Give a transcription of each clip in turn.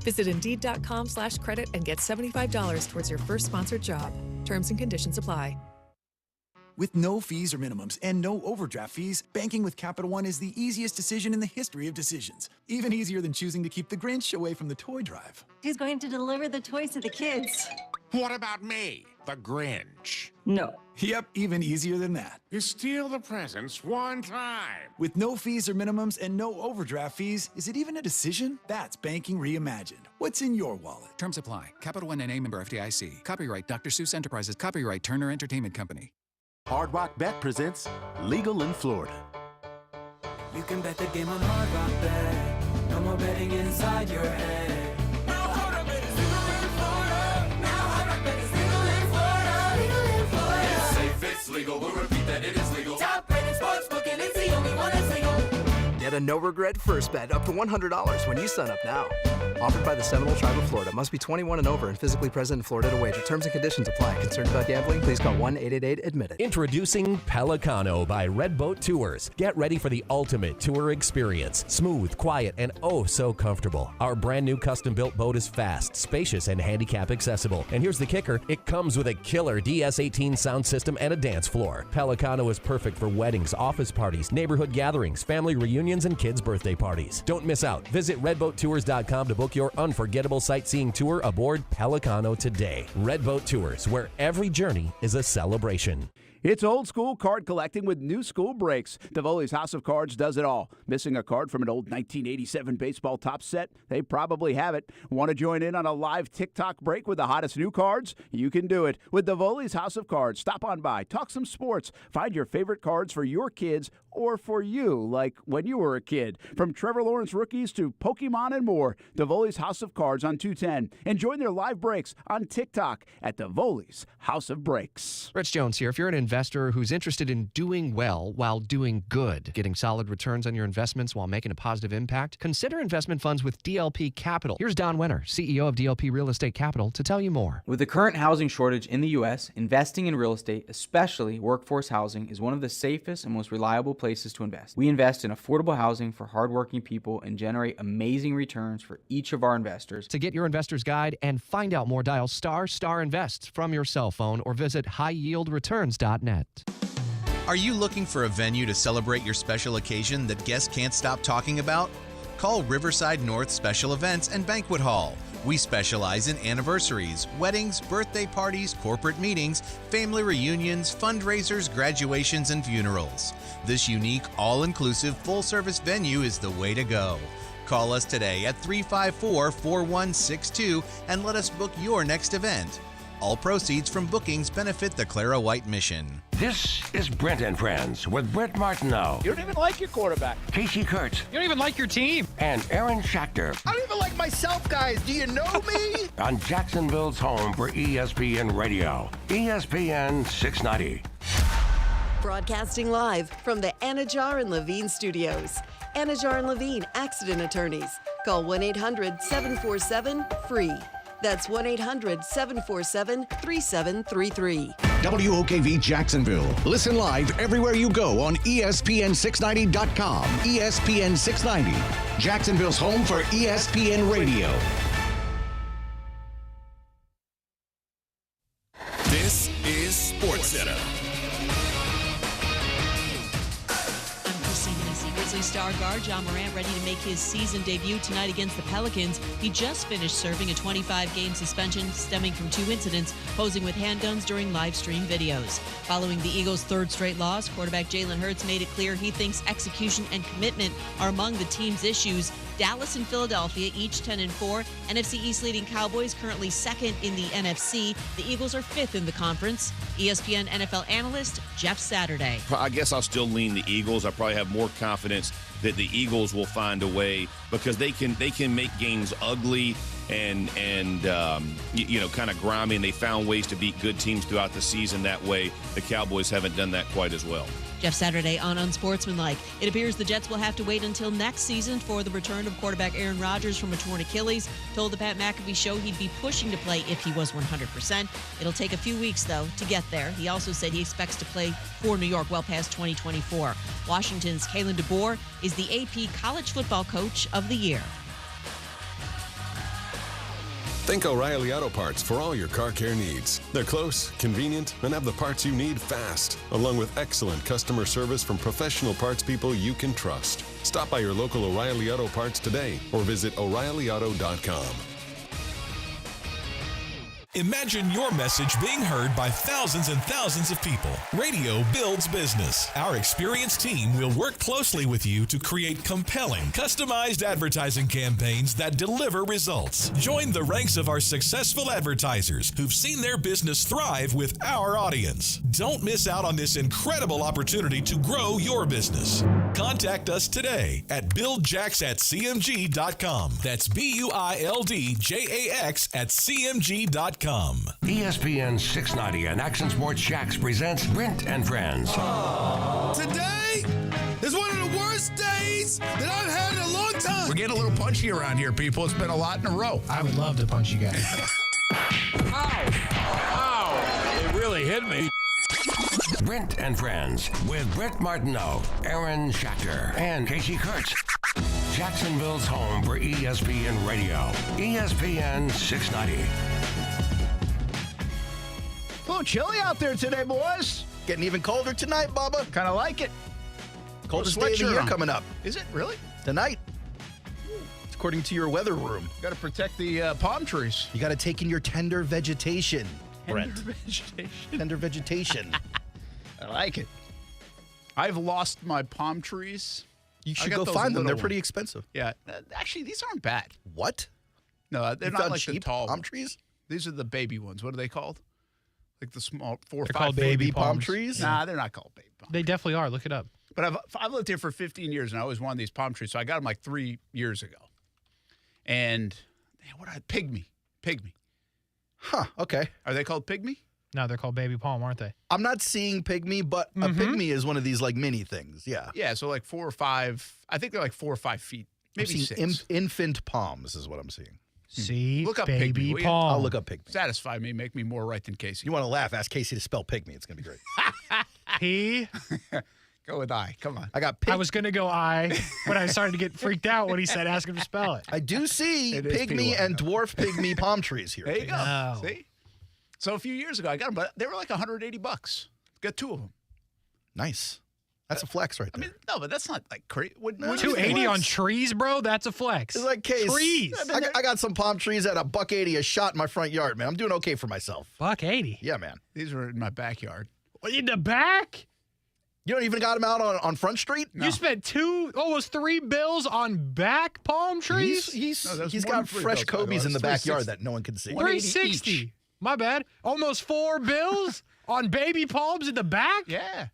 Visit Indeed.com/credit and get $75 towards your first sponsored job. Terms and conditions apply. With no fees or minimums and no overdraft fees, banking with Capital One is the easiest decision in the history of decisions. Even easier than choosing to keep the Grinch away from the toy drive. Who's going to deliver the toys to the kids? What about me, the Grinch? No. Yep, even easier than that. You steal the presents one time. With no fees or minimums and no overdraft fees, is it even a decision? That's banking reimagined. What's in your wallet? Terms apply. Capital One N.A. member FDIC. Copyright Dr. Seuss Enterprises. Copyright Turner Entertainment Company. Hard Rock Bet presents Legal in Florida. You can bet the game on Hard Rock Bet. No more betting inside your head. Now Hard Rock Bet is legal in Florida. Now Hard Rock Bet is legal in Florida. Legal in Florida. It's safe, it's legal. We'll repeat that it is legal. Top rated sports book and it's the only one that's legal. Get a no-regret first bet up to $100 when you sign up now. Offered by the Seminole Tribe of Florida. Must be 21 and over and physically present in Florida to wager. Terms and conditions apply. Concerned about gambling? Please call 1-888-ADMIT-IT. Introducing Pelicano by Redboat Tours. Get ready for the ultimate tour experience. Smooth, quiet, and oh so comfortable. Our brand new custom-built boat is fast, spacious, and handicap accessible. And here's the kicker. It comes with a killer DS18 sound system and a dance floor. Pelicano is perfect for weddings, office parties, neighborhood gatherings, family reunions, and kids' birthday parties. Don't miss out. Visit redboattours.com to book your unforgettable sightseeing tour aboard Pelicano today. Redboat Tours, where every journey is a celebration. It's old school card collecting with new school breaks. Davoli's House of Cards does it all. Missing a card from an old 1987 baseball top set? They probably have it. Want to join in on a live TikTok break with the hottest new cards? You can do it with Davoli's House of Cards. Stop on by, talk some sports, find your favorite cards for your kids or for you, like when you were a kid. From Trevor Lawrence rookies to Pokemon and more, Davoli's House of Cards on 210. And join their live breaks on TikTok at Davoli's House of Breaks. Rich Jones here. If you're an investor who's interested in doing well while doing good, getting solid returns on your investments while making a positive impact, consider investment funds with DLP Capital. Here's Don Wenner, CEO of DLP Real Estate Capital, to tell you more. With the current housing shortage in the U.S., investing in real estate, especially workforce housing, is one of the safest and most reliable places to invest. We invest in affordable housing for hardworking people and generate amazing returns for each of our investors. To get your investor's guide and find out more, dial ** invest from your cell phone or visit highyieldreturns.net. Are you looking for a venue to celebrate your special occasion that guests can't stop talking about? Call Riverside North Special Events and Banquet Hall. We specialize in anniversaries, weddings, birthday parties, corporate meetings, family reunions, fundraisers, graduations, and funerals. This unique, all-inclusive, full-service venue is the way to go. Call us today at 354-4162 and let us book your next event. All proceeds from bookings benefit the Clara White Mission. This is Brent Friends with Brent Martineau. You don't even like your quarterback. Kasey Kuhrts. You don't even like your team. And Aaron Schachter. I don't even like myself, guys. Do you know me? On Jacksonville's home for ESPN Radio, ESPN 690. Broadcasting live from the Anajar and Levine studios. Anajar and Levine Accident Attorneys. Call 1-800-747-FREE. That's 1-800-747-3733. WOKV Jacksonville. Listen live everywhere you go on ESPN690.com. ESPN 690, Jacksonville's home for ESPN Radio. This is SportsCenter. Grizzlies star guard John Morant ready to make his season debut tonight against the Pelicans. He just finished serving a 25-game suspension stemming from 2 incidents posing with handguns during live stream videos. Following the Eagles' 3rd straight loss, quarterback Jalen Hurts made it clear he thinks execution and commitment are among the team's issues. Dallas and Philadelphia, each 10-4. NFC East leading Cowboys currently 2nd in the NFC. The Eagles are 5th in the conference. ESPN NFL analyst Jeff Saturday. I guess I'll still lean the Eagles. I probably have more confidence that the Eagles will find a way because they can make games ugly and kind of grimy, and they found ways to beat good teams throughout the season that way. The Cowboys haven't done that quite as well. Jeff Saturday on Unsportsmanlike. It appears the Jets will have to wait until next season for the return of quarterback Aaron Rodgers from a torn Achilles. Told the Pat McAfee show he'd be pushing to play if he was 100%. It'll take a few weeks, though, to get there. He also said he expects to play for New York well past 2024. Washington's Kalen DeBoer is the AP College Football Coach of the Year. Think O'Reilly Auto Parts for all your car care needs. They're close, convenient, and have the parts you need fast, along with excellent customer service from professional parts people you can trust. Stop by your local O'Reilly Auto Parts today or visit O'ReillyAuto.com. Imagine your message being heard by thousands and thousands of people. Radio builds business. Our experienced team will work closely with you to create compelling, customized advertising campaigns that deliver results. Join the ranks of our successful advertisers who've seen their business thrive with our audience. Don't miss out on this incredible opportunity to grow your business. Contact us today at BuildJax@CMG.com. That's BuildJax@CMG.com. ESPN 690 and Action Sports Jax presents Brent and Friends. Today is one of the worst days that I've had in a long time. We're getting a little punchy around here, people. It's been a lot in a row. I would love to punch you guys. Ow! It really hit me. Brent and Friends with Brent Martineau, Aaron Schachter, and Kasey Kuhrts. Jacksonville's home for ESPN Radio. ESPN 690. A little chilly out there today, boys. Getting even colder tonight, Bubba. Kind of like it. Coldest day of the year coming up. Is it really? Tonight. It's according to your weather room. Got to protect the palm trees. You got to take in your tender vegetation, Brent. Vegetation. Tender vegetation. I like it. I've lost my palm trees. You should go find them. They're pretty expensive. Yeah. Actually, these aren't bad. What? No, they're not like cheap the tall palm ones. trees? These are the baby ones. What are they called? Like the small 4 or 5 called baby palm palms. trees? Nah, they're not called baby palm. They definitely are. Look it up. But I've lived here for 15 years, and I always wanted these palm trees, so I got them like 3 years ago. And pygmy. Huh, okay. Are they called pygmy? No, they're called baby palm, aren't they? I'm not seeing pygmy, but a pygmy is one of these like mini things, yeah. Yeah, so like 4 or 5. I think they're like 4 or 5 feet, maybe I'm 6. seeing infant palms is what I'm seeing. See, Look up baby pygmy. palm. I'll look up pygmy. Satisfy me, make me more right than Kasey. You want to laugh? Ask Kasey to spell pygmy. It's going to be great. P. Go with I. Come on. I got I was going to go I, but I started to get freaked out when he said ask him to spell it. I do see It is pygmy P-Y, and dwarf pygmy palm trees here. There you go. Oh. See? So a few years ago, I got them, but they were like $180. Got 2 of them. Nice. That's a flex right I there. mean, no, but that's not like crazy. $280 on trees, bro? That's a flex. It's like Case. Trees. I got some palm trees at $1.80 a shot in my front yard, man. I'm doing okay for myself. $1.80. Yeah, man. These were in my backyard. What, in the back? You don't even got them out on Front Street? No. You spent almost $3 on back palm trees? He's got fresh Kobe's in the backyard that no one can see. $360. My bad. Almost $4 on baby palms in the back? Yeah.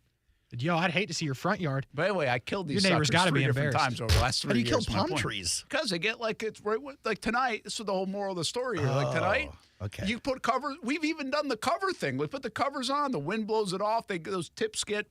Yo, I'd hate to see your front yard. By the way, I killed these Your neighbor's suckers gotta be 3 different embarrassed. times over the last 3 How do years. you kill palm trees? Because they get like it's right like tonight. This is the whole moral of the story here. Like tonight, okay. You put covers. We've even done the cover thing. We put the covers on. The wind blows it off. Those tips get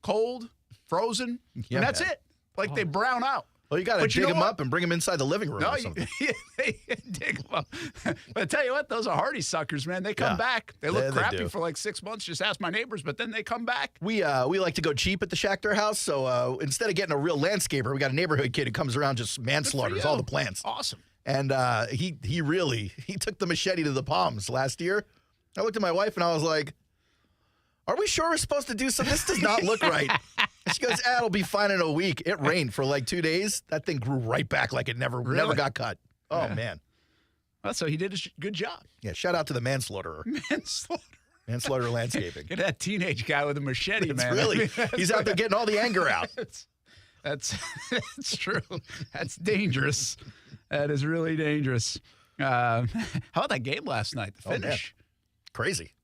cold, frozen, Yeah, and that's man. it. Like they brown out. Well, you got to dig them up and bring them inside the living room No, or something. they dig them up. But I tell you what, those are hardy suckers, man. They come back. They look Yeah, they crappy do. for like 6 months. Just ask my neighbors, but then they come back. We like to go cheap at the Schachter house, so instead of getting a real landscaper, we got a neighborhood kid who comes around just manslaughters all the plants. Awesome. And he took the machete to the palms last year. I looked at my wife and I was like, "Are we sure we're supposed to do something? This does not look right." She goes, "It'll be fine in a week." It rained for like 2 days. That thing grew right back like it never got cut. Oh, Yeah. man. Well, so he did a good job. Yeah, shout out to the manslaughterer. Manslaughter landscaping. Get that teenage guy with a machete, It's man. really, he's out there getting all the anger out. That's true. That's dangerous. That is really dangerous. How about that game last night? The finish. Crazy.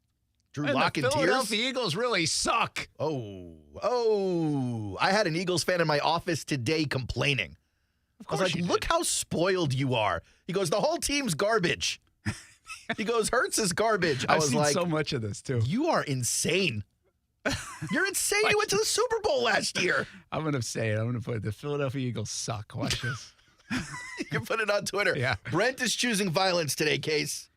Drew And Lock the in tears. Philadelphia Eagles really suck. Oh. I had an Eagles fan in my office today complaining. I was like, look how spoiled you are. He goes, the whole team's garbage. He goes, Hurts is garbage. I I've was seen like, so much of this, too. You are insane. You're insane. You went to the Super Bowl last year. I'm going to say it. I'm going to put it. The Philadelphia Eagles suck. Watch this. You can put it on Twitter. Yeah. Brent is choosing violence today, Case.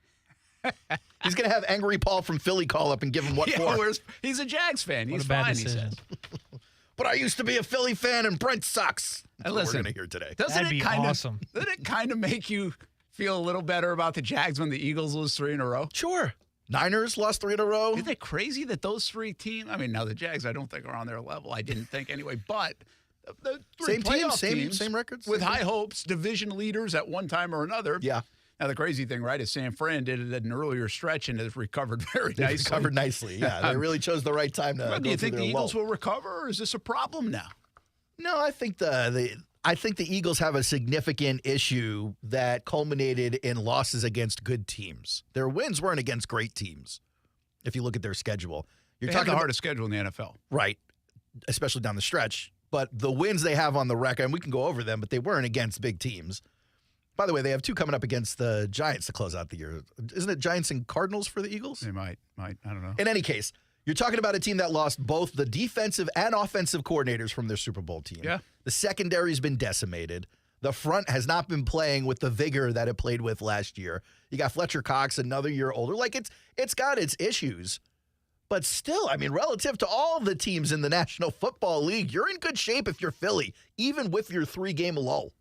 He's going to have Angry Paul from Philly call up and give him what for. He's a Jags fan. He's a bad fine, he decision. says. But I used to be a Philly fan, and Brent sucks. That's what Listen, we're going to hear today. Doesn't That'd it be kind awesome. Doesn't it kind of make you feel a little better about the Jags when the Eagles lose 3 in a row? Sure. Niners lost 3 in a row. Isn't it crazy that those 3 teams, I mean, now the Jags I don't think are on their level. I didn't think anyway, but the 3 Same playoff teams, same records. with high hopes, division leaders at one time or another. Yeah. Now, the crazy thing, right, is San Fran did it at an earlier stretch and has recovered very nicely. Recovered nicely, yeah. They really chose the right time to Do you think the Eagles will recover, or is this a problem now? No, I think the Eagles have a significant issue that culminated in losses against good teams. Their wins weren't against great teams. If you look at their schedule, They have the hardest schedule in the NFL, right? Especially down the stretch. But the wins they have on the record, and we can go over them, but they weren't against big teams. By the way, they have 2 coming up against the Giants to close out the year. Isn't it Giants and Cardinals for the Eagles? They might. I don't know. In any case, you're talking about a team that lost both the defensive and offensive coordinators from their Super Bowl team. Yeah. The secondary's been decimated. The front has not been playing with the vigor that it played with last year. You got Fletcher Cox, another year older. Like, it's got its issues. But still, I mean, relative to all the teams in the National Football League, you're in good shape if you're Philly, even with your 3-game lull.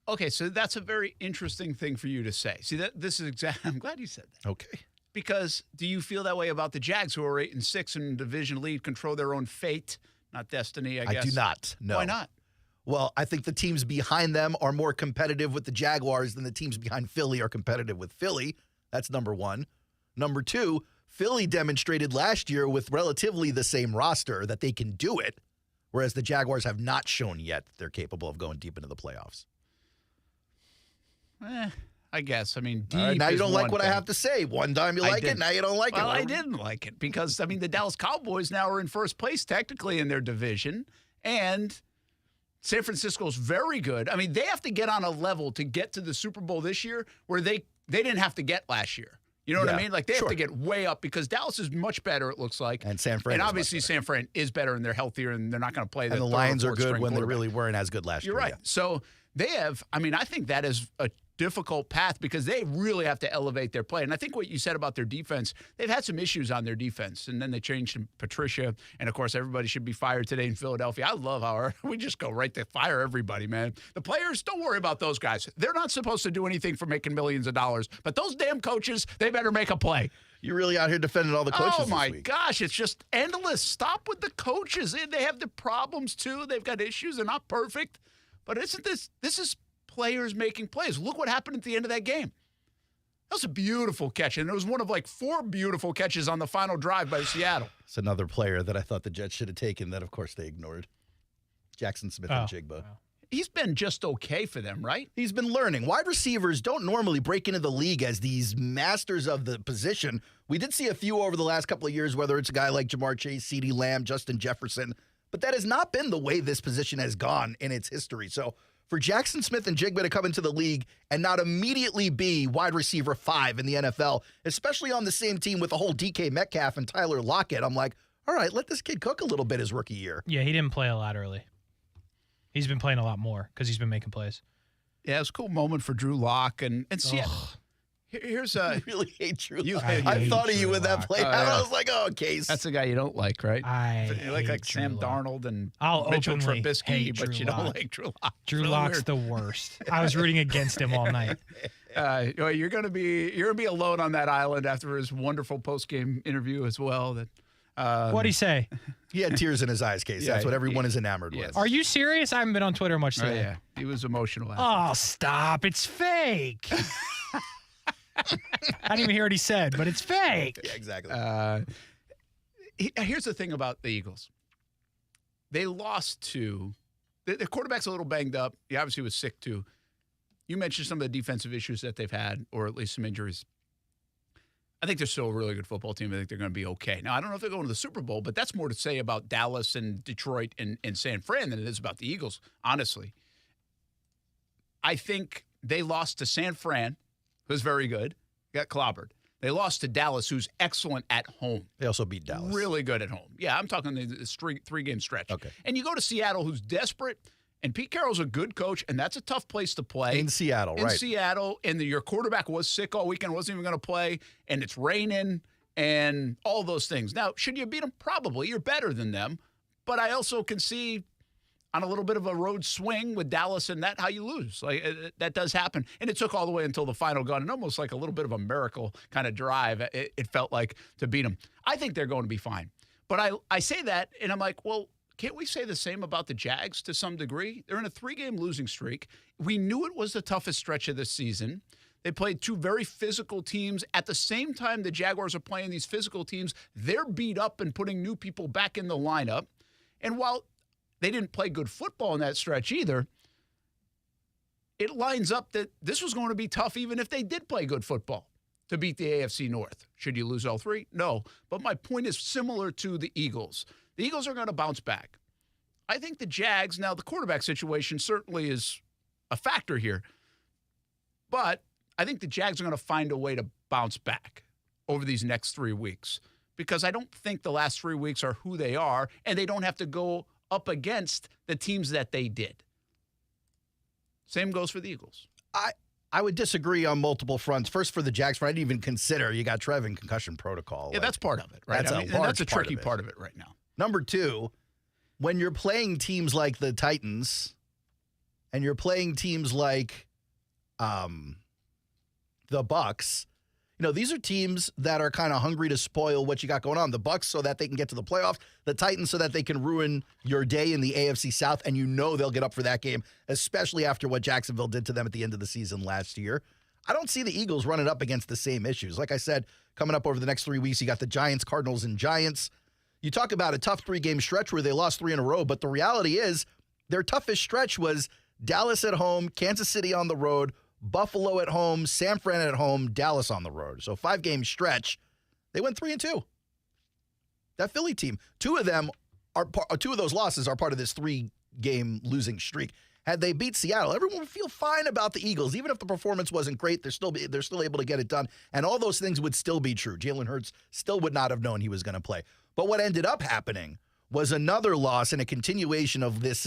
Okay, so that's a very interesting thing for you to say. See, this is exactly. I'm glad you said that. Okay. Because do you feel that way about the Jags, who are 8-6 in division lead, control their own fate, not destiny? I guess I do not. No. Why not? Well, I think the teams behind them are more competitive with the Jaguars than the teams behind Philly are competitive with Philly. That's number one. Number two, Philly demonstrated last year with relatively the same roster that they can do it, whereas the Jaguars have not shown yet that they're capable of going deep into the playoffs. I guess. I mean, deep now you is don't like one what thing. I have to say. One time you like it, now you don't like it. Well, I didn't like it because, I mean, the Dallas Cowboys now are in first place technically in their division, and San Francisco's very good. I mean, they have to get on a level to get to the Super Bowl this year where they didn't have to get last year. You know what I mean? Like, they have to get way up because Dallas is much better, it looks like. And San Fran And is obviously San Fran is better and they're healthier and they're not going to play And the Lions are good when they really weren't as good last year. You're right. Yeah. So they have, I mean, I think that is a difficult path because they really have to elevate their play. And I think what you said about their defense, they've had some issues on their defense. And then they changed to Patricia. And, of course, everybody should be fired today in Philadelphia. I love how we just go right to fire everybody, man. The players, don't worry about those guys. They're not supposed to do anything for making millions of dollars. But those damn coaches, they better make a play. You're really out here defending all the coaches Oh, my this week. gosh. It's just endless. Stop with the coaches. They have the problems, too. They've got issues. They're not perfect. But isn't this is players making plays. Look what happened at the end of that game. That was a beautiful catch, and it was one of like 4 beautiful catches on the final drive by Seattle. It's another player that I thought the Jets should have taken that, of course, they ignored. Jackson Smith and Jigba. Wow. He's been just okay for them, right? He's been learning. Wide receivers don't normally break into the league as these masters of the position. We did see a few over the last couple of years, whether it's a guy like Jamar Chase, CeeDee Lamb, Justin Jefferson, but that has not been the way this position has gone in its history. So for Jackson Smith and Jigba to come into the league and not immediately be wide receiver 5 in the NFL, especially on the same team with the whole DK Metcalf and Tyler Lockett, I'm like, all right, let this kid cook a little bit his rookie year. Yeah, he didn't play a lot early. He's been playing a lot more because he's been making plays. Yeah, it was a cool moment for Drew Lock. And see, here's a... I really hate Drew Lock. I thought of you with that play. I was like, oh, Case. That's the guy you don't like, right? You like Sam Darnold and I'll Mitchell openly Trubisky, hate but Drew you don't Lock. like Drew Lock. Drew It's really Lock's weird. the worst. I was rooting against him all night. You're gonna be alone on that island after his wonderful post-game interview as well. What'd he say? He had tears in his eyes, Case. That's what everyone is enamored with. Are you serious? I haven't been on Twitter much today. Yeah, he was emotional. Oh, stop. It's fake. I didn't even hear what he said, but it's fake. Yeah, exactly. Here's the thing about the Eagles. They lost to – the quarterback's a little banged up. He obviously was sick too. You mentioned some of the defensive issues that they've had, or at least some injuries. I think they're still a really good football team. I think they're going to be okay. Now, I don't know if they're going to the Super Bowl, but that's more to say about Dallas and Detroit and San Fran than it is about the Eagles, honestly. I think they lost to San Fran, who's very good, got clobbered. They lost to Dallas, who's excellent at home. They also beat Dallas. Really good at home. Yeah, I'm talking this three-game stretch. Okay. And you go to Seattle, who's desperate, and Pete Carroll's a good coach, and that's a tough place to play. In Seattle, right. In Seattle, and your quarterback was sick all weekend, wasn't even going to play, and it's raining, and all those things. Now, should you beat them? Probably. You're better than them. But I also can see on a little bit of a road swing with Dallas and that, how you lose. Like that does happen. And it took all the way until the final gun, and almost like a little bit of a miracle kind of drive, it felt like, to beat them. I think they're going to be fine. But I say that, and I'm like, well, can't we say the same about the Jags to some degree? They're in a 3-game losing streak. We knew it was the toughest stretch of the season. They played two very physical teams. At the same time the Jaguars are playing these physical teams, they're beat up and putting new people back in the lineup. And while they didn't play good football in that stretch either, it lines up that this was going to be tough even if they did play good football to beat the AFC North. Should you lose all three? No. But my point is similar to the Eagles. The Eagles are going to bounce back. I think the Jags, now the quarterback situation certainly is a factor here, but I think the Jags are going to find a way to bounce back over these next 3 weeks, because I don't think the last 3 weeks are who they are, and they don't have to go up against the teams that they did. Same goes for the Eagles. I would disagree on multiple fronts. First, for the Jags, I didn't even consider you got Trev in concussion protocol. Yeah, that's part of it, right? That's a tricky part of it right now. Number two, when you're playing teams like the Titans and you're playing teams like the Bucs, these are teams that are kind of hungry to spoil what you got going on. The Bucs so that they can get to the playoffs, the Titans so that they can ruin your day in the AFC South, and they'll get up for that game, especially after what Jacksonville did to them at the end of the season last year. I don't see the Eagles running up against the same issues. Like I said, coming up over the next 3 weeks, you got the Giants, Cardinals, and Giants. You talk about a tough 3-game stretch where they lost 3 in a row, but the reality is their toughest stretch was Dallas at home, Kansas City on the road, Buffalo at home, San Fran at home, Dallas on the road. So 5-game stretch, they went 3-2. That Philly team, two of those losses are part of this 3-game losing streak. Had they beat Seattle, everyone would feel fine about the Eagles. Even if the performance wasn't great, they're still able to get it done. And all those things would still be true. Jalen Hurts still would not have known he was going to play. But what ended up happening was another loss and a continuation of this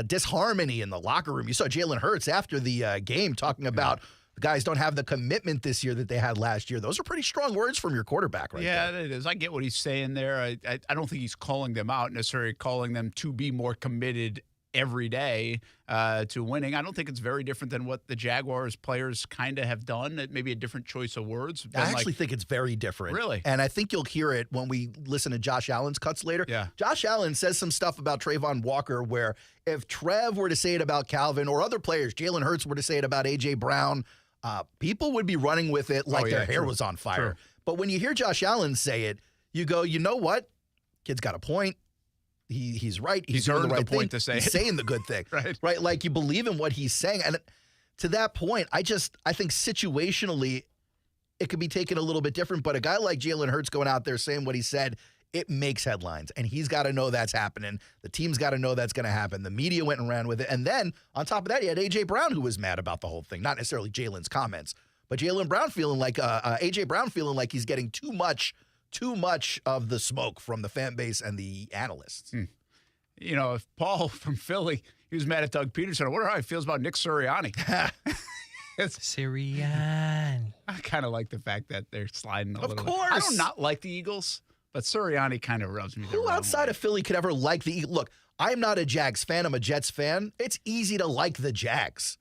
disharmony in the locker room. You saw Jalen Hurts after the game talking about the guys don't have the commitment this year that they had last year. Those are pretty strong words from your quarterback right there. Yeah, it is. I get what he's saying there. I don't think he's calling them out, necessarily calling them to be more committed every day to winning. I don't think it's very different than what the Jaguars players kind of have done. It may be a different choice of words. I actually think it's very different. Really? And I think you'll hear it when we listen to Josh Allen's cuts later. Yeah. Josh Allen says some stuff about Trayvon Walker where if Trev were to say it about Calvin or other players, Jalen Hurts were to say it about A.J. Brown, people would be running with it like their hair was on fire. True. But when you hear Josh Allen say it, you go, you know what? Kid's got a point. He's right. He's doing earned the right the point thing. to say He's it. saying the good thing. Right. Like you believe in what he's saying. And to that point, I think situationally it could be taken a little bit different. But a guy like Jalen Hurts going out there saying what he said, it makes headlines. And he's got to know that's happening. The team's got to know that's going to happen. The media went and ran with it. And then on top of that, you had A.J. Brown who was mad about the whole thing. Not necessarily Jalen's comments, but Jalen Brown feeling like A.J. Brown feeling like he's getting too much of the smoke from the fan base and the analysts. If Paul from Philly, he was mad at Doug Pederson, I wonder how he feels about Nick Sirianni. Sirianni. I kind of like the fact that they're sliding a little bit. Of course. I do not like the Eagles, but Sirianni kind of rubs me the Who wrong outside way. of Philly could ever like the Eagles? Look, I'm not a Jags fan. I'm a Jets fan. It's easy to like the Jags,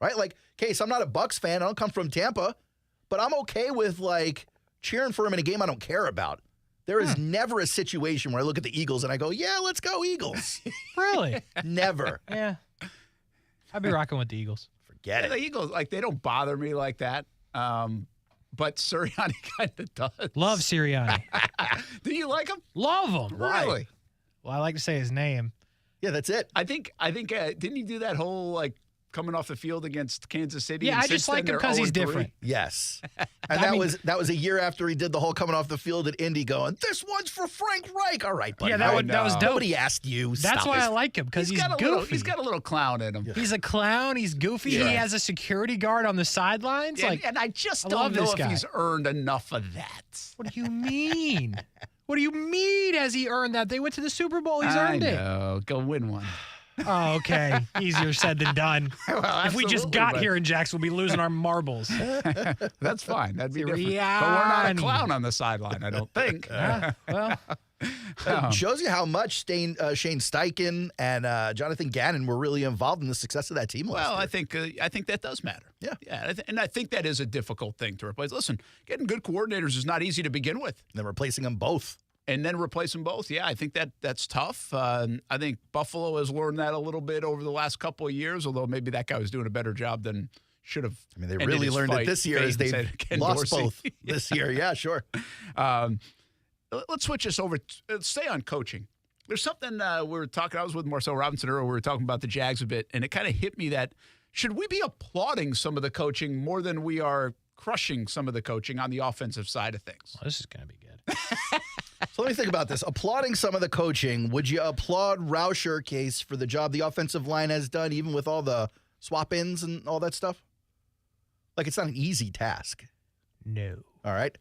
right? Like, Case, I'm not a Bucs fan. I don't come from Tampa, but I'm okay with, cheering for him in a game I don't care about. There is never a situation where I look at the Eagles and I go, yeah, let's go Eagles. Really? Never. Yeah. I'd be rocking with the Eagles. Forget it. The Eagles, they don't bother me like that. But Sirianni kind of does. Love Sirianni. Do you like him? Love him. Really? Well, I like to say his name. Yeah, that's it. I think didn't he do that whole coming off the field against Kansas City? Yeah, and I just since like then him because they're he's 0-3? different. Yes. And that was a year after he did the whole coming off the field at Indy going, this one's for Frank Reich. All right, buddy. Yeah, that was dope. Nobody asked you. That's Stop why it. I like him, because he's got goofy. He's got a little clown in him. Yeah. He's a clown. He's goofy. Yeah. He has a security guard on the sidelines. And I just don't love know this if guy. he's earned enough of that. What do you mean? What do you mean has he earned that? They went to the Super Bowl. He's earned it. I know. Go win one. Oh, okay. Easier said than done. Well, if we just got here in Jacksonville, we'd be losing our marbles. That's fine. That'd be different. Sirianni. But we're not a clown on the sideline, I don't think. Well, It shows you how much Shane Steichen and Jonathan Gannon were really involved in the success of that team last year. I think that does matter. Yeah. And I think that is a difficult thing to replace. Listen, getting good coordinators is not easy to begin with. And then replacing them both. Yeah, I think that's tough. I think Buffalo has learned that a little bit over the last couple of years, although maybe that guy was doing a better job than should have. I mean, they really learned it this year as they lost both this year. Yeah, sure. Let's switch this over. Stay on coaching. There's something we were talking. I was with Marcel Robinson earlier. We were talking about the Jags a bit, and it kind of hit me that should we be applauding some of the coaching more than we are crushing some of the coaching on the offensive side of things? Well, this is going to be good. So let me think about this. Applauding some of the coaching, would you applaud Rauscher, Case, for the job the offensive line has done, even with all the swap-ins and all that stuff? Like, it's not an easy task. No. All right.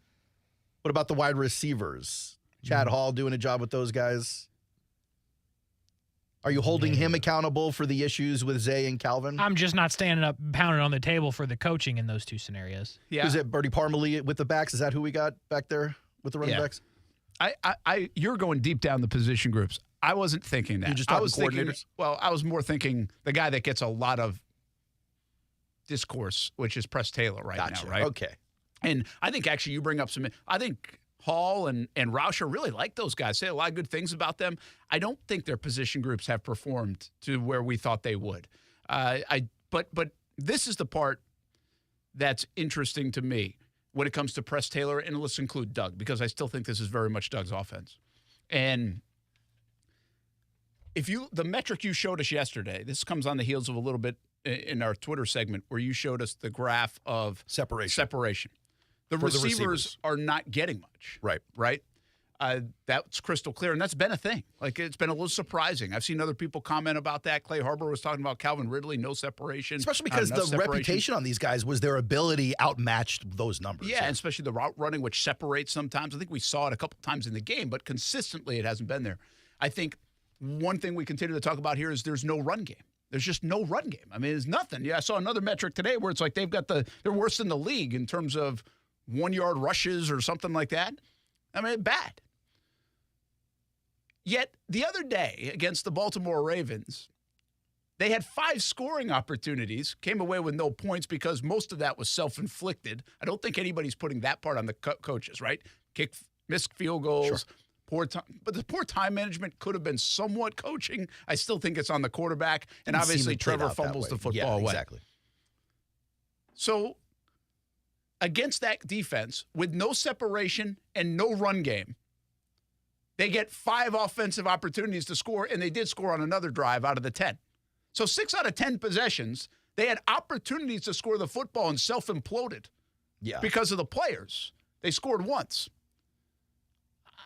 What about the wide receivers? Chad Hall doing a job with those guys? Are you holding him accountable for the issues with Zay and Calvin? I'm just not standing up, pounding on the table for the coaching in those two scenarios. Yeah. Is it Bertie Parmalee with the backs? Is that who we got back there with the running backs? You're going deep down the position groups. I wasn't thinking that. You just I talking was thinking, coordinators? I was more thinking the guy that gets a lot of discourse, which is Press Taylor now, right? Okay. And I think actually you bring up I think Hall and Rauscher really like those guys, say a lot of good things about them. I don't think their position groups have performed to where we thought they would. But this is the part that's interesting to me when it comes to Press Taylor, and let's include Doug, because I still think this is very much Doug's offense. And the metric you showed us yesterday, this comes on the heels of a little bit in our Twitter segment where you showed us the graph of separation. The receivers are not getting much. Right? That's crystal clear, and that's been a thing. Like, it's been a little surprising. I've seen other people comment about that. Clay Harbor was talking about Calvin Ridley, no separation. Especially because the reputation on these guys was their ability outmatched those numbers. Yeah, and especially the route running, which separates sometimes. I think we saw it a couple times in the game, but consistently it hasn't been there. I think one thing we continue to talk about here is there's no run game. There's just no run game. I mean, there's nothing. Yeah, I saw another metric today where it's like they're worse than the league in terms of 1-yard rushes or something like that. I mean, bad. Yet the other day against the Baltimore Ravens, they had 5 scoring opportunities, came away with no points because most of that was self-inflicted. I don't think anybody's putting that part on the coaches, right? Missed field goals. Sure. But the poor time management could have been somewhat coaching. I still think it's on the quarterback, and obviously Trevor fumbles the football away. Exactly. So against that defense, with no separation and no run game, they get 5 offensive opportunities to score, and they did score on another drive out of the 10. So 6 out of 10 possessions, they had opportunities to score the football and self-imploded because of the players. They scored once.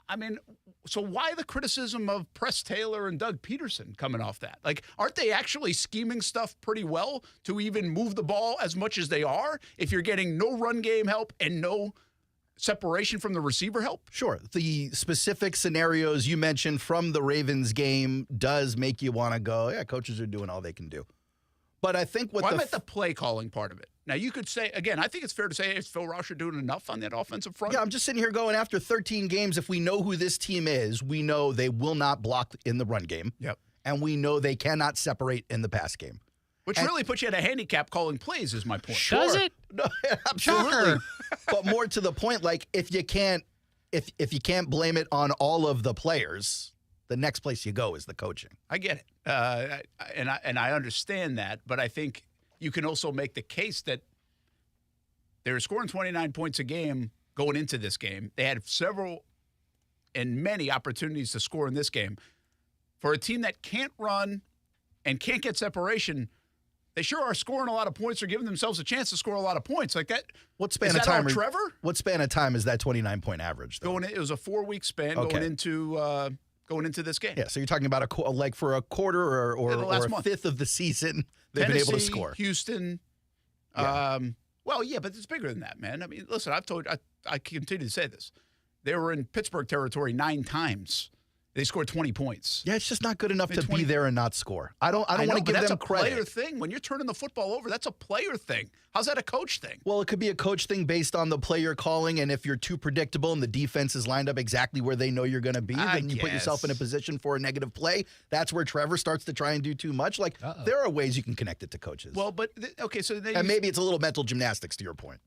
I mean, so why the criticism of Press Taylor and Doug Pederson coming off that? Like, aren't they actually scheming stuff pretty well to even move the ball as much as they are if you're getting no run game help and no separation from the receiver help? Sure. The specific scenarios you mentioned from the Ravens game does make you want to go, yeah, coaches are doing all they can do. But I think I meant the play calling part of it. Now, you could say, again, I think it's fair to say, is Phil Rauscher doing enough on that offensive front? Yeah, I'm just sitting here going, after 13 games, if we know who this team is, we know they will not block in the run game. Yep. And we know they cannot separate in the pass game. Which really puts you at a handicap calling plays, is my point. Sure. Does it? No, absolutely. But more to the point, like, if you can't blame it on all of the players, the next place you go is the coaching. I get it. And I understand that, but I think you can also make the case that they were scoring 29 points a game going into this game. They had several and many opportunities to score in this game. For a team that can't run and can't get separation, they sure are scoring a lot of points or giving themselves a chance to score a lot of points. Like that. What span is of that time? All Trevor? What span of time is that 29-point average? Though? It was a 4-week span going into this game. Yeah, so you're talking about for a quarter or a fifth of the season, they've been able to score. Houston. Yeah. But it's bigger than that, man. I mean, listen, I continue to say this. They were in Pittsburgh territory 9 times They scored 20 points. Yeah, it's just not good enough to be there and not score. I don't want to give them credit. That's a player thing. When you're turning the football over, that's a player thing. How's that a coach thing? Well, it could be a coach thing based on the play you're calling, and if you're too predictable and the defense is lined up exactly where they know you're going to be, then you put yourself in a position for a negative play. That's where Trevor starts to try and do too much. Like, there are ways you can connect it to coaches. Well, but, okay, so... And maybe it's a little mental gymnastics, to your point.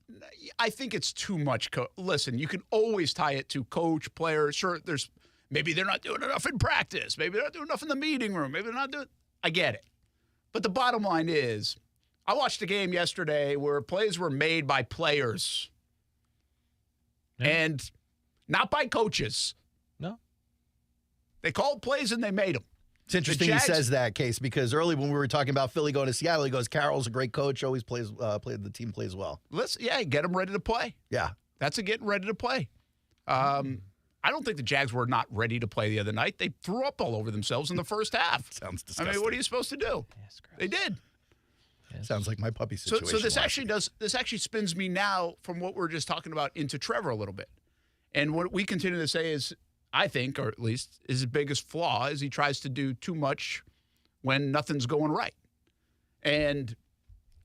I think it's too much. Listen, you can always tie it to coach, player. Sure, maybe they're not doing enough in practice. Maybe they're not doing enough in the meeting room. Maybe they're not doing... I get it. But the bottom line is, I watched a game yesterday where plays were made by players and not by coaches. No. They called plays and they made them. It's interesting he says that, Case, because early when we were talking about Philly going to Seattle, he goes, Carroll's a great coach, always the team plays well. Get them ready to play. Yeah. That's a getting ready to play. I don't think the Jags were not ready to play the other night. They threw up all over themselves in the first half. Sounds disgusting. I mean, what are you supposed to do? They did. Sounds like my puppy situation. So this actually spins me now from what we're just talking about into Trevor a little bit. And what we continue to say is, I think, or at least his biggest flaw is he tries to do too much when nothing's going right.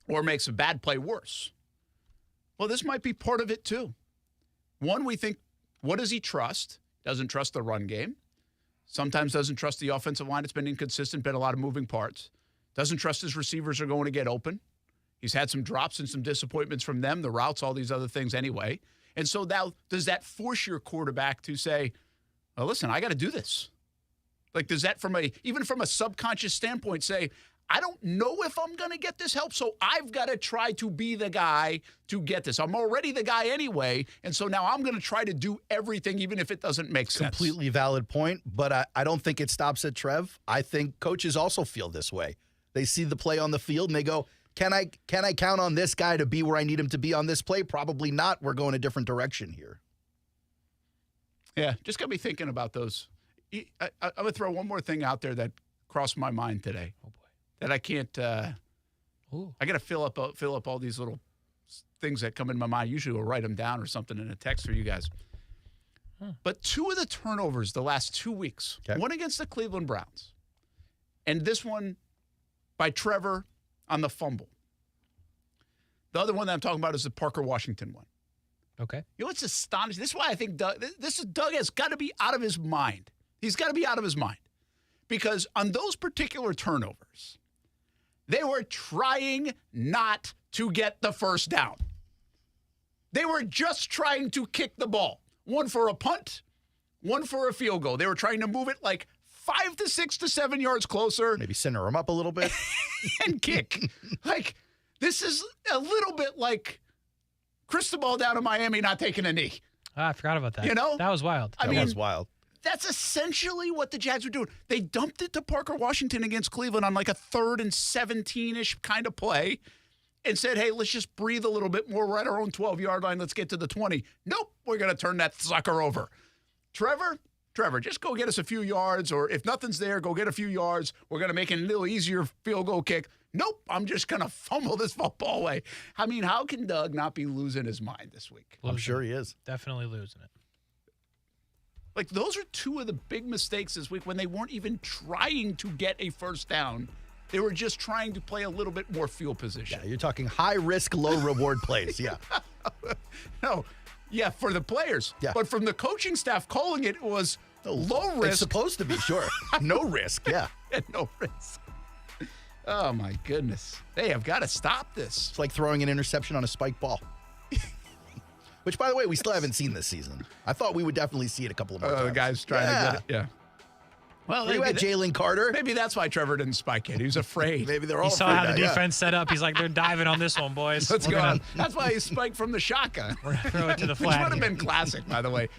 Or makes a bad play worse. Well, this might be part of it too. One, we think, what does he trust? Doesn't trust the run game. Sometimes doesn't trust the offensive line. It's been inconsistent, been a lot of moving parts. Doesn't trust his receivers are going to get open. He's had some drops and some disappointments from them, the routes, all these other things anyway. And so now, does that force your quarterback to say, well, listen, I got to do this? Like, does that even from a subconscious standpoint say, I don't know if I'm going to get this help, so I've got to try to be the guy to get this. I'm already the guy anyway, and so now I'm going to try to do everything even if it doesn't make sense. Completely valid point, but I don't think it stops at Trev. I think coaches also feel this way. They see the play on the field, and they go, can I count on this guy to be where I need him to be on this play? Probably not. We're going a different direction here. Yeah, just got me thinking about those. I'm going to throw one more thing out there that crossed my mind today. Oh, boy. That I can't I got to fill up all these little things that come in my mind. Usually we'll write them down or something in a text for you guys. But two of the turnovers the last 2 weeks, one against the Cleveland Browns, and this one by Trevor on the fumble. The other one that I'm talking about is the Parker Washington one. Okay. You know what's astonishing? This is why I think Doug has got to be out of his mind. He's got to be out of his mind. Because on those particular turnovers, they were trying not to get the first down. They were just trying to kick the ball. One for a punt, one for a field goal. They were trying to move it like 5 to 6 to 7 yards closer. Maybe center them up a little bit. And kick. Like, this is a little bit like Cristobal down in Miami not taking a knee. I forgot about that. You know? That was wild. That was wild. That's essentially what the Jags were doing. They dumped it to Parker Washington against Cleveland on like a 3rd and 17-ish kind of play and said, hey, let's just breathe a little bit more. We're at our own 12-yard line. Let's get to the 20. Nope, we're going to turn that sucker over. Trevor, just go get us a few yards, or if nothing's there, go get a few yards. We're going to make it a little easier field goal kick. Nope, I'm just going to fumble this football away. I mean, how can Doug not be losing his mind this week? I'm sure he is. Definitely losing it. Like, those are two of the big mistakes this week when they weren't even trying to get a first down. They were just trying to play a little bit more field position. Yeah, you're talking high-risk, low-reward plays, yeah. No, yeah, for the players. Yeah. But from the coaching staff calling it was low risk. It's supposed to be, sure. No risk, yeah. No risk. Oh, my goodness. Hey, I've got to stop this. It's like throwing an interception on a spiked ball. Which, by the way, we still haven't seen this season. I thought we would definitely see it a couple of more times. The guy's trying to get it. Yeah. Well, you had Jalen Carter. Maybe that's why Trevor didn't spike it. He was afraid. Maybe they're all He saw how the defense set up. He's like, they're diving on this one, boys. Let's go on. That's why he spiked from the shotgun. We're going to throw it to the flag. Which would have been classic, by the way.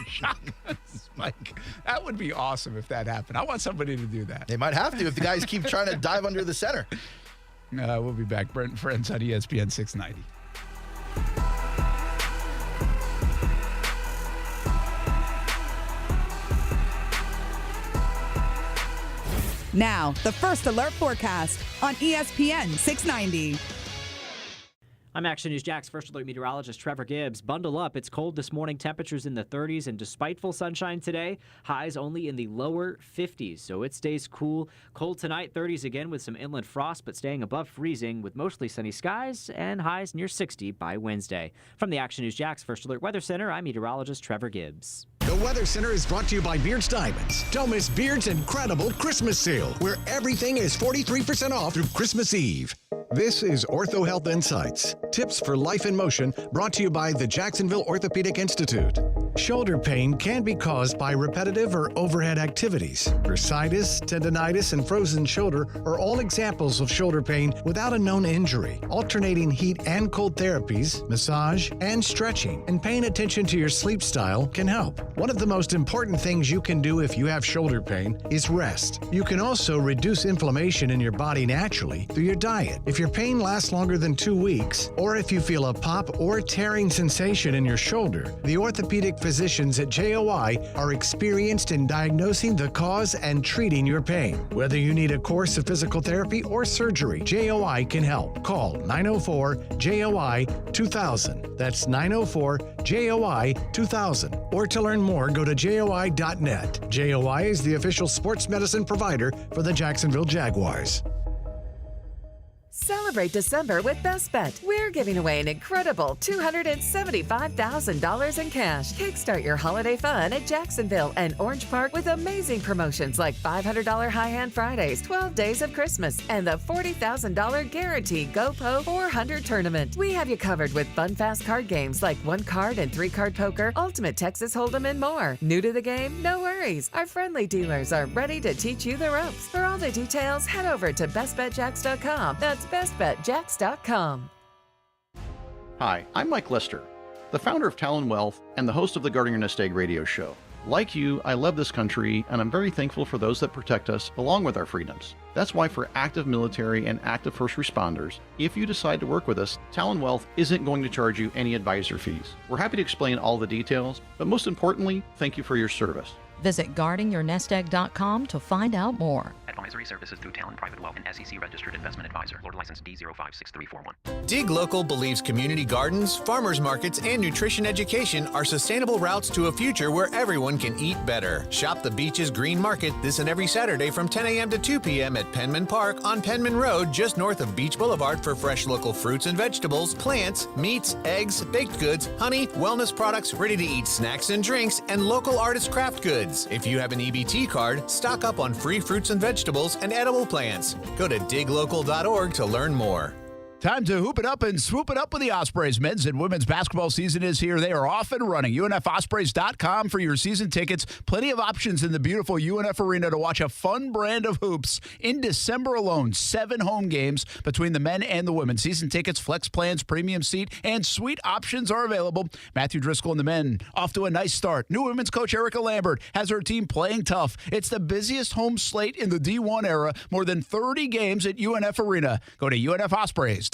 Shotgun spike. That would be awesome if that happened. I want somebody to do that. They might have to if the guys keep trying to dive under the center. We'll be back. Brent Friends on ESPN 690. Now, the First Alert forecast on ESPN 690. I'm Action News Jack's First Alert meteorologist Trevor Gibbs. Bundle up. It's cold this morning. Temperatures in the 30s and despite full sunshine today, highs only in the lower 50s. So it stays cool. Cold tonight, 30s again with some inland frost, but staying above freezing with mostly sunny skies and highs near 60 by Wednesday. From the Action News Jack's First Alert Weather Center, I'm meteorologist Trevor Gibbs. The Weather Center is brought to you by Beards Diamonds. Don't miss Beards' incredible Christmas sale, where everything is 43% off through Christmas Eve. This is Ortho Health Insights. Tips for life in motion, brought to you by the Jacksonville Orthopedic Institute. Shoulder pain can be caused by repetitive or overhead activities. Bursitis, tendonitis, and frozen shoulder are all examples of shoulder pain without a known injury. Alternating heat and cold therapies, massage, and stretching, and paying attention to your sleep style can help. One of the most important things you can do if you have shoulder pain is rest. You can also reduce inflammation in your body naturally through your diet. If your pain lasts longer than 2 weeks, or if you feel a pop or tearing sensation in your shoulder, the orthopedic physicians at JOI are experienced in diagnosing the cause and treating your pain. Whether you need a course of physical therapy or surgery, JOI can help. Call 904-JOI-2000. That's 904-JOI-2000. Or to learn more, go to JOI.net. JOI is the official sports medicine provider for the Jacksonville Jaguars. Celebrate December with Best Bet. We're giving away an incredible $275,000 in cash. Kickstart your holiday fun at Jacksonville and Orange Park with amazing promotions like $500 High-Hand Fridays, 12 Days of Christmas, and the $40,000 Guaranteed GoPro 400 Tournament. We have you covered with fun, fast card games like 1-card and 3-card poker, Ultimate Texas Hold'em, and more. New to the game? No worries. Our friendly dealers are ready to teach you the ropes. For all the details, head over to bestbetjacks.com. That's bestbetjacks.com. Hi, I'm Mike Lister, the founder of Talon Wealth and the host of the Guarding Your Nest Egg radio show. Like you, I love this country, and I'm very thankful for those that protect us along with our freedoms. That's why for active military and active first responders, if you decide to work with us, Talon Wealth isn't going to charge you any advisor fees. We're happy to explain all the details, but most importantly, thank you for your service. Visit guardingyournestegg.com to find out more. Advisory services through Talon Private Wealth and SEC Registered Investment Advisor. Florida License D056341. Dig Local believes community gardens, farmers markets, and nutrition education are sustainable routes to a future where everyone can eat better. Shop the Beaches Green Market this and every Saturday from 10 a.m. to 2 p.m. at Penman Park on Penman Road, just north of Beach Boulevard, for fresh local fruits and vegetables, plants, meats, eggs, baked goods, honey, wellness products, ready-to-eat snacks and drinks, and local artist craft goods. If you have an EBT card, stock up on free fruits and vegetables and edible plants. Go to diglocal.org to learn more. Time to hoop it up and swoop it up with the Ospreys. Men's and women's basketball season is here. They are off and running. UNFOspreys.com for your season tickets. Plenty of options in the beautiful UNF Arena to watch a fun brand of hoops. In December alone, 7 home games between the men and the women. Season tickets, flex plans, premium seat, and suite options are available. Matthew Driscoll and the men off to a nice start. New women's coach Erica Lambert has her team playing tough. It's the busiest home slate in the D1 era. More than 30 games at UNF Arena. Go to UNFOspreys.com.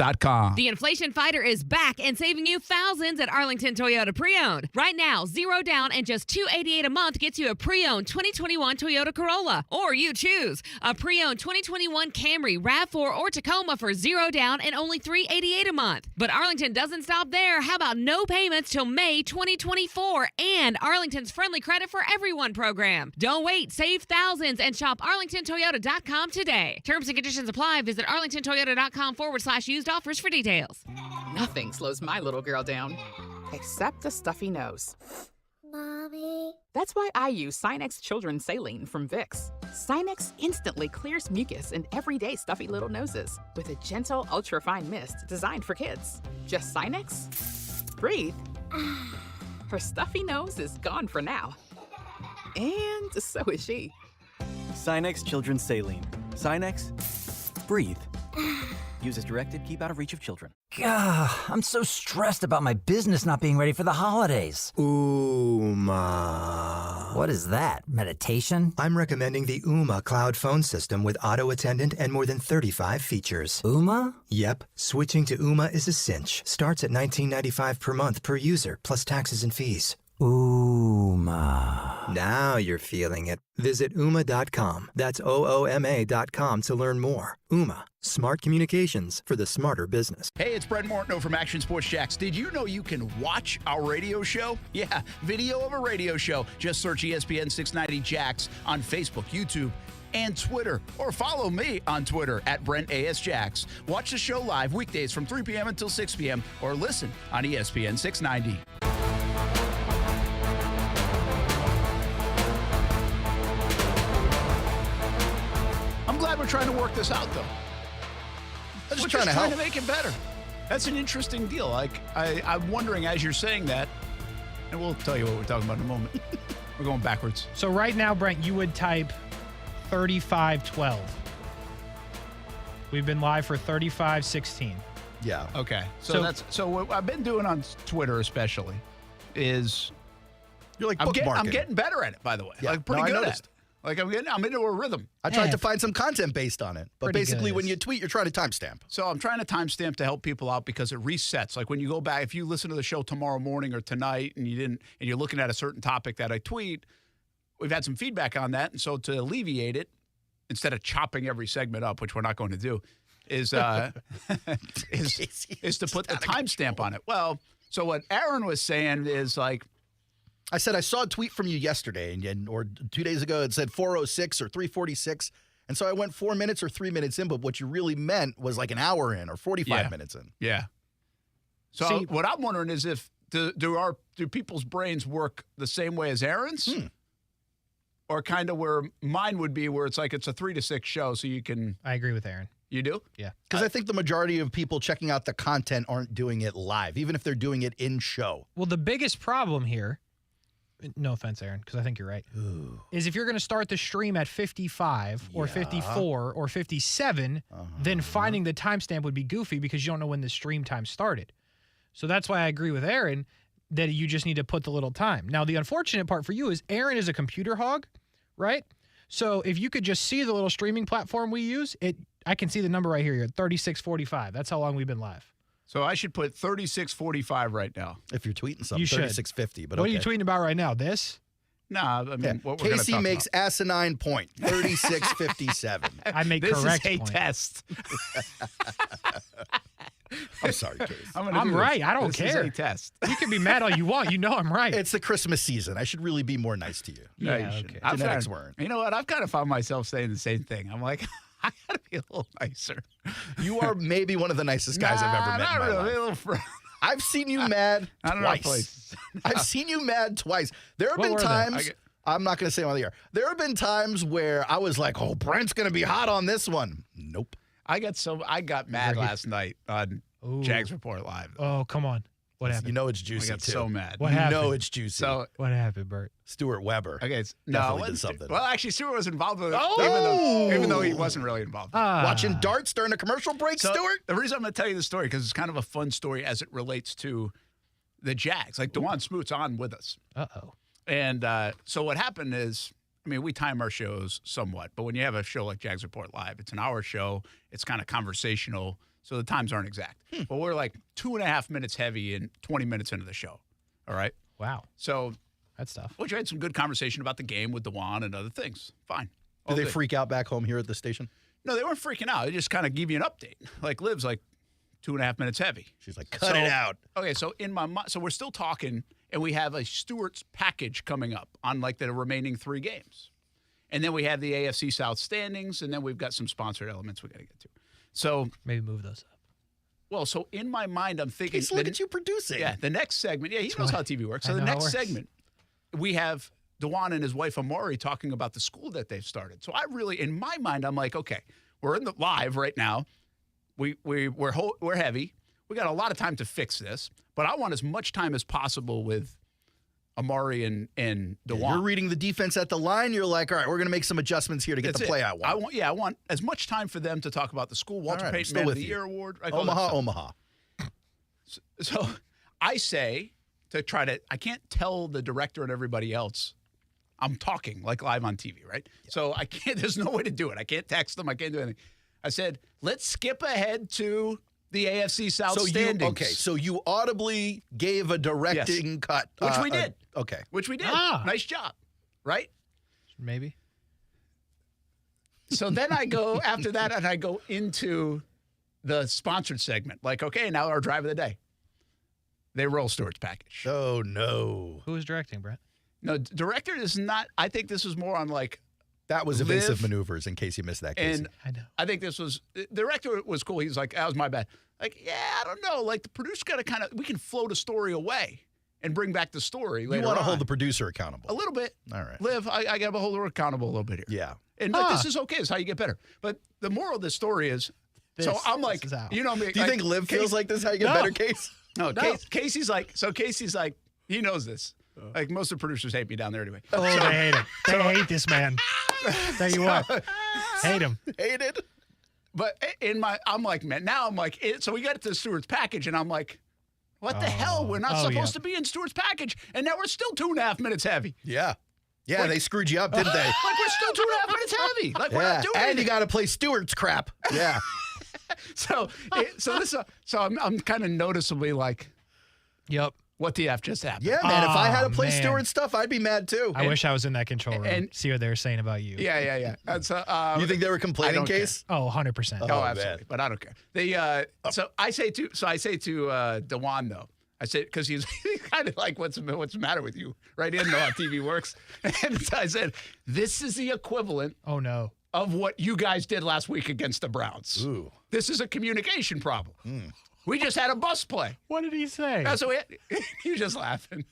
The Inflation Fighter is back and saving you thousands at Arlington Toyota Pre-Owned. Right now, 0 down and just $288 a month gets you a pre-owned 2021 Toyota Corolla. Or you choose a pre-owned 2021 Camry, RAV4, or Tacoma for 0 down and only $388 a month. But Arlington doesn't stop there. How about no payments till May 2024 and Arlington's Friendly Credit for Everyone program? Don't wait. Save thousands and shop arlingtontoyota.com today. Terms and conditions apply. Visit arlingtontoyota.com/used offers for details. Nothing slows my little girl down, except the stuffy nose. Mommy. That's why I use Sinex Children's Saline from Vicks. Sinex instantly clears mucus in everyday stuffy little noses with a gentle, ultra-fine mist designed for kids. Just Sinex? Breathe. Her stuffy nose is gone for now. And so is she. Sinex Children's Saline. Sinex, breathe. Use as directed, keep out of reach of children. Gah, I'm so stressed about my business not being ready for the holidays. Ooma. What is that, meditation? I'm recommending the Ooma cloud phone system with auto attendant and more than 35 features. Ooma? Yep. Switching to Ooma is a cinch. Starts at $19.95 per month per user, plus taxes and fees. Ooma. Now you're feeling it. Visit Ooma.com. That's OOMA.com to learn more. Ooma. Smart communications for the smarter business. Hey, it's Brent Martineau from Action Sports Jacks. Did you know you can watch our radio show? Yeah, video of a radio show. Just search ESPN 690 Jacks on Facebook, YouTube, and Twitter. Or follow me on Twitter at Brent A.S. Jacks. Watch the show live weekdays from 3 p.m. until 6 p.m. or listen on ESPN 690. I'm glad we're trying to work this out, though. I'm just We're trying to help. make it better. That's an interesting deal. Like, I'm wondering as you're saying that, and we'll tell you what we're talking about in a moment. We're going backwards. So right now, Brent, you would type 3512. We've been live for 3516. Yeah. Okay. So what I've been doing on Twitter especially is you're like I'm bookmarking. getting better at it, by the way. Yeah. Like pretty No, I good at noticed. it. Like I'm into a rhythm. I tried to find some content based on it, but Pretty basically good. when you tweet, you're trying to timestamp. So I'm trying to timestamp to help people out because it resets. Like when you go back, if you listen to the show tomorrow morning or tonight and you're looking at a certain topic that I tweet, we've had some feedback on that. And so to alleviate it, instead of chopping every segment up, which we're not going to do, is to put the timestamp on it. Well, so what Aaron was saying is like, I said I saw a tweet from you yesterday or 2 days ago. It said 4:06 or 3:46. And so I went 4 minutes or 3 minutes in, but what you really meant was like an hour in or 45 minutes in. Yeah. So what I'm wondering is if do people's brains work the same way as Aaron's? Or kind of where mine would be where it's like it's a 3 to 6 show so you can I agree with Aaron. You do? Yeah. Because I think the majority of people checking out the content aren't doing it live, even if they're doing it in show. Well, the biggest problem here, no offense, Aaron, because I think you're right, is if you're going to start the stream at 55 or 54 or 57, then finding the timestamp would be goofy because you don't know when the stream time started. So that's why I agree with Aaron that you just need to put the little time. Now, the unfortunate part for you is Aaron is a computer hog, right? So if you could just see the little streaming platform we use, I can see the number right here. You're at 36:45. That's how long we've been live. So I should put 36:45 right now. If you're tweeting something, You should. 36:50. But What okay. are you tweeting about right now? This? Nah, I mean, what we're going to Casey talk makes about. asinine point, 36:57. I make This correct is a point. test. I'm sorry, Casey. I'm right. I don't care. This is a test. You can be mad all you want. You know I'm right. It's the Christmas season. I should really be more nice to you. No, Yeah, you shouldn't. okay. I've Genetics found- weren't. You know what? I've kind of found myself saying the same thing. I'm like, I got to be a little nicer. You are maybe one of the nicest guys I've ever met not in my really. life. A little I've seen you mad I don't know twice. I've seen you mad twice. There have What been were they? times, I'm not going to say them on the air. There have been times where I was like, oh, Brent's going to be hot on this one. Nope. I got mad last night on Jags Report Live. Oh, come on. What happened? You know it's juicy, I got too. so mad. What you happened? know it's juicy. So What happened, Bert? Stuart Weber. okay, Definitely it did wasn't something. Well, actually, Stewart was involved with it, Oh! even though he wasn't really involved. Watching darts during a commercial break, So, Stuart? The reason I'm going to tell you the story because it's kind of a fun story as it relates to the Jags. Like DeJuan Smoot's on with us. Uh-oh. And so what happened is, I mean, we time our shows somewhat, but when you have a show like Jags Report Live, it's an hour show. It's kind of conversational, so the times aren't exact. But we're like 2.5 minutes heavy and 20 minutes into the show. All right? Wow. So That's tough. which I had some good conversation about the game with DeJuan and other things. Fine. Did they good. freak out back home here at the station? No, they weren't freaking out. They just kind of give you an update. Like Liv's like 2.5 minutes heavy. She's like, cut it out. Okay, so in my mind, so we're still talking, and we have a Stewart's package coming up on like the remaining 3 games. And then we have the AFC South standings, and then we've got some sponsored elements we got to get to. So maybe move those up. Well, so in my mind, I'm thinking. Casey, look at you producing. Yeah, the next segment. Yeah, he knows how TV works. So the next segment, we have DeJuan and his wife Amari talking about the school that they've started. So I really, in my mind, I'm like, okay, we're in the live right now. We're heavy. We got a lot of time to fix this, but I want as much time as possible with Amari and DeJuan. You're reading the defense at the line. You're like, all right, we're going to make some adjustments here to get the play I want. I want as much time for them to talk about the school. Walter Payton Man of the Year award. Omaha. So I say I can't tell the director and everybody else I'm talking like live on TV, right? Yeah. So I can't, there's no way to do it. I can't text them. I can't do anything. I said, let's skip ahead to the AFC South standings. So you audibly gave a directing cut. Which we did. Okay. Which we did. Nice job. right? Maybe. So then I go after that, and I go into the sponsored segment. Like, okay, now our drive of the day. They roll Stewart's package. Oh, no. Who was directing, Brent? No, director is not. I think this was more on like. That was evasive maneuvers in case you missed that, Kasey. And I know. I think this was. The director was cool. He was like, that was my bad. Like, yeah, I don't know. Like, the producer got to kind of. We can float a story away and bring back the story later. You want to on. hold the producer accountable. A little bit. All right. Liv, I got to hold her accountable a little bit here. Yeah. And like, this is okay. This is how you get better. But the moral of the story is. So I'm like, you know me. Do you think Liv feels like this is how you get better, Case? No. Casey's like, he knows this. Like, most of the producers hate me down there anyway. Oh, they hate him. They hate this man. Tell you what. Hate him. Hated. But I'm like, man, now I'm like, so we got to Stewart's package, and I'm like, what the hell? We're not supposed to be in Stewart's package, and now we're still 2.5 minutes heavy. Yeah. Yeah, like, they screwed you up, didn't they? Like, we're still 2.5 minutes heavy. Like, we're not doing and anything. you got to play Stewart's crap. Yeah. So I'm kind of noticeably like, yep. What the F just happened? Yeah, man. If I had to play Stewart stuff, I'd be mad too. I wish I was in that control room and see what they were saying about you. Yeah. And so, you think they were complaining, Case? Oh, 100%. Oh, absolutely. Man. But I don't care. So I say to Dewan though. I said, because he's kind of like, what's the matter with you? Right? He didn't know how TV works. And so I said, this is the equivalent. Oh no. Of what you guys did last week against the Browns. Ooh. This is a communication problem. We just had a bus play. What did he say? So he was just laughing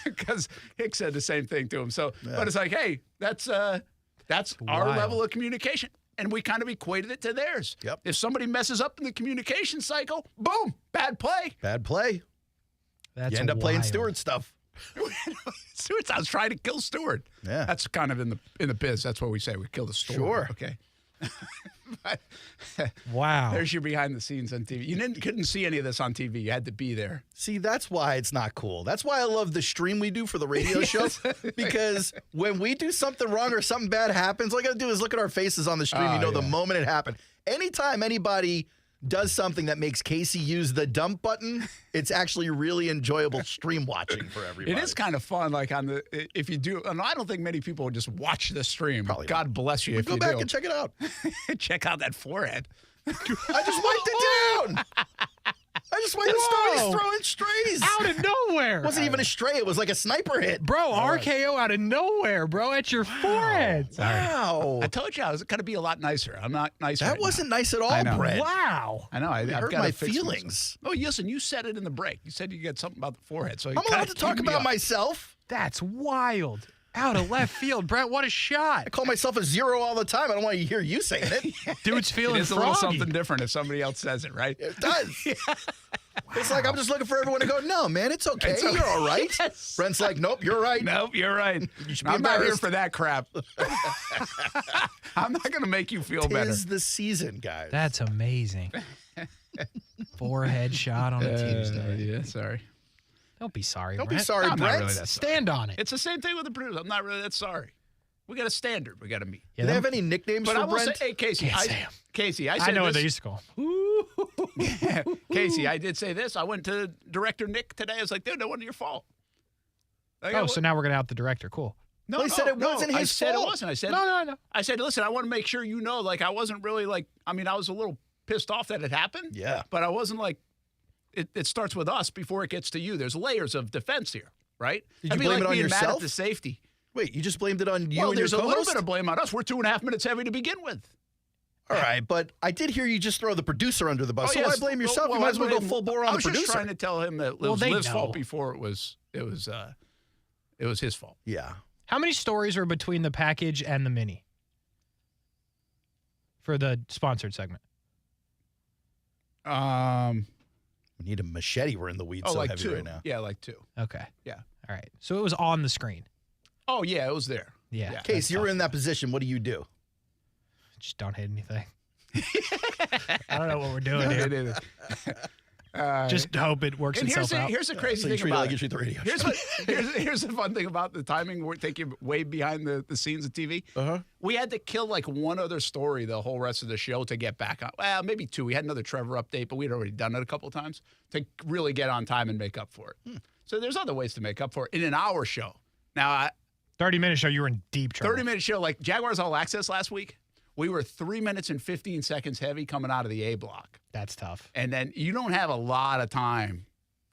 because Hicks said the same thing to him. So, but it's like, hey, that's our level of communication, and we kind of equated it to theirs. Yep. If somebody messes up in the communication cycle, boom, bad play. Bad play. That's you end up playing Stewart stuff. Stewart, I was trying to kill Stewart. Yeah, that's kind of in the biz. That's what we say. We kill the story. Sure. Okay. Wow. There's your behind the scenes on TV. You couldn't see any of this on TV. You had to be there. See, that's why it's not cool. That's why I love the stream we do for the radio show. Because when we do something wrong or something bad happens, all you got to do is look at our faces on the stream. The moment it happened. Anytime anybody does something that makes Kasey use the dump button, it's actually really enjoyable stream watching for everybody. It is kind of fun, like if you do. And I don't think many people would just watch the stream. Probably God bless you if you do. Go back and check it out. Check out that forehead. I just wiped it down. I just wiped the story throwing strays. Out of nowhere. It wasn't even a stray. It was like a sniper hit. Bro, RKO out of nowhere, bro, at your forehead. Wow. I told you I was going to be a lot nicer. I'm not nice That right wasn't now. nice at all, Brent. Wow. I know. I've hurt got my fix feelings. myself. Oh, listen, you said it in the break. You said you got something about the forehead. So I'm allowed to talk about myself. That's wild. Out of left field, Brent. What a shot! I call myself a zero all the time. I don't want to hear you saying it. Dude's feeling It's a little something different if somebody else says it, right? It does. It's like I'm just looking for everyone to go, no, man, it's okay. You're all right. Yes. Brent's like, nope, you're right. Nope, you're right. You should be I'm not here embarrassed. for that crap. I'm not going to make you feel better. Tis the season, guys. That's amazing. Forehead shot on a Tuesday. Yeah, sorry. Don't be sorry, Don't Brent. be sorry, I'm not Brent. really that sorry. Stand on it. It's the same thing with the producer. I'm not really that sorry. We got a standard we got to meet. Do they have any nicknames But for I will say, Brent? hey, Kasey, I I said know what this. they used to call him. Kasey, I did say this. I went to director Nick today. I was like, dude, that wasn't your fault. So now we're going to out the director. Cool. No, he said it wasn't his I said fault. it wasn't. I said No. I said, listen, I want to make sure you know, like, I wasn't really like, I mean, I was a little pissed off that it happened. Yeah. But I wasn't like, it starts with us before it gets to you. There's layers of defense here, right? Did you blame it on being mad yourself? at the safety. Wait, you just blamed it on you and your there's a co-host? little bit of blame on us. We're 2.5 minutes heavy to begin with. All right, but I did hear you just throw the producer under the bus. So why blame yourself? You might as well go full bore on the producer. I was just trying to tell him that it was they Liv's know. fault before it was his fault. Yeah. How many stories were between the package and the mini for the sponsored segment? We need a machete. We're in the weeds so like heavy 2. right now. Yeah, like 2. Okay. Yeah. All right. So it was on the screen. Oh, yeah, it was there. Yeah. Case, you were in that position. What do you do? Just don't hit anything. I don't know what we're doing here. Just hope it works And itself out. here's the crazy So you thing treat it about like it. you treat the radio Here's show. here's the fun thing about the timing. We're taking way behind the scenes of TV. Uh-huh. We had to kill like one other story the whole rest of the show to get back on. Well, maybe 2. We had another Trevor update, but we'd already done it a couple of times to really get on time and make up for it. So there's other ways to make up for it in an hour show. Now, 30-minute show, you were in deep trouble. 30-minute show, like Jaguars All Access last week, we were 3 minutes and 15 seconds heavy coming out of the A block. That's tough. And then you don't have a lot of time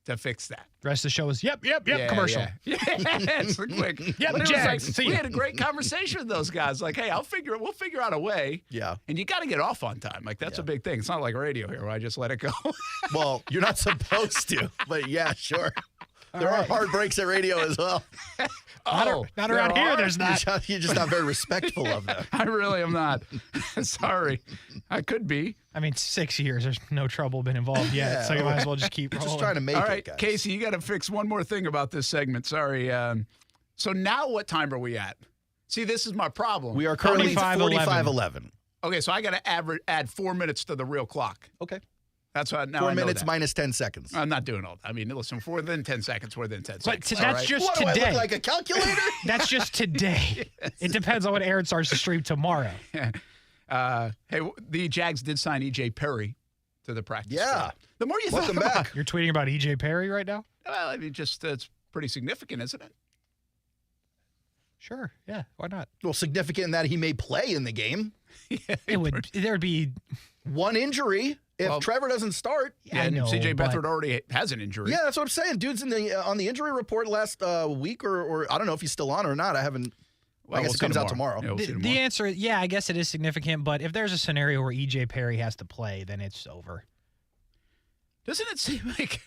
to fix that. The rest of the show is yep, commercial. Yeah, it's quick. Yep, But it was Jags. we had a great conversation with those guys. Like, hey, we'll figure out a way. Yeah. And you got to get off on time. Like, that's a big thing. It's not like radio here where I just let it go. Well, you're not supposed to, but yeah, sure. There are hard breaks at radio as well. Not around here, there's not. You're just not very respectful of them. I really am not. Sorry. I could be. I mean, 6 years. There's no trouble been involved yet, so you might as well just keep rolling. Just trying to make All it, right, guys. Kasey, you got to fix one more thing about this segment. Sorry. So now what time are we at? See, this is my problem. We are currently 45-11. Okay, so I got to add 4 minutes to the real clock. Okay. That's what now 4 I know minutes that. minus 10 seconds. I'm not doing all that. I mean, listen, within 10 seconds, within 10 But seconds. that's just What, today. do I look like a calculator? That's just today. It depends on when Aaron starts to stream tomorrow. Hey, the Jags did sign E.J. Perry to the practice Yeah. squad. The more you Welcome think about back. You're tweeting about E.J. Perry right now? well, I mean, just it's pretty significant, isn't it? Sure. Yeah. Why not? Well, significant in that he may play in the game. There'd be one injury if Trevor doesn't start. I know, C.J. but- Beathard already has an injury. Yeah, that's what I'm saying. Dude's on the injury report last week, or I don't know if he's still on or not. I haven't. Well, I guess we'll it comes see out tomorrow. Yeah, we'll see The tomorrow. answer, yeah, I guess it is significant, but if there's a scenario where E.J. Perry has to play, then it's over. Doesn't it seem like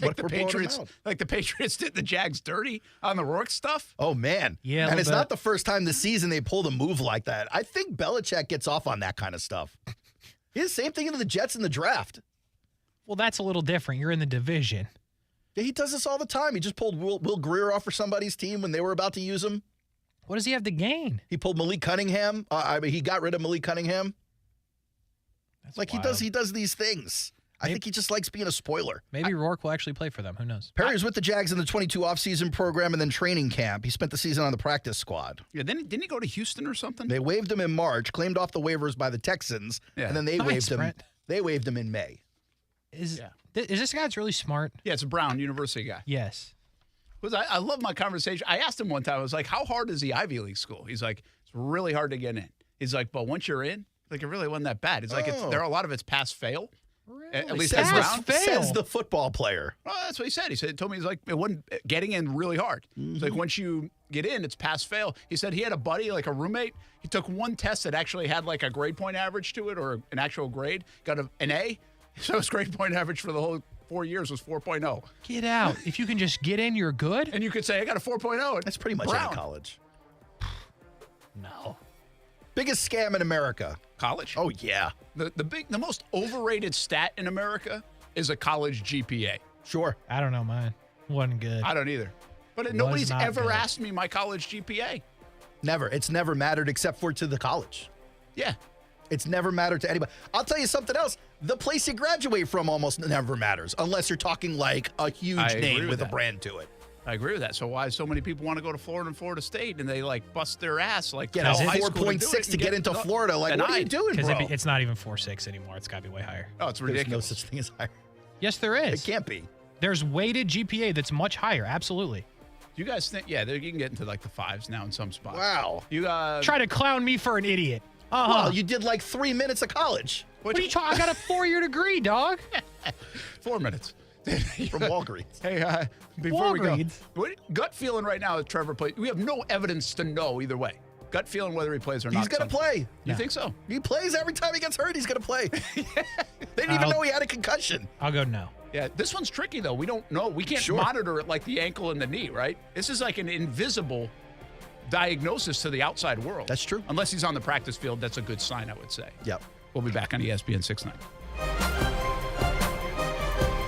What, the we're blowing him Patriots, out? like the Patriots did the Jags dirty on the Rourke stuff? Oh man, Yeah, a and little it's bit. not the first time this season they pulled a move like that. I think Belichick gets off on that kind of stuff. He did the same thing to the Jets in the draft. Well, that's a little different. You're in the division. Yeah, he does this all the time. He just pulled Will Greer off for somebody's team when they were about to use him. What does he have to gain? He pulled Malik Cunningham. He got rid of Malik Cunningham. That's Like wild. he does these things. I think he just likes being a spoiler. Maybe Rourke will actually play for them. Who knows? Perry was with the Jags in the 22 offseason program and then training camp. He spent the season on the practice squad. Yeah, didn't he go to Houston or something? They waived him in March, claimed off the waivers by the Texans, Yeah. and then they Nice, waived him. Brent. They waived him in May. Is this guy's really smart? Yeah, it's a Brown University guy. Yes. I love my conversation. I asked him one time, I was like, how hard is the Ivy League school? He's like, it's really hard to get in. He's like, but once you're in, like it really wasn't that bad. It's like there are a lot of it's pass fail. Really? At least Says at Brown. says the football player. Oh, that's what he said. He told me he's like it wasn't getting in really hard. It's like once you get in, it's pass fail. He said he had a buddy, like a roommate. He took one test that actually had like a grade point average to it or an actual grade. Got an A. So his grade point average for the whole 4 years was 4.0. Get out. If you can just get in, you're good? And you could say I got a 4.0. That's pretty much Brown. any college. No. Biggest scam in America. College? Oh yeah. The most overrated stat in America is a college GPA. Sure. I don't know mine. Wasn't good. I don't either. But Was nobody's not ever good. asked me my college GPA. Never. It's never mattered except for to the college. Yeah. It's never mattered to anybody. I'll tell you something else. The place you graduate from almost never matters unless you're talking like a huge I agree name with with a that. brand to it. I agree with that. So why so many people want to go to Florida and Florida State and they like bust their ass like Get out a of high school 4.6 to get into Florida. Like, what are you doing, Because bro? it's not even 4.6 anymore. It's got to be way higher. Oh, it's There's ridiculous. no such thing as higher. Yes, there is. It can't be. There's weighted GPA that's much higher. Absolutely. Do you guys think? Yeah, you can get into like the fives now in some spots. Wow. You Try to clown me for an idiot. Uh-huh. Well, you did like 3 minutes of college. What are you talking? I got a 4-year degree, dog. 4 minutes. From Walgreens. Hey, before Walgreens. we go, what gut feeling right now is Trevor plays? We have no evidence to know either way. Gut feeling whether he plays or not. He's going to play. You think so? He plays every time he gets hurt. He's going to play. They didn't even know he had a concussion. I'll go no. Yeah, this one's tricky though. We don't know. We can't monitor it like the ankle and the knee, right? This is like an invisible diagnosis to the outside world. That's true. Unless he's on the practice field, that's a good sign, I would say. Yep. We'll be back on ESPN 690.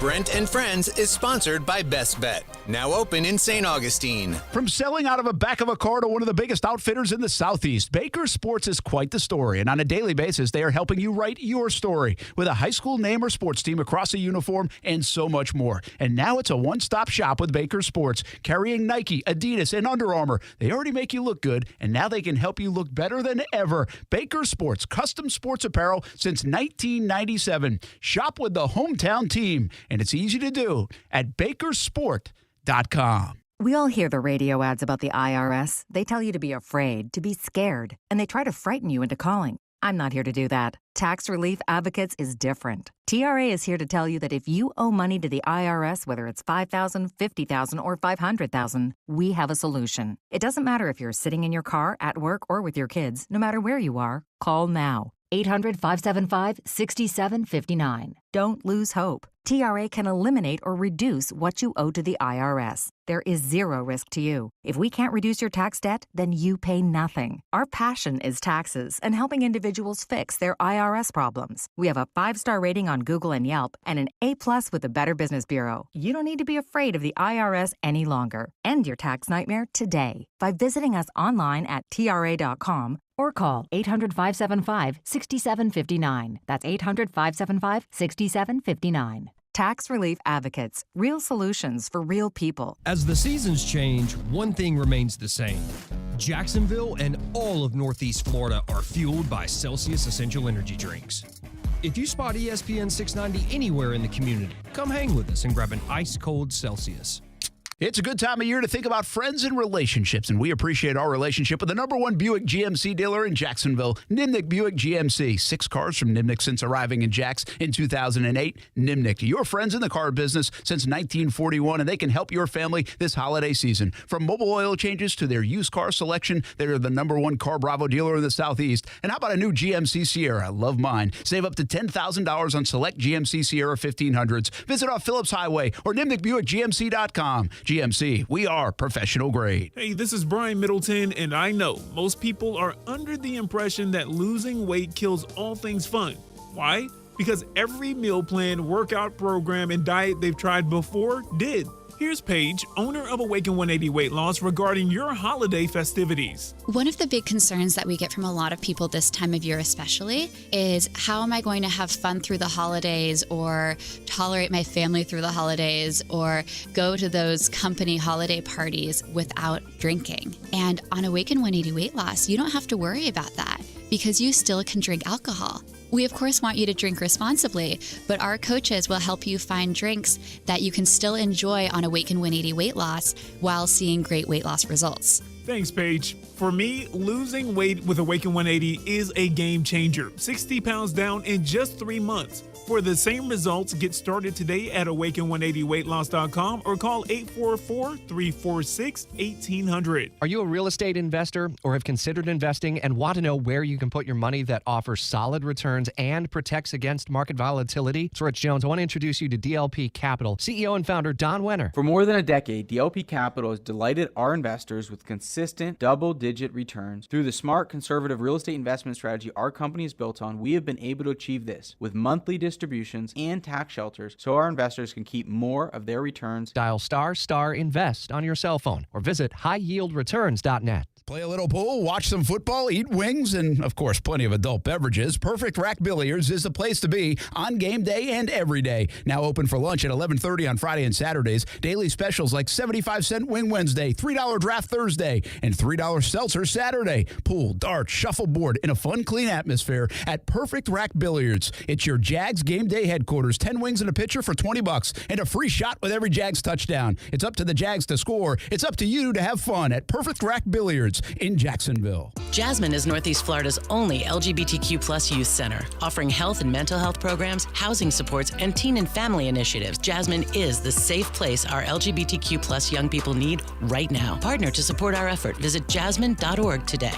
Brent and Friends is sponsored by Best Bet, now open in St. Augustine. From selling out of a back of a car to one of the biggest outfitters in the Southeast, Baker Sports is quite the story. And on a daily basis, they are helping you write your story with a high school name or sports team across a uniform and so much more. And now it's a one-stop shop with Baker Sports, carrying Nike, Adidas, and Under Armour. They already make you look good, and now they can help you look better than ever. Baker Sports, custom sports apparel since 1997. Shop with the hometown team. And it's easy to do at bakersport.com. We all hear the radio ads about the IRS. They tell you to be afraid, to be scared, and they try to frighten you into calling. I'm not here to do that. Tax Relief Advocates is different. TRA is here to tell you that if you owe money to the IRS, whether it's $5,000, $50,000, or $500,000, we have a solution. It doesn't matter if you're sitting in your car, at work, or with your kids. No matter where you are, call now. 800-575-6759. Don't lose hope. TRA can eliminate or reduce what you owe to the IRS. There is zero risk to you. If we can't reduce your tax debt, then you pay nothing. Our passion is taxes and helping individuals fix their IRS problems. We have a 5-star rating on Google and Yelp and an A+ with the Better Business Bureau. You don't need to be afraid of the IRS any longer. End your tax nightmare today by visiting us online at TRA.com or call 800-575-6759. That's 800-575-6759. Tax Relief Advocates. Real solutions for real people. As the seasons change, one thing remains the same. Jacksonville and all of Northeast Florida are fueled by Celsius Essential Energy Drinks. If you spot ESPN 690 anywhere in the community, come hang with us and grab an ice-cold Celsius. It's a good time of year to think about friends and relationships, and we appreciate our relationship with the #1 Buick GMC dealer in Jacksonville, Nimnick Buick GMC. 6 cars from Nimnick since arriving in Jacks in 2008. Nimnick, your friends in the car business since 1941, and they can help your family this holiday season. From mobile oil changes to their used car selection, they're the #1 Car Bravo dealer in the Southeast. And how about a new GMC Sierra? Love mine. Save up to $10,000 on select GMC Sierra 1500s. Visit off Phillips Highway or NimnickBuickGMC.com. GMC, we are professional grade. Hey, this is Brian Middleton, and I know most people are under the impression that losing weight kills all things fun. Why? Because every meal plan, workout program, and diet they've tried before did. Here's Paige, owner of Awaken 180 Weight Loss, regarding your holiday festivities. One of the big concerns that we get from a lot of people this time of year especially is, how am I going to have fun through the holidays, or tolerate my family through the holidays, or go to those company holiday parties without drinking? And on Awaken 180 Weight Loss, you don't have to worry about that, because you still can drink alcohol. We, of course, want you to drink responsibly, but our coaches will help you find drinks that you can still enjoy on Awaken 180 Weight Loss while seeing great weight loss results. Thanks, Paige. For me, losing weight with Awaken 180 is a game changer. 60 pounds down in just 3 months. For the same results, get started today at awaken180weightloss.com or call 844-346-1800. Are you a real estate investor or have considered investing and want to know where you can put your money that offers solid returns and protects against market volatility? It's Rich Jones. I want to introduce you to DLP Capital, CEO and founder Don Wenner. For more than a decade, DLP Capital has delighted our investors with consistent double-digit returns. Through the smart, conservative real estate investment strategy our company is built on, we have been able to achieve this with monthly distributions and tax shelters so our investors can keep more of their returns. Dial *invest on your cell phone or visit highyieldreturns.net. Play a little pool, watch some football, eat wings, and, of course, plenty of adult beverages. Perfect Rack Billiards is the place to be on game day and every day. Now open for lunch at 11:30 on Friday and Saturdays. Daily specials like 75-cent Wing Wednesday, $3 Draft Thursday, and $3 Seltzer Saturday. Pool, darts, shuffleboard in a fun, clean atmosphere at Perfect Rack Billiards. It's your Jags game day headquarters. 10 wings and a pitcher for $20 and a free shot with every Jags touchdown. It's up to the Jags to score. It's up to you to have fun at Perfect Rack Billiards in Jacksonville. Jasmine is Northeast Florida's only LGBTQ+ youth center, offering health and mental health programs, housing supports, and teen and family initiatives. Jasmine is the safe place our LGBTQ+ young people need right now. Partner to support our effort. Visit jasmine.org today.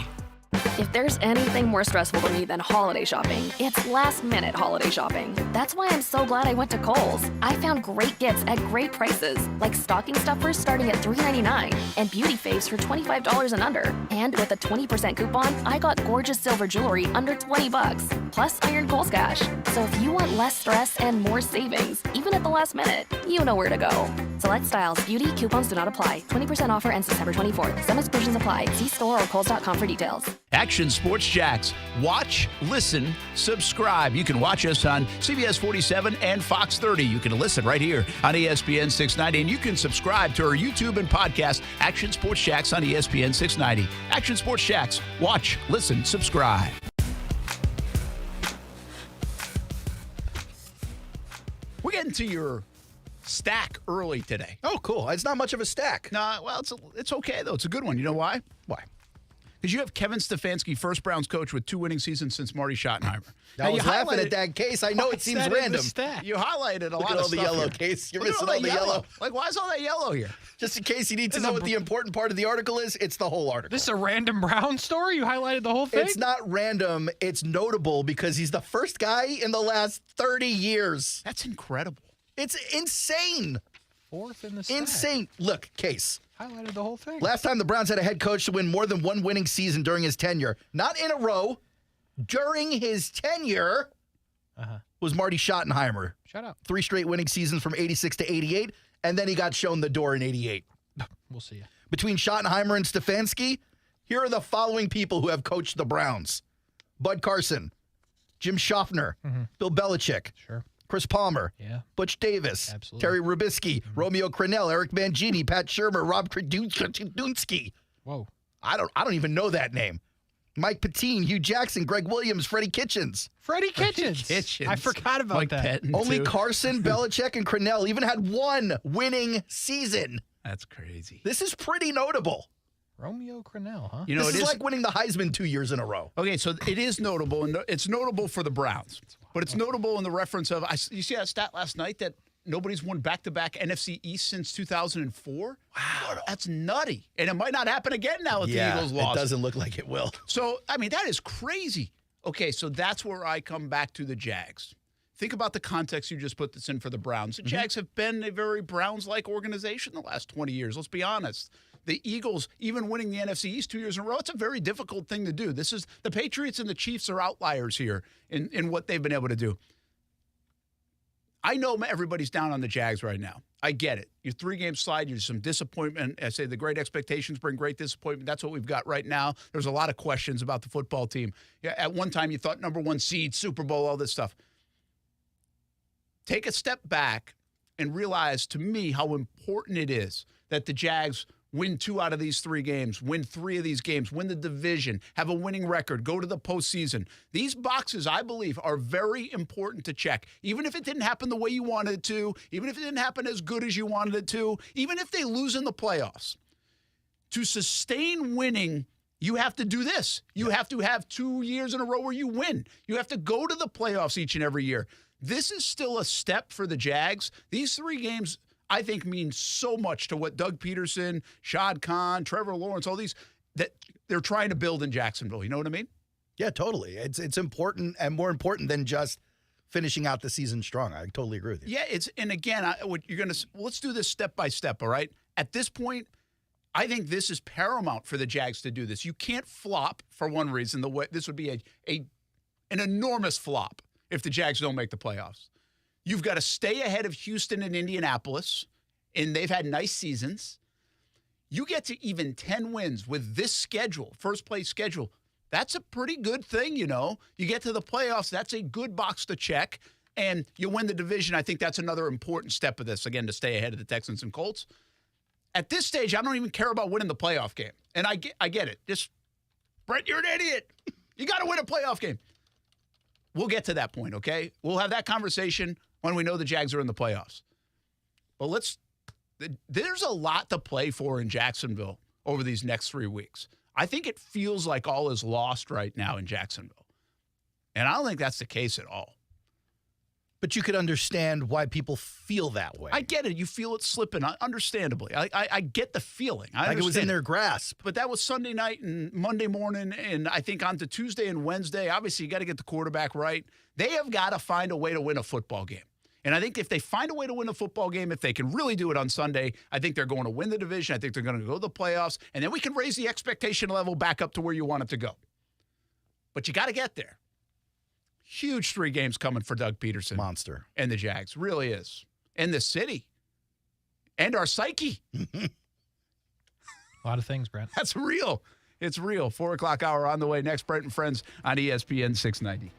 If there's anything more stressful to me than holiday shopping, it's last-minute holiday shopping. That's why I'm so glad I went to Kohl's. I found great gifts at great prices, like stocking stuffers starting at $3.99 and beauty faves for $25 and under. And with a 20% coupon, I got gorgeous silver jewelry under $20. Plus, I earned Kohl's Cash. So if you want less stress and more savings, even at the last minute, you know where to go. Select styles, beauty, coupons do not apply. 20% offer ends September 24th. Some exclusions apply. See store or Kohl's.com for details. Action Sports Jacks. Watch, listen, subscribe. You can watch us on CBS 47 and Fox 30. You can listen right here on ESPN 690. And you can subscribe to our YouTube and podcast, Action Sports Jacks on ESPN 690. Action Sports Jacks. Watch, listen, subscribe. We're getting to your stack early today. Oh, cool. It's not much of a stack. No, well, it's okay, though. It's a good one. You know why? Why? Because you have Kevin Stefanski, first Browns coach with 2 winning seasons since Marty Schottenheimer. I was laughing at that case. I know it seems random. You highlighted a Look lot at of all the stuff yellow, here. Case. You're Look at missing all the yellow. Like, why is all that yellow here? Just in case you need to know what the important part of the article is, it's the whole article. This is a random Brown story? You highlighted the whole thing? It's not random. It's notable because he's the first guy in the last 30 years. That's incredible. It's insane. Fourth in the stack. Insane. Look, Case. Highlighted the whole thing. Last time the Browns had a head coach to win more than one winning season during his tenure, not in a row, during his tenure, was Marty Schottenheimer. Shut up. 3 straight winning seasons from 86 to 88, and then he got shown the door in 88. We'll see you. Between Schottenheimer and Stefanski, here are the following people who have coached the Browns. Bud Carson, Jim Schachter, Bill Belichick, Chris Palmer, Butch Davis, Terry Rubisky, Romeo Crennel, Eric Mangini, Pat Shurmur, Rob Kradunsky. Whoa. I don't even know that name. Mike Patine, Hugh Jackson, Greg Williams, Freddie Kitchens. Freddie Kitchens. I forgot about Mike that. Patton, Only too. Carson, Belichick, and Crennel even had 1 winning season. That's crazy. This is pretty notable. Romeo Crennel, huh? You know, this is like winning the Heisman 2 years in a row. Okay, so it is notable, and it's notable for the Browns. But it's notable in the reference of, you see that stat last night that nobody's won back-to-back NFC East since 2004? Wow. That's nutty. And it might not happen again now if the Eagles lost. It doesn't look like it will. So, I mean, that is crazy. Okay, so that's where I come back to the Jags. Think about the context you just put this in for the Browns. The Jags have been a very Browns-like organization the last 20 years. Let's be honest. The Eagles, even winning the NFC East 2 years in a row, it's a very difficult thing to do. This is the Patriots and the Chiefs are outliers here in what they've been able to do. I know everybody's down on the Jags right now. I get it. You're 3-game slide. There's some disappointment. I say the great expectations bring great disappointment. That's what we've got right now. There's a lot of questions about the football team. Yeah, at one time, you thought number 1 seed, Super Bowl, all this stuff. Take a step back and realize, to me, how important it is that the Jags win 2 out of these 3 games, win 3 of these games, win the division, have a winning record, go to the postseason. These boxes, I believe, are very important to check. Even if it didn't happen the way you wanted it to, even if it didn't happen as good as you wanted it to, even if they lose in the playoffs. To sustain winning, you have to do this. You have to have 2 years in a row where you win. You have to go to the playoffs each and every year. This is still a step for the Jags. These 3 games, I think, mean so much to what Doug Pederson, Shad Khan, Trevor Lawrence, all these that they're trying to build in Jacksonville. You know what I mean? Yeah, totally. It's important and more important than just finishing out the season strong. I totally agree with you. Yeah, and again, let's do this step by step, all right? At this point, I think this is paramount for the Jags to do this. You can't flop for one reason. This would be an enormous flop if the Jags don't make the playoffs. You've got to stay ahead of Houston and Indianapolis, and they've had nice seasons. You get to even 10 wins with this schedule, first-place schedule. That's a pretty good thing, you know. You get to the playoffs, that's a good box to check, and you win the division. I think that's another important step of this, again, to stay ahead of the Texans and Colts. At this stage, I don't even care about winning the playoff game, and I get it. Just, Brent, you're an idiot. You got to win a playoff game. We'll get to that point, okay? We'll have that conversation when we know the Jags are in the playoffs. But there's a lot to play for in Jacksonville over these next 3 weeks. I think it feels like all is lost right now in Jacksonville. And I don't think that's the case at all. But you could understand why people feel that way. I get it. You feel it slipping, understandably. I get the feeling. Like it was in their grasp. But that was Sunday night and Monday morning, and I think on to Tuesday and Wednesday. Obviously, you got to get the quarterback right. They have got to find a way to win a football game. And I think if they find a way to win a football game, if they can really do it on Sunday, I think they're going to win the division. I think they're going to go to the playoffs. And then we can raise the expectation level back up to where you want it to go. But you got to get there. Huge 3 games coming for Doug Pederson. Monster. And the Jags. Really is. And the city. And our psyche. A lot of things, Brent. That's real. It's real. 4 o'clock hour on the way. Next, Brent Friends on ESPN 690.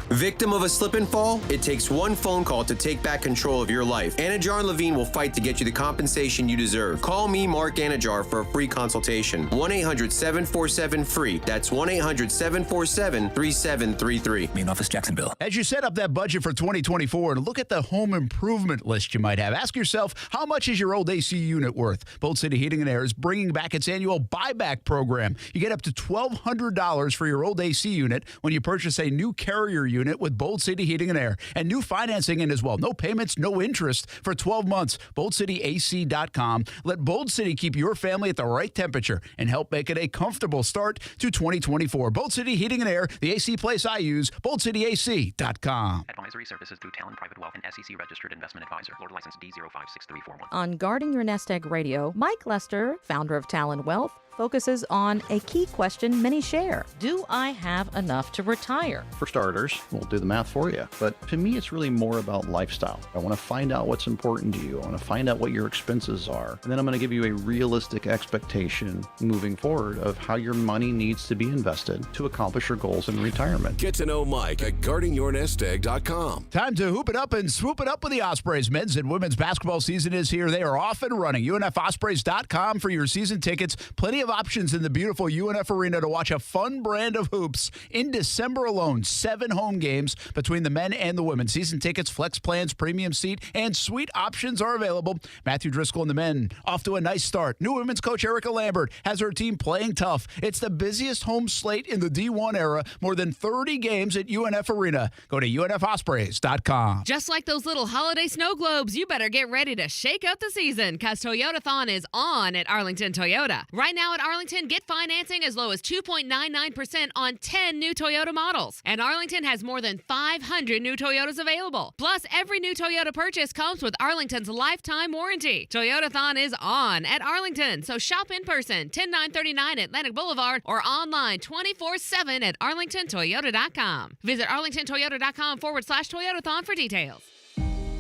Victim of a slip and fall? It takes one phone call to take back control of your life. Anajar and Levine will fight to get you the compensation you deserve. Call me, Mark Anajar, for a free consultation. 1-800-747-FREE. That's 1-800-747-3733. Main office, Jacksonville. As you set up that budget for 2024 and look at the home improvement list you might have, ask yourself, how much is your old AC unit worth? Bolt City Heating and Air is bringing back its annual buyback program. You get up to $1,200 for your old AC unit when you purchase a new Carrier unit with Bolt City Heating and Air, and new financing in as well. No payments, no interest for 12 months. BoltCityAC.com. Let Bolt City keep your family at the right temperature and help make it a comfortable start to 2024. Bolt City Heating and Air, the AC place I use, BoltCityAC.com. Advisory services through Talon Private Wealth and SEC registered investment advisor. Florida license D056341. On Guarding Your Nest Egg Radio, Mike Lester, founder of Talon Wealth, focuses on a key question many share. Do I have enough to retire? For starters, we'll do the math for you. But to me, it's really more about lifestyle. I want to find out what's important to you. I want to find out what your expenses are. And then I'm going to give you a realistic expectation moving forward of how your money needs to be invested to accomplish your goals in retirement. Get to know Mike at guardingyournestegg.com. Time to hoop it up and swoop it up with the Ospreys. Men's and women's basketball season is here. They are off and running. UNFOspreys.com for your season tickets. Plenty of options in the beautiful UNF Arena to watch a fun brand of hoops. In December alone, 7 home games between the men and the women. Season tickets, flex plans, premium seat, and suite options are available. Matthew Driscoll and the men off to a nice start. New women's coach Erica Lambert has her team playing tough. It's the busiest home slate in the D1 era. More than 30 games at UNF Arena. Go to UNFOspreys.com. Just like those little holiday snow globes, you better get ready to shake up the season because Toyotathon is on at Arlington Toyota. Right now at Arlington, get financing as low as 2.99% on 10 new Toyota models. And Arlington has more than 500 new Toyotas available. Plus, every new Toyota purchase comes with Arlington's lifetime warranty. Toyotathon is on at Arlington, so shop in person, 10939 Atlantic Boulevard, or online 24/7 at arlingtontoyota.com. Visit arlingtontoyota.com/Toyotathon for details.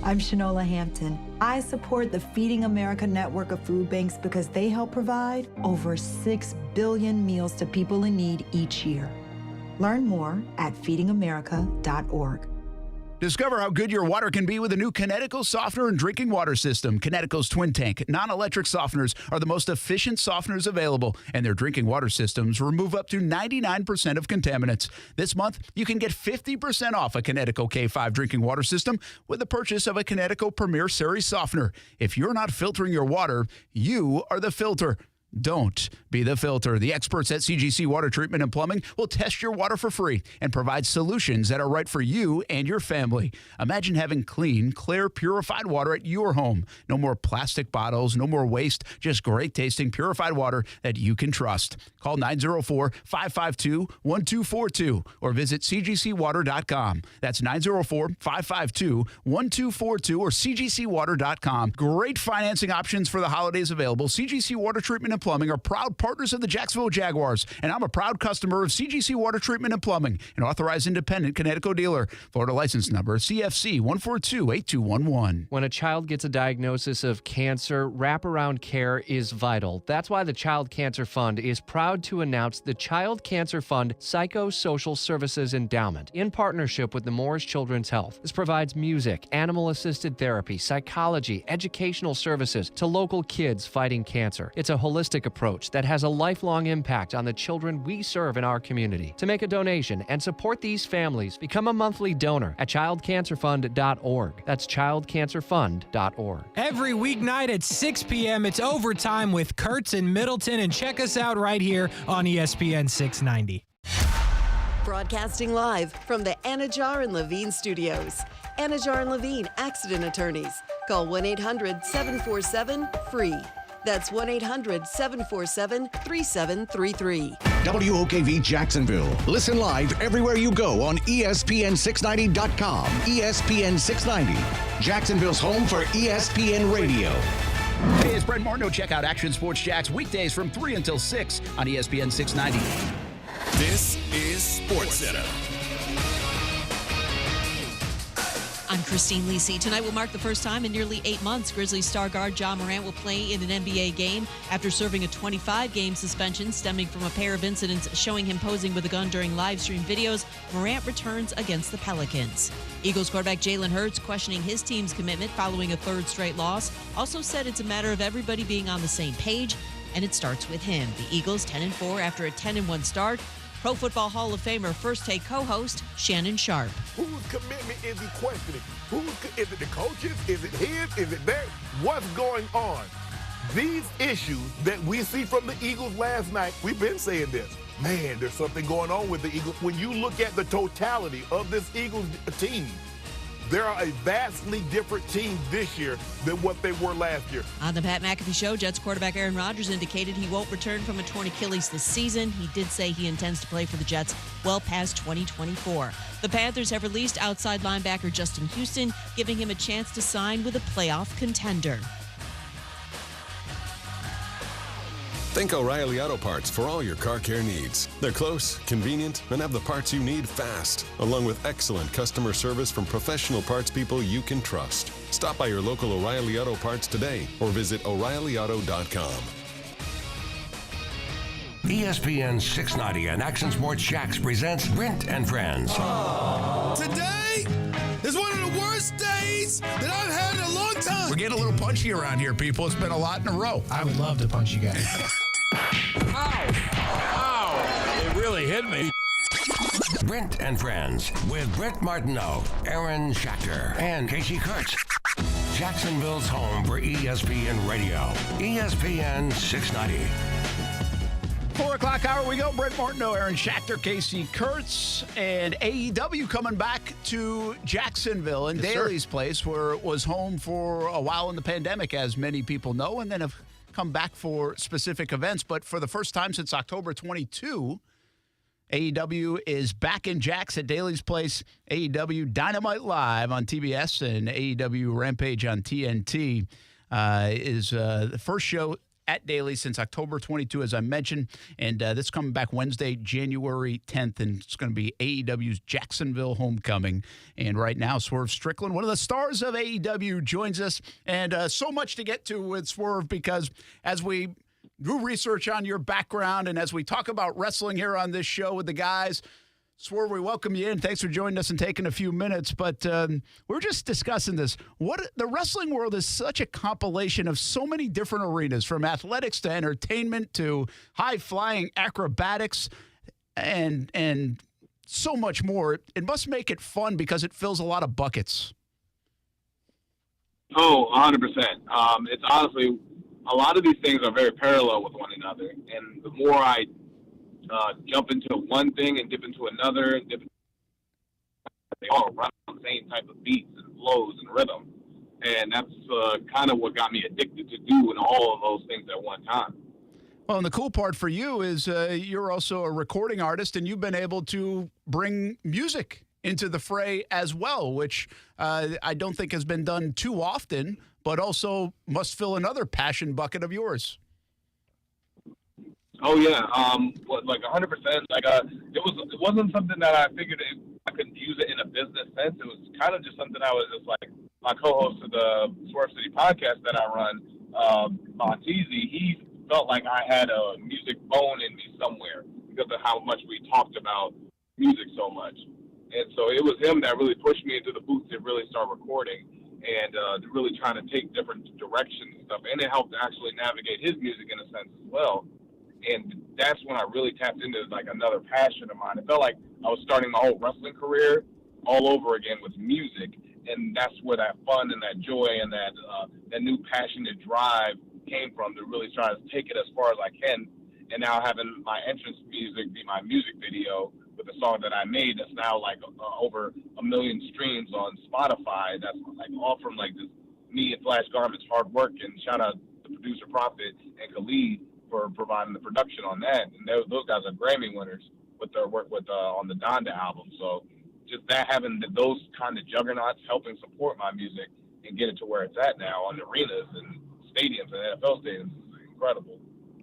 I'm Shanola Hampton. I support the Feeding America network of food banks because they help provide over 6 billion meals to people in need each year. Learn more at feedingamerica.org. Discover how good your water can be with a new Kinetico softener and drinking water system. Kinetico's twin tank non-electric softeners are the most efficient softeners available, and their drinking water systems remove up to 99% of contaminants. This month, you can get 50% off a Kinetico K5 drinking water system with the purchase of a Kinetico Premier Series softener. If you're not filtering your water, you are the filter. Don't be the filter. The experts at CGC Water Treatment and Plumbing will test your water for free and provide solutions that are right for you and your family. Imagine having clean, clear, purified water at your home. No more plastic bottles, no more waste, just great tasting, purified water that you can trust. Call 904-552-1242 or visit cgcwater.com. That's 904-552-1242 or cgcwater.com. Great financing options for the holidays available. CGC Water Treatment and Plumbing are proud partners of the Jacksonville Jaguars, and I'm a proud customer of CGC Water Treatment and Plumbing, an authorized independent Kinetico dealer. Florida license number CFC 1428211. When a child gets a diagnosis of cancer, wraparound care is vital. That's why the Child Cancer Fund is proud to announce the Child Cancer Fund Psychosocial Services Endowment in partnership with the Moores Children's Health. This provides music, animal-assisted therapy, psychology, educational services to local kids fighting cancer. It's a holistic approach that has a lifelong impact on the children we serve in our community. To make a donation and support these families, become a monthly donor at childcancerfund.org. That's childcancerfund.org. Every weeknight at 6 p.m., it's Overtime with Kuhrts in Middleton, and check us out right here on ESPN 690. Broadcasting live from the Anajar and Levine studios. Anajar and Levine Accident Attorneys. Call 1-800-747-FREE. That's 1-800-747-3733. WOKV Jacksonville. Listen live everywhere you go on ESPN690.com. ESPN 690, Jacksonville's home for ESPN Radio. Hey, it's Brent Martineau. Check out Action Sports Jacks weekdays from 3 until 6 on ESPN 690. This is SportsCenter. I'm Christine Lisi. Tonight will mark the first time in nearly 8 months Grizzlies star guard Ja Morant will play in an NBA game after serving a 25-game suspension stemming from a pair of incidents showing him posing with a gun during live stream videos. Morant returns against the Pelicans. Eagles quarterback Jalen Hurts, questioning his team's commitment following a third straight loss, also said it's a matter of everybody being on the same page, and it starts with him. The Eagles 10-4 after a 10-1 start. Pro Football Hall of Famer First Take co-host Shannon Sharp. Whose commitment is he questioning? Is it the coaches? Is it his? Is it theirs? What's going on? These issues that we see from the Eagles last night, we've been saying this. Man, there's something going on with the Eagles. When you look at the totality of this Eagles team, they are a vastly different team this year than what they were last year. On the Pat McAfee Show, Jets quarterback Aaron Rodgers indicated he won't return from a torn Achilles this season. He did say he intends to play for the Jets well past 2024. The Panthers have released outside linebacker Justin Houston, giving him a chance to sign with a playoff contender. Think O'Reilly Auto Parts for all your car care needs. They're close, convenient, and have the parts you need fast, along with excellent customer service from professional parts people you can trust. Stop by your local O'Reilly Auto Parts today or visit O'ReillyAuto.com. ESPN 690 and Action Sports Shacks presents Brent and Friends. Today is one of the worst days that I've had in a long time. We're getting a little punchy around here, people. It's been a lot in a row. I would love to punch you guys. Ow! It really hit me. Brent and Friends with Brent Martineau, Aaron Schachter, and Kasey Kuhrts. Jacksonville's home for ESPN Radio. ESPN 690. 4 o'clock hour we go. Brent Martineau, Aaron Schachter, Kasey Kuhrts, and AEW coming back to Jacksonville and Daly's place, where it was home for a while in the pandemic, as many people know, and then have come back for specific events. But for the first time since October 22, AEW is back in Jax at Daly's place. AEW Dynamite Live on TBS and AEW Rampage on TNT is the first show at Daly since October 22, as I mentioned. And this coming back Wednesday, January 10th, and it's going to be AEW's Jacksonville homecoming. And right now, Swerve Strickland, one of the stars of AEW, joins us. And so much to get to with Swerve, because as we do research on your background and as we talk about wrestling here on this show with the guys, Swerve, we welcome you in. Thanks for joining us and taking a few minutes. But we're just discussing this. The wrestling world is such a compilation of so many different arenas, from athletics to entertainment to high-flying acrobatics and so much more. It must make it fun because it fills a lot of buckets. Oh, 100%. It's honestly, a lot of these things are very parallel with one another. And the more I jump into one thing and dip into another, and they all run on the same type of beats and flows and rhythm. And that's kind of what got me addicted to doing all of those things at one time. Well, and the cool part for you is you're also a recording artist, and you've been able to bring music into the fray as well, which I don't think has been done too often, but also must fill another passion bucket of yours. Oh yeah, like 100%. Like it wasn't something that I figured I could use it in a business sense. It was kind of just something I was just like, my co-host of the Swerve City podcast that I run, Monteezy, he felt like I had a music bone in me somewhere because of how much we talked about music so much. And so it was him that really pushed me into the booth to really start recording and to really trying to take different directions and stuff. And it helped actually navigate his music in a sense as well. And that's when I really tapped into like another passion of mine. It felt like I was starting my whole wrestling career all over again with music. And that's where that fun and that joy and that new passionate drive came from, to really try to take it as far as I can. And now having my entrance music be my music video with the song that I made, that's now like over 1 million streams on Spotify. That's like all from like this me and Flash Garment's hard work. And shout out to producer Prophet and Khalid for providing the production on that. And those guys are Grammy winners with their work with on the Donda album. So just that, having those kind of juggernauts helping support my music and get it to where it's at now on arenas and stadiums and NFL stadiums is incredible.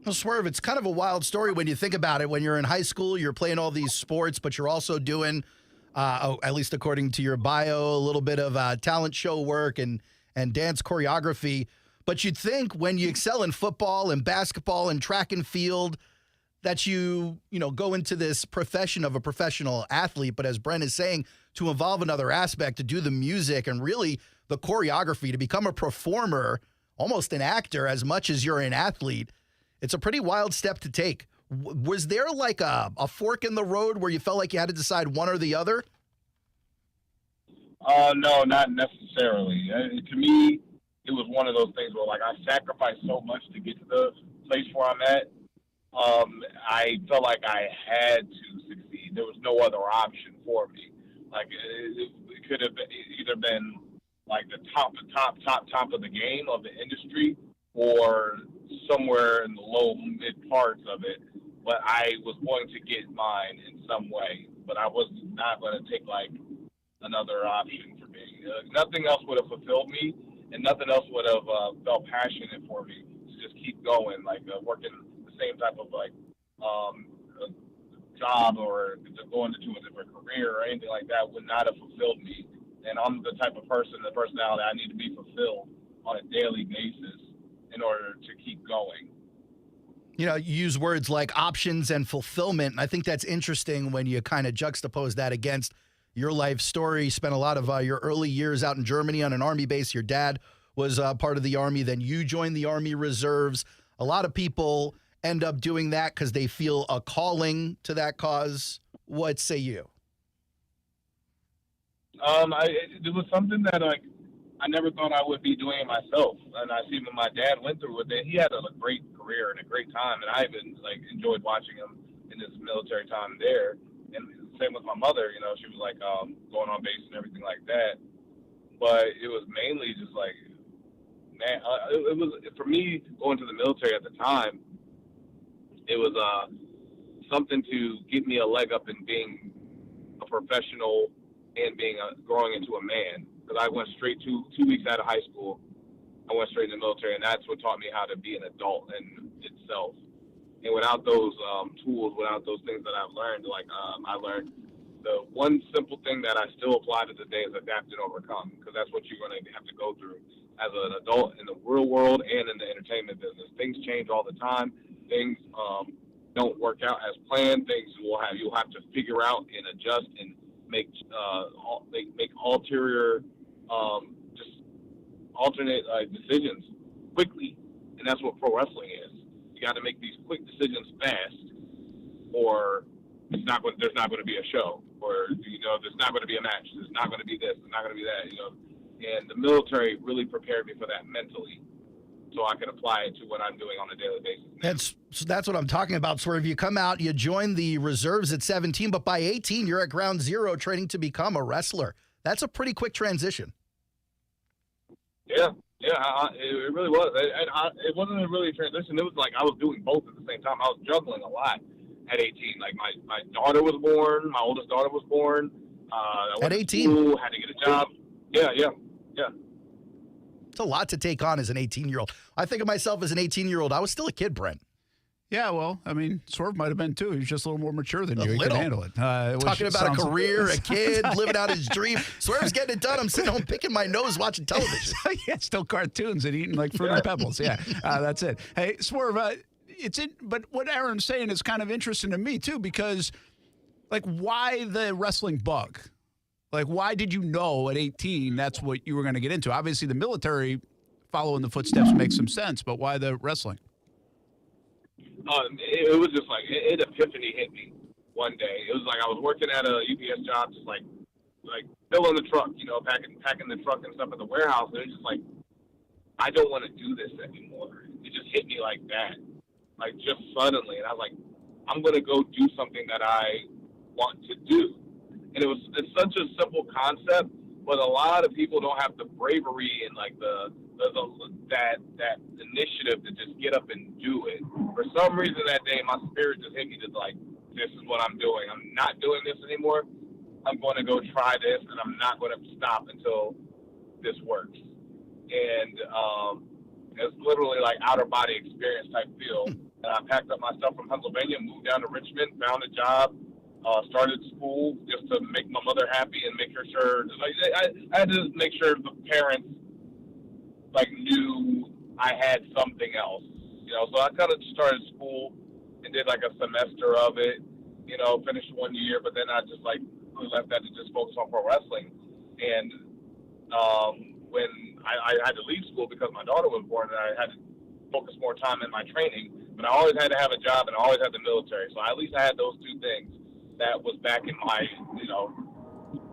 Well, Swerve, it's kind of a wild story when you think about it. When you're in high school, you're playing all these sports, but you're also doing at least according to your bio, a little bit of talent show work and dance choreography. But you'd think when you excel in football and basketball and track and field that you go into this profession of a professional athlete. But as Brent is saying, to involve another aspect, to do the music and really the choreography, to become a performer, almost an actor as much as you're an athlete, it's a pretty wild step to take. Was there like a fork in the road where you felt like you had to decide one or the other? No, not necessarily. To me, it was one of those things where, like, I sacrificed so much to get to the place where I'm at. I felt like I had to succeed. There was no other option for me. Like, it could have either been like the top of the game of the industry, or somewhere in the low mid parts of it. But I was going to get mine in some way. But I was not going to take like another option for me. Nothing else would have fulfilled me, and nothing else would have felt passionate for me to just keep going, like working the same type of like job or going into a different career or anything like that would not have fulfilled me. And I'm the type of person, the personality, I need to be fulfilled on a daily basis in order to keep going. You use words like options and fulfillment. And I think that's interesting when you kind of juxtapose that against your life story. You spent a lot of your early years out in Germany on an Army base. Your dad was part of the Army. Then you joined the Army Reserves. A lot of people end up doing that because they feel a calling to that cause. What say you? It was something that I never thought I would be doing it myself, and I see when my dad went through with it. He had a great career and a great time, and I even enjoyed watching him in his military time there. And same with my mother, she was going on base and everything like that. But it was mainly just it was for me going to the military at the time. It was something to get me a leg up in being a professional and being growing into a man, because I went straight 2 weeks out of high school. I went straight in the military, and that's what taught me how to be an adult in itself. And without those tools, without those things that I've learned, I learned the one simple thing that I still apply to today is adapt and overcome, because that's what you're going to have to go through as an adult in the real world and in the entertainment business. Things change all the time. Things don't work out as planned. Things you'll have to figure out and adjust and make alternate decisions quickly, and that's what pro wrestling is. You got to make these quick decisions fast, or there's not going to be a show, or there's not going to be a match. There's not going to be this. There's not going to be that. And the military really prepared me for that mentally, so I can apply it to what I'm doing on a daily basis. That's what I'm talking about, Swerve. You come out, you join the reserves at 17, but by 18, you're at ground zero training to become a wrestler. That's a pretty quick transition. Yeah, it really was. It wasn't really a transition. It was like I was doing both at the same time. I was juggling a lot at 18. Like my daughter was born, my oldest daughter was born. At 18? School, had to get a job. Yeah. It's a lot to take on as an 18-year-old. I think of myself as an 18-year-old. I was still a kid, Brent. Yeah, well, I mean, Swerve might have been too. He's just a little more mature than you. He can handle it. Talking about a career, a kid, living out his dream. Swerve's getting it done. I'm sitting home picking my nose watching television. Yeah, still cartoons and eating like Fruit and Pebbles. Yeah, that's it. Hey, Swerve, but what Aaron's saying is kind of interesting to me too, because why the wrestling bug? Why did you know at 18 that's what you were going to get into? Obviously, the military following the footsteps makes some sense, but why the wrestling? It was just an epiphany hit me one day. It was like I was working at a UPS job, just like filling the truck, packing the truck and stuff at the warehouse. And it's just I don't want to do this anymore. It just hit me like that, just suddenly. And I was like, I'm going to go do something that I want to do. And it's such a simple concept, but a lot of people don't have the bravery and that initiative to just get up and do it. For some reason that day, my spirit just hit me this is what I'm doing. I'm not doing this anymore. I'm going to go try this, and I'm not going to stop until this works. And it's literally outer body experience type feel. And I packed up my stuff from Pennsylvania, moved down to Richmond, found a job, started school just to make my mother happy and make her sure. Like I had to make sure the parents like knew I had something else. You know, so I kind of started school and did like a semester of it. You know, finished 1 year, but then I just like really left that to just focus on pro wrestling. And when I had to leave school because my daughter was born, and I had to focus more time in my training. But I always had to have a job, and I always had the military. So at least I had those two things that was back in my, you know,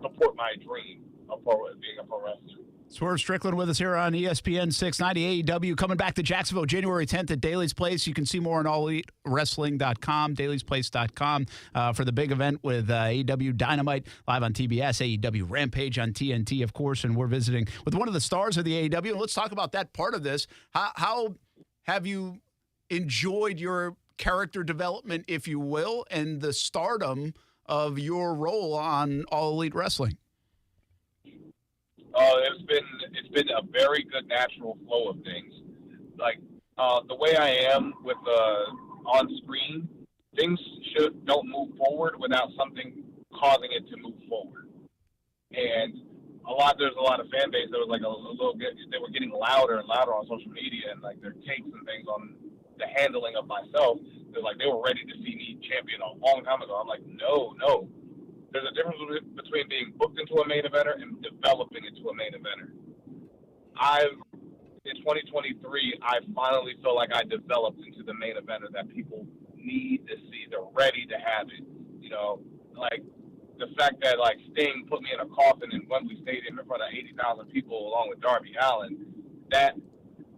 support my dream of being a pro wrestler. Swerve Strickland with us here on ESPN 690 AEW. Coming back to Jacksonville January 10th at Daly's Place. You can see more on AllEliteWrestling.com, Daly'sPlace.com for the big event with AEW Dynamite live on TBS, AEW Rampage on TNT, of course. And we're visiting with one of the stars of the AEW. And let's talk about that part of this. How have you enjoyed your character development, if you will, and the stardom of your role on All Elite Wrestling? It's been a very good natural flow of things. Like the way I am with on screen, things don't move forward without something causing it to move forward. And there's a lot of fan base that was like a little bit. They were getting louder and louder on social media and like their takes and things on the handling of myself. They're like they were ready to see me champion a long time ago. I'm like, no. There's a difference between being booked into a main eventer and developing into a main eventer. In 2023, I finally feel like I developed into the main eventer that people need to see. They're ready to have it. You know, like the fact that like Sting put me in a coffin in Wembley Stadium in front of 80,000 people along with Darby Allin, that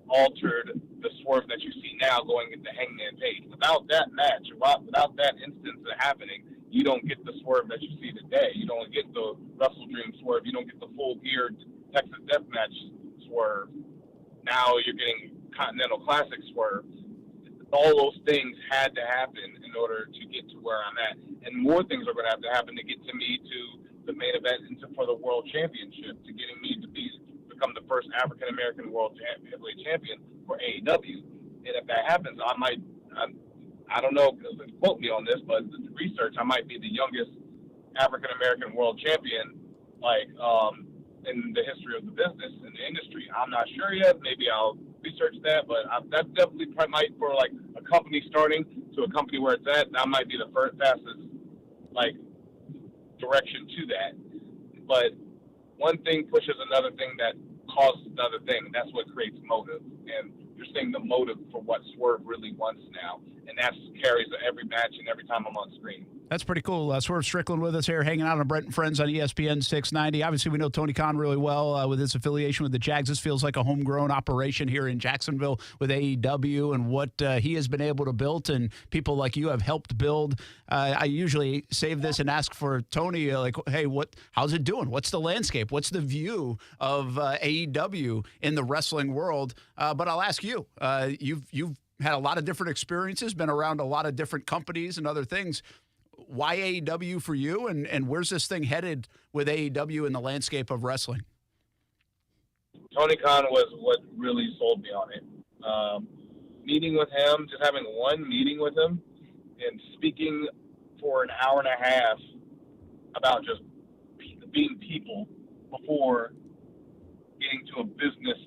altered the Swerve that you see now going into Hangman Page. Without that match, without that instance happening, you don't get the Swerve that you see today. You don't get the Wrestle Dream Swerve. You don't get the full geared Texas Deathmatch Swerve. Now you're getting Continental Classic Swerve. All those things had to happen in order to get to where I'm at. And more things are going to have to happen to get to me to the main event and for the World Championship, to getting me to become the first African-American World Heavyweight Champion for AEW. And if that happens, I don't know, quote me on this, but the research, I might be the youngest African-American world champion, like, in the history of the business and the industry. I'm not sure yet. Maybe I'll research that, but that's definitely might for, like, a company starting to a company where it's at. That might be the fastest, like, direction to that. But one thing pushes another thing that causes another thing, and that's what creates motive. And you're seeing the motive for what Swerve really wants now. And that carries every match and every time I'm on screen. That's pretty cool. Swerve Strickland with us here, hanging out on Brent Friends on ESPN 690. Obviously, we know Tony Khan really well with his affiliation with the Jags. This feels like a homegrown operation here in Jacksonville with AEW and what he has been able to build, and people like you have helped build. I usually save this and ask for Tony, like, hey, how's it doing? What's the landscape? What's the view of AEW in the wrestling world? But I'll ask you. You've had a lot of different experiences, been around a lot of different companies and other things. Why AEW for you, and where's this thing headed with AEW in the landscape of wrestling? Tony Khan was what really sold me on it. Meeting with him, just having one meeting with him and speaking for an hour and a half about just being people before getting to a business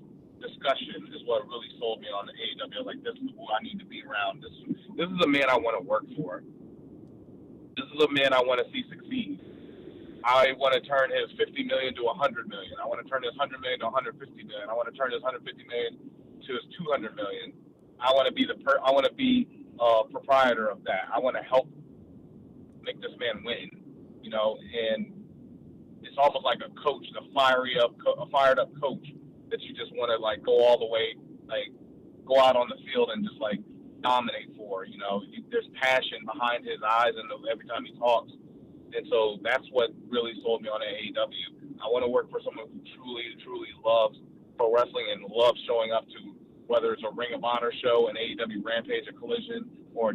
discussion is what really sold me on the AEW. Like, this is who I need to be around. This is a man I want to work for. This is a man I want to see succeed. I want to turn his $50 million to $100 million. I want to turn his $100 million to $150 million. I want to turn his $150 million to his $200 million. I want to be a proprietor of that. I want to help make this man win. You know, and it's almost like a coach, a fired up coach that you just want to, like, go all the way, like, go out on the field and just, like, dominate for. You know, there's passion behind his eyes and every time he talks. And so that's what really sold me on AEW. I want to work for someone who truly, truly loves pro wrestling and loves showing up to, whether it's a Ring of Honor show, an AEW Rampage, a Collision, or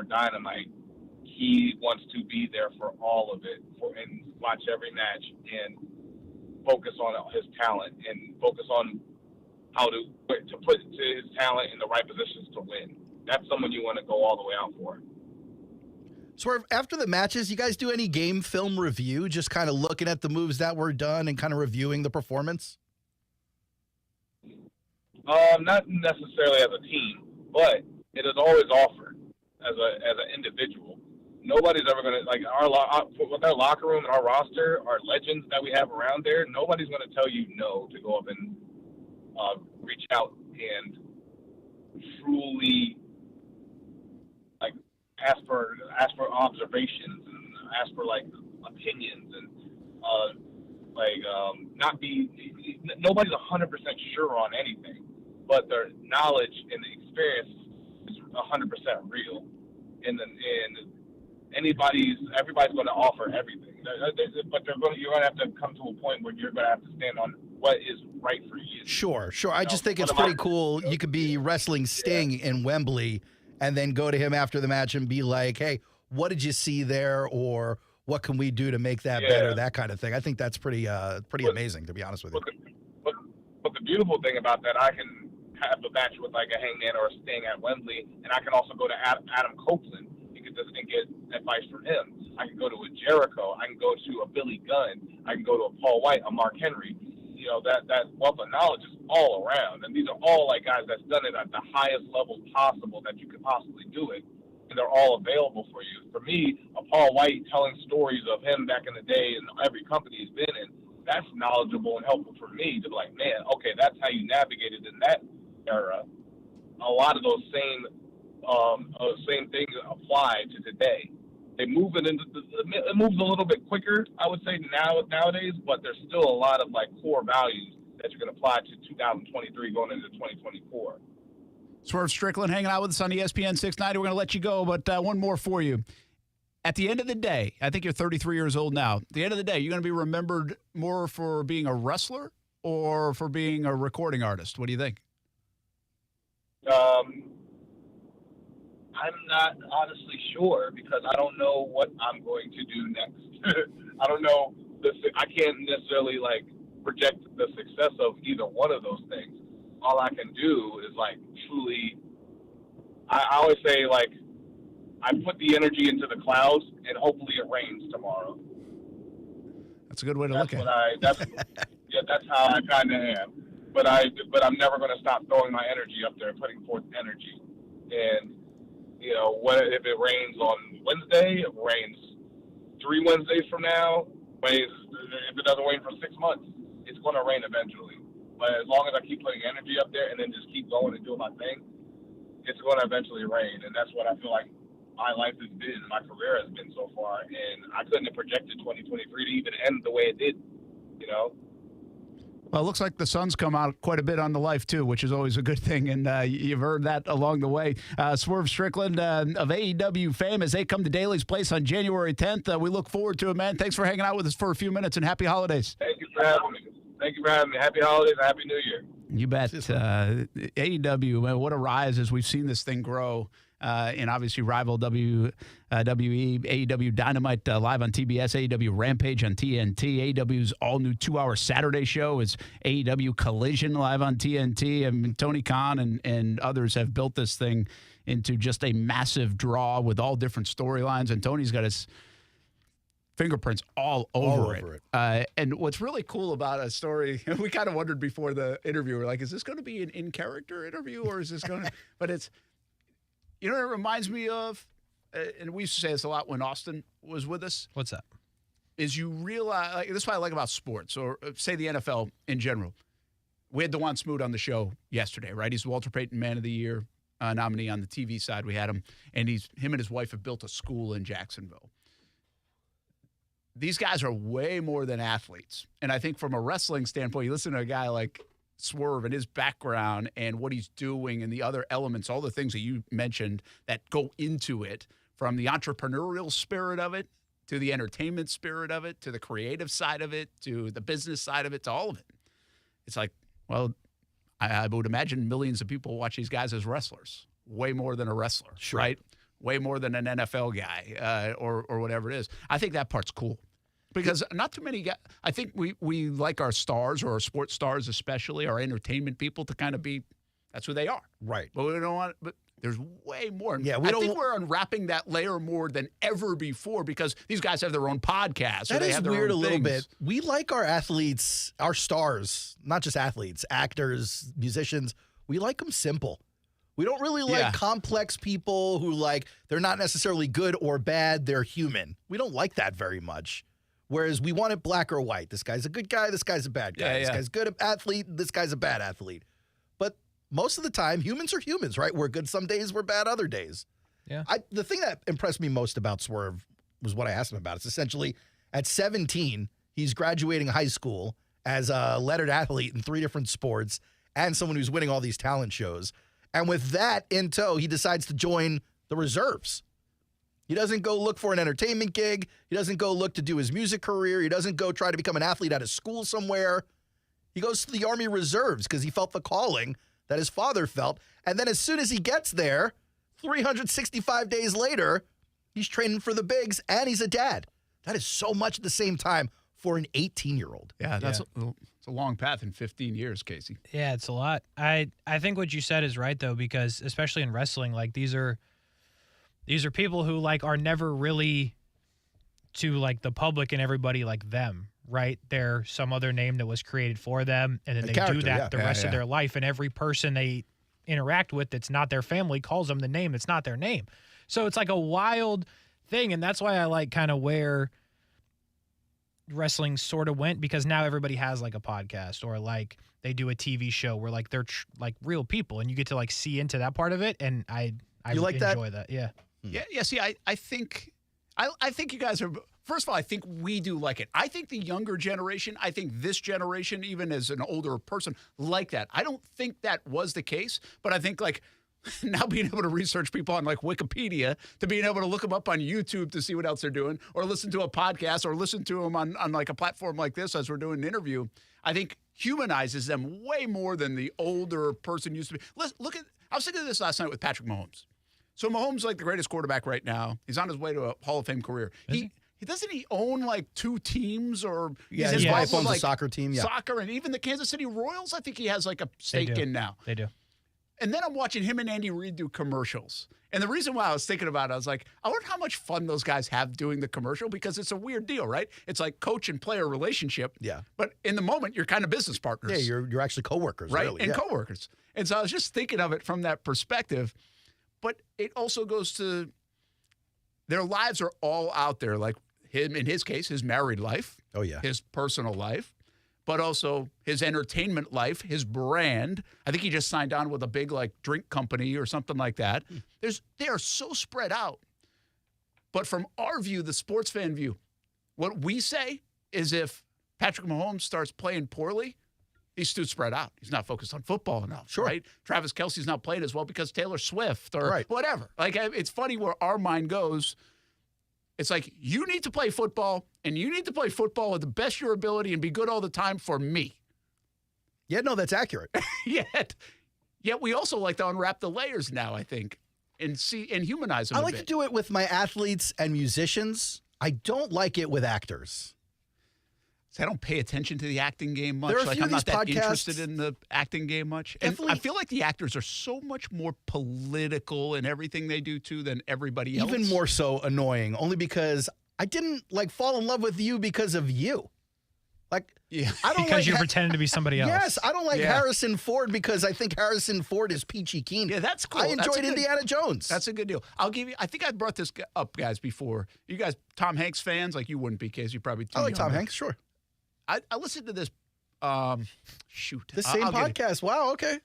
Dynamite. He wants to be there for all of it and watch every match and focus on his talent and focus on how to put his talent in the right positions to win. That's someone you want to go all the way out for. Swerve, after the matches, you guys do any game film review, just kind of looking at the moves that were done and kind of reviewing the performance? Not necessarily as a team, but it is always offered as an individual. Nobody's ever going to, like, with our locker room and our roster, our legends that we have around there, nobody's going to tell you no to go up and reach out and truly, like, ask for observations and ask for, like, opinions and nobody's 100% sure on anything, but their knowledge and the experience is 100% real. And everybody's going to offer everything, but you're going to have to come to a point where you're going to have to stand on what is right for you. Sure. I just think it's pretty cool. You could be wrestling Sting in Wembley and then go to him after the match and be like, hey, what did you see there? Or what can we do to make that better? That kind of thing. I think that's pretty amazing, to be honest with you. But the beautiful thing about that, I can have a match with like a Hangman or a Sting at Wembley, and I can also go to Adam Copeland and get advice from him. I can go to a Jericho. I can go to a Billy Gunn. I can go to a Paul White, a Mark Henry. You know, that wealth of knowledge is all around. And these are all like guys that's done it at the highest level possible that you could possibly do it. And they're all available for you. For me, a Paul White telling stories of him back in the day and every company he's been in, that's knowledgeable and helpful for me to be like, man, okay, that's how you navigated in that era. A lot of those same things apply to today. They move it it moves a little bit quicker, I would say, nowadays, but there's still a lot of like core values that you can apply to 2023 going into 2024. Swerve Strickland hanging out with us on ESPN 690. We're going to let you go, but one more for you. At the end of the day, I think you're 33 years old now. At the end of the day, you're going to be remembered more for being a wrestler or for being a recording artist. What do you think? I'm not honestly sure because I don't know what I'm going to do next. I don't know. I can't necessarily like project the success of either one of those things. All I can do is like truly. I always say like I put the energy into the clouds and hopefully it rains tomorrow. That's a good way to look at it. That's how I kind of am. But I'm never going to stop throwing my energy up there and putting forth energy. And you know, if it rains on Wednesday, it rains 3 Wednesdays from now. If it doesn't rain for 6 months, it's going to rain eventually. But as long as I keep putting energy up there and then just keep going and doing my thing, it's going to eventually rain. And that's what I feel like my life has been, my career has been so far. And I couldn't have projected 2023 to even end the way it did, you know? Well, it looks like the sun's come out quite a bit on the life, too, which is always a good thing, and you've heard that along the way. Swerve Strickland of AEW fame as they come to Daly's Place on January 10th. We look forward to it, man. Thanks for hanging out with us for a few minutes, and happy holidays. Thank you for having me. Happy holidays and Happy New Year. You bet. AEW, man, what a rise as we've seen this thing grow. And obviously rival WWE, AEW Dynamite live on TBS, AEW Rampage on TNT, AEW's all-new 2-hour Saturday show is AEW Collision live on TNT. I mean, Tony Khan and others have built this thing into just a massive draw with all different storylines, and Tony's got his fingerprints all over it. And what's really cool about a story, we kind of wondered before the interview, we're like, is this going to be an in-character interview or is this going to, but it's, you know what it reminds me of? And we used to say this a lot when Austin was with us. What's that? Is you realize, like, this is what I like about sports, or say the NFL in general. We had DeJuan Smoot on the show yesterday, right? He's the Walter Payton Man of the Year nominee on the TV side. We had him, and him and his wife have built a school in Jacksonville. These guys are way more than athletes. And I think from a wrestling standpoint, you listen to a guy like Swerve and his background and what he's doing and the other elements, all the things that you mentioned that go into it, from the entrepreneurial spirit of it to the entertainment spirit of it to the creative side of it to the business side of it to all of it. It's like, well, I would imagine millions of people watch these guys as wrestlers, way more than a wrestler, right? Way more than an NFL guy or whatever it is. I think that part's cool. Because not too many guys, I think we like our stars or our sports stars especially, our entertainment people to kind of be, that's who they are. Right. But we don't want, but There's way more. Yeah, I think we're unwrapping that layer more than ever before because these guys have their own podcasts. That is weird a little bit. bit. We like our athletes, our stars, not just athletes, actors, musicians. We like them simple. We don't really like complex people who they're not necessarily good or bad. They're human. We don't like that very much. Whereas we want it black or white. This guy's a good guy. This guy's a bad guy. This guy's a good athlete. This guy's a bad athlete. But most of the time, humans are humans, right? We're good some days. We're bad other days. Yeah. The thing that impressed me most about Swerve was what I asked him about. It's essentially at 17, he's graduating high school as a lettered athlete in 3 different sports and someone who's winning all these talent shows. And with that in tow, he decides to join the reserves. He doesn't go look for an entertainment gig. He doesn't go look to do his music career. He doesn't go try to become an athlete at a school somewhere. He goes to the Army Reserves because he felt the calling that his father felt. And then as soon as he gets there, 365 days later, he's training for the bigs and he's a dad. That is so much at the same time for an 18-year-old. Yeah, it's a long path in 15 years, Kasey. Yeah, it's a lot. I think what you said is right, though, because especially in wrestling, these are people who are never really to the public and everybody like them, right? They're some other name that was created for them, and then they do that the rest of their life. And every person they interact with that's not their family calls them the name that's not their name. So it's a wild thing, and that's why I like kind of where wrestling sort of went, because now everybody has a podcast or they do a TV show where they're real people, and you get to see into that part of it, and I enjoy that. Yeah. Yeah. See, I think you guys are. First of all, I think we do like it. I think the younger generation, I think this generation, even as an older person, like that. I don't think that was the case, but I think now being able to research people on Wikipedia, to being able to look them up on YouTube to see what else they're doing, or listen to a podcast, or listen to them on a platform like this as we're doing an interview, I think humanizes them way more than the older person used to be. I was thinking of this last night with Patrick Mahomes. So Mahomes the greatest quarterback right now. He's on his way to a Hall of Fame career. Doesn't he own 2 teams, or his wife owns a soccer team. Yeah. Soccer, and even the Kansas City Royals, I think he has a stake in now. They do. And then I'm watching him and Andy Reid do commercials. And the reason why I was thinking about it, I was like, I wonder how much fun those guys have doing the commercial, because it's a weird deal, right? It's like coach and player relationship. Yeah. But in the moment, you're kind of business partners. Yeah, you're actually coworkers, right? Really. And coworkers. And so I was just thinking of it from that perspective. But it also goes to their lives are all out there, him, in his case, his married life. Oh, yeah. His personal life, but also his entertainment life, his brand. I think he just signed on with a big drink company or something like that. They are so spread out. But from our view, the sports fan view, what we say is if Patrick Mahomes starts playing poorly, he's too spread out. He's not focused on football enough, right? Travis Kelce's not playing as well because Taylor Swift or whatever. It's funny where our mind goes. It's you need to play football, and you need to play football with the best of your ability and be good all the time for me. Yeah, no, that's accurate. Yet we also like to unwrap the layers now, I think, and humanize them I like to do it with my athletes and musicians. I don't like it with actors. I don't pay attention to the acting game much. There are a few I'm of not these that podcasts, interested in the acting game much. And I feel like the actors are so much more political in everything they do, too, than everybody else. Even more so annoying, only because I didn't, fall in love with you because of you. I don't because you're pretending to be somebody else. Yes, I don't like Harrison Ford because I think Harrison Ford is peachy keen. Yeah, that's cool. I enjoyed Indiana Jones. That's a good deal. I'll give you. I think I brought this up, guys, before. You guys, Tom Hanks fans? You wouldn't be, Kasey. You probably. I like Tom Hanks. Sure. I listened to this. The same podcast. Wow. Okay.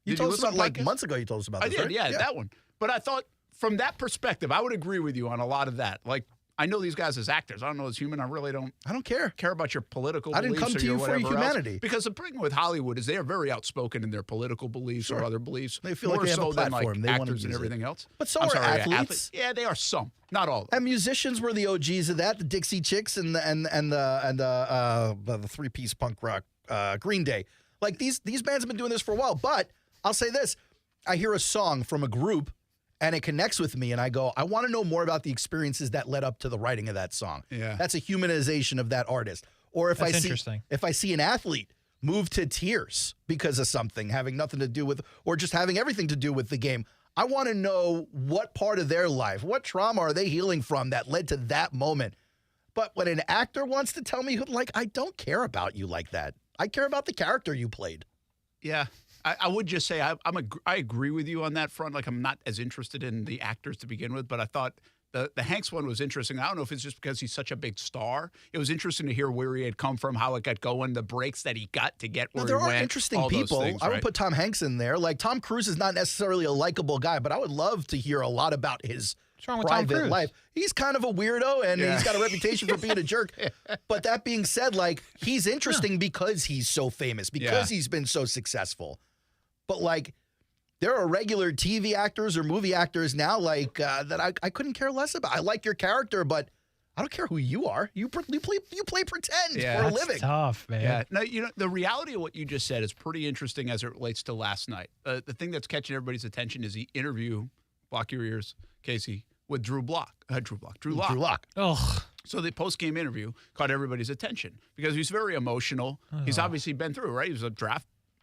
You told us about months ago. You told us about this. I did. Right? Yeah, that one. But I thought from that perspective, I would agree with you on a lot of that. I know these guys as actors. I don't know as human. I really don't. I don't care about your political. I didn't come to you for your humanity. Because the problem with Hollywood is they are very outspoken in their political beliefs or other beliefs. They feel like they have a platform. Than actors and everything else. But so are athletes. Yeah, they are some, not all. And musicians were the OGs of that. The Dixie Chicks and the 3-piece punk rock Green Day. These bands have been doing this for a while. But I'll say this: I hear a song from a group, and it connects with me, and I go, I want to know more about the experiences that led up to the writing of that song. Yeah. That's a humanization of that artist. Or if I see an athlete move to tears because of something having nothing to do with, or just having everything to do with the game, I want to know what part of their life, what trauma are they healing from that led to that moment. But when an actor wants to tell me, like, I don't care about you like that. I care about the character you played. Yeah. I would just say I agree with you on that front. Like, I'm not as interested in the actors to begin with, but I thought the Hanks one was interesting. I don't know if it's just because he's such a big star. It was interesting to hear where he had come from, how it got going, the breaks that he got to get where he went. There are interesting people. I would put Tom Hanks in there. Like, Tom Cruise is not necessarily a likable guy, but I would love to hear a lot about his private life. He's kind of a weirdo, and he's got a reputation for being a jerk. But that being said, like, he's interesting because he's so famous, because he's been so successful. But, like, there are regular TV actors or movie actors now, like, that I couldn't care less about. I like your character, but I don't care who you are. You play pretend for a living. That's tough, man. Yeah. No, the reality of what you just said is pretty interesting as it relates to last night. The thing that's catching everybody's attention is the interview, block your ears, Kasey, with Drew Lock. Drew Lock. Ugh. So the post-game interview caught everybody's attention because he's very emotional. He's obviously been through, right? He was a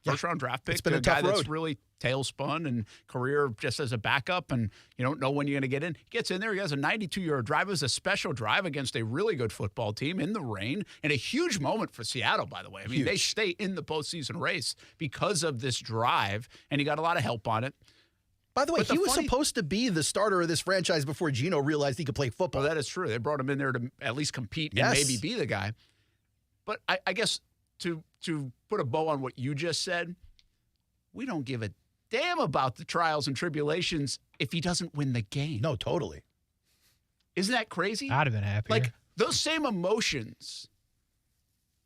first-round draft pick. It's been a guy tough road. that's really tailspun and career just as a backup, and you don't know when you're going to get in. He gets in there. He has a 92-yard drive. It was a special drive against a really good football team in the rain, and a huge moment for Seattle, by the way. I mean, they stay in the postseason race because of this drive, and he got a lot of help on it. By the way, he was supposed to be the starter of this franchise before Geno realized he could play football. Well, that is true. They brought him in there to at least compete and maybe be the guy. But I guess to put a bow on what you just said, we don't give a damn about the trials and tribulations if he doesn't win the game. No, totally. Isn't that crazy? I'd have been happier. Like, those same emotions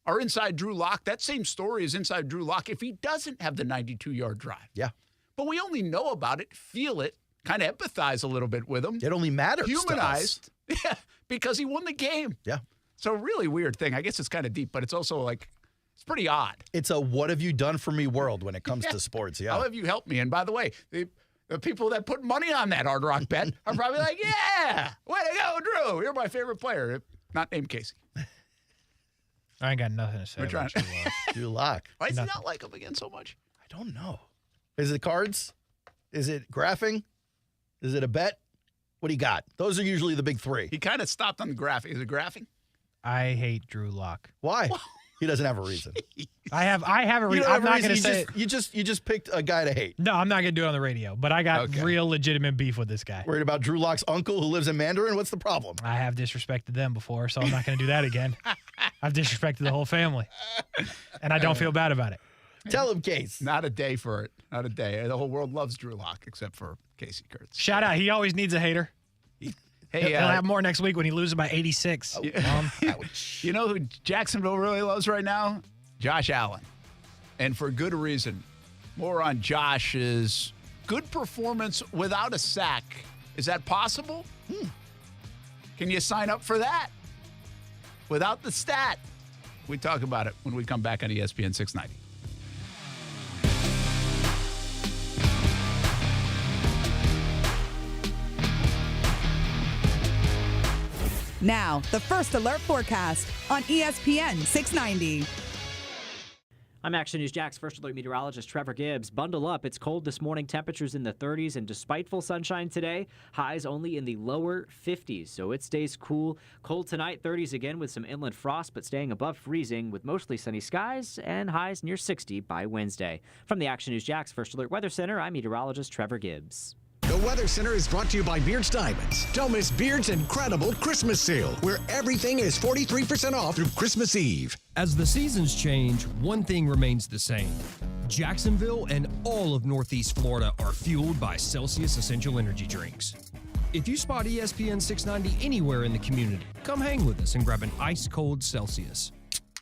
are inside Drew Lock. That same story is inside Drew Lock if he doesn't have the 92-yard drive. Yeah. But we only know about it, feel it, kind of empathize a little bit with him. It only matters Humanized. to us. Yeah, because he won the game. Yeah. So really weird thing. I guess it's kind of deep, but it's also like, it's pretty odd. It's a what have you done for me world when it comes to sports. Yeah. How have you helped me? And by the way, the people that put money on that Hard Rock bet are probably like, yeah, way to go, Drew. You're my favorite player. Not named Kasey. I ain't got nothing to say about Drew Lock. Why does he not like him again so much? I don't know. Is it cards? Is it graphing? Is it a bet? What do you got? Those are usually the big three. He kind of stopped on the graphing. Is it graphing? I hate Drew Lock. Why? He doesn't have a reason. I have a reason. I'm not going to say you just picked a guy to hate. No, I'm not going to do it on the radio, but I got real legitimate beef with this guy. Worried about Drew Lock's uncle who lives in Mandarin? What's the problem? I have disrespected them before, so I'm not going to do that again. I've disrespected the whole family, and I don't feel bad about it. Tell him, Case. Not a day for it. Not a day. The whole world loves Drew Lock except for Kasey Kuhrts. Shout out. He always needs a hater. Hey, he'll have more next week when he loses by 86. You know who Jacksonville really loves right now? Josh Allen. And for good reason. More on Josh's good performance without a sack. Is that possible? Can you sign up for that? Without the stat. We talk about it when we come back on ESPN 690. Now, the First Alert forecast on ESPN 690. I'm Action News Jack's First Alert meteorologist Trevor Gibbs. Bundle up. It's cold this morning. Temperatures in the 30s and despite full sunshine today, highs only in the lower 50s. So it stays cool. Cold tonight, 30s again with some inland frost, but staying above freezing with mostly sunny skies and highs near 60 by Wednesday. From the Action News Jack's First Alert Weather Center, I'm meteorologist Trevor Gibbs. The Weather Center is brought to you by Beard's Diamonds. Don't miss Beard's incredible Christmas sale, where everything is 43% off through Christmas Eve. As the seasons change, one thing remains the same. Jacksonville and all of Northeast Florida are fueled by Celsius Essential Energy Drinks. If you spot ESPN 690 anywhere in the community, come hang with us and grab an ice-cold Celsius.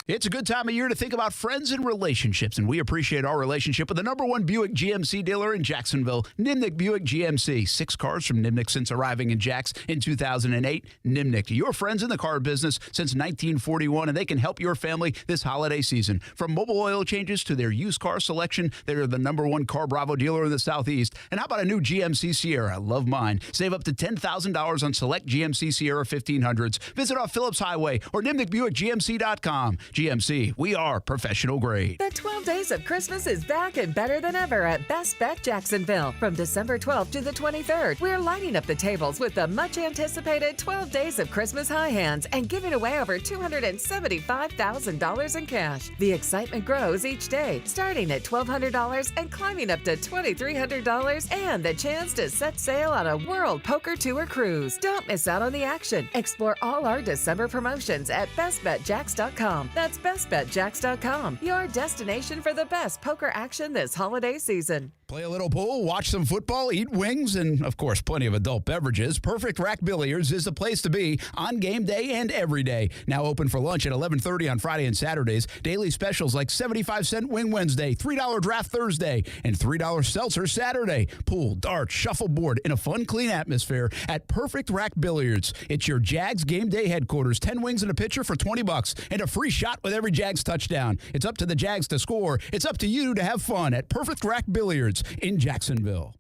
It's a good time of year to think about friends and relationships, and we appreciate our relationship with the #1 Buick GMC dealer in Jacksonville, Nimnick Buick GMC. 6 cars from Nimnick since arriving in Jacks in 2008. Nimnick, your friends in the car business since 1941, and they can help your family this holiday season. From mobile oil changes to their used car selection, they're the #1 Car Bravo dealer in the Southeast. And how about a new GMC Sierra? I love mine. Save up to $10,000 on select GMC Sierra 1500s. Visit off Phillips Highway or NimnickBuickGMC.com. GMC, we are professional grade. The 12 Days of Christmas is back and better than ever at Best Bet Jacksonville. From December 12th to the 23rd, we're lining up the tables with the much-anticipated 12 Days of Christmas high hands and giving away over $275,000 in cash. The excitement grows each day, starting at $1,200 and climbing up to $2,300, and the chance to set sail on a World Poker Tour cruise. Don't miss out on the action. Explore all our December promotions at bestbetjacks.com. That's bestbetjacks.com, your destination for the best poker action this holiday season. Play a little pool, watch some football, eat wings, and, of course, plenty of adult beverages. Perfect Rack Billiards is the place to be on game day and every day. Now open for lunch at 11:30 on Friday and Saturdays. Daily specials like 75-cent Wing Wednesday, $3 Draft Thursday, and $3 Seltzer Saturday. Pool, darts, shuffleboard in a fun, clean atmosphere at Perfect Rack Billiards. It's your Jags game day headquarters. 10 wings and a pitcher for $20 and a free shot with every Jags touchdown. It's up to the Jags to score. It's up to you to have fun at Perfect Rack Billiards in Jacksonville.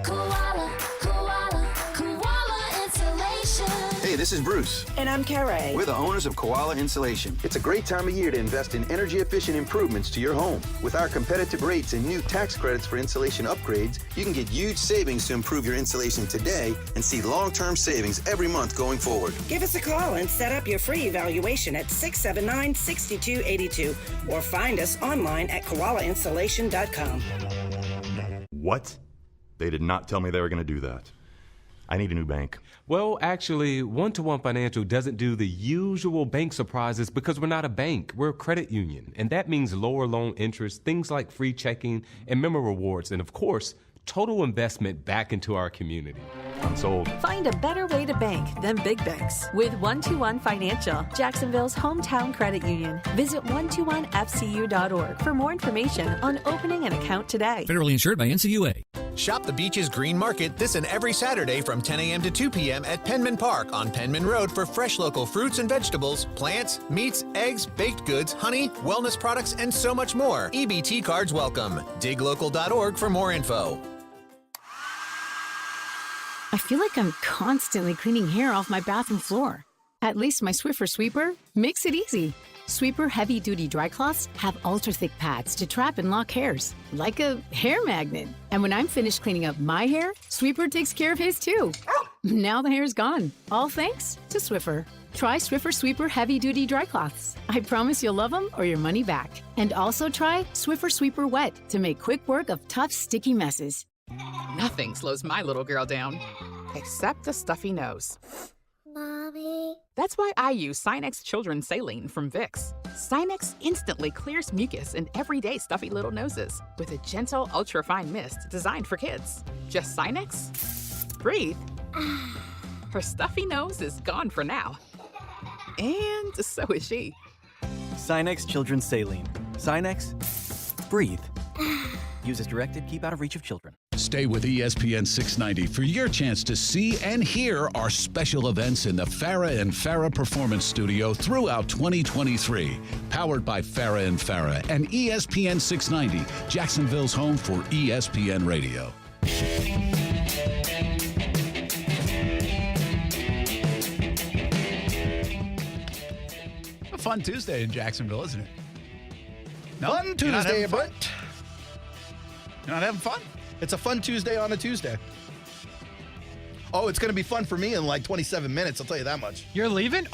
Koala Insulation. Hey, this is Bruce. And I'm Carrie. We're the owners of Koala Insulation. It's a great time of year to invest in energy-efficient improvements to your home. With our competitive rates and new tax credits for insulation upgrades, you can get huge savings to improve your insulation today and see long-term savings every month going forward. Give us a call and set up your free evaluation at 679-6282 or find us online at koalainsulation.com. What? They did not tell me they were going to do that. I need a new bank. Well, actually, One-to-One Financial doesn't do the usual bank surprises because we're not a bank. We're a credit union, and that means lower loan interest, things like free checking and member rewards, and of course, total investment back into our community. I'm sold. Find a better way to bank than big banks with One-to-One Financial, Jacksonville's hometown credit union. Visit 121fcu.org for more information on opening an account today. Federally insured by NCUA. Shop the Beaches Green Market this and every Saturday from 10 a.m. to 2 p.m. at Penman Park on Penman Road for fresh local fruits and vegetables, plants, meats, eggs, baked goods, honey, wellness products, and so much more. EBT cards welcome. Diglocal.org for more info. I feel like I'm constantly cleaning hair off my bathroom floor. At least my Swiffer Sweeper makes it easy. Sweeper heavy-duty dry cloths have ultra-thick pads to trap and lock hairs, like a hair magnet. And when I'm finished cleaning up my hair, Sweeper takes care of his too. Now the hair's gone, all thanks to Swiffer. Try Swiffer Sweeper heavy-duty dry cloths. I promise you'll love them or your money back. And also try Swiffer Sweeper Wet to make quick work of tough, sticky messes. Nothing slows my little girl down, except a stuffy nose. Mommy. That's why I use Sinex Children's Saline from Vicks. Sinex instantly clears mucus in everyday stuffy little noses with a gentle, ultra-fine mist designed for kids. Just Sinex? Breathe. Her stuffy nose is gone for now. And so is she. Sinex Children's Saline. Sinex, breathe. Use as directed, keep out of reach of children. Stay with ESPN 690 for your chance to see and hear our special events in the Farah and Farah Performance Studio throughout 2023. Powered by Farah and Farah and ESPN 690, Jacksonville's home for ESPN Radio. A fun Tuesday in Jacksonville, isn't it? No? Fun Tuesday, Brent. You're not having fun? It's a fun Tuesday on a Tuesday. Oh, it's going to be fun for me in like 27 minutes, I'll tell you that much. You're leaving?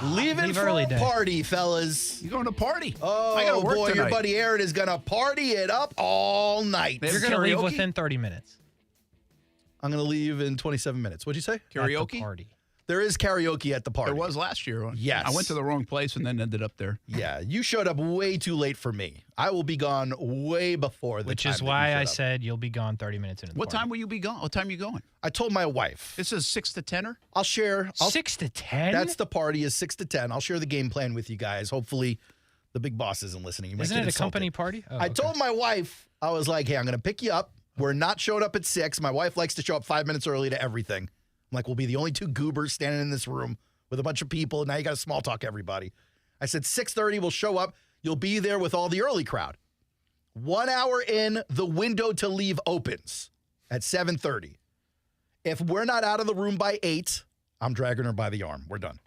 Leaving leave for early a day. party, fellas. You going to party? Oh, I gotta work boy, your tonight. buddy Aaron is going to party it up all night. You're going to leave within 30 minutes. I'm going to leave in 27 minutes. What'd you say? Karaoke? At the party. There is karaoke at the party. There was last year. Yes. I went to the wrong place and then ended up there. Yeah, you showed up way too late for me. I will be gone way before the Which time is that why you I showed up. said you'll be gone 30 minutes into the What party. time will you be gone? What time are you going? I told my wife. This is 6 to 10er? I'll share. 6 to 10? That's the party is 6 to 10. I'll share the game plan with you guys. Hopefully the big boss isn't listening. You might Isn't get it a insulted. company party? Oh, I okay. told my wife, I was like, hey, I'm going to pick you up. We're not showing up at 6. My wife likes to show up 5 minutes early to everything. I'm like, we'll be the only two goobers standing in this room with a bunch of people. Now you got to small talk everybody. I said 6:30, we'll show up. You'll be there with all the early crowd. 1 hour in, the window to leave opens at 7:30. If we're not out of the room by 8, I'm dragging her by the arm. We're done.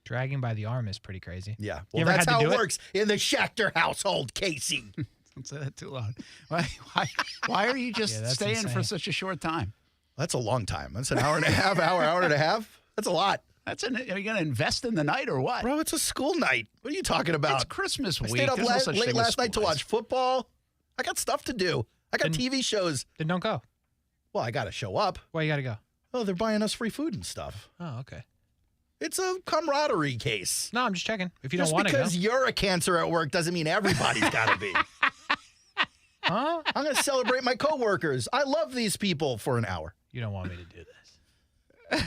Dragging by the arm is pretty crazy. Yeah. You Well, ever that's had to how do it works in the Schachter household, Kasey. Don't say that too loud. Why are you just staying insane. for such a short time? That's a long time. That's an hour and a half, hour and a half. That's a lot. Are you going to invest in the night or what? Bro, it's a school night. What are you talking about? It's Christmas I week. stayed up There's no such late thing as last night to school watch football. I got stuff to do. I got TV shows. Then don't go. Well, I got to show up. Why you got to go? Oh, they're buying us free food and stuff. Oh, okay. It's a camaraderie case. No, I'm just checking. If you Just don't want to go. because you're a cancer at work doesn't mean everybody's got to be. Huh? I'm going to celebrate my coworkers. I love these people for an hour. You don't want me to do this.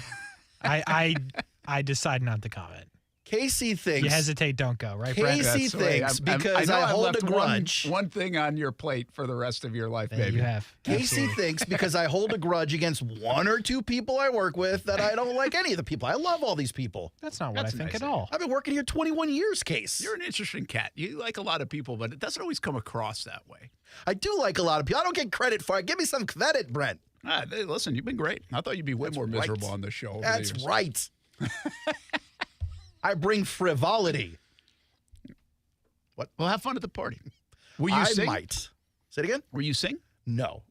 I decide not to comment. Kasey thinks. You hesitate, don't go, right, Brent? Kasey thinks because I hold a grudge. One thing on your plate for the rest of your life, Yeah, baby. you have. Kasey Absolutely. thinks because I hold a grudge against one or two people I work with that I don't like any of the people. I love all these people. That's not what That's I think nice at of you. all. I've been working here 21 years, Case. You're an interesting cat. You like a lot of people, but it doesn't always come across that way. I do like a lot of people. I don't get credit for it. Give me some credit, Brent. Listen, you've been great. I thought you'd be way more miserable on this show. over the That's years. right. I bring frivolity. What? Well, have fun at the party. Will you I sing? might. Say it again? Will you sing? No,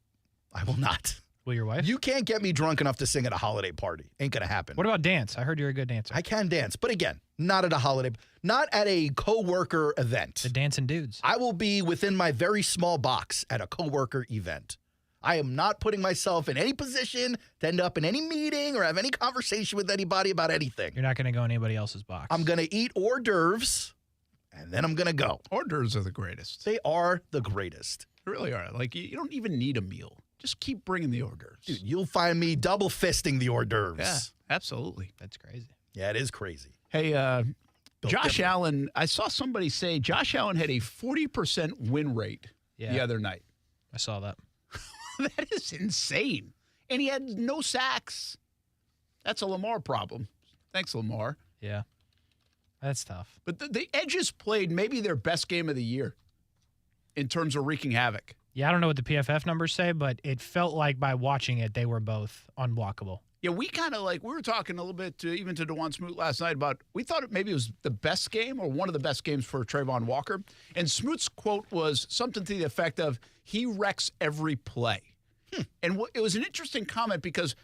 I will not. Will your wife? You can't get me drunk enough to sing at a holiday party. Ain't going to happen. What about dance? I heard you're a good dancer. I can dance, but again, not at a holiday, not at a coworker event. The dancing dudes. I will be within my very small box at a coworker event. I am not putting myself in any position to end up in any meeting or have any conversation with anybody about anything. You're not going to go in anybody else's box. I'm going to eat hors d'oeuvres, and then I'm going to go. Hors d'oeuvres are the greatest. They are the greatest. They really are. Like, you don't even need a meal. Just keep bringing the hors d'oeuvres. Dude, you'll find me double fisting the hors d'oeuvres. Yeah, absolutely. That's crazy. Yeah, it is crazy. Hey, Josh different. Allen, I saw somebody say Josh Allen had a 40% win rate the other night. I saw that. That is insane. And he had no sacks. That's a Lamar problem. Thanks, Lamar. Yeah. That's tough. But the Edges played maybe their best game of the year in terms of wreaking havoc. Yeah, I don't know what the PFF numbers say, but it felt like by watching it, they were both unblockable. Yeah, we kind of we were talking a little bit even to DeJuan Smoot last night about, we thought maybe it was the best game or one of the best games for Trayvon Walker. And Smoot's quote was something to the effect of, he wrecks every play. And it was an interesting comment because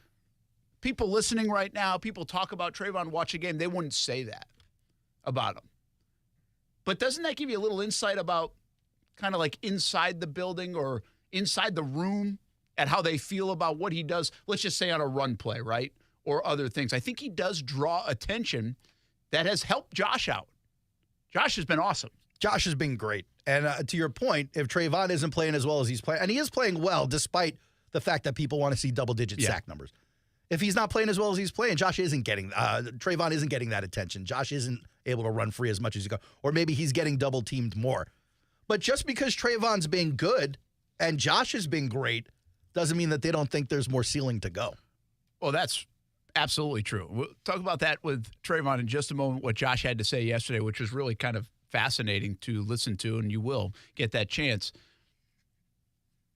people listening right now, people talk about Trayvon watch a game, they wouldn't say that about him. But doesn't that give you a little insight about kind of like inside the building or inside the room at how they feel about what he does, let's just say on a run play, right? Or other things. I think he does draw attention that has helped Josh out. Josh has been awesome. Josh has been great. And to your point, if Trayvon isn't playing as well as he's playing, and he is playing well despite the fact that people want to see double-digit sack numbers. If he's not playing as well as he's playing, Trayvon isn't getting that attention. Josh isn't able to run free as much as he goes. Or maybe he's getting double-teamed more. But just because Trayvon's been good and Josh has been great doesn't mean that they don't think there's more ceiling to go. Well, that's absolutely true. We'll talk about that with Trayvon in just a moment, what Josh had to say yesterday, which was really kind of fascinating to listen to, and you will get that chance.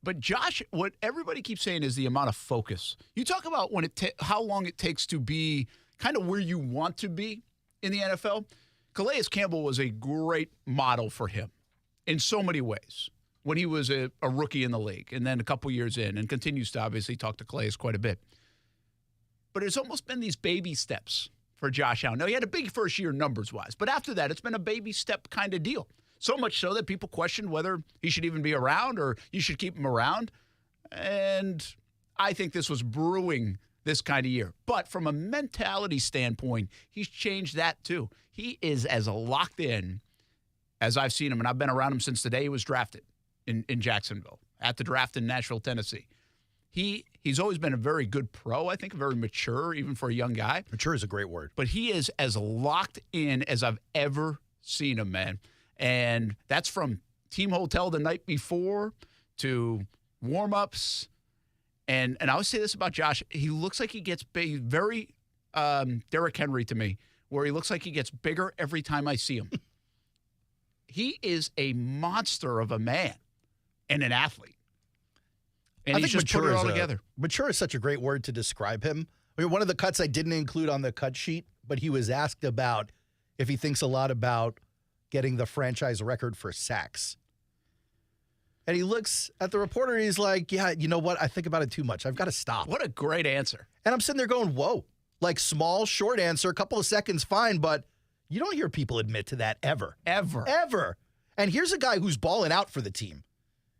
But Josh, what everybody keeps saying is the amount of focus. You talk about how long it takes to be kind of where you want to be in the NFL. Calais Campbell was a great model for him in so many ways when he was a rookie in the league and then a couple years in and continues to obviously talk to Calais quite a bit. But it's almost been these baby steps for Josh Allen. Now, he had a big first year numbers-wise, but after that, it's been a baby step kind of deal. So much so that people question whether he should even be around or you should keep him around. And I think this was brewing this kind of year. But from a mentality standpoint, he's changed that too. He is as locked in as I've seen him, and I've been around him since the day he was drafted in Jacksonville, at the draft in Nashville, Tennessee. He's always been a very good pro, I think, very mature, even for a young guy. Mature is a great word. But he is as locked in as I've ever seen him, man. And that's from team hotel the night before to warm-ups. And I always say this about Josh. He looks like he gets big, very Derrick Henry to me, where he looks like he gets bigger every time I see him. He is a monster of a man and an athlete. And he's just put it all together. Mature is such a great word to describe him. I mean, one of the cuts I didn't include on the cut sheet, but he was asked about if he thinks a lot about getting the franchise record for sacks. And he looks at the reporter and he's like, yeah, you know what? I think about it too much. I've got to stop. What a great answer. And I'm sitting there going, whoa. Like, small, short answer, a couple of seconds, fine, but you don't hear people admit to that ever. Ever. And here's a guy who's balling out for the team.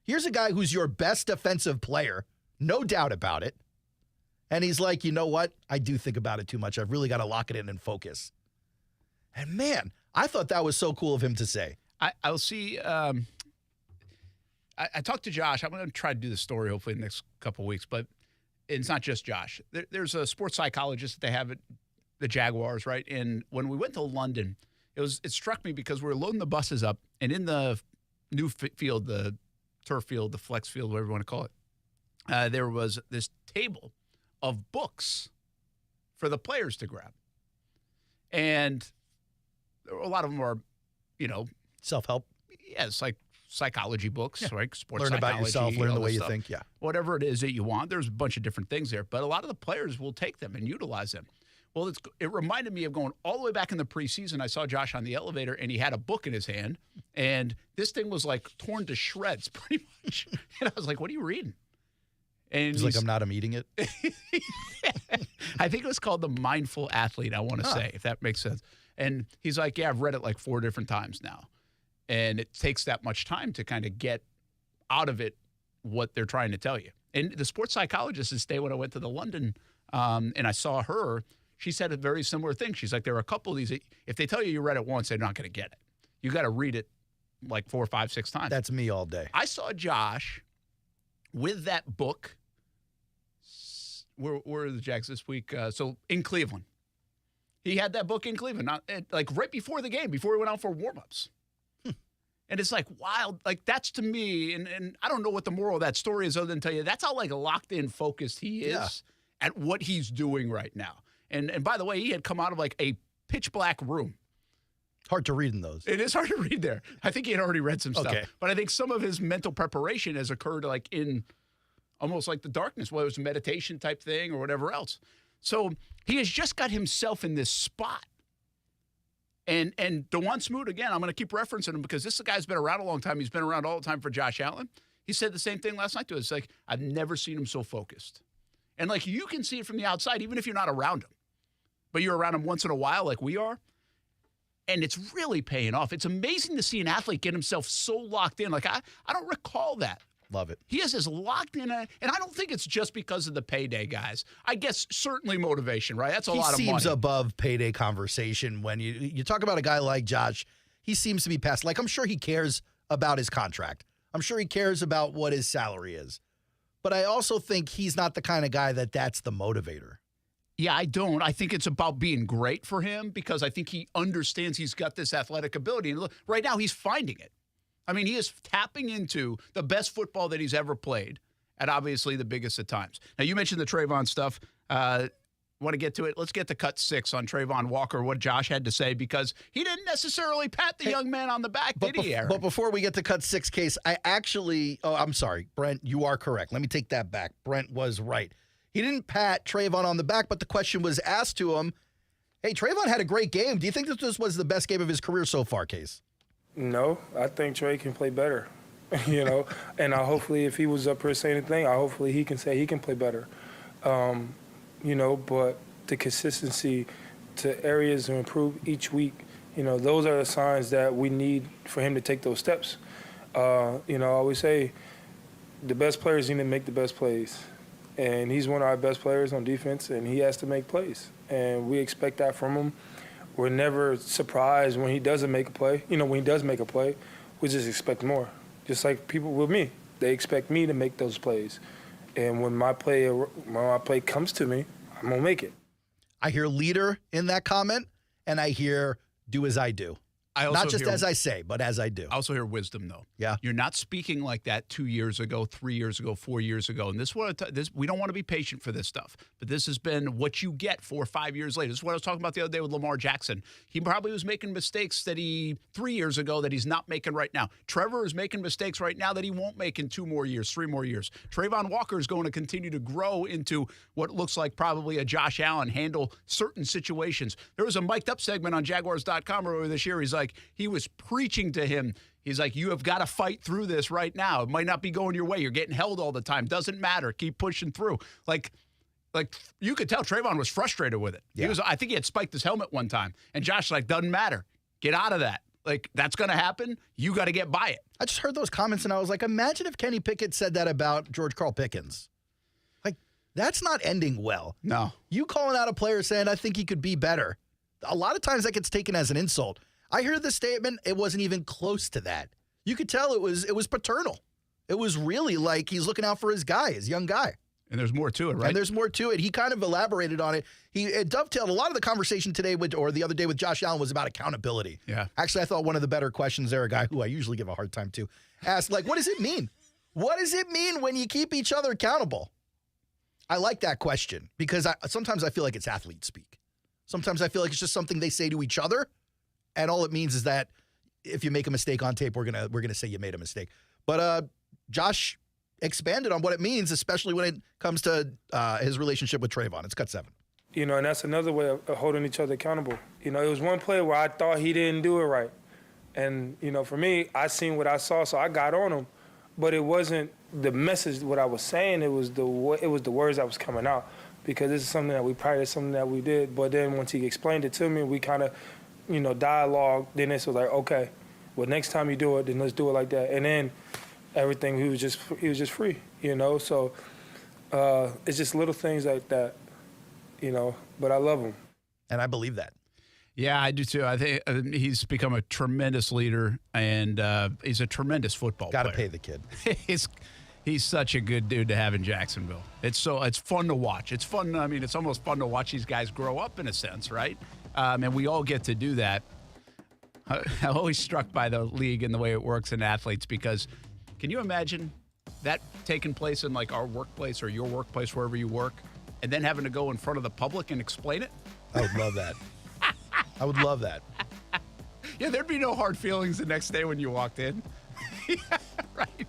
Here's a guy who's your best defensive player, no doubt about it. And he's like, you know what? I do think about it too much. I've really got to lock it in and focus. And, man, I thought that was so cool of him to say. I'll see. I talked to Josh. I'm going to try to do the story hopefully in the next couple of weeks, but it's not just Josh. There's a sports psychologist that they have at the Jaguars, right? And when we went to London, it struck me because we were loading the buses up, and in the new field, the turf field, the flex field, whatever you want to call it, there was this table of books for the players to grab. And a lot of them are, self-help. Yeah, it's like psychology books, right? Sports learn psychology. About yourself, learn the way you stuff. think, yeah. Whatever it is that you want, there's a bunch of different things there. But a lot of the players will take them and utilize them. Well, it reminded me of going all the way back in the preseason. I saw Josh on the elevator, and he had a book in his hand. And this thing was, like, torn to shreds pretty much. And I was like, what are you reading? And he's like, I'm eating it. I think it was called The Mindful Athlete, I want to say, if that makes sense. And he's like, yeah, I've read it like 4 different times now. And it takes that much time to kind of get out of it what they're trying to tell you. And the sports psychologist this day when I went to the London and I saw her, she said a very similar thing. She's like, there are a couple of these, if they tell you read it once, they're not going to get it. You got to read it like 4, 5, 6 times. That's me all day. I saw Josh with that book. Where are the Jags this week? So in Cleveland. He had that book in Cleveland, like right before the game, before he went out for warm-ups. And it's like wild. Like that's to me, and I don't know what the moral of that story is other than tell you that's how like locked in, focused he is at what he's doing right now. And by the way, he had come out of like a pitch black room. Hard to read in those. It is hard to read there. I think he had already read some stuff. Okay. But I think some of his mental preparation has occurred like in almost like the darkness, whether it was a meditation type thing or whatever else. So he has just got himself in this spot. And DeJuan Smoot, again, I'm going to keep referencing him because this guy's been around a long time. He's been around all the time for Josh Allen. He said the same thing last night to us. It's like, I've never seen him so focused. And, like, you can see it from the outside, even if you're not around him. But you're around him once in a while like we are. And it's really paying off. It's amazing to see an athlete get himself so locked in. Like, I don't recall that. Love it. He is as locked in, and I don't think it's just because of the payday, guys. I guess certainly motivation, right? That's a lot of money. He seems above payday conversation when you talk about a guy like Josh. He seems to be past. Like, I'm sure he cares about his contract. I'm sure he cares about what his salary is. But I also think he's not the kind of guy that's the motivator. Yeah, I don't. I think it's about being great for him because I think he understands he's got this athletic ability. And look, right now he's finding it. I mean, he is tapping into the best football that he's ever played at obviously the biggest of times. Now, you mentioned the Trayvon stuff. Want to get to it? Let's get to cut 6 on Trayvon Walker, what Josh had to say, because he didn't necessarily pat the young man on the back, did he, Aaron? But before we get to cut 6 case, I'm sorry, Brent, you are correct. Let me take that back. Brent was right. He didn't pat Trayvon on the back, but the question was asked to him, hey, Trayvon had a great game. Do you think that this was the best game of his career so far, Case? No, I think Trey can play better, and hopefully if he was up here saying anything, hopefully he can say he can play better, but the consistency to areas to improve each week, those are the signs that we need for him to take those steps. I always say the best players need to make the best plays, and he's one of our best players on defense, and he has to make plays, and we expect that from him. We're never surprised when he doesn't make a play. When he does make a play, we just expect more. Just like people with me, they expect me to make those plays. And when my play comes to me, I'm going to make it. I hear leader in that comment, and I hear do as I do. Not just as I say, but as I do. I also hear wisdom, though. Yeah. You're not speaking like that 2 years ago, 3 years ago, 4 years ago. And we don't want to be patient for this stuff. But this has been what you get 4 or 5 years later. This is what I was talking about the other day with Lamar Jackson. He probably was making mistakes 3 years ago that he's not making right now. Trevor is making mistakes right now that he won't make in 2 more years, 3 more years. Trayvon Walker is going to continue to grow into what looks like probably a Josh Allen, handle certain situations. There was a mic'd up segment on Jaguars.com earlier this year. He's like, he was preaching to him. He's like, you have got to fight through this right now. It might not be going your way. You're getting held all the time. Doesn't matter. Keep pushing through. Like you could tell Trayvon was frustrated with it. Yeah. I think he had spiked his helmet one time. And Josh like, doesn't matter. Get out of that. Like, that's going to happen. You got to get by it. I just heard those comments, and I was like, imagine if Kenny Pickett said that about George Carl Pickens. Like, that's not ending well. No. You calling out a player saying, I think he could be better. A lot of times that gets taken as an insult. I heard this statement. It wasn't even close to that. You could tell it was paternal. It was really like he's looking out for his young guy. And there's more to it, right? And there's more to it. He kind of elaborated on it. It dovetailed. A lot of the conversation today or the other day with Josh Allen was about accountability. Yeah. Actually, I thought one of the better questions there, a guy who I usually give a hard time to, asked, like, what does it mean? What does it mean when you keep each other accountable? I like that question because sometimes I feel like it's athlete speak. Sometimes I feel like it's just something they say to each other, and all it means is that if you make a mistake on tape, we're gonna say you made a mistake. But Josh expanded on what it means, especially when it comes to his relationship with Trayvon. It's cut 7. You know, and that's another way of holding each other accountable. You know, it was one play where I thought he didn't do it right. And, you know, for me, I seen what I saw, so I got on him. But it wasn't the message, what I was saying, it was the words that was coming out. Because this is something that we practiced, something that we did. But then once he explained it to me, we kind of, you know, dialogue. Then it was like, okay, well, next time you do it, then let's do it like that. And then everything, he was just free, you know. So it's just little things like that, you know. But I love him, and I believe that. Yeah, I do too. I think he's become a tremendous leader, and he's a tremendous football player. Got to pay the kid. He's such a good dude to have in Jacksonville. It's fun to watch. It's fun. I mean, it's almost fun to watch these guys grow up in a sense, right? And we all get to do that. I'm always struck by the league and the way it works in athletes because can you imagine that taking place in like our workplace or your workplace, wherever you work, and then having to go in front of the public and explain it? I would love that. I would love that. Yeah, there'd be no hard feelings the next day when you walked in. Yeah, right.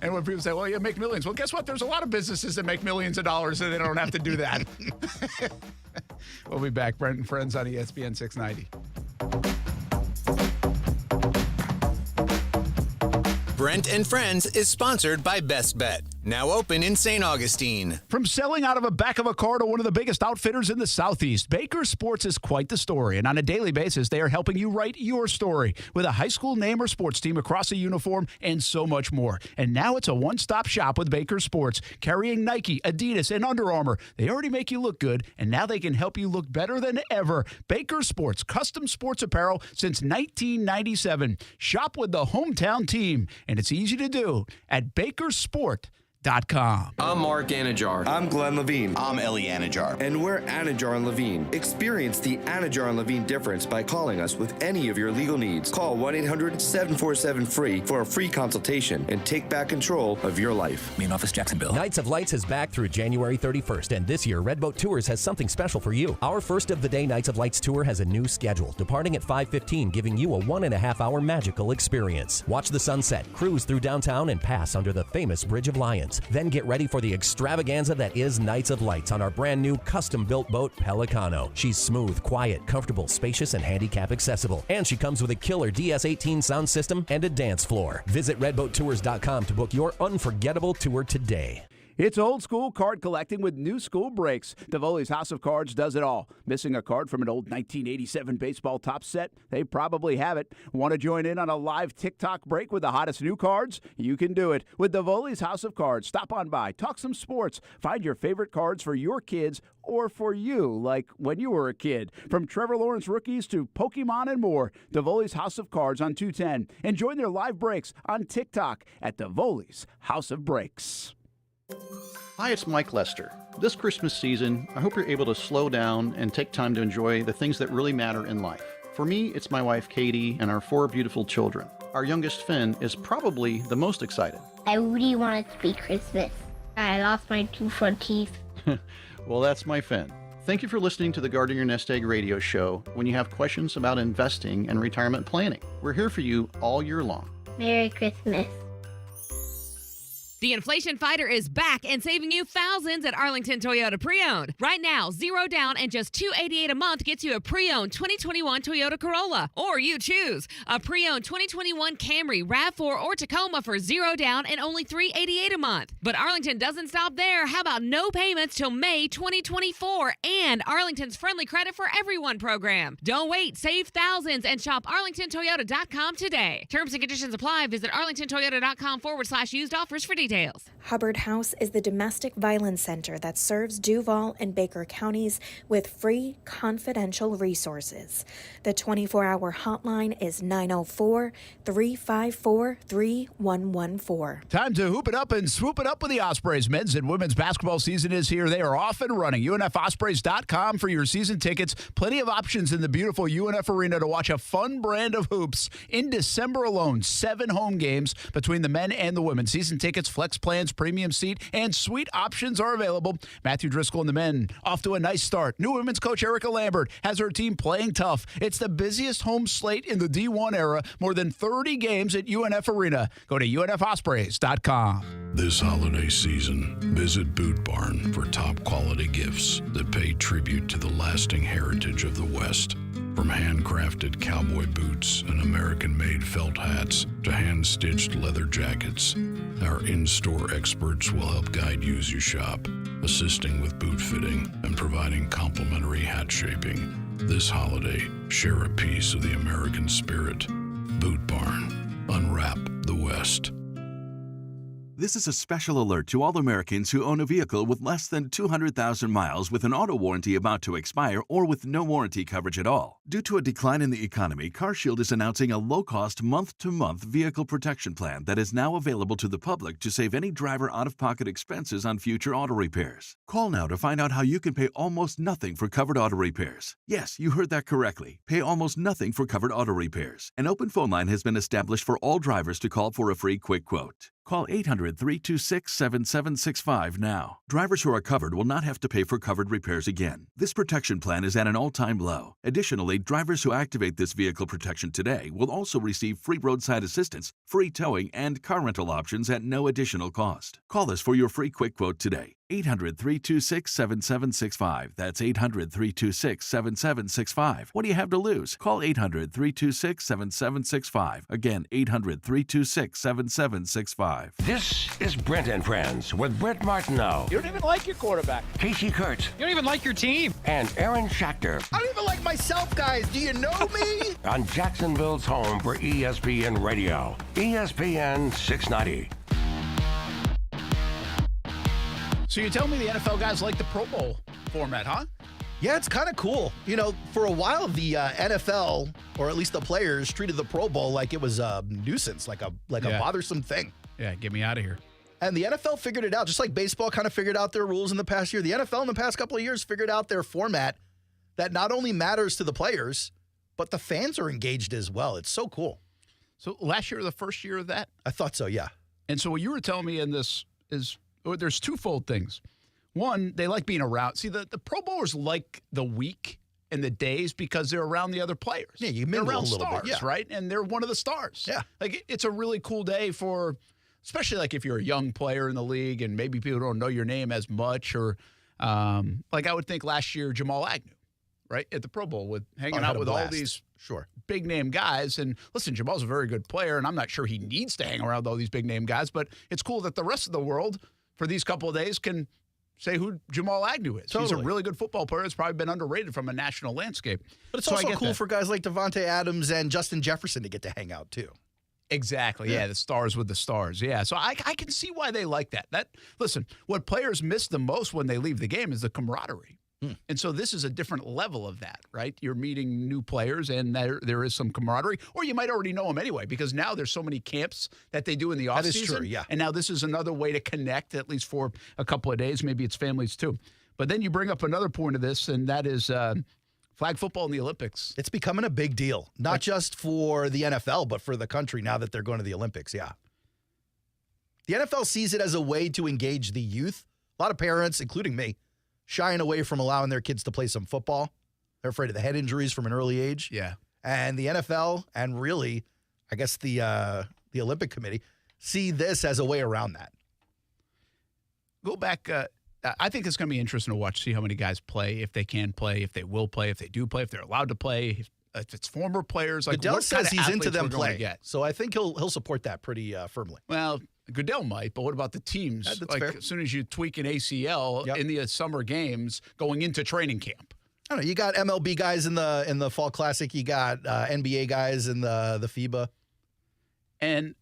And when people say, well, you make millions. Well, guess what? There's a lot of businesses that make millions of dollars and they don't have to do that. We'll be back. Brent Friends on ESPN 690. Brent and Friends is sponsored by Best Bet. Now open in St. Augustine. From selling out of a back of a car to one of the biggest outfitters in the Southeast, Baker Sports is quite the story. And on a daily basis, they are helping you write your story with a high school name or sports team across a uniform and so much more. And now it's a one-stop shop with Baker Sports, carrying Nike, Adidas, and Under Armour. They already make you look good, and now they can help you look better than ever. Baker Sports, custom sports apparel since 1997. Shop with the hometown team, and it's easy to do at bakersport.com. I'm Mark Anajar. I'm Glenn Levine. I'm Ellie Anajar. And we're Anajar and Levine. Experience the Anajar and Levine difference by calling us with any of your legal needs. Call 1-800-747-FREE for a free consultation and take back control of your life. Main office, Jacksonville. Nights of Lights is back through January 31st, and this year, Redboat Tours has something special for you. Our first of the day Nights of Lights tour has a new schedule, departing at 5:15, giving you a 1.5-hour magical experience. Watch the sunset, cruise through downtown, and pass under the famous Bridge of Lions. Then get ready for the extravaganza that is Nights of Lights on our brand new custom-built boat, Pelicano. She's smooth, quiet, comfortable, spacious, and handicap accessible. And she comes with a killer DS18 sound system and a dance floor. Visit redboattours.com to book your unforgettable tour today. It's old school card collecting with new school breaks. Davoli's House of Cards does it all. Missing a card from an old 1987 baseball top set? They probably have it. Want to join in on a live TikTok break with the hottest new cards? You can do it with Davoli's House of Cards. Stop on by, talk some sports, find your favorite cards for your kids or for you, like when you were a kid. From Trevor Lawrence rookies to Pokemon and more, Davoli's House of Cards on 210. And join their live breaks on TikTok at Davoli's House of Breaks. Hi, it's Mike Lester. This Christmas season, I hope you're able to slow down and take time to enjoy the things that really matter in life. For me, it's my wife Katie and our 4 beautiful children. Our youngest Finn is probably the most excited. I really want it to be Christmas. I lost my 2 front teeth. Well, that's my Finn. Thank you for listening to the Guarding Your Nest Egg radio show when you have questions about investing and retirement planning. We're here for you all year long. Merry Christmas. The Inflation Fighter is back and saving you thousands at Arlington Toyota Pre-Owned. Right now, 0 down and just $288 a month gets you a pre-owned 2021 Toyota Corolla. Or you choose a pre-owned 2021 Camry, RAV4, or Tacoma for 0 down and only $388 a month. But Arlington doesn't stop there. How about no payments till May 2024 and Arlington's Friendly Credit for Everyone program? Don't wait. Save thousands and shop arlingtontoyota.com today. Terms and conditions apply. Visit arlingtontoyota.com/used offers for details. Hubbard House is the domestic violence center that serves Duval and Baker counties with free, confidential resources. The 24-hour hotline is 904-354-3114. Time to hoop it up and swoop it up with the Ospreys. Men's and women's basketball season is here. They are off and running. UNFospreys.com for your season tickets. Plenty of options in the beautiful UNF Arena to watch a fun brand of hoops. In December alone, 7 home games between the men and the women. Season tickets, flex plans, premium seat, and suite options are available. Matthew Driscoll and the men off to a nice start. New women's coach Erica Lambert has her team playing tough. It's the busiest home slate in the D1 era. More than 30 games at UNF Arena. Go to UNFospreys.com. This holiday season, visit Boot Barn for top quality gifts that pay tribute to the lasting heritage of the West. From handcrafted cowboy boots and American-made felt hats to hand-stitched leather jackets, our in-store experts will help guide you as you shop, assisting with boot fitting and providing complimentary hat shaping. This holiday, share a piece of the American spirit. Boot Barn. Unwrap the West. This is a special alert to all Americans who own a vehicle with less than 200,000 miles with an auto warranty about to expire or with no warranty coverage at all. Due to a decline in the economy, CarShield is announcing a low-cost month-to-month vehicle protection plan that is now available to the public to save any driver out-of-pocket expenses on future auto repairs. Call now to find out how you can pay almost nothing for covered auto repairs. Yes, you heard that correctly. Pay almost nothing for covered auto repairs. An open phone line has been established for all drivers to call for a free quick quote. Call 800-326-7765 now. Drivers who are covered will not have to pay for covered repairs again. This protection plan is at an all-time low. Additionally, drivers who activate this vehicle protection today will also receive free roadside assistance, free towing, and car rental options at no additional cost. Call us for your free quick quote today. 800-326-7765. That's 800-326-7765. What do you have to lose? Call 800-326-7765. Again, 800-326-7765. This is Brent and Friends with Brent Martineau. You don't even like your quarterback. Kasey Kuhrts. You don't even like your team. And Aaron Schachter. I don't even like myself, guys. Do you know me? On Jacksonville's home for ESPN Radio. ESPN 690. So you tell me the NFL guys like the Pro Bowl format, huh? Yeah, it's kind of cool. You know, for a while, the NFL, or at least the players, treated the Pro Bowl like it was a nuisance, like a bothersome thing. Yeah, get me out of here. And the NFL figured it out, just like baseball kind of figured out their rules in the past year. The NFL in the past couple of years figured out their format that not only matters to the players, but the fans are engaged as well. It's so cool. So last year, the first year of that? I thought so, yeah. And so what you were telling me in this is there's twofold things. One, they like being around. See, the Pro Bowlers like the week and the days because they're around the other players. Yeah, you mingle they're around a little stars, bit, yeah. right? And they're one of the stars. Yeah. Like, it's a really cool day for, especially like if you're a young player in the league and maybe people don't know your name as much, or like I would think last year Jamal Agnew, right, at the Pro Bowl with hanging out with all these big name guys. And listen, Jamal's a very good player, and I'm not sure he needs to hang around with all these big name guys, but it's cool that the rest of the world for these couple of days can say who Jamal Agnew is. Totally. He's a really good football player. It's probably been underrated from a national landscape. But it's also cool for guys like Devontae Adams and Justin Jefferson to get to hang out too. Exactly. Yeah, the stars with the stars. Yeah, so I can see why they like that. Listen, what players miss the most when they leave the game is the camaraderie. And so this is a different level of that, right? You're meeting new players, and there is some camaraderie, or you might already know them anyway, because now there's so many camps that they do in the offseason. That is true, yeah. And now this is another way to connect, at least for a couple of days. Maybe it's families too. But then you bring up another point of this, and that is Flag football in the Olympics. It's becoming a big deal, not just for the NFL, but for the country now that they're going to the Olympics. Yeah. The NFL sees it as a way to engage the youth. A lot of parents, including me, shying away from allowing their kids to play some football. They're afraid of the head injuries from an early age. Yeah. And the NFL and really, I guess the Olympic Committee see this as a way around that. Go back. I think it's going to be interesting to watch, see how many guys play, if they can play, if they will play, if they do play, if they're allowed to play, if it's former players. Like Goodell what says kind of he's into athletes them we're going to playing, get. so I think he'll support that pretty firmly. Well, Goodell might, but what about the teams? That's like fair. As soon as you tweak an ACL in the summer games going into training camp. I don't know. You got MLB guys in the Fall Classic. You got NBA guys in the FIBA. And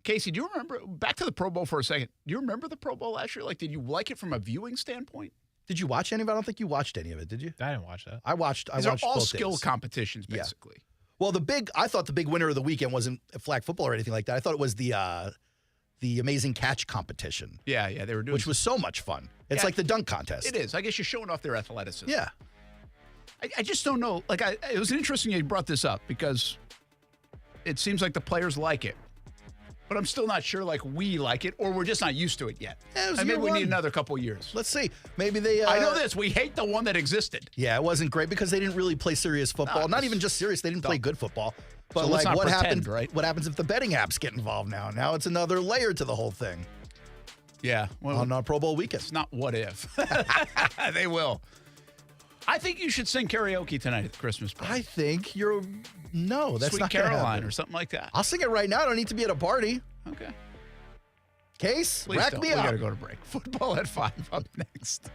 Kasey, do you remember, back to the Pro Bowl for a second, do you remember the Pro Bowl last year? Like, did you like it from a viewing standpoint? Did you watch any of it? I don't think you watched any of it, did you? I didn't watch that. I watched These are all both skill days. competitions, basically. Yeah. Well, I thought the big winner of the weekend wasn't flag football or anything like that. I thought it was the amazing catch competition. Yeah, they were doing, which was so much fun. It's like the dunk contest. It is. I guess you're showing off their athleticism. Yeah. I just don't know. Like, it was interesting you brought this up because it seems like the players like it. But I'm still not sure, like, we like it, or we're just not used to it yet. Yeah, maybe we need another couple years. Let's see. Maybe they... I know this. We hate the one that existed. Yeah, it wasn't great because they didn't really play serious football. Not even just serious. They didn't play good football. But, So let's not what pretend, happened? right? What happens if the betting apps get involved now? Now it's another layer to the whole thing. Yeah. Well, on Pro Bowl weekend. It's not what if. They will. I think you should sing karaoke tonight at the Christmas party. I think No, that's Sweet not gonna Caroline happen. or something like that. I'll sing it right now. I don't need to be at a party. Okay. Case, Please rack don't. me We up. got to go to break. Football at 5 up next.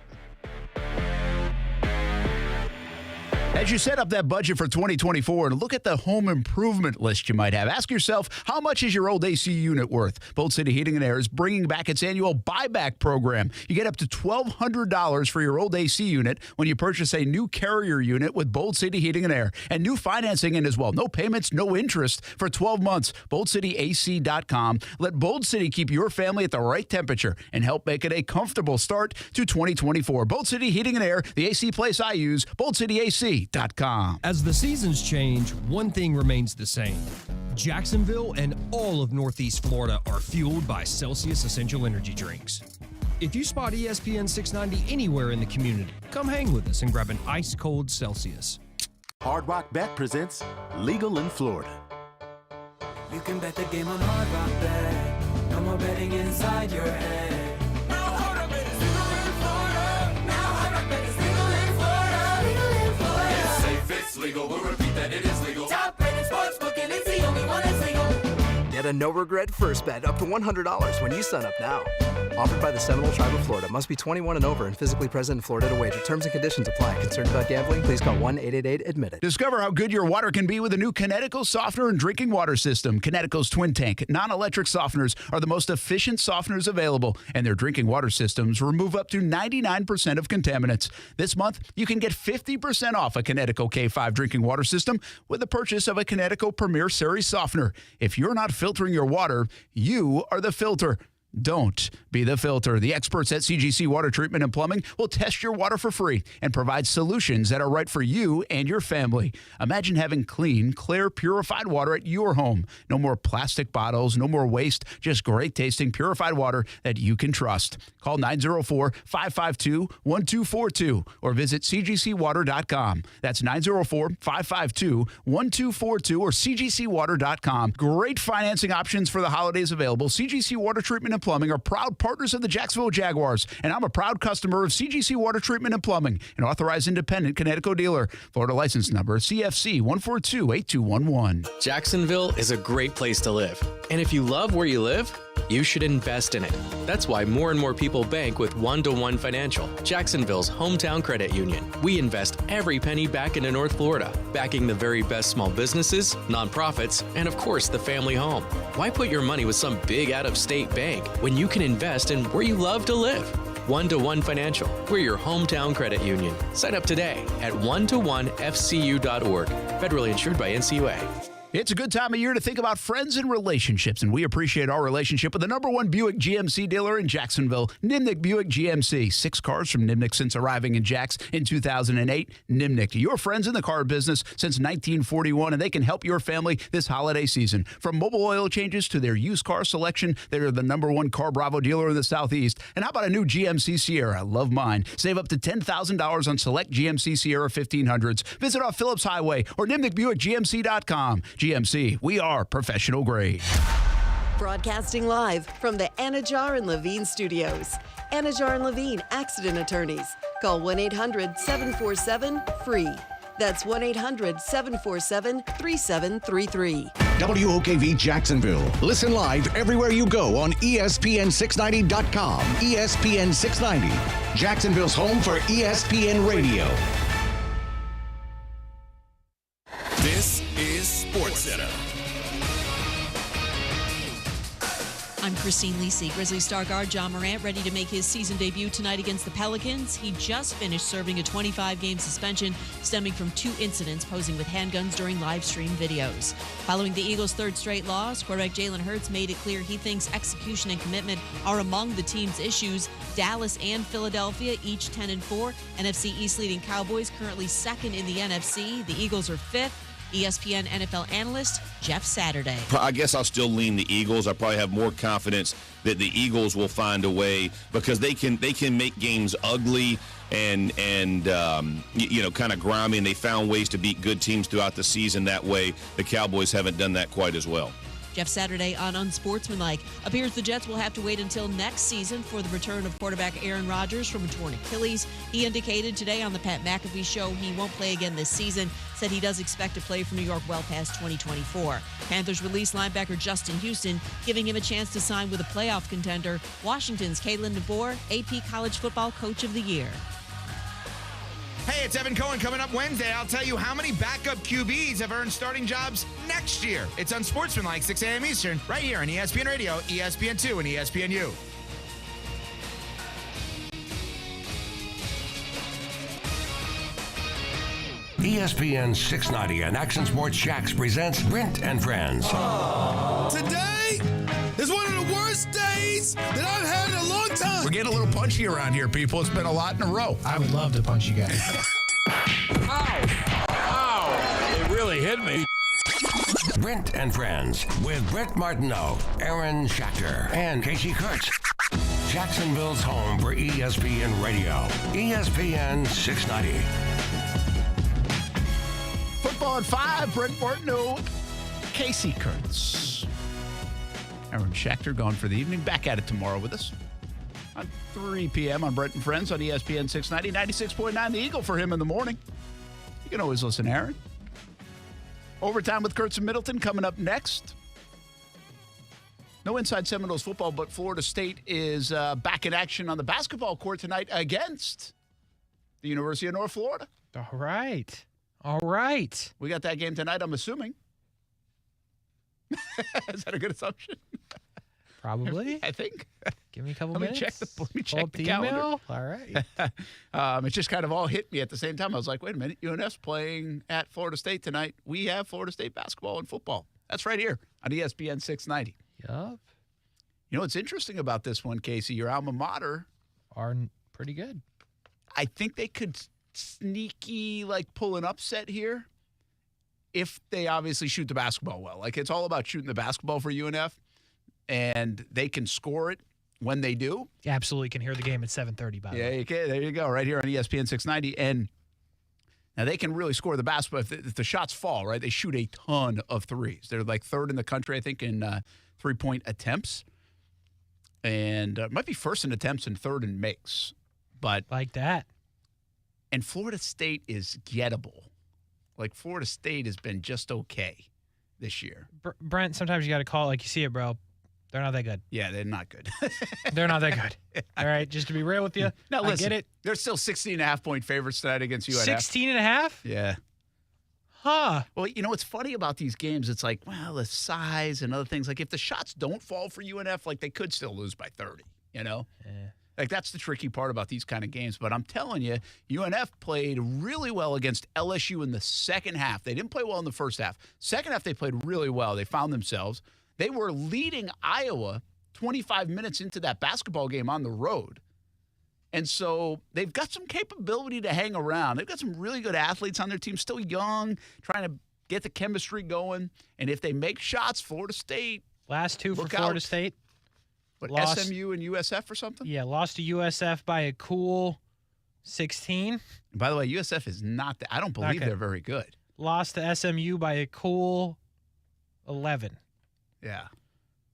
As you set up that budget for 2024 and look at the home improvement list you might have, ask yourself, how much is your old AC unit worth? Bolt City Heating and Air is bringing back its annual buyback program. You get up to $1,200 for your old AC unit when you purchase a new Carrier unit with Bolt City Heating and Air, and new financing in as well. No payments, no interest for 12 months. BoltCityAC.com. Let Bolt City keep your family at the right temperature and help make it a comfortable start to 2024. Bolt City Heating and Air, the AC place I use, BoltCityAC.com. As the seasons change, one thing remains the same. Jacksonville and all of Northeast Florida are fueled by Celsius Essential Energy Drinks. If you spot ESPN 690 anywhere in the community, come hang with us and grab an ice-cold Celsius. Hard Rock Bet presents Legal in Florida. You can bet the game on Hard Rock Bet. No more betting inside your head. Now Hard Rock Bet is legal in Florida. Now Hard Rock Bet is legal in Florida. Legal in Florida. It's safe, it's legal. We'll repeat that it is legal. Top rated sports book and it's the only one that's legal. Get a no-regret first bet up to $100 when you sign up now. Offered by the Seminole Tribe of Florida. Must be 21 and over and physically present in Florida to wager. Terms and conditions apply. Concerned about gambling? Please call 1-888-ADMIT-IT. Discover how good your water can be with a new Kinetico softener and drinking water system. Kinetico's twin tank, non-electric softeners are the most efficient softeners available, and their drinking water systems remove up to 99% of contaminants. This month, you can get 50% off a Kinetico K5 drinking water system with the purchase of a Kinetico Premier Series softener. If you're not filtering your water, you are the filter. Don't be the filter. The experts at CGC Water Treatment and Plumbing will test your water for free and provide solutions that are right for you and your family. Imagine having clean, clear, purified water at your home. No more plastic bottles, no more waste, just great tasting, purified water that you can trust. Call 904-552-1242 or visit cgcwater.com. That's 904-552-1242 or cgcwater.com. Great financing options for the holidays available. CGC Water Treatment and Plumbing are proud partners of the Jacksonville Jaguars, and I'm a proud customer of CGC Water Treatment and Plumbing, an authorized independent Connecticut dealer. Florida license number CFC 1428211. Jacksonville is a great place to live. And if you love where you live, you should invest in it. That's why more and more people bank with One-to-One Financial, Jacksonville's hometown credit union. We invest every penny back into North Florida, backing the very best small businesses, nonprofits, and of course the family home. Why put your money with some big out-of-state bank when you can invest in where you love to live? One-to-One Financial, we're your hometown credit union. Sign up today at one-to-onefcu.org. Federally insured by NCUA. It's a good time of year to think about friends and relationships, and we appreciate our relationship with the #1 Buick GMC dealer in Jacksonville, Nimnick Buick GMC. 6 cars from Nimnick since arriving in Jacks in 2008. Nimnick, your friends in the car business since 1941, and they can help your family this holiday season. From mobile oil changes to their used car selection, they're the #1 Car Bravo dealer in the Southeast. And how about a new GMC Sierra? Love mine. Save up to $10,000 on select GMC Sierra 1500s. Visit off Phillips Highway or NimnickBuickGMC.com. GMC, we are professional grade. Broadcasting live from the Anajar and Levine studios. Anajar and Levine Accident Attorneys. Call 1-800-747-FREE. That's 1-800-747-3733. WOKV Jacksonville. Listen live everywhere you go on ESPN690.com. ESPN 690, Jacksonville's home for ESPN Radio. This is SportsCenter. I'm Christine Lisi. Grizzlies star guard John Morant ready to make his season debut tonight against the Pelicans. He just finished serving a 25-game suspension stemming from 2 incidents posing with handguns during live stream videos. Following the Eagles' 3rd straight loss, quarterback Jalen Hurts made it clear he thinks execution and commitment are among the team's issues. Dallas and Philadelphia, each 10-4. NFC East leading Cowboys currently 2nd in the NFC. The Eagles are 5th. ESPN NFL analyst Jeff Saturday. I guess I'll still lean the Eagles. I probably have more confidence that the Eagles will find a way because they can make games ugly and kind of grimy, and they found ways to beat good teams throughout the season that way. The Cowboys haven't done that quite as well. Jeff Saturday on Unsportsmanlike. Appears the Jets will have to wait until next season for the return of quarterback Aaron Rodgers from a torn Achilles. He indicated today on the Pat McAfee Show he won't play again this season. Said he does expect to play for New York well past 2024. Panthers released linebacker Justin Houston, giving him a chance to sign with a playoff contender. Washington's Kalen DeBoer, AP College Football Coach of the Year. Hey, it's Evan Cohen. Coming up Wednesday, I'll tell you how many backup QBs have earned starting jobs next year. It's Unsportsmanlike, 6 a.m. Eastern, right here on ESPN Radio, ESPN2, and ESPNU. ESPN 690 and Action Sports Shacks presents Brent and Friends. Today is one of the worst days that I've had in a long time. We're getting a little punchy around here, people. It's been a lot in a row. I would love to punch you guys. Ow! It really hit me. Brent and Friends with Brent Martineau, Aaron Schachter, and Kasey Kuhrts. Jacksonville's home for ESPN Radio. ESPN 690. Football at 5, Brent Martineau, Kasey Kuhrts. Aaron Schachter gone for the evening. Back at it tomorrow with us on 3 p.m. on Brent and Friends on ESPN 690, 96.9 The Eagle for him in the morning. You can always listen, Aaron. Overtime with Kuhrts and Middleton coming up next. No Inside Seminoles football, but Florida State is back in action on the basketball court tonight against the University of North Florida. All right. All right. We got that game tonight, I'm assuming. Is that a good assumption? Probably. I think. Give me a couple Let minutes. Let me check Pull up the email. calendar. All right. It just kind of all hit me at the same time. I was like, wait a minute. UNF's playing at Florida State tonight. We have Florida State basketball and football. That's right here on ESPN 690. Yup. You know what's interesting about this one, Kasey? Your alma mater are pretty good. I think they could sneaky pull an upset here if they obviously shoot the basketball well. It's all about shooting the basketball for UNF, and they can score it when they do. You absolutely can hear the game at 7:30, by the way. Yeah, you can. There you go, right here on ESPN 690. And now they can really score the basketball if the shots fall, right? They shoot a ton of threes. They're 3rd in the country, I think, in three-point attempts. And might be 1st in attempts and 3rd in makes. But like that. And Florida State is gettable. Florida State has been just okay this year. Brent, sometimes you got to call it like you see it, bro. They're not that good. Yeah, they're not good. They're not that good. All right, just to be real with you. Now, listen, I get it. They're still 16.5-point favorites tonight against UNF. 16.5? Yeah. Huh. Well, you know what's funny about these games? It's the size and other things. If the shots don't fall for UNF, they could still lose by 30, you know? Yeah. Like, that's the tricky part about these kind of games. But I'm telling you, UNF played really well against LSU in the second half. They didn't play well in the first half. Second half, they played really well. They found themselves. They were leading Iowa 25 minutes into that basketball game on the road. And so they've got some capability to hang around. They've got some really good athletes on their team, still young, trying to get the chemistry going. And if they make shots, Florida State. Last two for Florida State. What, lost, SMU and USF or something? Yeah, lost to USF by a cool 16. And by the way, USF is not that. I don't believe they're very good. Lost to SMU by a cool 11. Yeah.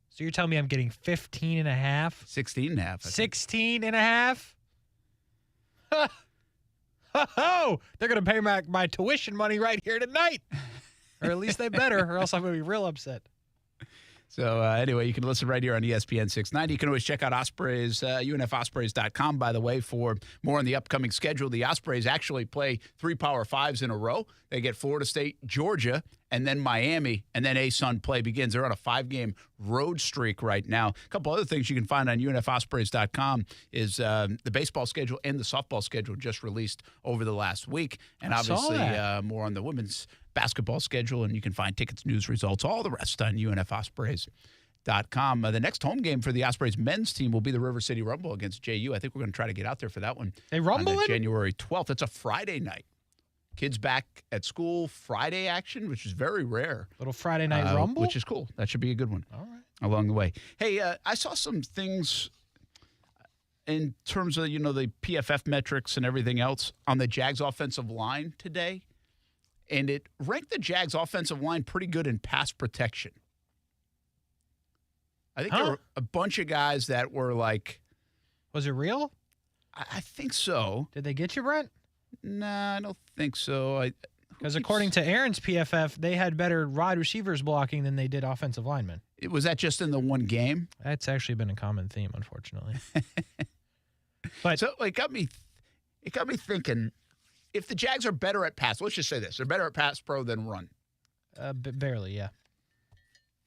So you're telling me I'm getting 15 and a half? 16 and a half. 16 and a half? Oh, they're going to pay my tuition money right here tonight. Or at least they better, or else I'm going to be real upset. So, anyway, you can listen right here on ESPN 690. You can always check out Ospreys, UNFOspreys.com, by the way, for more on the upcoming schedule. The Ospreys actually play 3 Power 5s in a row. They get Florida State, Georgia, and then Miami, and then ASUN play begins. They're on a 5-game road streak right now. A couple other things you can find on UNFOspreys.com is the baseball schedule and the softball schedule just released over the last week. And obviously more on the women's basketball schedule, and you can find tickets, news, results, all the rest on UNFOspreys.com. The next home game for the Ospreys men's team will be the River City Rumble against JU. I think we're going to try to get out there for that one. They rumble on January 12th. It's a Friday night. Kids back at school, Friday action, which is very rare. Little Friday night rumble? Which is cool. That should be a good one. All right. Along the way. Hey, I saw some things in terms of, the PFF metrics and everything else on the Jags offensive line today. And it ranked the Jags offensive line pretty good in pass protection. I think there were a bunch of guys that were like... Was it real? I think so. Did they get you, Brent? Nah, I don't think so. Because according to Aaron's PFF, they had better wide receivers blocking than they did offensive linemen. Was that just in the one game? That's actually been a common theme, unfortunately. But so it got me thinking, if the Jags are better at pass, let's just say this, they're better at pass pro than run. Barely, yeah.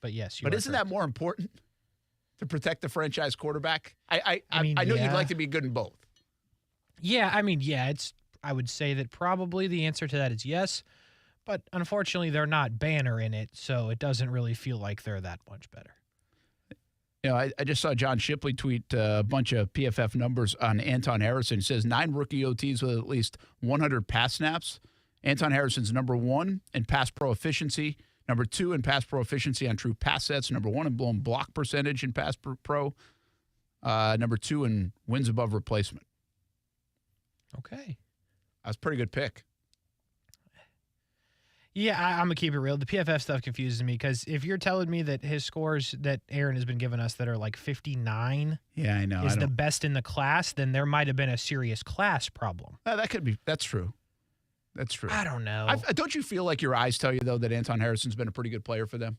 But yes, but isn't that more important to protect the franchise quarterback? I know you'd like to be good in both. Yeah, I would say that probably the answer to that is yes, but unfortunately they're not banner in it, so it doesn't really feel like they're that much better. I just saw John Shipley tweet a bunch of PFF numbers on Anton Harrison. It says 9 rookie OTs with at least 100 pass snaps. Anton Harrison's number 1 in pass pro efficiency, number 2 in pass pro efficiency on true pass sets, number 1 in blown block percentage in pass pro, number 2 in wins above replacement. Okay. That's a pretty good pick. Yeah, I'm going to keep it real. The PFF stuff confuses me because if you're telling me that his scores that Aaron has been giving us that are like 59 I know, is the best in the class, then there might have been a serious class problem. That could be. That's true. That's true. I don't know. Don't you feel like your eyes tell you, though, that Anton Harrison's been a pretty good player for them?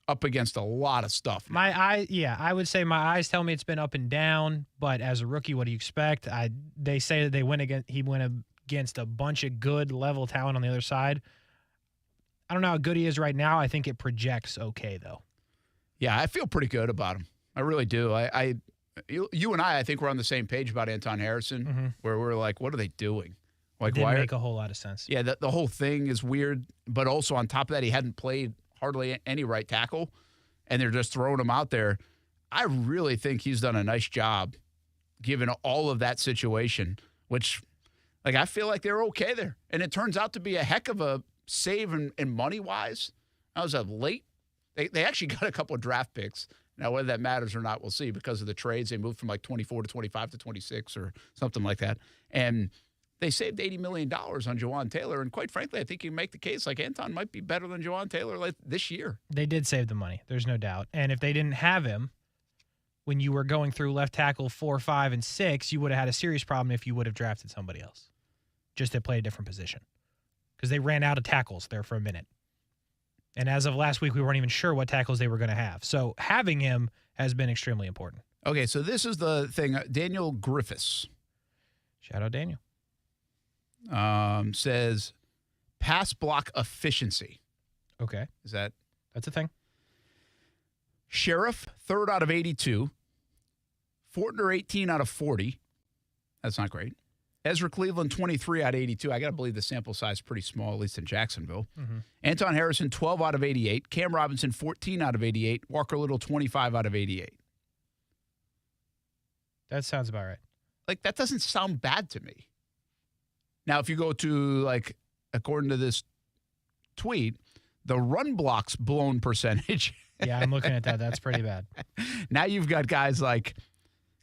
Up against a lot of stuff. I would say my eyes tell me it's been up and down, but as a rookie, what do you expect? They say that he went against a bunch of good level talent on the other side. I don't know how good he is right now. I think it projects okay, though. Yeah, I feel pretty good about him. I really do. You and I think we're on the same page about Anton Harrison, where we're like, what are they doing? Like, didn't make a whole lot of sense. Yeah, the whole thing is weird, but also on top of that, he hadn't played hardly any right tackle, and they're just throwing him out there. I really think he's done a nice job given all of that situation, which, I feel like they're okay there. And it turns out to be a heck of a save and money-wise. That was a late. They actually got a couple of draft picks. Now, whether that matters or not, we'll see because of the trades. They moved from 24 to 25 to 26 or something like that. And they saved $80 million on Jawan Taylor. And quite frankly, I think you can make the case Anton might be better than Jawan Taylor this year. They did save the money. There's no doubt. And if they didn't have him, when you were going through left tackle 4, 5, and 6, you would have had a serious problem if you would have drafted somebody else just to play a different position. Because they ran out of tackles there for a minute. And as of last week, we weren't even sure what tackles they were going to have. So having him has been extremely important. Okay, so this is the thing. Daniel Griffiths. Shout out Daniel. Says pass block efficiency. Okay. That's a thing. Sheriff, 3rd out of 82. Fortner, 18 out of 40. That's not great. Ezra Cleveland, 23 out of 82. I got to believe the sample size is pretty small, at least in Jacksonville. Anton Harrison, 12 out of 88. Cam Robinson, 14 out of 88. Walker Little, 25 out of 88. That sounds about right. Like, that doesn't sound bad to me. Now, if you go to, like, according to this tweet, the run blocks blown percentage. Yeah, I'm looking at that. That's pretty bad. Now you've got guys like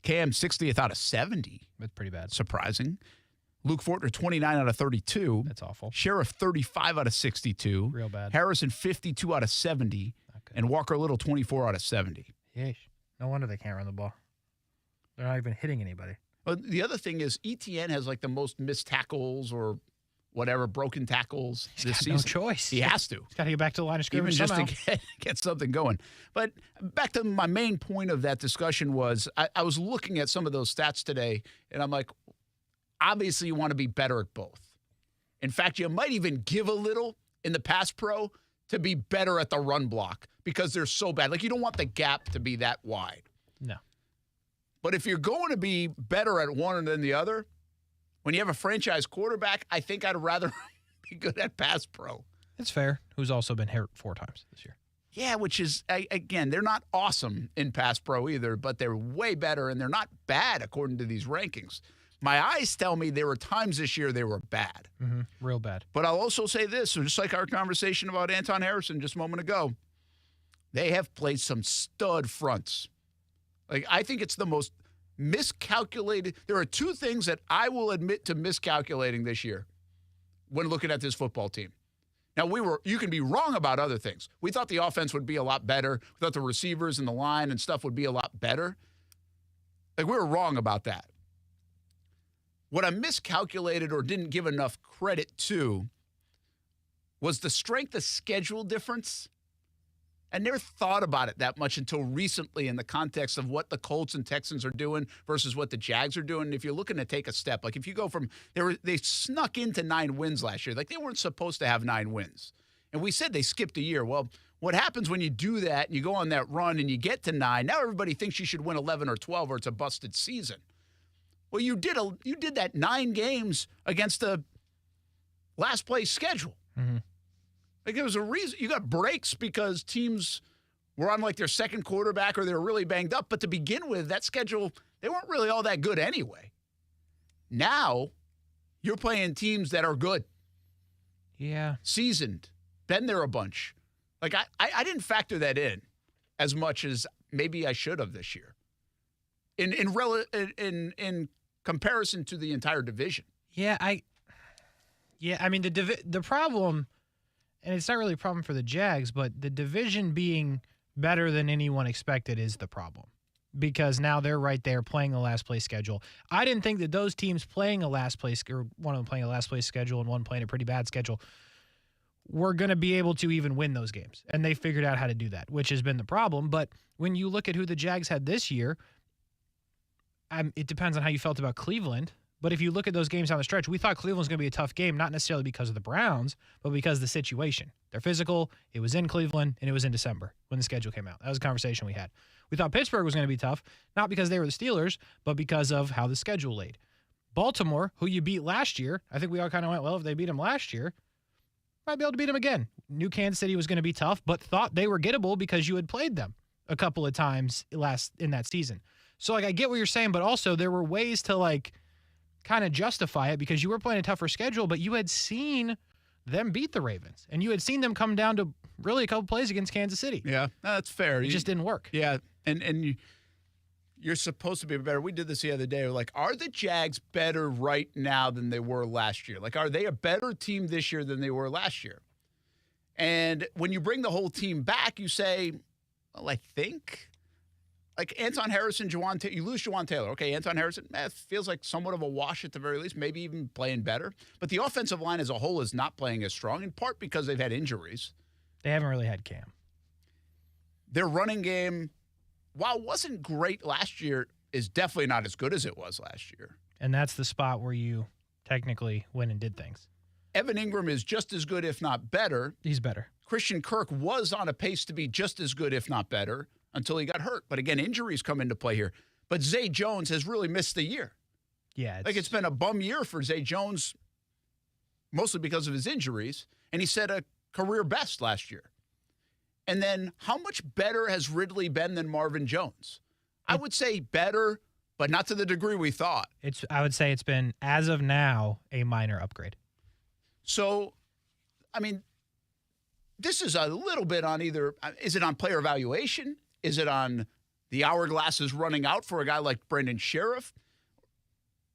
Cam, 60th out of 70. That's pretty bad. Surprising. Luke Fortner, 29 out of 32. That's awful. Sheriff, 35 out of 62. Real bad. Harrison, 52 out of 70. And Walker Little, 24 out of 70. Yeesh. No wonder they can't run the ball. They're not even hitting anybody. Well, the other thing is ETN has like the most missed tackles or whatever, broken tackles this season. No choice. He has to. He's got to get back to the line of scrimmage Even somehow. just to get something going. But back to my main point of that discussion was I was looking at some of those stats today, and I'm like, obviously you want to be better at both. In fact, you might even give a little in the pass pro to be better at the run block because they're so bad. Like, you don't want the gap to be that wide. No. But if you're going to be better at one than the other, when you have a franchise quarterback, I think I'd rather be good at pass pro. It's fair. Who's also been hurt 4 times this year. Yeah, which is, again, they're not awesome in pass pro either, but they're way better, and they're not bad according to these rankings. My eyes tell me there were times this year they were bad. Real bad. But I'll also say this, so just like our conversation about Anton Harrison just a moment ago, they have played some stud fronts. Like, I think it's the most miscalculated. There are 2 things that I will admit to miscalculating this year when looking at this football team. Now, you can be wrong about other things. We thought the offense would be a lot better. We thought the receivers and the line and stuff would be a lot better. Like, we were wrong about that. What I miscalculated or didn't give enough credit to was the strength of schedule difference. I never thought about it that much until recently in the context of what the Colts and Texans are doing versus what the Jags are doing. And if you're looking to take a step, like if you go from they snuck into 9 wins last year. Like, they weren't supposed to have 9 wins. And we said they skipped a year. Well, what happens when you do that and you go on that run and you get to 9? Now everybody thinks you should win 11 or 12 or it's a busted season. Well, you did that 9 games against the last place schedule. Like, there was a reason. You got breaks because teams were on like their second quarterback or they were really banged up. But to begin with, that schedule, they weren't really all that good anyway. Now you're playing teams that are good. Yeah. Seasoned. Been there a bunch. Like, I didn't factor that in as much as maybe I should have this year. In comparison to the entire division. Yeah, I mean, the problem, and it's not really a problem for the Jags, but the division being better than anyone expected is the problem. Because now they're right there playing a last place schedule. I didn't think that those teams playing a last place, or one of them playing a last place schedule and one playing a pretty bad schedule, were going to be able to even win those games. And they figured out how to do that, which has been the problem. But when you look at who the Jags had this year, it depends on how you felt about Cleveland. But if you look at those games down the stretch, we thought Cleveland was going to be a tough game, not necessarily because of the Browns, but because of the situation. They're physical. It was in Cleveland, and it was in December when the schedule came out. That was a conversation we had. We thought Pittsburgh was going to be tough, not because they were the Steelers, but because of how the schedule laid. Baltimore, who you beat last year, I think we all kind of went, well, if they beat them last year, might be able to beat them again. Knew Kansas City was going to be tough, but thought they were gettable because you had played them a couple of times in that season. So, like, I get what you're saying, but also there were ways to, like, kind of justify it because you were playing a tougher schedule, but you had seen them beat the Ravens, and you had seen them come down to really a couple plays against Kansas City. Yeah, that's fair. It just didn't work. Yeah, and you're supposed to be better. We did this the other day. We're like, are the Jags better right now than they were last year? Like, are they a better team this year than they were last year? And when you bring the whole team back, you say, well, I think. Like Anton Harrison, you lose Juwan Taylor. Okay, Anton Harrison, feels like somewhat of a wash at the very least, maybe even playing better. But the offensive line as a whole is not playing as strong, in part because they've had injuries. They haven't really had Cam. Their running game, while it wasn't great last year, is definitely not as good as it was last year. And that's the spot where you technically went and did things. Evan Ingram is just as good, if not better. He's better. Christian Kirk was on a pace to be just as good, if not better, until he got hurt. But again, injuries come into play here. But Zay Jones has really missed the year. Yeah. It's been a bum year for Zay Jones, mostly because of his injuries, and he set a career best last year. And then how much better has Ridley been than Marvin Jones? I would say better, but not to the degree we thought. I would say it's been, as of now, a minor upgrade. So, I mean, this is a little bit on either, is it on player evaluation? Is it on the hourglass is running out for a guy like Brendan Sheriff?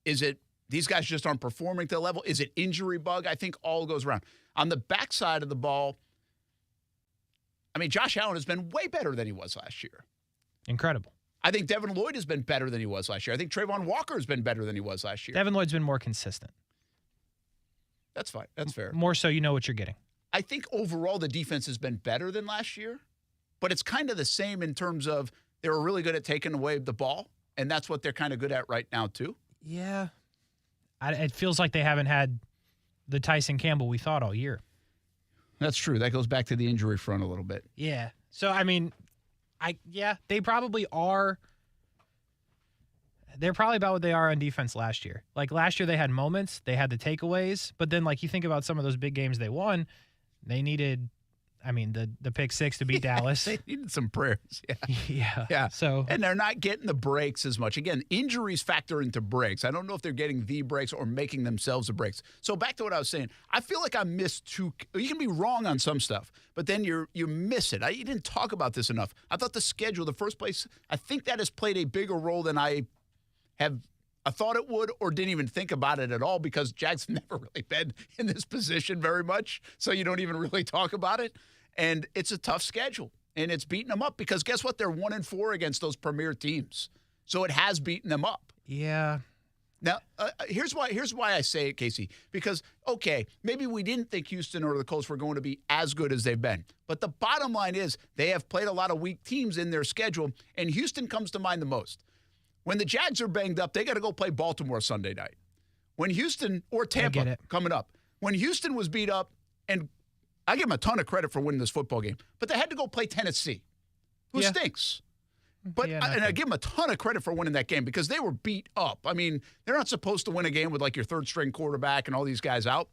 Is it these guys just aren't performing to the level? Is it injury bug? I think all goes around. On the backside of the ball, I mean, Josh Allen has been way better than he was last year. Incredible. I think Devin Lloyd has been better than he was last year. I think Trayvon Walker has been better than he was last year. Devin Lloyd's been more consistent. That's fine. That's fair. More so you know what you're getting. I think overall the defense has been better than last year, but it's kind of the same in terms of they were really good at taking away the ball, and that's what they're kind of good at right now too. Yeah. It feels like they haven't had the Tyson Campbell we thought all year. That's true. That goes back to the injury front a little bit. Yeah. So, I mean, they probably are. They're probably about what they are on defense last year. Like last year they had moments, they had the takeaways, but then like you think about some of those big games they won, they needed, I mean, the pick six to beat Dallas. They needed some prayers. Yeah. Yeah. So, and they're not getting the breaks as much. Again, injuries factor into breaks. I don't know if they're getting the breaks or making themselves the breaks. So back to what I was saying. I feel like I missed two. You can be wrong on some stuff, but then you miss it. You didn't talk about this enough. I thought the schedule, the first place, I think that has played a bigger role than I thought it would or didn't even think about it at all because Jags have never really been in this position very much, so you don't even really talk about it. And it's a tough schedule, and it's beating them up because guess what? They're 1-4 against those premier teams, so it has beaten them up. Yeah. Now, here's why I say it, Kasey, because, okay, maybe we didn't think Houston or the Colts were going to be as good as they've been, but the bottom line is they have played a lot of weak teams in their schedule, and Houston comes to mind the most. When the Jags are banged up, they got to go play Baltimore Sunday night. When Houston or Tampa coming up. When Houston was beat up, and I give them a ton of credit for winning this football game, but they had to go play Tennessee, who stinks. But and I give them a ton of credit for winning that game because they were beat up. I mean, they're not supposed to win a game with like your third-string quarterback and all these guys out,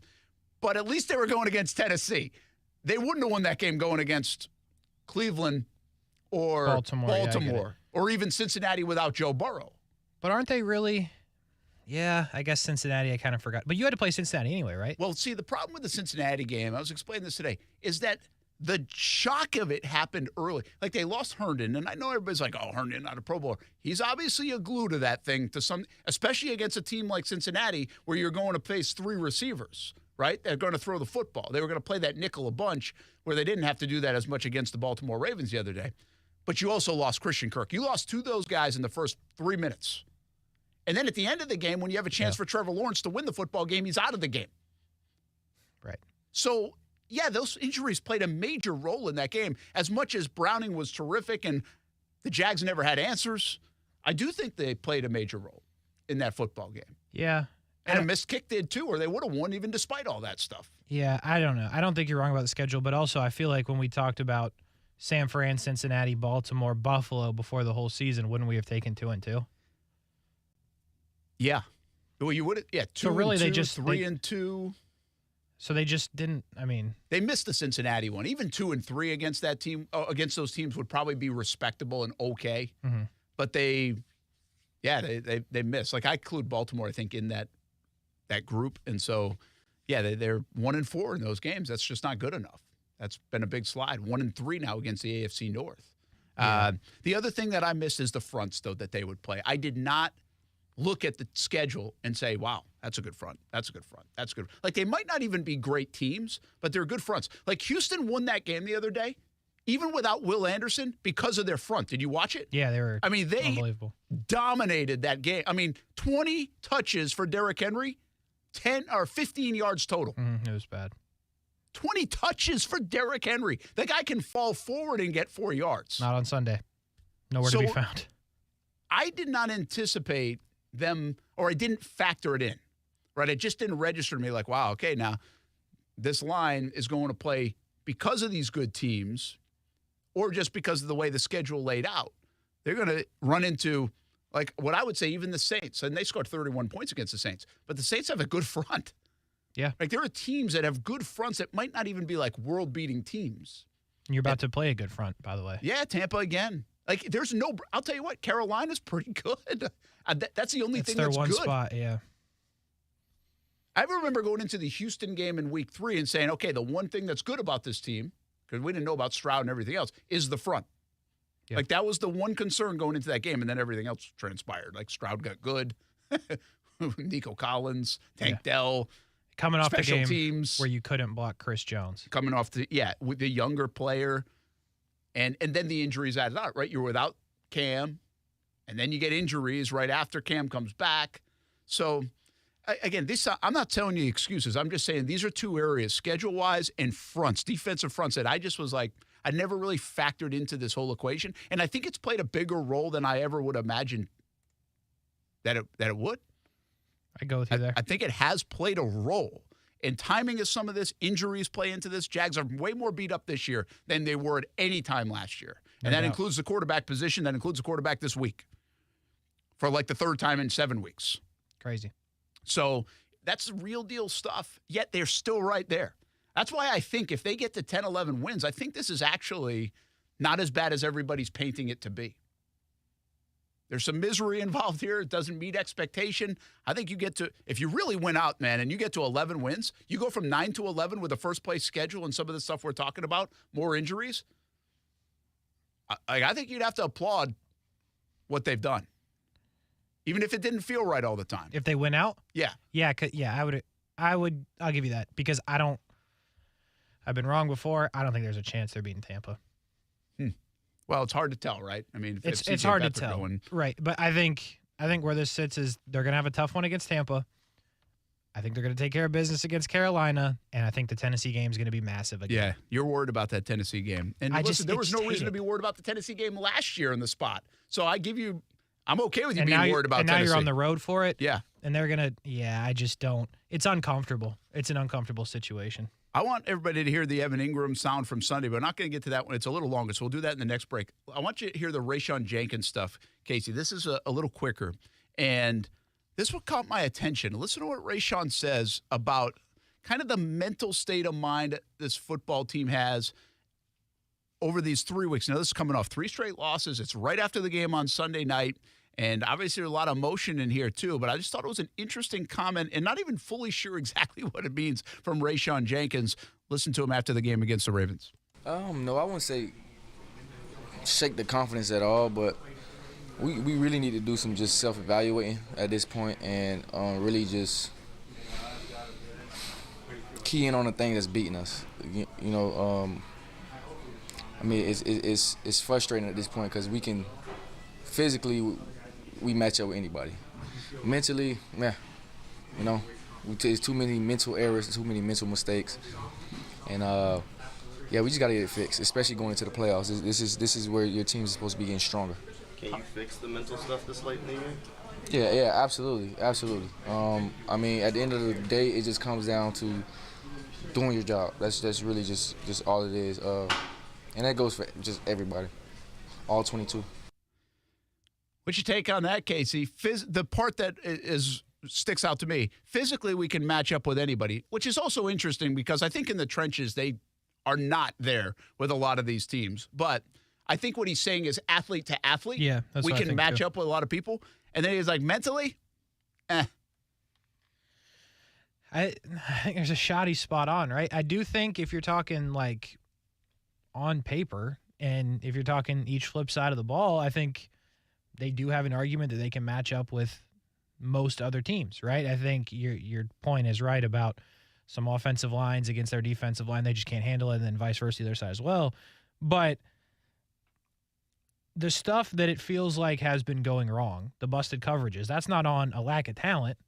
but at least they were going against Tennessee. They wouldn't have won that game going against Cleveland or Baltimore. Or even Cincinnati without Joe Burrow. But aren't they really? Yeah, I guess Cincinnati, I kind of forgot. But you had to play Cincinnati anyway, right? Well, see, the problem with the Cincinnati game, I was explaining this today, is that the shock of it happened early. Like they lost Herndon, and I know everybody's like, oh, Herndon, not a Pro Bowler. He's obviously a glue to that thing, especially against a team like Cincinnati where you're going to face three receivers, right? They're going to throw the football. They were going to play that nickel a bunch where they didn't have to do that as much against the Baltimore Ravens the other day. But you also lost Christian Kirk. You lost two of those guys in the first 3 minutes. And then at the end of the game, when you have a chance for Trevor Lawrence to win the football game, he's out of the game. Right. So, yeah, those injuries played a major role in that game. As much as Browning was terrific and the Jags never had answers, I do think they played a major role in that football game. Yeah. And a missed kick did too, or they would have won even despite all that stuff. Yeah, I don't know. I don't think you're wrong about the schedule, but also I feel like when we talked about San Fran, Cincinnati, Baltimore, Buffalo before the whole season, wouldn't we have taken 2-2? Yeah. Well, you would have. Yeah, 2-2, so really they just 3-2. So they just didn't. I mean, they missed the Cincinnati one. Even 2-3 against that team, against those teams, would probably be respectable and okay. Mm-hmm. But they missed. Like I include Baltimore, I think, in that group, and so they're 1-4 in those games. That's just not good enough. That's been a big slide. 1-3 now against the AFC North. Yeah. The other thing that I missed is the fronts, though, that they would play. I did not look at the schedule and say, wow, that's a good front. That's a good front. That's good. Like, they might not even be great teams, but they're good fronts. Like, Houston won that game the other day, even without Will Anderson, because of their front. Did you watch it? Yeah, they were unbelievable. Dominated that game. I mean, 20 touches for Derrick Henry, 10 or 15 yards total. It was bad. 20 touches for Derrick Henry. The guy can fall forward and get 4 yards. Not on Sunday. Nowhere to be found. I did not anticipate them, or I didn't factor it in, right? It just didn't register to me like, wow, okay, now this line is going to play because of these good teams or just because of the way the schedule laid out. They're going to run into Like what I would say, even the Saints, and they scored 31 points against the Saints, but the Saints have a good front. Yeah. Like there are teams that have good fronts that might not even be like world-beating teams. You're about to play a good front, by the way. Yeah, Tampa again. Like there's no, I'll tell you what, Carolina's pretty good. That's the only thing that's good. Their one spot, yeah. I remember going into the Houston game in week 3 and saying, okay, the one thing that's good about this team, because we didn't know about Stroud and everything else, is the front. Yep. Like that was the one concern going into that game, and then everything else transpired. Like Stroud got good, Nico Collins, Tank Dell, coming off special the game teams where you couldn't block Chris Jones, coming off with the younger player, and then the injuries added out. Right, you're without Cam, and then you get injuries right after Cam comes back. So again, I'm not telling you excuses. I'm just saying these are two areas, schedule-wise and fronts, defensive fronts, that I just was like, I never really factored into this whole equation. And I think it's played a bigger role than I ever would imagine that it would. I go with you there. I think it has played a role. And timing of some of this, injuries play into this. Jags are way more beat up this year than they were at any time last year. And that includes the quarterback position. That includes the quarterback this week for like the third time in 7 weeks. Crazy. So that's real deal stuff, yet they're still right there. That's why I think if they get to 10, 11 wins, I think this is actually not as bad as everybody's painting it to be. There's some misery involved here. It doesn't meet expectation. I think you get to, if you really win out, man, and you get to 11 wins, you go from 9 to 11 with a first-place schedule and some of the stuff we're talking about, more injuries. I think you'd have to applaud what they've done, even if it didn't feel right all the time. If they win out? Yeah. Yeah, I'll give you that because I've been wrong before. I don't think there's a chance they're beating Tampa. Well, it's hard to tell, right? I mean, it's hard to tell, right? But I think where this sits is they're going to have a tough one against Tampa. I think they're going to take care of business against Carolina, and I think the Tennessee game is going to be massive again. Yeah, you're worried about that Tennessee game, and listen, there was no reason to be worried about the Tennessee game last year in the spot. So I'm okay with you being worried about Tennessee. And now you're on the road for it. Yeah, and they're gonna. Yeah, I just don't. It's uncomfortable. It's an uncomfortable situation. I want everybody to hear the Evan Ingram sound from Sunday, but I'm not going to get to that one. It's a little longer, so we'll do that in the next break. I want you to hear the Rayshon Jenkins stuff, Kasey. This is a little quicker, and this what caught my attention. Listen to what Rayshon says about kind of the mental state of mind this football team has over these 3 weeks. Now, this is coming off 3 straight losses. It's right after the game on Sunday night. And obviously there's a lot of emotion in here too, but I just thought it was an interesting comment and not even fully sure exactly what it means from Rayshon Jenkins. Listen to him after the game against the Ravens. No, I wouldn't say shake the confidence at all, but we really need to do some just self-evaluating at this point and really just key in on the thing that's beating us. I mean, it's frustrating at this point because we can physically we match up with anybody. Mentally, there's too many mental errors, too many mental mistakes, and we just gotta get it fixed, especially going into the playoffs. This is where your team is supposed to be getting stronger. Can you fix the mental stuff this late in the year? Yeah, absolutely. I mean, at the end of the day, it just comes down to doing your job. That's really just all it is, and that goes for just everybody, all 22. What's your take on that, Kasey? The part that sticks out to me, physically we can match up with anybody, which is also interesting because I think in the trenches they are not there with a lot of these teams. But I think what he's saying is athlete to athlete. Yeah, that's we what I can think match too. up with a lot of people. And then he's like, mentally, I think there's a shot he's spot on, right? I do think if you're talking like on paper and if you're talking each flip side of the ball, I think they do have an argument that they can match up with most other teams, right? I think your point is right about some offensive lines against their defensive line. They just can't handle it, and then vice versa the other side as well. But the stuff that it feels like has been going wrong, the busted coverages, that's not on a lack of talent.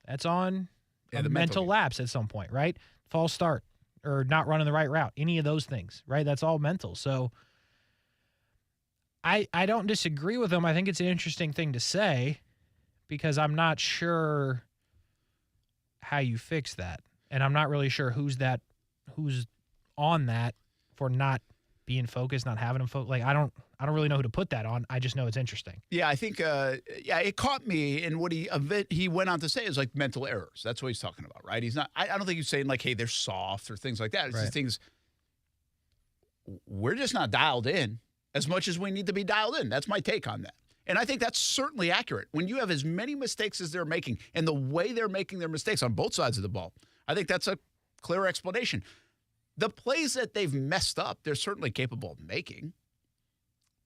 That's on a mental lapse at some point, right? False start or not running the right route, any of those things, right? That's all mental. So I don't disagree with him. I think it's an interesting thing to say because I'm not sure how you fix that. And I'm not really sure who's on that for not being focused, not having him focused. Like I don't really know who to put that on. I just know it's interesting. Yeah, I think it caught me in what he went on to say is like mental errors. That's what he's talking about, right? He's not. I don't think he's saying like, hey, they're soft or things like that. It's just things. We're just not dialed in as much as we need to be dialed in. That's my take on that. And I think that's certainly accurate. When you have as many mistakes as they're making and the way they're making their mistakes on both sides of the ball, I think that's a clear explanation. The plays that they've messed up, they're certainly capable of making.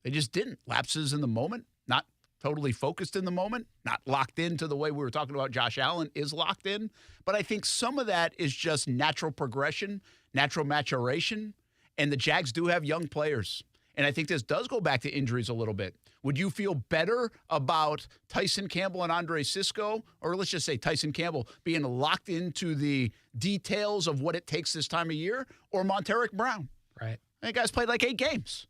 They just didn't. Lapses in the moment, not totally focused in the moment, not locked into the way we were talking about Josh Allen is locked in. But I think some of that is just natural progression, natural maturation, and the Jags do have young players. And I think this does go back to injuries a little bit. Would you feel better about Tyson Campbell and Andre Sisco, or let's just say Tyson Campbell being locked into the details of what it takes this time of year, or Monteric Brown? Right. That guy's played like 8 games.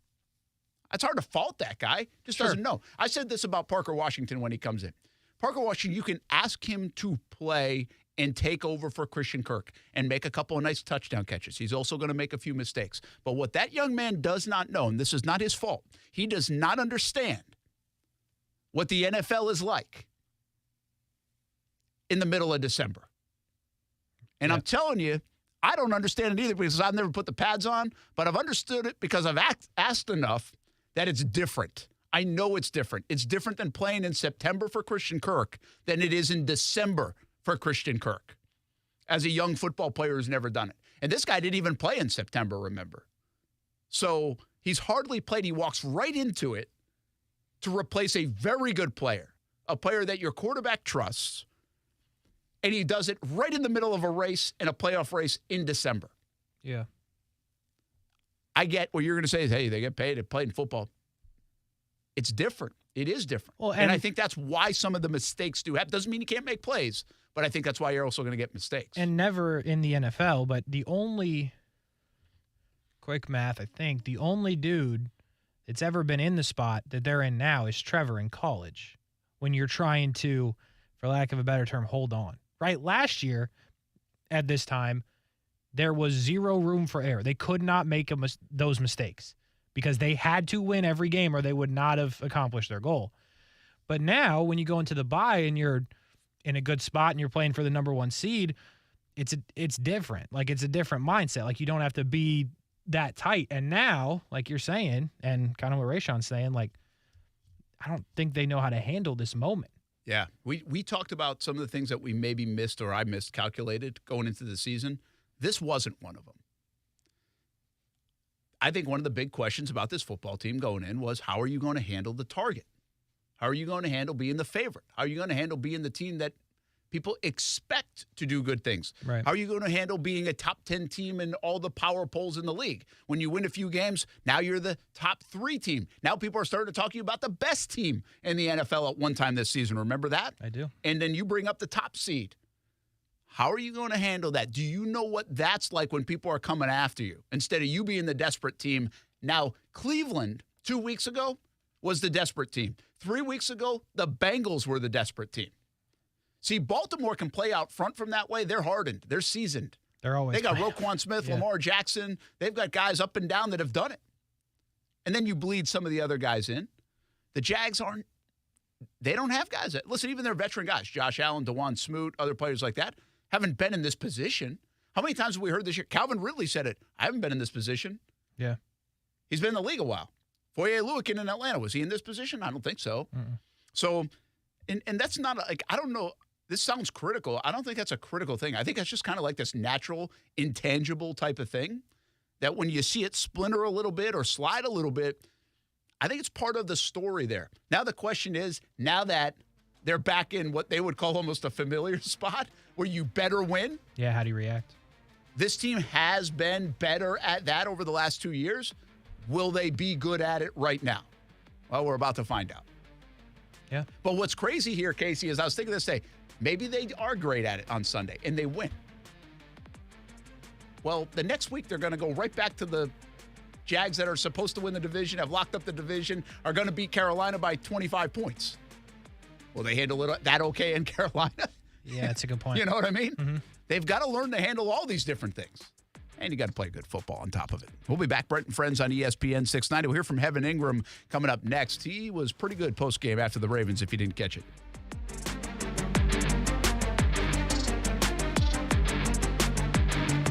It's hard to fault that guy. Just doesn't know. I said this about Parker Washington when he comes in. Parker Washington, you can ask him to play and take over for Christian Kirk and make a couple of nice touchdown catches. He's also going to make a few mistakes. But what that young man does not know, and this is not his fault, he does not understand what the NFL is like in the middle of December. And I'm telling you, I don't understand it either because I've never put the pads on, but I've understood it because I've asked enough that it's different. I know it's different. It's different than playing in September for Christian Kirk than it is in December for Christian Kirk as a young football player who's never done it. And this guy didn't even play in September, remember. So he's hardly played. He walks right into it to replace a very good player, a player that your quarterback trusts, and he does it right in the middle of a race and a playoff race in December. Yeah. I get what you're going to say is, hey, they get paid to play in football. It's different. It is different. Well, and I think that's why some of the mistakes do happen. Doesn't mean you can't make plays, but I think that's why you're also going to get mistakes. And never in the NFL, but the only, quick math, I think, the only dude that's ever been in the spot that they're in now is Trevor in college when you're trying to, for lack of a better term, hold on. Right? Last year at this time, there was zero room for error. They could not make those mistakes because they had to win every game or they would not have accomplished their goal. But now when you go into the bye and you're in a good spot and you're playing for the number 1 seed, it's different. Like it's a different mindset. Like you don't have to be that tight. And now, like you're saying, and kind of what Rayshon's saying, like I don't think they know how to handle this moment. Yeah. We talked about some of the things that we maybe missed or I miscalculated going into the season. This wasn't one of them. I think one of the big questions about this football team going in was, how are you going to handle the target? How are you going to handle being the favorite? How are you going to handle being the team that people expect to do good things? Right. How are you going to handle being a top 10 team in all the power polls in the league? When you win a few games, now you're the top 3 team. Now people are starting to talk to you about the best team in the NFL at one time this season. Remember that? I do. And then you bring up the top seed. How are you going to handle that? Do you know what that's like when people are coming after you? Instead of you being the desperate team, now Cleveland 2 weeks ago was the desperate team. 3 weeks ago, the Bengals were the desperate team. See, Baltimore can play out front from that way. They're hardened. They're seasoned. They got Roquan Smith, Lamar Jackson. They've got guys up and down that have done it. And then you bleed some of the other guys in. The Jags they don't have guys listen, even their veteran guys, Josh Allen, DeJuan Smoot, other players like that, haven't been in this position. How many times have we heard this year? Calvin Ridley said it. I haven't been in this position. Yeah. He's been in the league a while. Foye Oluokun in Atlanta, was he in this position? I don't think so. So, and that's not, I don't know. This sounds critical. I don't think that's a critical thing. I think that's just kind of like this natural, intangible type of thing that when you see it splinter a little bit or slide a little bit, I think it's part of the story there. Now the question is, now that they're back in what they would call almost a familiar spot where you better win. Yeah, how do you react? This team has been better at that over the last 2 years. Will they be good at it right now? Well, we're about to find out. Yeah. But what's crazy here, Kasey, is I was thinking this day, maybe they are great at it on Sunday and they win. Well, the next week they're going to go right back to the Jags that are supposed to win the division, have locked up the division, are going to beat Carolina by 25 points. Will they handle it that okay in Carolina? Yeah, that's a good point. You know what I mean? Mm-hmm. They've got to learn to handle all these different things. and you got to play good football on top of it. We'll be back, Brent Friends on ESPN 690. We'll hear from Evan Ingram coming up next. He was pretty good post-game after the Ravens, if you didn't catch it.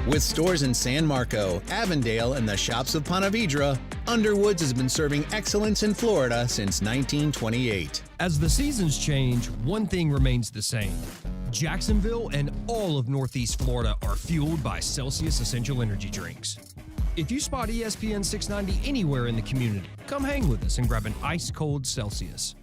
With stores in San Marco, Avondale, and the shops of Ponte Vedra, Underwoods has been serving excellence in Florida since 1928. As the seasons change, one thing remains the same. Jacksonville and all of Northeast Florida are fueled by Celsius Essential Energy Drinks. If you spot ESPN 690 anywhere in the community, come hang with us and grab an ice-cold Celsius.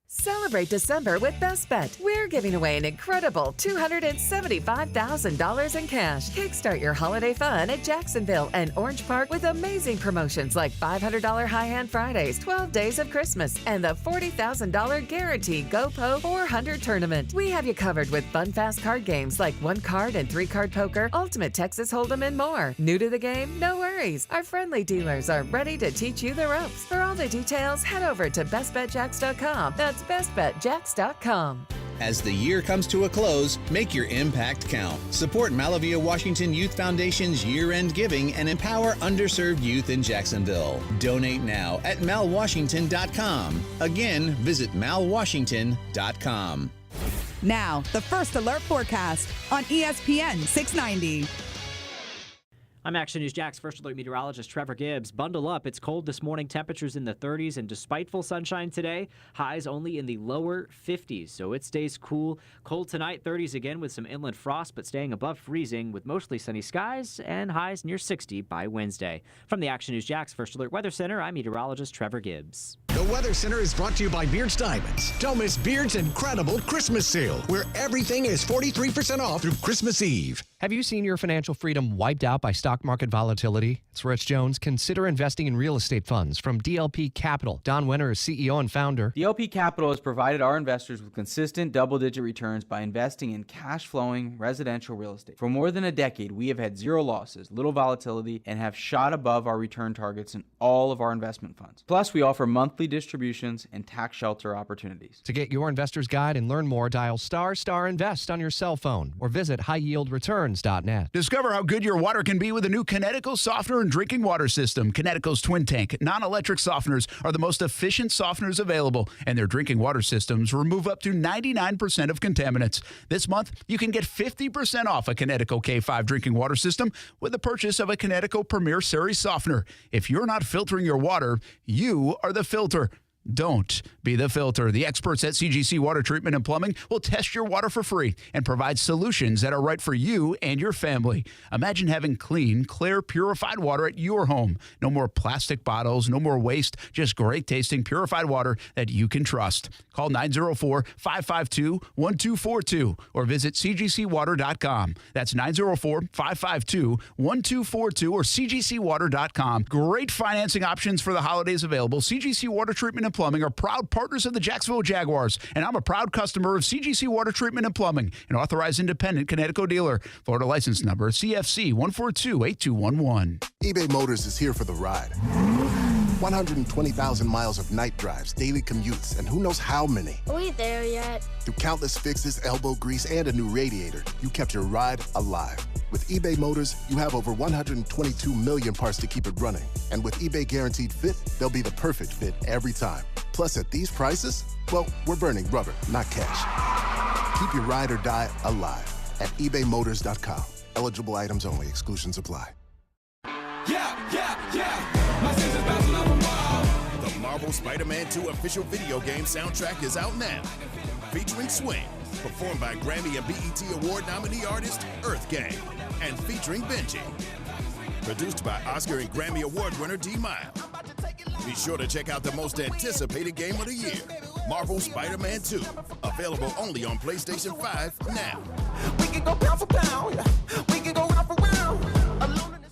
Celebrate December with Best Bet. We're giving away an incredible $275,000 in cash. Kickstart your holiday fun at Jacksonville and Orange Park with amazing promotions like $500 High-Hand Fridays, 12 Days of Christmas, and the $40,000 Guaranteed GoPo 400 Tournament. We have you covered with fun, fast card games like 1-card and 3-card poker, Ultimate Texas Hold'em, and more. New to the game? No worries. Our friendly dealers are ready to teach you the ropes. For all the details, head over to bestbetjacks.com. That's bestbetjacks.com. As the year comes to a close, make your impact count. Support Malavia Washington Youth Foundation's year-end giving and empower underserved youth in Jacksonville. Donate now at malwashington.com. Again, visit malwashington.com. Now, the First Alert forecast on ESPN 690. I'm Action News Jack's First Alert meteorologist Trevor Gibbs. Bundle up. It's cold this morning. Temperatures in the 30s and despite full sunshine today, highs only in the lower 50s. So it stays cool. Cold tonight, 30s again with some inland frost, but staying above freezing with mostly sunny skies and highs near 60 by Wednesday. From the Action News Jack's First Alert Weather Center, I'm meteorologist Trevor Gibbs. The Weather Center is brought to you by Beard's Diamonds. Don't miss Beard's incredible Christmas sale, where everything is 43% off through Christmas Eve. Have you seen your financial freedom wiped out by stock market volatility? It's Rich Jones. Consider investing in real estate funds from DLP Capital. Don Winter is CEO and founder. DLP Capital has provided our investors with consistent double-digit returns by investing in cash-flowing residential real estate. For more than a decade, we have had zero losses, little volatility, and have shot above our return targets in all of our investment funds. Plus, we offer monthly distributions and tax shelter opportunities. To get your investor's guide and learn more, dial **invest on your cell phone or visit highyieldreturns.net. Discover how good your water can be with a new Kinetico softener and drinking water system. Kinetico's twin tank non-electric softeners are the most efficient softeners available, and their drinking water systems remove up to 99% of contaminants. This month, you can get 50% off a Kinetico K5 drinking water system with the purchase of a Kinetico Premier Series softener. If you're not filtering your water, you are the filter. Don't be the filter. The experts at CGC Water Treatment and Plumbing will test your water for free and provide solutions that are right for you and your family. Imagine having clean, clear, purified water at your home. No more plastic bottles, no more waste, just great tasting, purified water that you can trust. Call 904-552-1242 or visit cgcwater.com. That's 904-552-1242 or cgcwater.com. Great financing options for the holidays available. CGC Water Treatment and Plumbing are proud partners of the Jacksonville Jaguars, and I'm a proud customer of CGC Water Treatment and Plumbing, an authorized independent Kinetico dealer. Florida license number CFC 1428211. eBay Motors is here for the ride. 120,000 miles of night drives, daily commutes, and who knows how many. Are we there yet? Through countless fixes, elbow grease, and a new radiator, you kept your ride alive. With eBay Motors, you have over 122 million parts to keep it running. And with eBay Guaranteed Fit, they'll be the perfect fit every time. Plus, at these prices, well, we're burning rubber, not cash. Keep your ride or die alive at ebaymotors.com. Eligible items only. Exclusions apply. My sister's bouncing off a wall. The Marvel Spider-Man 2 official video game soundtrack is out now. Featuring Swing, performed by Grammy and BET Award nominee artist Earth Gang, and featuring Benji. Produced by Oscar and Grammy Award winner D. Mile. Be sure to check out the most anticipated game of the year, Marvel Spider-Man 2. Available only on PlayStation 5 now. We can go pound for pound. We can go round for round.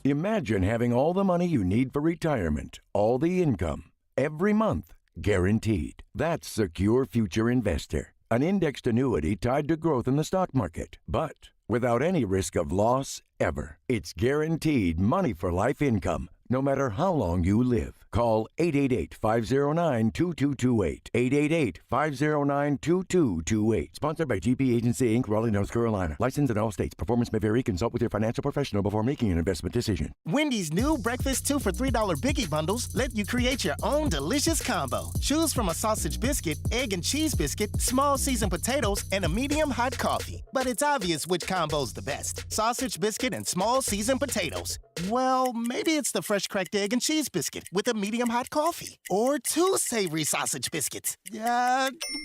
Imagine having all the money you need for retirement, all the income, every month, guaranteed. That's Secure Future Investor, an indexed annuity tied to growth in the stock market, but without any risk of loss ever. It's guaranteed money for life income, no matter how long you live. Call 888-509-2228. 888-509-2228. Sponsored by GP Agency, Inc., Raleigh, North Carolina. Licensed in all states. Performance may vary. Consult with your financial professional before making an investment decision. Wendy's new breakfast 2 for $3 Biggie Bundles let you create your own delicious combo. Choose from a sausage biscuit, egg and cheese biscuit, small seasoned potatoes, and a medium hot coffee. But it's obvious which combo's the best. Sausage biscuit and small seasoned potatoes. Well, maybe it's the fresh cracked egg and cheese biscuit with a medium hot coffee. Or 2 savory sausage biscuits.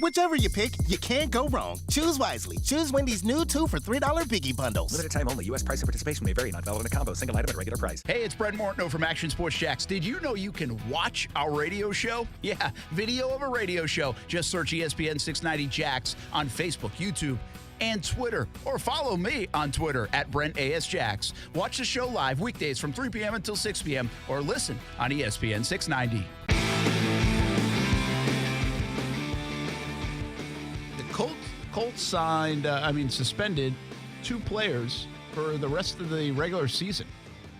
Whichever you pick, you can't go wrong. Choose wisely. Choose Wendy's new 2 for $3 Biggie Bundles. Limited time only. U.S. price and participation may vary. Not valid in a combo. Single item at regular price. Hey, it's Brent Martineau from Action Sports Jacks. Did you know you can watch our radio show? Yeah, video of a radio show. Just search ESPN 690 Jacks on Facebook, YouTube, and Twitter, or follow me on Twitter at BrentASJacks. Watch the show live weekdays from 3 p.m. until 6 p.m. or listen on ESPN 690. The Colts suspended 2 players for the rest of the regular season.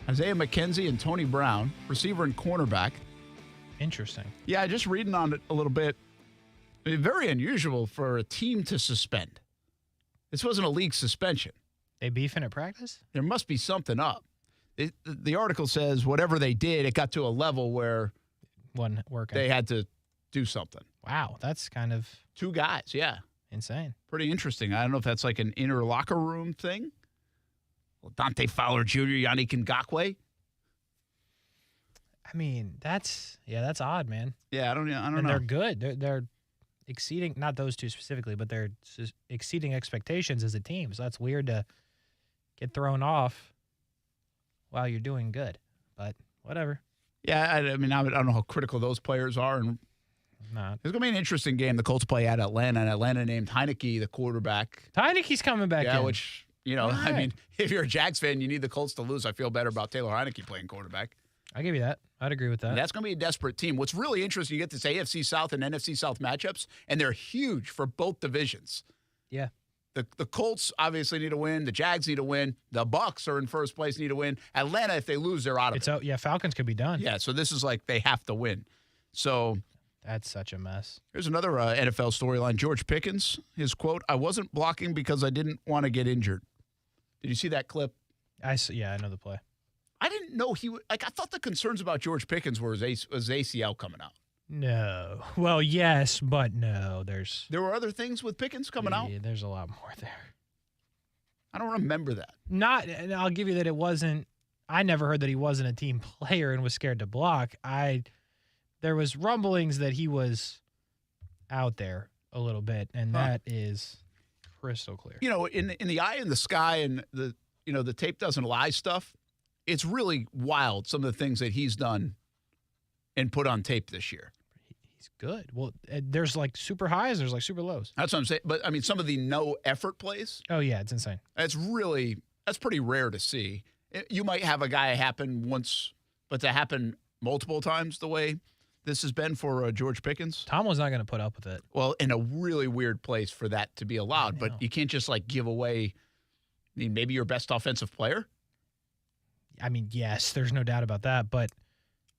Isaiah McKenzie and Tony Brown, receiver and cornerback. Interesting. Yeah, just reading on it a little bit. Very unusual for a team to suspend. This wasn't a league suspension. They beefing at practice? There must be something up. The article says whatever they did, it got to a level where wasn't working. They had to do something. Wow, that's kind of 2 guys, yeah. Insane. Pretty interesting. I don't know if that's like an inner locker room thing. Well, Dante Fowler Jr., Yannick Ngakoue. I mean, that's odd, man. Yeah, I don't know. And they're good. They're exceeding, not those 2 specifically, but they're exceeding expectations as a team. So that's weird to get thrown off while you're doing good. But whatever. Yeah, I don't know how critical those players are. And not. It's going to be an interesting game. The Colts play at Atlanta, and Atlanta named Heineke the quarterback. Heineke's coming back in. Yeah, which, I mean, if you're a Jags fan, you need the Colts to lose. I feel better about Taylor Heineke playing quarterback. I'll give you that. I'd agree with that. And that's going to be a desperate team. What's really interesting, you get this AFC South and NFC South matchups, and they're huge for both divisions. Yeah. The Colts obviously need to win. The Jags need to win. The Bucs are in first place, need to win. Atlanta, if they lose, they're out of it. Yeah, Falcons could be done. Yeah, so this is like they have to win. So that's such a mess. Here's another NFL storyline. George Pickens, his quote, "I wasn't blocking because I didn't want to get injured." Did you see that clip? Yeah, I know the play. I didn't know he would. I thought the concerns about George Pickens were his ACL coming out. No. Well, yes, but no. There were other things with Pickens coming out? Yeah, there's a lot more there. I don't remember that. And I'll give you that it wasn't. I never heard that he wasn't a team player and was scared to block. There was rumblings that he was out there a little bit, and that is crystal clear. In the eye in the sky and the tape doesn't lie stuff, it's really wild, some of the things that he's done and put on tape this year. He's good. Well, there's like super highs, there's like super lows. That's what I'm saying. But, I mean, some of the no-effort plays. Oh, yeah, it's insane. That's pretty rare to see. You might have a guy happen once, but to happen multiple times the way this has been for George Pickens. Tom was not going to put up with it. Well, in a really weird place for that to be allowed. But you can't just, give away, maybe your best offensive player. I mean, yes, there's no doubt about that, but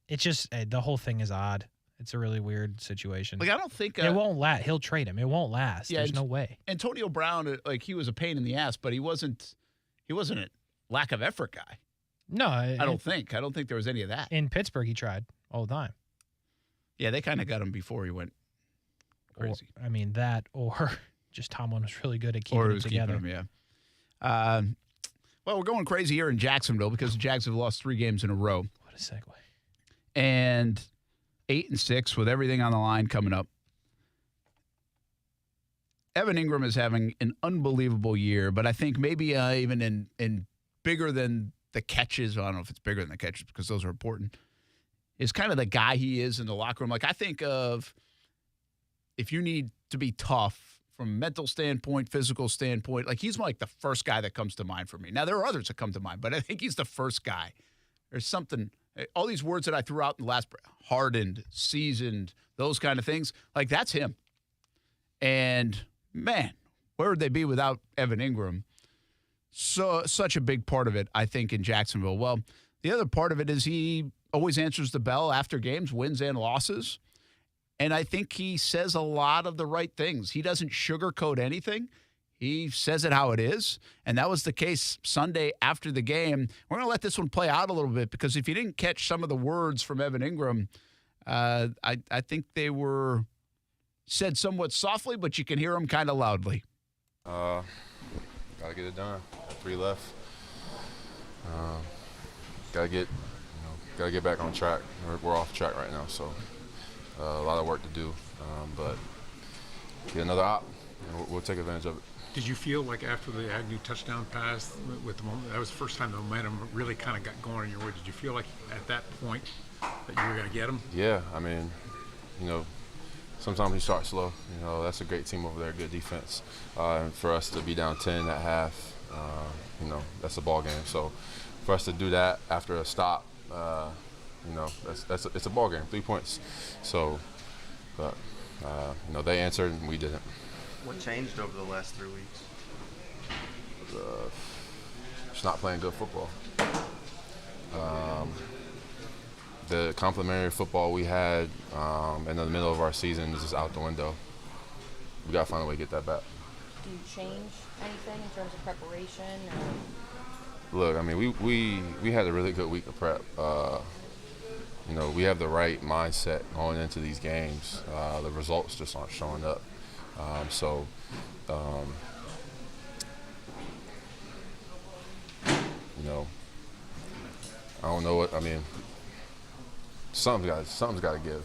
it's just the whole thing is odd. It's a really weird situation. I don't think it won't last. He'll trade him. It won't last. Yeah, there's no way. Antonio Brown, he was a pain in the ass, but he wasn't a lack of effort guy. No, I don't think there was any of that. In Pittsburgh, he tried all the time. Yeah, they kind of got him before he went crazy. Or just Tomlin was really good at keeping it together. Keeping him, yeah. Well, we're going crazy here in Jacksonville because the Jags have lost 3 games in a row. What a segue. And 8-6 with everything on the line coming up. Evan Ingram is having an unbelievable year, but I think maybe even in bigger than the catches, I don't know if it's bigger than the catches because those are important, is kind of the guy he is in the locker room. I think of if you need to be tough from a mental standpoint, physical standpoint, he's the first guy that comes to mind for me. Now, there are others that come to mind, but I think he's the first guy. There's something, all these words that I threw out in the last, hardened, seasoned, those kind of things, that's him. And, man, where would they be without Evan Ingram? So such a big part of it, I think, in Jacksonville. Well, the other part of it is he always answers the bell after games, wins and losses. And I think he says a lot of the right things. He doesn't sugarcoat anything. He says it how it is. And that was the case Sunday after the game. We're going to let this one play out a little bit because if you didn't catch some of the words from Evan Ingram, I think they were said somewhat softly, but you can hear them kind of loudly. Got to get it done. 3 left. Got to get back on track. We're off track right now, so a lot of work to do. But get another op, and we'll take advantage of it. Did you feel like after the Agnew touchdown pass, with the moment, that was the first time the momentum really kind of got going in your way? Did you feel like at that point that you were going to get him? Yeah, I mean, sometimes you start slow. That's a great team over there, good defense. And for us to be down 10 at half, that's a ball game. So for us to do that after a stop, it's a ball game, 3 points. So, but they answered and we didn't. What changed over the last 3 weeks? Just not playing good football. The complimentary football we had in the middle of our season is just out the window. We got to find a way to get that back. Do you change anything in terms of preparation? Look, I mean, we had a really good week of prep. We have the right mindset going into these games. The results just aren't showing up. I don't know what, I mean, something's got to give,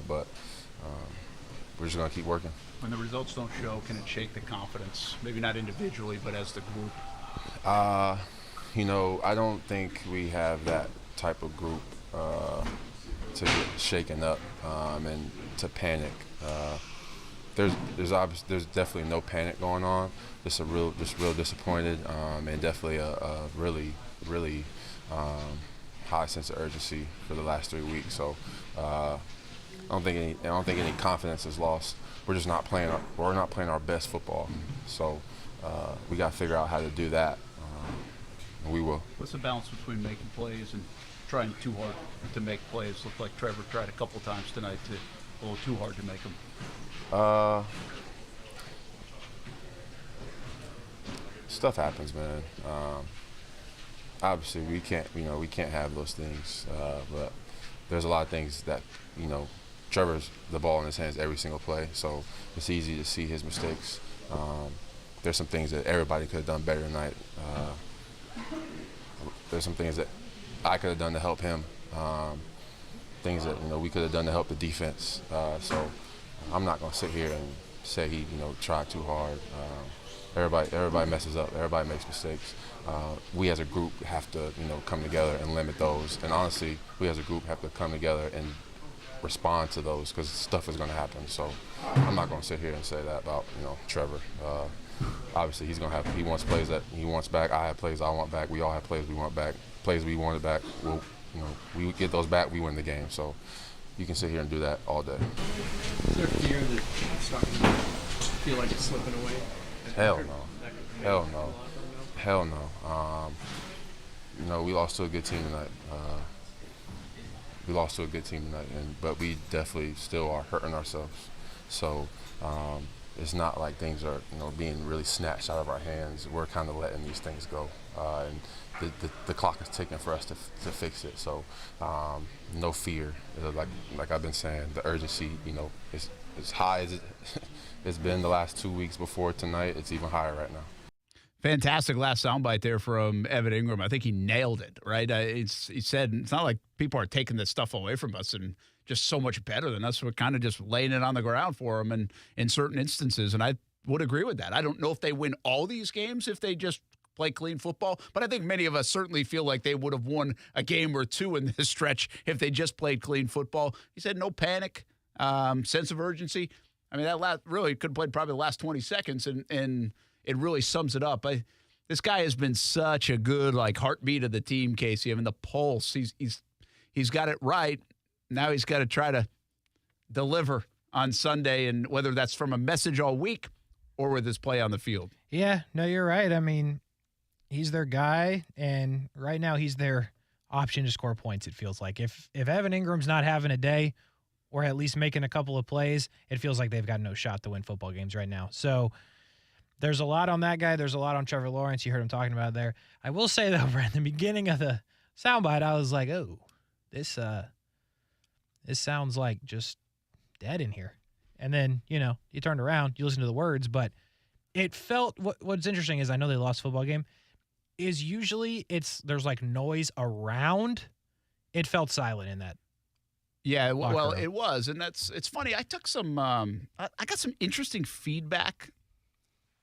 but we're just going to keep working. When the results don't show, can it shake the confidence? Maybe not individually, but as the group? I don't think we have that type of group to get shaken up and to panic. There's definitely no panic going on. Just real disappointed, and definitely a really high sense of urgency for the last 3 weeks. So I don't think any confidence is lost. We're just not playing. We're not playing our best football. So we got to figure out how to do that. And we will. What's the balance between making plays and trying too hard to make plays? Looked like Trevor tried a couple times tonight a little too hard to make them. Stuff happens, man. Obviously, we can't have those things. But there's a lot of things that Trevor's the ball in his hands every single play, so it's easy to see his mistakes. There's some things that everybody could have done better tonight. There's some things that I could have done to help him. Things that we could have done to help the defense. So I'm not going to sit here and say he tried too hard. Everybody messes up. Everybody makes mistakes. We as a group have to come together and limit those. And honestly, we as a group have to come together and respond to those because stuff is going to happen. So I'm not going to sit here and say that about Trevor. Obviously, he wants plays that he wants back. I have plays I want back. We all have plays we want back. Plays we wanted back. We get those back. We win the game. So you can sit here and do that all day. Is there fear that it's starting to feel like it's slipping away? Hell no. We lost to a good team tonight. But we definitely still are hurting ourselves. So it's not like things are being really snatched out of our hands. We're kind of letting these things go, and the clock is ticking for us to fix it. So no fear. Like I've been saying, the urgency is as high as it's been the last 2 weeks before tonight. It's even higher right now. Fantastic last soundbite there from Evan Ingram. I think he nailed it, right? He said it's not like people are taking this stuff away from us and just so much better than us. We're kind of just laying it on the ground for them and in certain instances, and I would agree with that. I don't know if they win all these games if they just play clean football, but I think many of us certainly feel like they would have won a game or two in this stretch if they just played clean football. He said no panic, sense of urgency. I mean, that really could have played probably the last 20 seconds, and it really sums it up. This guy has been such a good heartbeat of the team, Kasey. I mean, the pulse. He's got it right. Now he's got to try to deliver on Sunday, and whether that's from a message all week or with his play on the field. Yeah, no, you're right. I mean, he's their guy, and right now he's their option to score points, it feels like. If Evan Ingram's not having a day or at least making a couple of plays, it feels like they've got no shot to win football games right now. So there's a lot on that guy. There's a lot on Trevor Lawrence. You heard him talking about it there. I will say, though, Brent, the beginning of the soundbite, I was like, oh, this sounds like just dead in here. And then, you turned around, you listen to the words, but it felt, what's interesting is I know they lost a football game, is usually there's like noise around. It felt silent in that. Yeah, well, it was. And it's funny. I took some, I got some interesting feedback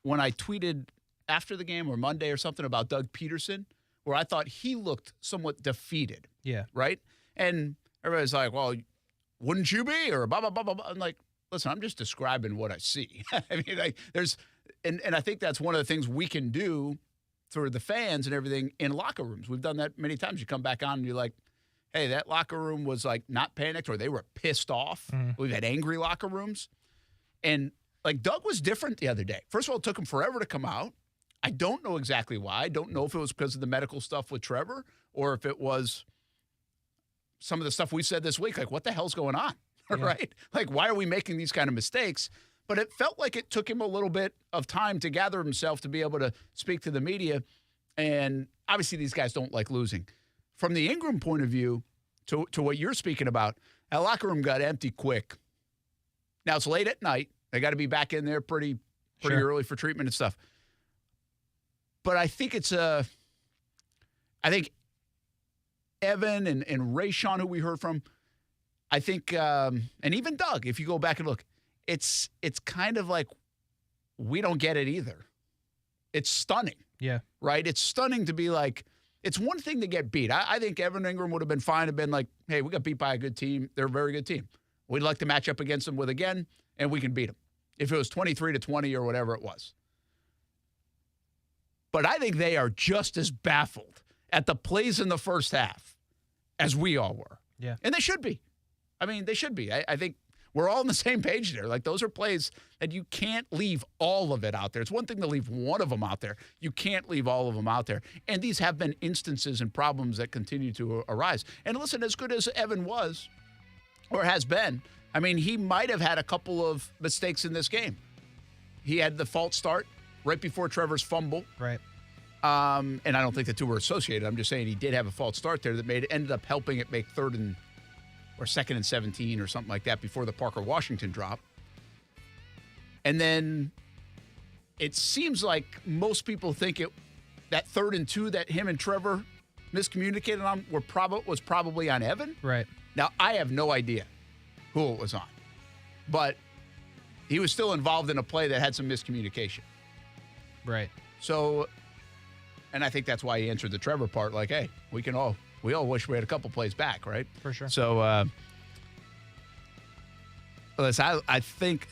when I tweeted after the game or Monday or something about Doug Pederson, where I thought he looked somewhat defeated. Yeah. Right? And everybody's like, well, wouldn't you be? Or blah, blah, blah, blah, blah. I'm like, listen, I'm just describing what I see. I mean, like, and I think that's one of the things we can do for the fans and everything in locker rooms. We've done that many times. You come back on and you're like, hey, that locker room was like not panicked or they were pissed off. Mm-hmm. We've had angry locker rooms. And like Doug was different the other day. First of all, it took him forever to come out. I don't know exactly why. I don't know if it was because of the medical stuff with Trevor or if it was some of the stuff we said this week. Like, what the hell's going on? Yeah. Right? Like, why are we making these kind of mistakes? But it felt like it took him a little bit of time to gather himself to be able to speak to the media. And obviously these guys don't like losing. From the Ingram point of view, to what you're speaking about, that locker room got empty quick. Now it's late at night. They got to be back in there pretty sure. early for treatment and stuff. But I think I think Evan and Rayshawn, who we heard from, I think, and even Doug, if you go back and look, it's kind of like we don't get it either. It's stunning. Yeah. Right? It's stunning to be like, it's one thing to get beat. I think Evan Ingram would have been fine to been like, hey, we got beat by a good team. They're a very good team. We'd like to match up against them with again, and we can beat them. If it was 23-20 or whatever it was. But I think they are just as baffled at the plays in the first half as we all were. Yeah. And they should be. I mean, they should be. I think we're all on the same page there. Like, those are plays that you can't leave all of it out there. It's one thing to leave one of them out there. You can't leave all of them out there. And these have been instances and problems that continue to arise. And listen, as good as Evan was, or has been, I mean, he might have had a couple of mistakes in this game. He had the false start right before Trevor's fumble. Right. And I don't think the two were associated. I'm just saying he did have a false start there that ended up helping it make second and 17 or something like that before the Parker Washington drop. And then it seems like most people think that 3rd and 2 that him and Trevor miscommunicated on was probably on Evan. Right. Now, I have no idea who it was on, but he was still involved in a play that had some miscommunication. Right. So, and I think that's why he answered the Trevor part like, hey, we all wish we had a couple plays back, right? For sure. So, listen, I think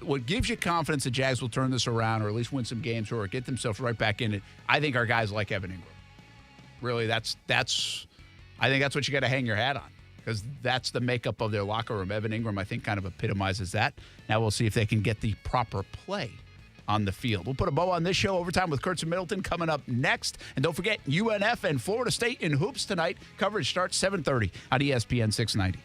what gives you confidence the Jags will turn this around or at least win some games or get themselves right back in it, I think our guys like Evan Ingram. Really, I think that's what you got to hang your hat on because that's the makeup of their locker room. Evan Ingram, I think, kind of epitomizes that. Now we'll see if they can get the proper play on the field. We'll put a bow on this show. Overtime with Kuhrts and Middleton coming up next. And don't forget, UNF and Florida State in hoops tonight. Coverage starts 7:30 on ESPN 690.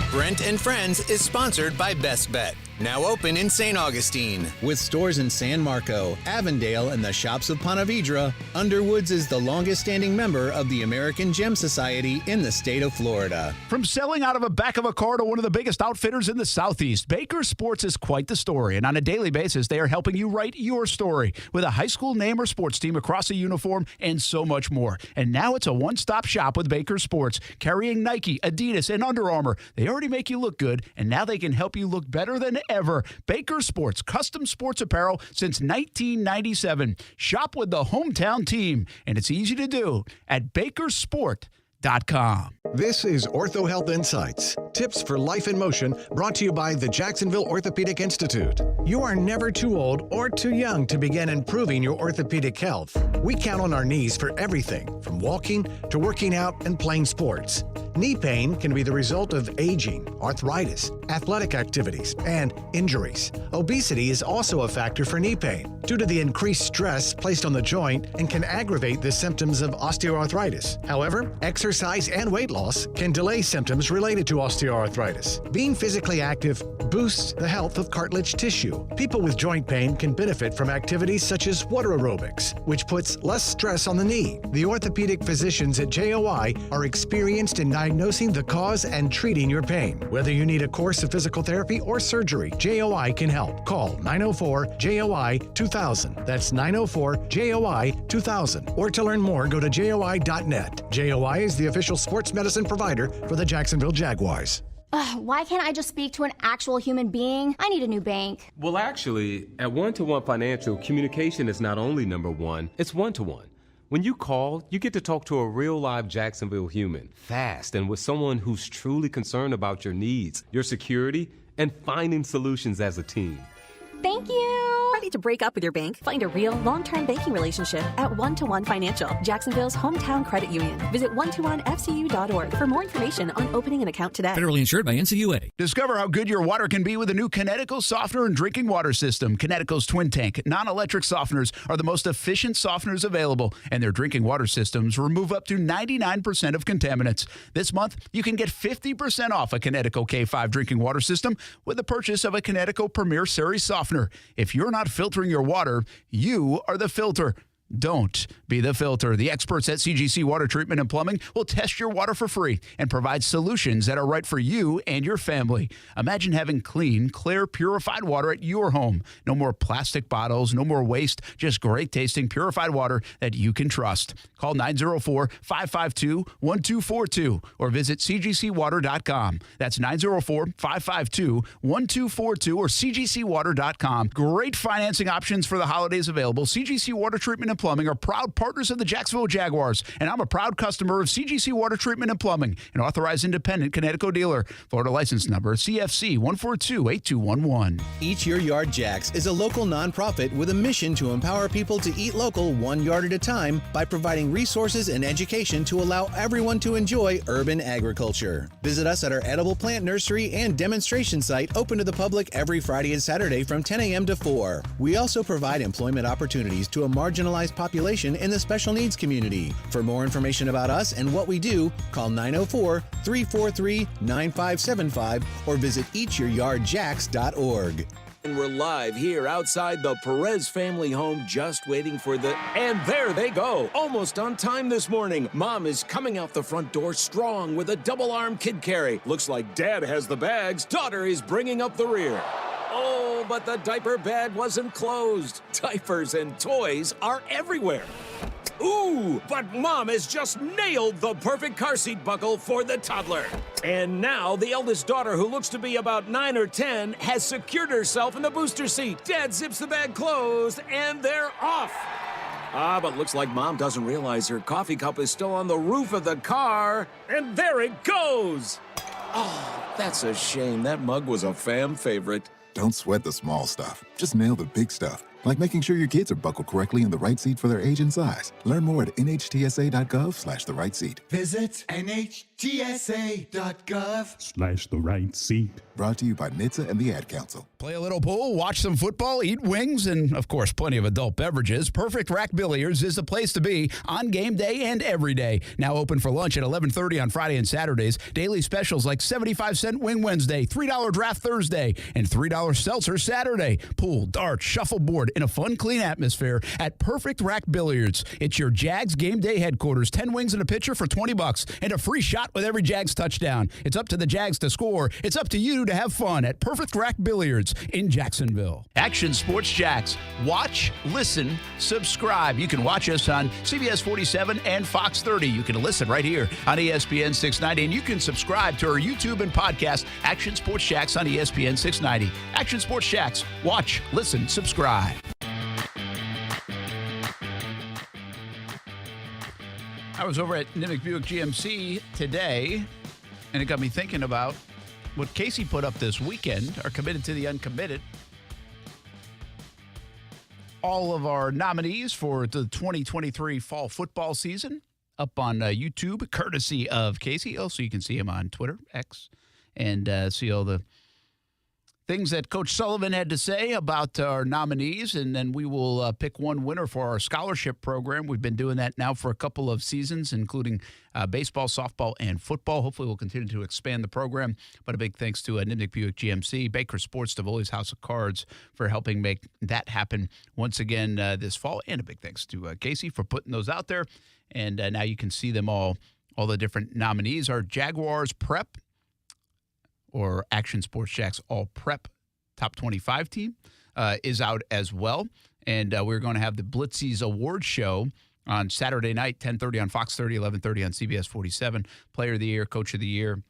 Brent and Friends is sponsored by Best Bet. Now open in St. Augustine. With stores in San Marco, Avondale, and the shops of Ponte Vedra, Underwoods is the longest-standing member of the American Gem Society in the state of Florida. From selling out of a back of a car to one of the biggest outfitters in the Southeast, Baker Sports is quite the story. And on a daily basis, they are helping you write your story with a high school name or sports team across a uniform and so much more. And now it's a one-stop shop with Baker Sports, carrying Nike, Adidas, and Under Armour. They already make you look good, and now they can help you look better than ever. Baker Sports, custom sports apparel since 1997. Shop with the hometown team, and it's easy to do at bakersport.com. This is Ortho Health Insights, tips for life in motion, brought to you by the Jacksonville Orthopedic Institute. You are never too old or too young to begin improving your orthopedic health. We count on our knees for everything, from walking to working out and playing sports. Knee pain can be the result of aging, arthritis, athletic activities, and injuries. Obesity is also a factor for knee pain due to the increased stress placed on the joint and can aggravate the symptoms of osteoarthritis. However, exercise and weight loss can delay symptoms related to osteoarthritis. Being physically active boosts the health of cartilage tissue. People with joint pain can benefit from activities such as water aerobics, which puts less stress on the knee. The orthopedic physicians at JOI are experienced in diagnosing the cause and treating your pain. Whether you need a course of physical therapy or surgery, JOI can help. Call 904-JOI-2000. That's 904-JOI-2000. Or to learn more, go to JOI.net. JOI is the official sports medicine provider for the Jacksonville Jaguars. Why can't I just speak to an actual human being? I need a new bank. Well, actually, at One-to-One Financial, communication is not only number one, it's one-to-one. When you call, you get to talk to a real live Jacksonville human, fast, and with someone who's truly concerned about your needs, your security, and finding solutions as a team. Thank you. Ready to break up with your bank? Find a real, long-term banking relationship at One-to-One Financial, Jacksonville's hometown credit union. Visit one-to-one-fcu.org for more information on opening an account today. Federally insured by NCUA. Discover how good your water can be with a new Connecticut softener and drinking water system. Connecticut's Twin Tank non-electric softeners are the most efficient softeners available, and their drinking water systems remove up to 99% of contaminants. This month, you can get 50% off a Connecticut K5 drinking water system with the purchase of a Connecticut Premier Series softener. If you're not filtering your water, you are the filter. Don't be the filter. The experts at CGC Water Treatment and Plumbing will test your water for free and provide solutions that are right for you and your family. Imagine having clean, clear, purified water at your home. No more plastic bottles, no more waste, just great tasting, purified water that you can trust. Call 904-552-1242 or visit cgcwater.com. That's 904-552-1242 or cgcwater.com. Great financing options for the holidays available. CGC Water Treatment and Plumbing are proud partners of the Jacksonville Jaguars, and I'm a proud customer of CGC Water Treatment and Plumbing, an authorized independent Connecticut dealer. Florida license number CFC 1428211. Eat Your Yard Jacks is a local nonprofit with a mission to empower people to eat local 1 yard at a time by providing resources and education to allow everyone to enjoy urban agriculture. Visit us at our edible plant nursery and demonstration site open to the public every Friday and Saturday from 10 a.m. to 4. We also provide employment opportunities to a marginalized population in the special needs community. For more information about us and what we do, call 904-343-9575 or visit eatyourYardJacks.org. And we're live here outside the Perez family home, just waiting for the... And there they go, almost on time this morning. Mom is coming out the front door strong with a double-arm kid carry. Looks like Dad has the bags. Daughter is bringing up the rear. Oh, but the diaper bag wasn't closed. Diapers and toys are everywhere. Ooh, but Mom has just nailed the perfect car seat buckle for the toddler. And now the eldest daughter, who looks to be about 9 or 10, has secured herself in the booster seat. Dad zips the bag closed, and they're off. But looks like Mom doesn't realize her coffee cup is still on the roof of the car. And there it goes. Oh, that's a shame. That mug was a fam favorite. Don't sweat the small stuff. Just nail the big stuff, like making sure your kids are buckled correctly in the right seat for their age and size. Learn more at nhtsa.gov/the right seat. Visit nhtsa.gov/the right seat. Brought to you by NHTSA and the Ad Council. Play a little pool, watch some football, eat wings, and, of course, plenty of adult beverages. Perfect Rack Billiards is the place to be on game day and every day. Now open for lunch at 11:30 on Friday and Saturdays. Daily specials like 75-cent Wing Wednesday, $3 Draft Thursday, and $3 Seltzer Saturday. Pool, darts, shuffleboard in a fun, clean atmosphere at Perfect Rack Billiards. It's your Jags game day headquarters. 10 wings and a pitcher for $20 and a free shot with every Jags touchdown. It's up to the Jags to score. It's up to you to have fun at Perfect Rack Billiards in Jacksonville. Action Sports Jacks. Watch, listen, subscribe. You can watch us on CBS 47 and Fox 30. You can listen right here on ESPN 690, and you can subscribe to our YouTube and podcast, Action Sports Jacks on ESPN 690. Action Sports Jacks. Watch, listen, subscribe. I was over at Nimick Buick GMC today, and it got me thinking about what Kasey put up this weekend, our Committed to the Uncommitted. All of our nominees for the 2023 fall football season up on YouTube, courtesy of Kasey. Also, you can see him on Twitter, X, and see all the things that Coach Sullivan had to say about our nominees, and then we will pick one winner for our scholarship program. We've been doing that now for a couple of seasons, including baseball, softball, and football. Hopefully, we'll continue to expand the program. But a big thanks to Nimnik Buick GMC, Baker Sports, Tivoli's House of Cards for helping make that happen once again this fall. And a big thanks to Kasey for putting those out there. And now you can see them all the different nominees. Our Jaguars Prep or Action Sports Jack's All Prep Top 25 team is out as well. And we're going to have the Blitzies Award Show on Saturday night, 10:30 on Fox 30, 11:30 on CBS 47. Player of the Year, Coach of the Year,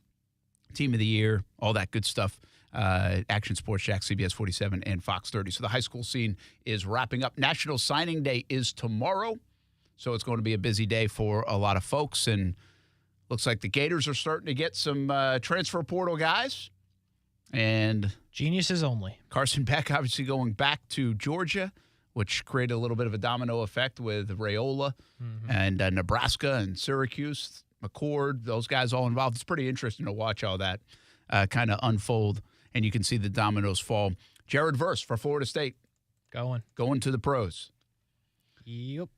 Team of the Year, all that good stuff. Action Sports Jack, CBS 47, and Fox 30. So the high school scene is wrapping up. National Signing Day is tomorrow. So it's going to be a busy day for a lot of folks. And looks like the Gators are starting to get some transfer portal guys. And geniuses only. Carson Beck obviously going back to Georgia, which created a little bit of a domino effect with Raiola and Nebraska and Syracuse, McCord, those guys all involved. It's pretty interesting to watch all that kind of unfold, and you can see the dominoes fall. Jared Verse for Florida State. Going to the pros. Yep.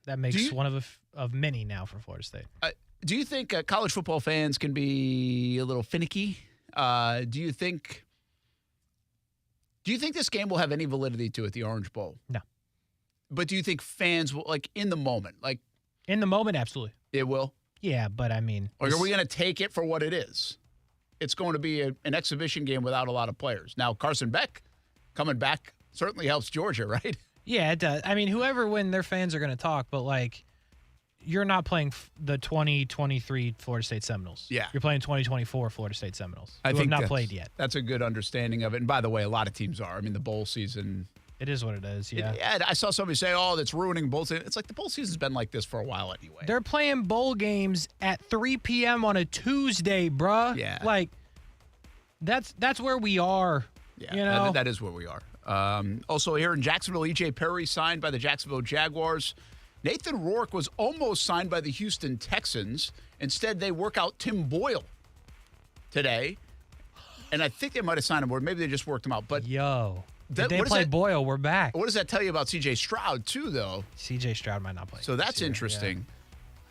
That makes one of many now for Florida State. Do you think college football fans can be a little finicky? Do you think this game will have any validity to it, the Orange Bowl? No. But do you think fans will, in the moment? In the moment, absolutely. It will? Yeah, but I mean. Or are we going to take it for what it is? It's going to be an exhibition game without a lot of players. Now, Carson Beck coming back certainly helps Georgia, right? Yeah, it does. I mean, whoever wins, their fans are going to talk, but you're not playing the 2023 Florida State Seminoles. Yeah. You're playing 2024 Florida State Seminoles. I think have not played yet. That's a good understanding of it. And by the way, a lot of teams are. I mean, the bowl season. It is what it is, yeah. I saw somebody say, that's ruining bowl season. It's like the bowl season's been like this for a while anyway. They're playing bowl games at 3 p.m. on a Tuesday, bruh. Yeah. That's where we are. Yeah, that is where we are. Also here in Jacksonville, E.J. Perry signed by the Jacksonville Jaguars. Nathan Rourke was almost signed by the Houston Texans. Instead, they work out Tim Boyle today. And I think they might have signed him, or maybe they just worked him out. But if they play Boyle, we're back. What does that tell you about C.J. Stroud, too, though? C.J. Stroud might not play. So that's interesting. Yeah.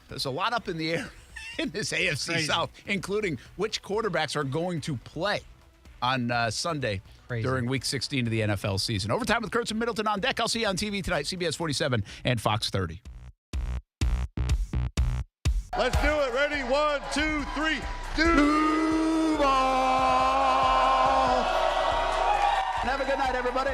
There's a lot up in the air in this AFC South, including which quarterbacks are going to play on Sunday during Week 16 of the NFL season. Overtime with Kurtz and Middleton on deck. I'll see you on TV tonight, CBS 47 and Fox 30. Let's do it. Ready? 1, 2, 3. Duval! Have a good night, everybody.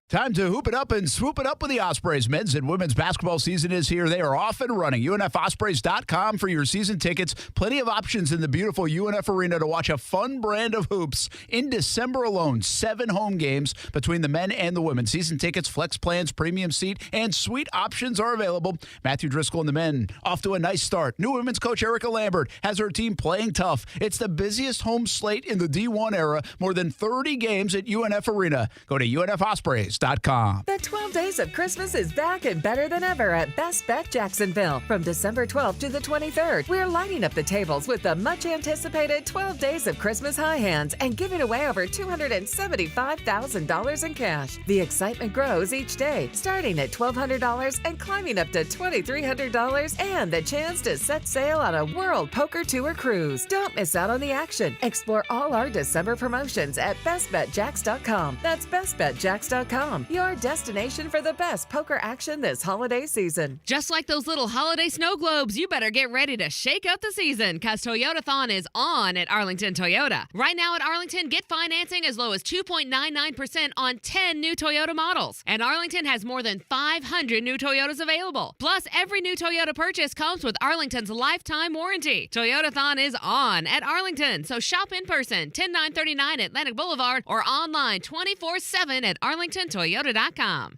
Time to hoop it up and swoop it up with the Ospreys. Men's and women's basketball season is here. They are off and running. UNFOspreys.com for your season tickets. Plenty of options in the beautiful UNF Arena to watch a fun brand of hoops. In December alone, 7 home games between the men and the women. Season tickets, flex plans, premium seat, and suite options are available. Matthew Driscoll and the men off to a nice start. New women's coach Erica Lambert has her team playing tough. It's the busiest home slate in the D1 era. More than 30 games at UNF Arena. Go to UNFOspreys.com. The 12 Days of Christmas is back and better than ever at Best Bet Jacksonville. From December 12th to the 23rd, we're lighting up the tables with the much-anticipated 12 Days of Christmas high hands and giving away over $275,000 in cash. The excitement grows each day, starting at $1,200 and climbing up to $2,300, and the chance to set sail on a World Poker Tour cruise. Don't miss out on the action. Explore all our December promotions at BestBetJax.com. That's BestBetJax.com. Your destination for the best poker action this holiday season. Just like those little holiday snow globes, you better get ready to shake up the season because Toyotathon is on at Arlington Toyota. Right now at Arlington, get financing as low as 2.99% on 10 new Toyota models. And Arlington has more than 500 new Toyotas available. Plus, every new Toyota purchase comes with Arlington's lifetime warranty. Toyotathon is on at Arlington, so shop in person, 10939 Atlantic Boulevard, or online 24/7 at ArlingtonToyota.com.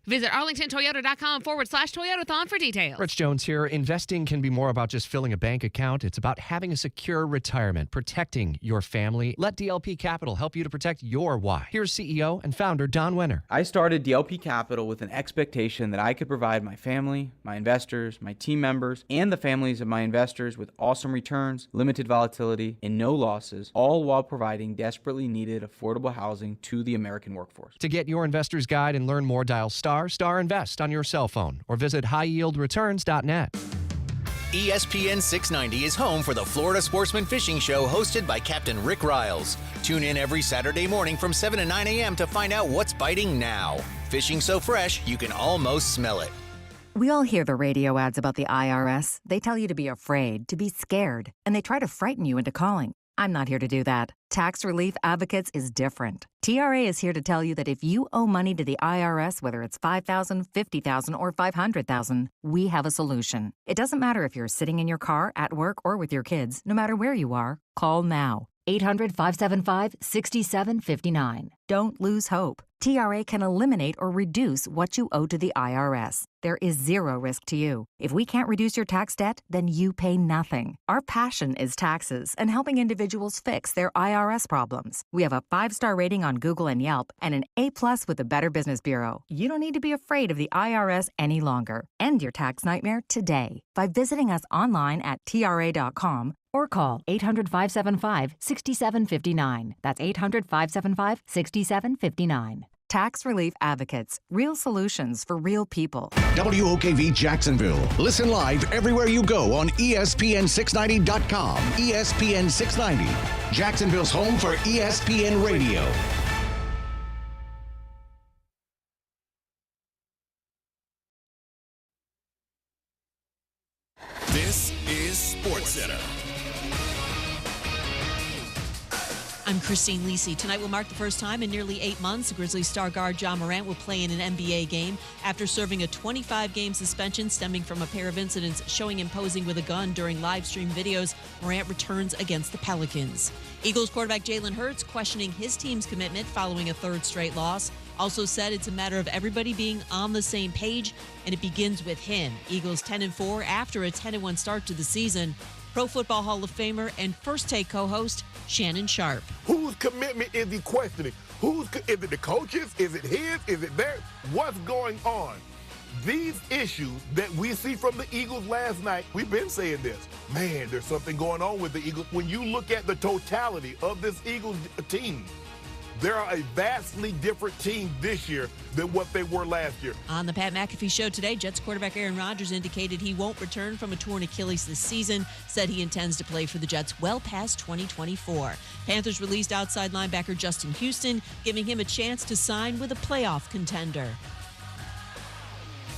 Visit arlingtontoyota.com/Toyotathon for details. Rich Jones here. Investing can be more about just filling a bank account. It's about having a secure retirement, protecting your family. Let DLP Capital help you to protect your why. Here's CEO and founder Don Wenner. I started DLP Capital with an expectation that I could provide my family, my investors, my team members, and the families of my investors with awesome returns, limited volatility, and no losses, all while providing desperately needed affordable housing to the American workforce. To get your investor's guide and learn more, dial ** invest on your cell phone or visit highyieldreturns.net. ESPN 690 is home for the Florida Sportsman Fishing Show hosted by Captain Rick Riles. Tune in every Saturday morning from 7 to 9 a.m. to find out what's biting now. Fishing so fresh, you can almost smell it. We all hear the radio ads about the IRS. They tell you to be afraid, to be scared, and they try to frighten you into calling. I'm not here to do that. Tax Relief Advocates is different. TRA is here to tell you that if you owe money to the IRS, whether it's $5,000, $50,000, or $500,000, we have a solution. It doesn't matter if you're sitting in your car, at work, or with your kids. No matter where you are, call now. 800-575-6759. Don't lose hope. TRA can eliminate or reduce what you owe to the IRS. There is zero risk to you. If we can't reduce your tax debt, then you pay nothing. Our passion is taxes and helping individuals fix their IRS problems. We have a 5-star rating on Google and Yelp and an A+ with the Better Business Bureau. You don't need to be afraid of the IRS any longer. End your tax nightmare today by visiting us online at TRA.com or call 800-575-6759. That's 800-575-6759. Tax Relief Advocates. Real solutions for real people. WOKV Jacksonville. Listen live everywhere you go on ESPN690.com. ESPN 690. Jacksonville's home for ESPN Radio. This is SportsCenter. I'm Christine Lisi. Tonight will mark the first time in nearly 8 months Grizzlies star guard Ja Morant will play in an NBA game after serving a 25-game suspension stemming from a pair of incidents showing him posing with a gun during live stream videos. Morant returns against the Pelicans. Eagles quarterback Jalen Hurts questioning his team's commitment following a third straight loss. Also said it's a matter of everybody being on the same page, and it begins with him. Eagles 10-4 after a 10-1 start to the season. Pro Football Hall of Famer and First Take co-host Shannon Sharp. Whose commitment is he questioning? Is it the coaches? Is it his? Is it theirs? What's going on? These issues that we see from the Eagles last night, we've been saying this. Man, there's something going on with the Eagles. When you look at the totality of this Eagles team, they are a vastly different team this year than what they were last year. On the Pat McAfee Show today, Jets quarterback Aaron Rodgers indicated he won't return from a torn Achilles this season, said he intends to play for the Jets well past 2024. Panthers released outside linebacker Justin Houston, giving him a chance to sign with a playoff contender.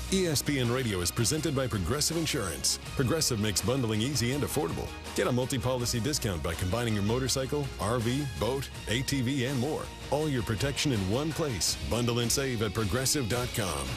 ESPN Radio is presented by Progressive Insurance. Progressive makes bundling easy and affordable. Get a multi-policy discount by combining your motorcycle, RV, boat, ATV, and more. All your protection in one place. Bundle and save at Progressive.com.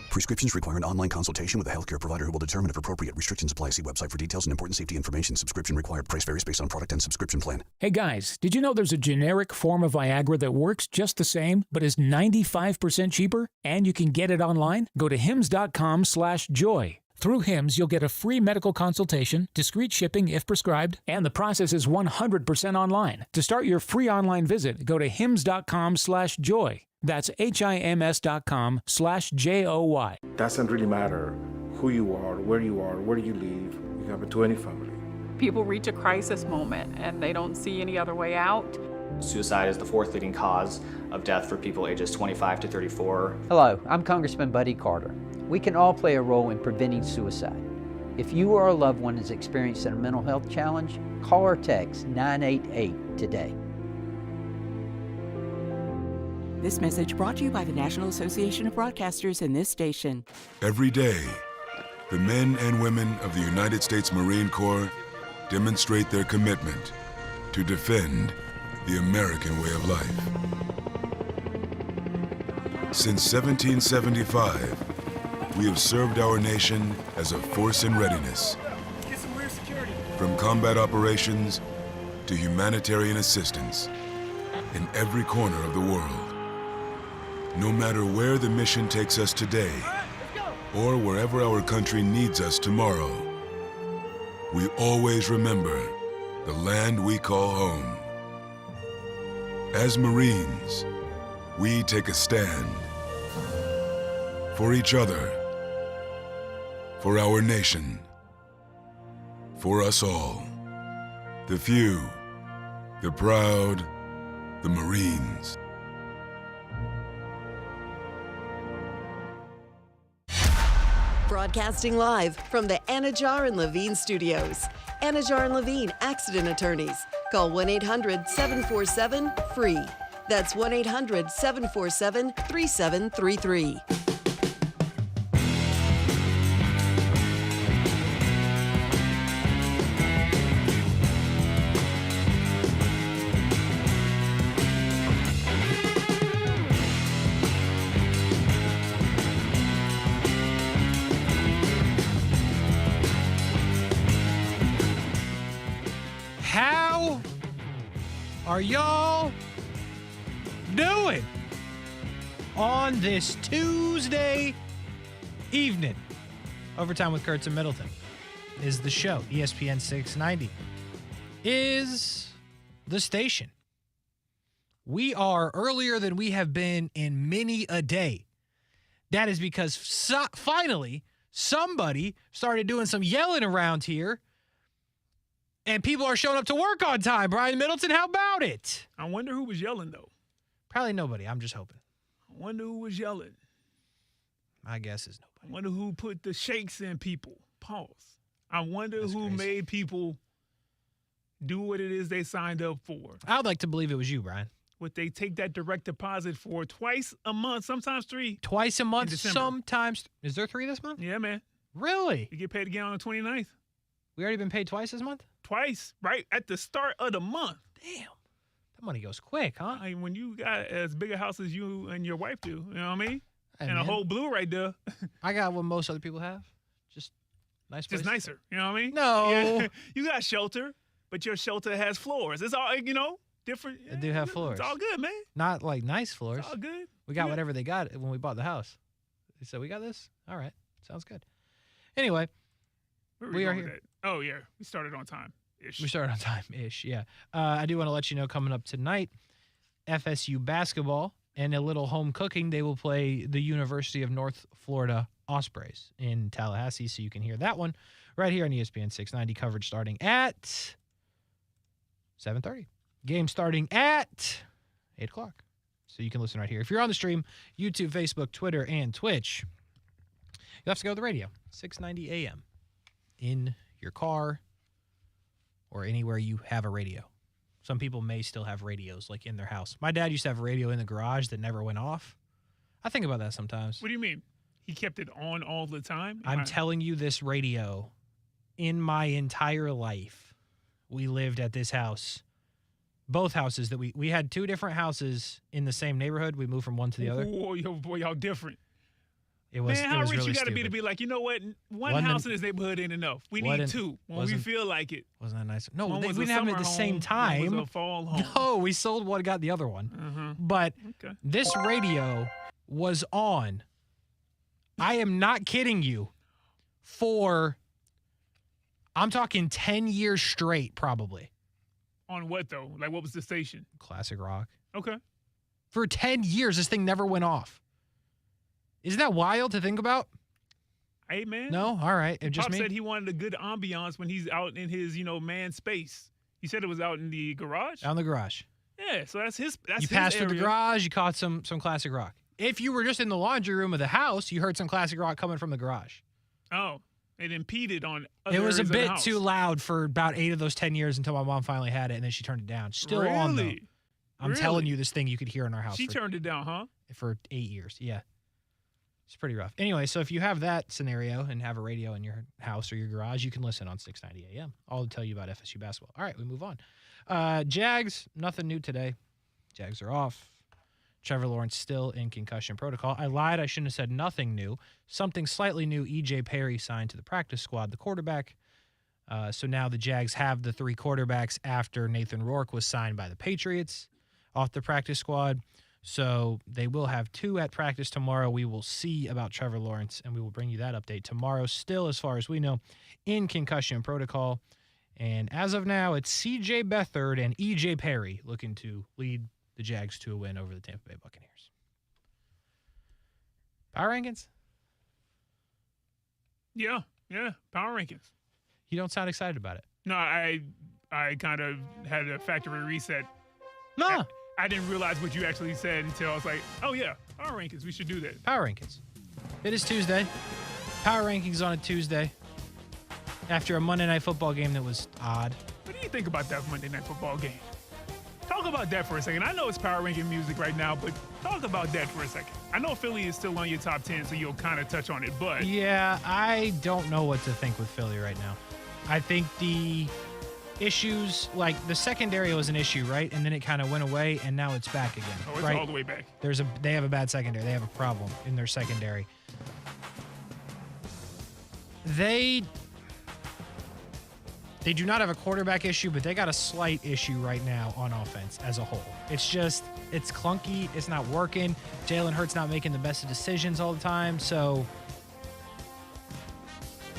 Prescriptions require an online consultation with a healthcare provider who will determine if appropriate. Restrictions apply. See website for details and important safety information. Subscription required. Price varies based on product and subscription plan. Hey guys, did you know there's a generic form of Viagra that works just the same, but is 95% cheaper? And you can get it online? Go to hims.com/joy. Through Hims, you'll get a free medical consultation, discreet shipping if prescribed, and the process is 100% online. To start your free online visit, go to hims.com/joy. That's HIMS.com/JOY. Doesn't really matter who you are, where you live, you have to any family. People reach a crisis moment and they don't see any other way out. Suicide is the 4th leading cause of death for people ages 25 to 34. Hello, I'm Congressman Buddy Carter. We can all play a role in preventing suicide. If you or a loved one is experiencing a mental health challenge, call or text 988 today. This message brought to you by the National Association of Broadcasters and this station. Every day, the men and women of the United States Marine Corps demonstrate their commitment to defend the American way of life. Since 1775, we have served our nation as a force in readiness. From combat operations to humanitarian assistance in every corner of the world. No matter where the mission takes us today, or wherever our country needs us tomorrow, we always remember the land we call home. As Marines, we take a stand for each other, for our nation, for us all. The few, the proud, the Marines. Broadcasting live from the Anajar and Levine studios. Anajar and Levine Accident Attorneys. Call 1-800-747-FREE. That's 1-800-747-3733. How are y'all doing on this Tuesday evening? Overtime with Kurtz and Middleton is the show. ESPN 690 is the station. We are earlier than we have been in many a day. That is because finally somebody started doing some yelling around here. And people are showing up to work on time. Brian Middleton, how about it? I wonder who was yelling, though. Probably nobody. I'm just hoping. I wonder who was yelling. My guess is nobody. I wonder who put the shakes in people. Pause. I wonder That's who crazy. made people do what it is they signed up for. I would like to believe it was you, Brian. Would they take that direct deposit for twice a month, sometimes 3? Twice a month, in December. sometimes. Is there 3 this month? Yeah, man. Really? You get paid again on the 29th. We already been paid twice this month? Twice, right at the start of the month. Damn. That money goes quick, huh? I mean, when you got as big a house as you and your wife do, you know what I mean? Hey, and man. a whole blue right there. I got what most other people have. Just nice place. Just nicer, you know what I mean? No. Yeah. You got shelter, but your shelter has floors. It's all, different. They do have floors. It's all good, man. Not like nice floors. It's all good. We got Yeah. whatever they got when we bought the house. They said, we got this? All right. Sounds good. Anyway, Where we are going with here. that? Oh, yeah. We started on time-ish. We started on time-ish, yeah. I do want to let you know coming up tonight, FSU basketball and a little home cooking. They will play the University of North Florida Ospreys in Tallahassee, so you can hear that one right here on ESPN 690. Coverage starting at 7:30. Game starting at 8 o'clock. So you can listen right here. If you're on the stream, YouTube, Facebook, Twitter, and Twitch, you'll have to go to the radio, 690 AM, in your car or anywhere you have a radio. Some people may still have radios, like in their house. My dad used to have a radio in the garage that never went off. I think about that sometimes. What do you mean? He kept it on all the time? I'm telling you, this radio, in my entire life, we lived at this house. Both houses that we had 2 different houses in the same neighborhood. We moved from one to the other. Oh, boy, y'all different. It was, Man, how it was rich really you got to be stupid. to be like, you know what? One Wasn't house it- in this neighborhood ain't enough. We need wasn't- 2 when we wasn't- feel like it. Wasn't that nice? No, One we was a didn't have them at the summer same home, time. one was a fall home. No, we sold one, got the other one. Mhm. But Okay. this radio was on. I am not kidding you. I'm talking 10 years straight, probably. On what, though? Like, what was the station? Classic rock. Okay. For 10 years, this thing never went off. Isn't that wild to think about? Hey, man. No? All right. It just Pop me? said he wanted a good ambiance when he's out in his, man space. He said it was out in the garage? Out in the garage. Yeah, so that's his You passed through the area. garage, you caught some classic rock. If you were just in the laundry room of the house, you heard some classic rock coming from the garage. Oh, it impeded on other It was a areas of the bit house. too loud for about 8 of those 10 years until my mom finally had it, and then she turned it down. Still on, though. Really? I'm telling Really? you, this thing you could hear in our house She turned it down, huh? for 8 years. Yeah. It's pretty rough. Anyway, so if you have that scenario and have a radio in your house or your garage, you can listen on 690 AM. I'll tell you about FSU basketball. All right, we move on. Jags, nothing new today. Jags are off. Trevor Lawrence still in concussion protocol. I lied. I shouldn't have said nothing new. Something slightly new. E.J. Perry signed to the practice squad, the quarterback. So now the Jags have the 3 quarterbacks after Nathan Rourke was signed by the Patriots off the practice squad. So they will have 2 at practice tomorrow. We will see about Trevor Lawrence, and we will bring you that update tomorrow. Still, as far as we know, in concussion protocol. And as of now, it's C.J. Beathard and E.J. Perry looking to lead the Jags to a win over the Tampa Bay Buccaneers. Power rankings? Yeah, power rankings. You don't sound excited about it. No, I kind of had a factory reset. No. I didn't realize what you actually said until I was like, oh, yeah, power rankings. We should do that. Power rankings. It is Tuesday. Power rankings on a Tuesday. After a Monday Night Football game that was odd. What do you think about that Monday Night Football game? Talk about that for a second. I know it's power ranking music right now, but talk about that for a second. I know Philly is still on your top 10, so you'll kind of touch on it, but... Yeah, I don't know what to think with Philly right now. I think the issues, like the secondary was an issue, right? And then it kind of went away, and now it's back again. Oh, it's right? all the way back. They have a bad secondary. They have a problem in their secondary. They do not have a quarterback issue, but they got a slight issue right now on offense as a whole. It's clunky. It's not working. Jalen Hurts not making the best of decisions all the time. So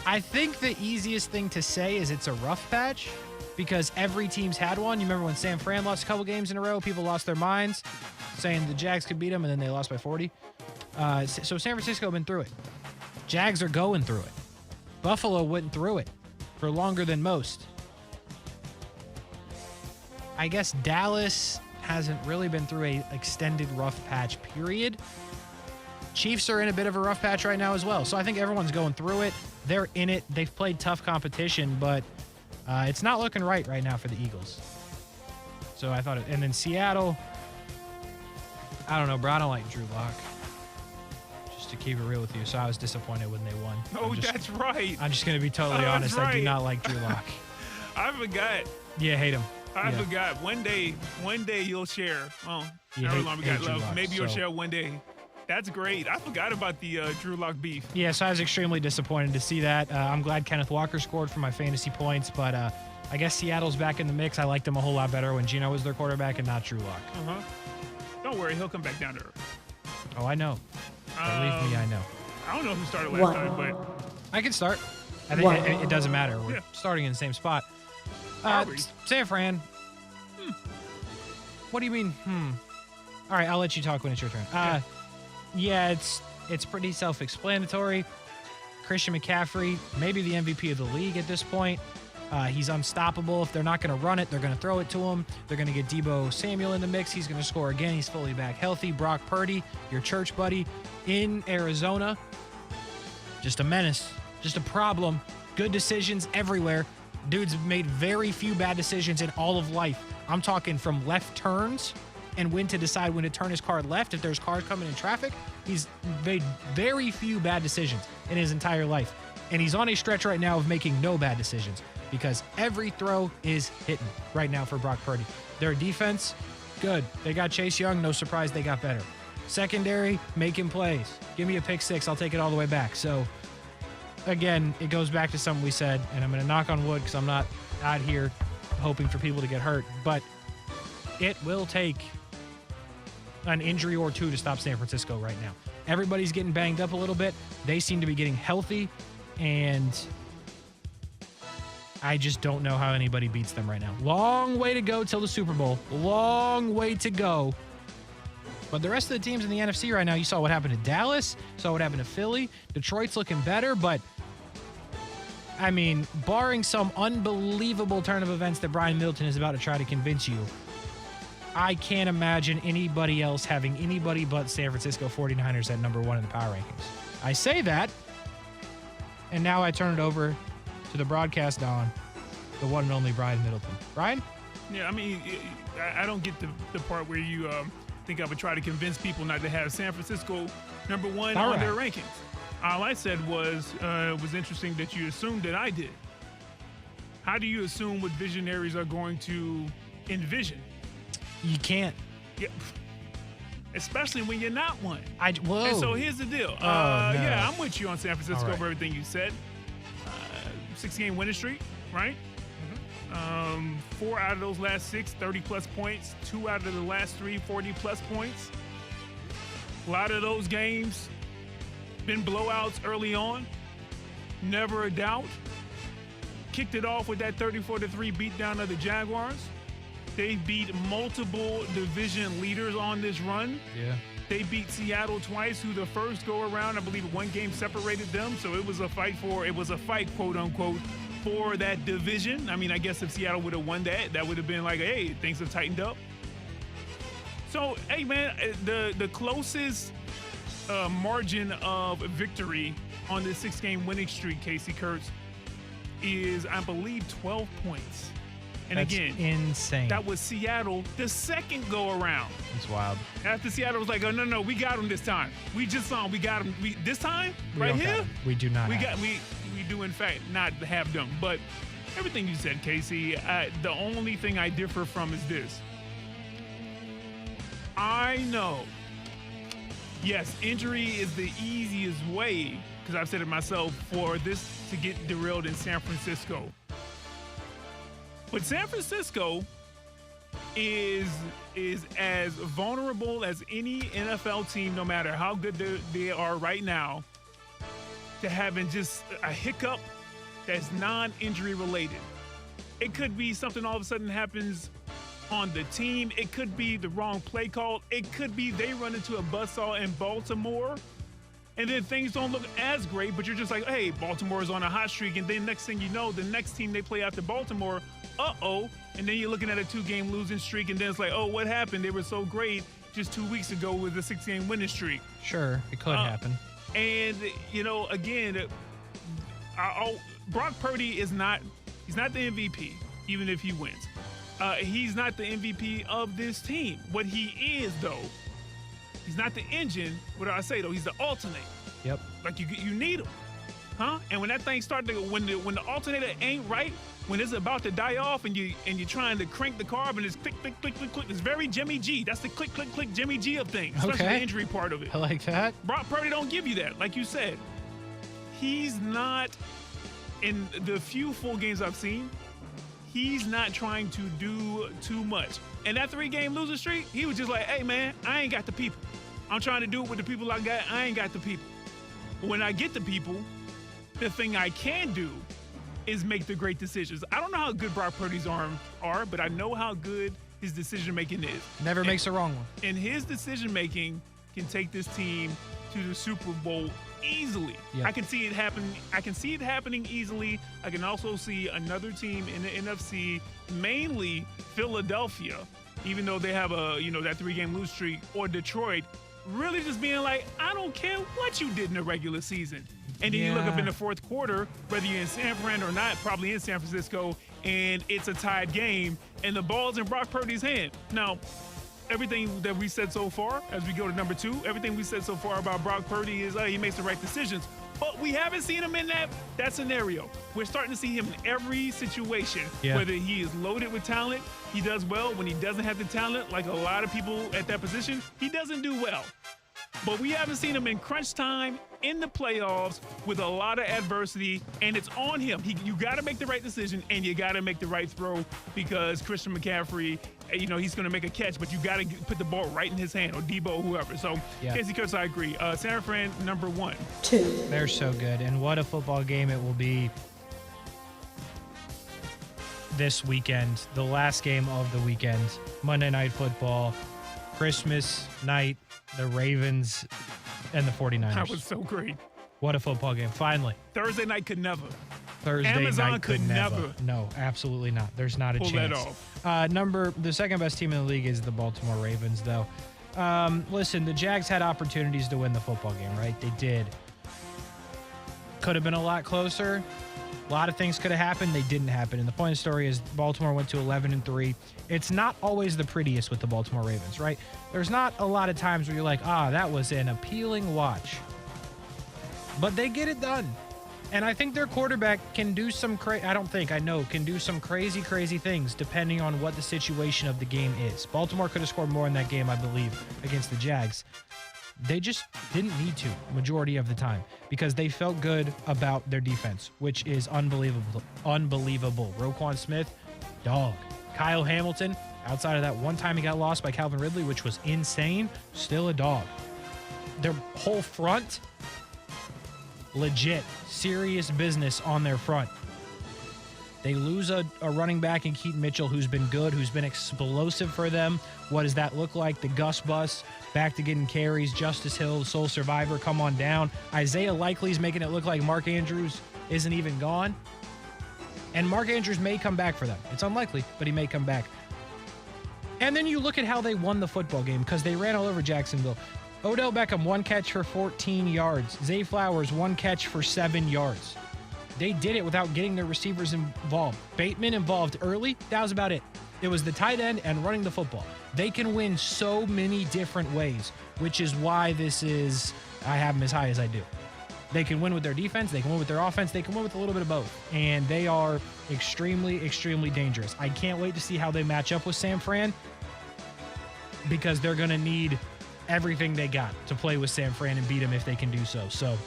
I think the easiest thing to say is it's a rough patch because every team's had one. You remember when San Fran lost a couple games in a row, people lost their minds saying the Jags could beat them, and then they lost by 40. So San Francisco been through it. Jags are going through it. Buffalo went through it for longer than most. I guess Dallas hasn't really been through a extended rough patch period. Chiefs are in a bit of a rough patch right now as well. So I think everyone's going through it. They're in it. They've played tough competition, but it's not looking right now for the Eagles. So I thought and then Seattle, I don't know, bro. I don't like Drew Lock. To keep it real with you, so I was disappointed when they won. Oh, that's right. I'm just going to be totally honest. Right. I do not like Drew Lock. I forgot. Yeah, hate him. I forgot. One day you'll share. Oh, however long we got left. Maybe you'll share one day. That's great. I forgot about the Drew Lock beef. Yeah, so I was extremely disappointed to see that. I'm glad Kenneth Walker scored for my fantasy points, but I guess Seattle's back in the mix. I liked them a whole lot better when Geno was their quarterback and not Drew Lock. Don't worry, he'll come back down to earth. Oh, I know. Believe me, I know. I don't know who started last time, but I can start. I think it doesn't matter. We're starting in the same spot. San Fran. What do you mean? All right, I'll let you talk when it's your turn. Yeah, it's pretty self-explanatory. Christian McCaffrey, maybe the MVP of the league at this point. He's unstoppable. If they're not going to run it, they're going to throw it to him. They're going to get Deebo Samuel in the mix. He's going to score again. He's fully back healthy. Brock Purdy, your church buddy in Arizona. Just a menace. Just a problem. Good decisions everywhere. Dude's made very few bad decisions in all of life. I'm talking from left turns and when to decide when to turn his car left if there's cars coming in traffic. He's made very few bad decisions in his entire life. And he's on a stretch right now of making no bad decisions because every throw is hitting right now for Brock Purdy. Their defense, good. They got Chase Young. No surprise they got better. Secondary, making plays. Give me a pick six. I'll take it all the way back. So, again, it goes back to something we said, and I'm going to knock on wood because I'm not out here hoping for people to get hurt, but it will take an injury or two to stop San Francisco right now. Everybody's getting banged up a little bit. They seem to be getting healthy, and I just don't know how anybody beats them right now. Long way to go till the Super Bowl. Long way to go. But the rest of the teams in the NFC right now, you saw what happened to Dallas, saw what happened to Philly. Detroit's looking better, but I mean, barring some unbelievable turn of events that Brian Middleton is about to try to convince you, I can't imagine anybody else having anybody but San Francisco 49ers at number one in the power rankings. I say that, and now I turn it over to the broadcast on the one and only Brian Middleton. Brian? Yeah, I mean, I don't get the part where you think I would try to convince people not to have San Francisco number one on their rankings. All I said was it was interesting that you assumed that I did. How do you assume what visionaries are going to envision? You can't. Yeah. Especially when you're not one. Whoa. And so here's the deal. No. Yeah, I'm with you on San Francisco right. for everything you said. 6-game winning streak, right? 4 out of those last 6, 30-plus points. 2 out of the last 3, 40-plus points. A lot of those games been blowouts early on. Never a doubt. Kicked it off with that 34-3 beatdown of the Jaguars. They beat multiple division leaders on this run. Yeah. They beat Seattle twice, who the first go around, I believe one game separated them. So it was a fight, quote unquote, for that division. I mean, I guess if Seattle would have won that would have been like, hey, things have tightened up. So, hey, man, the closest margin of victory on this 6-game winning streak, Kasey Kuhrts, is, I believe, 12 points. And That's again, insane. That was Seattle the second go around. It's wild. After Seattle was like, oh, no, we got him this time. We just saw him. We got him. This time? We right don't here? got 'em. We do not. We do, in fact, not have them. But everything you said, Kasey, the only thing I differ from is this. I know, yes, injury is the easiest way, because I've said it myself, for this to get derailed in San Francisco. But San Francisco is as vulnerable as any NFL team, no matter how good they are right now, to having just a hiccup that's non-injury related. It could be something all of a sudden happens on the team. It could be the wrong play call. It could be they run into a buzzsaw in Baltimore, and then things don't look as great, but you're just like, hey, Baltimore is on a hot streak, and then next thing you know, the next team they play after Baltimore, and then you're looking at a 2-game losing streak, and then it's like, oh, what happened? They were so great just 2 weeks ago with a 6-game winning streak. Sure, it could happen. And, again, Brock Purdy he's not the MVP, even if he wins. He's not the MVP of this team. What he is, though, he's not the engine. What do I say, though? He's the alternator. Yep. Like, you need him. Huh? And when that thing started, when the alternator ain't right, when it's about to die off and you're trying to crank the carb and it's click, click, click, click, click, it's very Jimmy G. That's the click, click, click Jimmy G of things, especially the injury part of it. I like that. Brock Purdy don't give you that. Like you said, he's not, in the few full games I've seen, he's not trying to do too much. And that 3-game losing streak, he was just like, hey, man, I ain't got the people. I'm trying to do it with the people I got. I ain't got the people. When I get the people, the thing I can do is make the great decisions. I don't know how good Brock Purdy's arms are, but I know how good his decision-making is. Never makes a wrong one. And his decision-making can take this team to the Super Bowl easily. Yep. I can see it happen. I can see it happening easily. I can also see another team in the NFC, mainly Philadelphia, even though they have that 3-game lose streak, or Detroit, really just being like, I don't care what you did in the regular season. And then you look up in the fourth quarter, whether you're in San Fran or not, probably in San Francisco, and it's a tied game, and the ball's in Brock Purdy's hand. Now, everything that we said so far, as we go to number 2, everything we said so far about Brock Purdy is he makes the right decisions. But we haven't seen him in that scenario. We're starting to see him in every situation, whether he is loaded with talent, he does well. When he doesn't have the talent, like a lot of people at that position, he doesn't do well. But we haven't seen him in crunch time, in the playoffs, with a lot of adversity, and it's on him. You got to make the right decision, and you got to make the right throw, because Christian McCaffrey, he's going to make a catch, but you got to put the ball right in his hand, or Debo, or whoever. So, Kasey Kuhrts, I agree. San Fran, number 1. 2. They're so good, and what a football game it will be this weekend. The last game of the weekend, Monday Night Football, Christmas night, the Ravens and the 49ers. That was so great. What a football game. Finally. Thursday night could never. Amazon night could never. No, absolutely not. There's not a pull chance. That off. The second best team in the league is the Baltimore Ravens, though. Listen, the Jags had opportunities to win the football game, right? They did. Could have been a lot closer. A lot of things could have happened. They didn't happen. And the point of the story is Baltimore went to 11-3. It's not always the prettiest with the Baltimore Ravens, right? There's not a lot of times where you're like, that was an appealing watch. But they get it done. And I think their quarterback can do some can do some crazy, crazy things depending on what the situation of the game is. Baltimore could have scored more in that game, I believe, against the Jags. They just didn't need to majority of the time because they felt good about their defense, which is unbelievable. Roquan Smith, dog. Kyle Hamilton, outside of that one time he got lost by Calvin Ridley, which was insane, still a dog. their whole front, legit, serious business on their front. They lose a running back in Keaton Mitchell who's been good, who's been explosive for them. What does that look like? The Gus Bus, back to getting carries. Justice Hill, sole survivor, come on down. Isaiah Likely's making it look like Mark Andrews isn't even gone. And Mark Andrews may come back for them. It's unlikely, but he may come back. And then you look at how they won the football game because they ran all over Jacksonville. Odell Beckham, 1 catch for 14 yards. Zay Flowers, 1 catch for 7 yards. They did it without getting their receivers involved. Bateman involved early. That was about it. It was the tight end and running the football. They can win so many different ways, which is why I have them as high as I do. They can win with their defense. They can win with their offense. They can win with a little bit of both. And they are extremely, extremely dangerous. I can't wait to see how they match up with San Fran because they're going to need everything they got to play with San Fran and beat them if they can do so. So,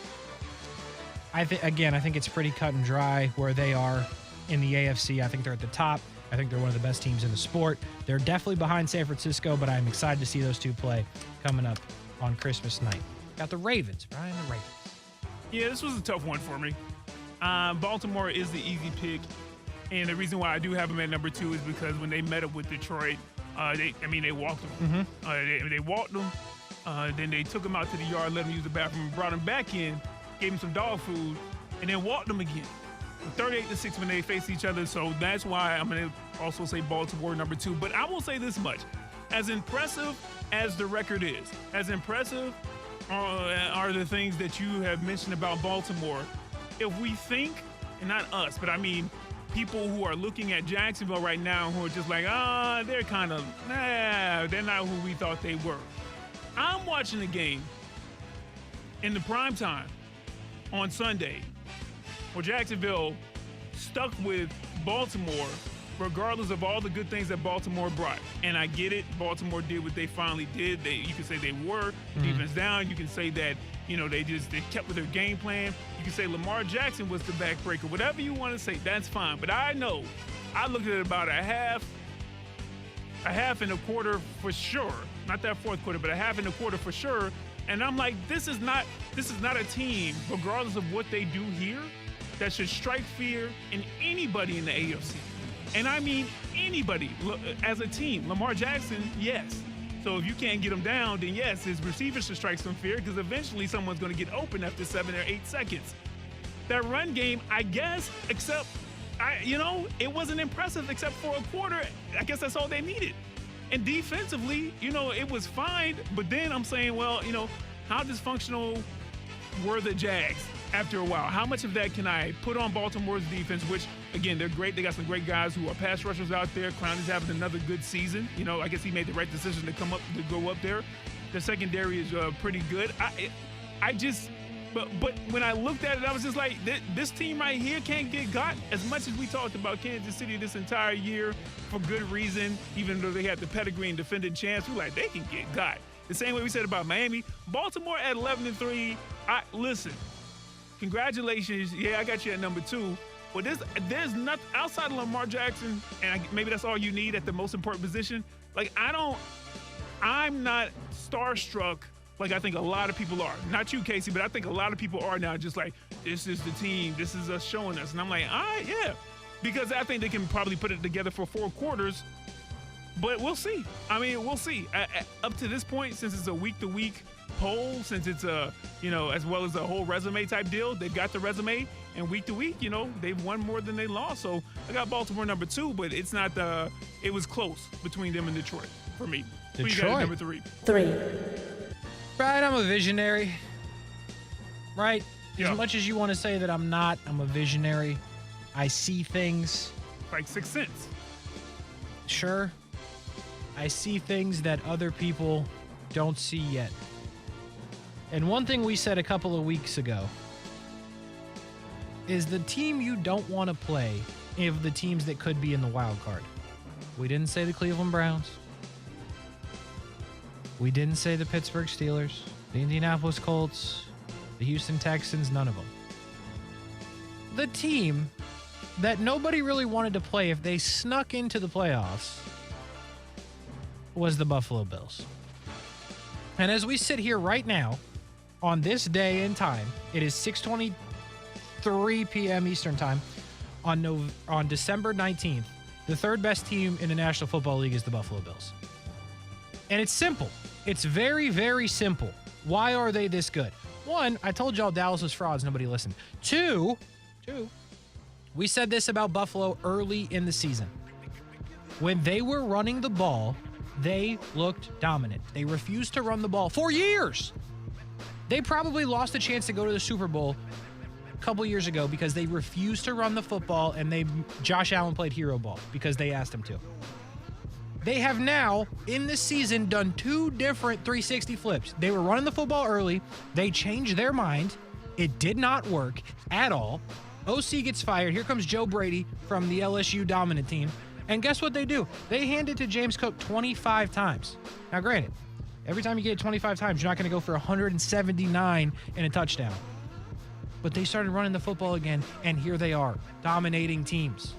I think it's pretty cut and dry where they are in the AFC. I think they're at the top. I think they're one of the best teams in the sport. They're definitely behind San Francisco, but I'm excited to see those two play coming up on Christmas night. Got the Ravens, Brian, the Ravens. Yeah, this was a tough one for me. Baltimore is the easy pick, and the reason why I do have them at number 2 is because when they met up with Detroit, they walked them. They walked them. Then they took them out to the yard, let them use the bathroom, brought them back in, gave them some dog food, and then walked them again. 38-6 when they faced each other, so that's why I'm going to also say Baltimore number 2. But I will say this much. As impressive as the record is, as impressive are the things that you have mentioned about Baltimore, if we think, and not us, but I mean people who are looking at Jacksonville right now who are just like, they're kind of, they're not who we thought they were. I'm watching the game in the prime time on Sunday where Jacksonville stuck with Baltimore regardless of all the good things that Baltimore brought. And I get it. Baltimore did what they finally did. You can say they were defense down. You can say that, they kept with their game plan. You can say Lamar Jackson was the backbreaker. Whatever you want to say, that's fine. But I know I looked at it about a half and a quarter for sure. Not that fourth quarter, but a half and a quarter for sure. And I'm like, this is not a team, regardless of what they do here, that should strike fear in anybody in the AFC. And I mean anybody as a team. Lamar Jackson, yes. So if you can't get him down, then yes, his receivers should strike some fear because eventually someone's going to get open after 7 or 8 seconds. That run game, I guess, except, it wasn't impressive except for a quarter. I guess that's all they needed. And defensively, it was fine. But then I'm saying, well, how dysfunctional were the Jags after a while? How much of that can I put on Baltimore's defense, which, again, they're great. They got some great guys who are pass rushers out there. Clowney's having another good season. I guess he made the right decision to go up there. The secondary is pretty good. But when I looked at it, I was just like, this team right here can't get got. As much as we talked about Kansas City this entire year for good reason, even though they had the pedigree and defending chance, we're like, they can get got. The same way we said about Miami. Baltimore at 11-3. Listen, congratulations. Yeah, I got you at number 2. But there's nothing outside of Lamar Jackson, and maybe that's all you need at the most important position. I'm not starstruck like I think a lot of people are. Not you, Kasey, but I think a lot of people are now just like, this is the team. This is us showing us. And I'm like, all right, yeah. Because I think they can probably put it together for 4 quarters. But we'll see. We'll see. Up to this point, since it's a week-to-week poll, since it's as well as a whole resume type deal, they've got the resume. And week-to-week, they've won more than they lost. So I got Baltimore number 2, but it's not it was close between them and Detroit for me. Who you got at number 3? 3. Right, I'm a visionary. Right? Yeah. As much as you want to say that I'm not, I'm a visionary. I see things. Like Sixth Sense. Sure. I see things that other people don't see yet. And one thing we said a couple of weeks ago is the team you don't want to play of the teams that could be in the wild card. We didn't say the Cleveland Browns. We didn't say the Pittsburgh Steelers, the Indianapolis Colts, the Houston Texans, none of them. The team that nobody really wanted to play if they snuck into the playoffs was the Buffalo Bills. And as we sit here right now, on this day and time, it is 6:23 p.m. Eastern Time on December 19th. The third best team in the National Football League is the Buffalo Bills. And it's simple. It's very, very simple. Why are they this good? One, I told y'all Dallas was frauds. Nobody listened. Two, we said this about Buffalo early in the season. When they were running the ball, they looked dominant. They refused to run the ball for years. They probably lost a chance to go to the Super Bowl a couple years ago because they refused to run the football, and Josh Allen played hero ball because they asked him to. They have now, in this season, done 2 different 360 flips. They were running the football early. They changed their mind. It did not work at all. OC gets fired. Here comes Joe Brady from the LSU dominant team. And guess what they do? They hand it to James Cook 25 times. Now, granted, every time you get it 25 times, you're not going to go for 179 and a touchdown. But they started running the football again, and here they are, dominating teams.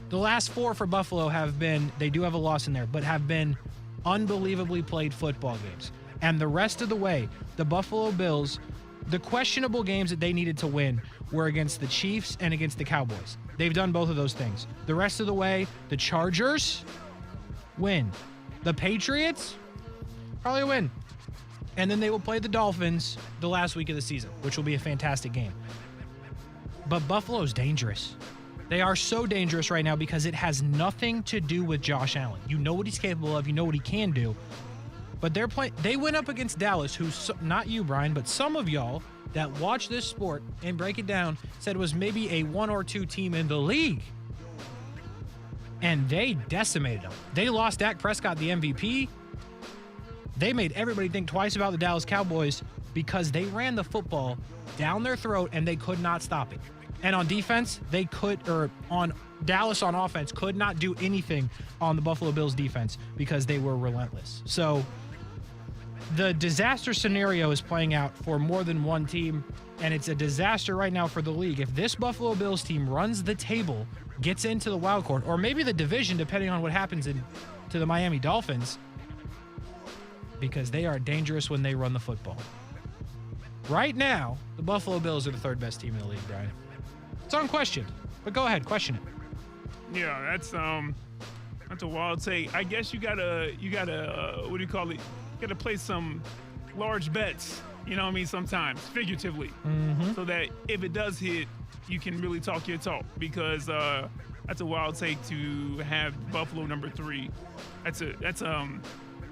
The last 4 for Buffalo have been, they do have a loss in there, but have been unbelievably played football games. And the rest of the way, the Buffalo Bills, the questionable games that they needed to win were against the Chiefs and against the Cowboys. They've done both of those things. The rest of the way, the Chargers win. The Patriots probably a win. And then they will play the Dolphins the last week of the season, which will be a fantastic game. But Buffalo's dangerous. They are so dangerous right now because it has nothing to do with Josh Allen. You know what he's capable of. You know what he can do. But they went up against Dallas, who's not you, Brian, but some of y'all that watch this sport and break it down said it was maybe a 1 or 2 team in the league. And they decimated them. They lost Dak Prescott, the MVP. They made everybody think twice about the Dallas Cowboys because they ran the football down their throat and they could not stop it. And on defense, on Dallas on offense, could not do anything on the Buffalo Bills defense because they were relentless. So the disaster scenario is playing out for more than one team, and it's a disaster right now for the league. If this Buffalo Bills team runs the table, gets into the wild card, or maybe the division, depending on what happens to the Miami Dolphins, because they are dangerous when they run the football. Right now, the Buffalo Bills are the third best team in the league, Brian. It's unquestioned, but go ahead, question it. Yeah, that's a wild take. I guess you gotta what do you call it? You gotta play some large bets. You know what I mean? Sometimes, figuratively, so that if it does hit, you can really talk your talk. Because that's a wild take to have Buffalo number 3. That's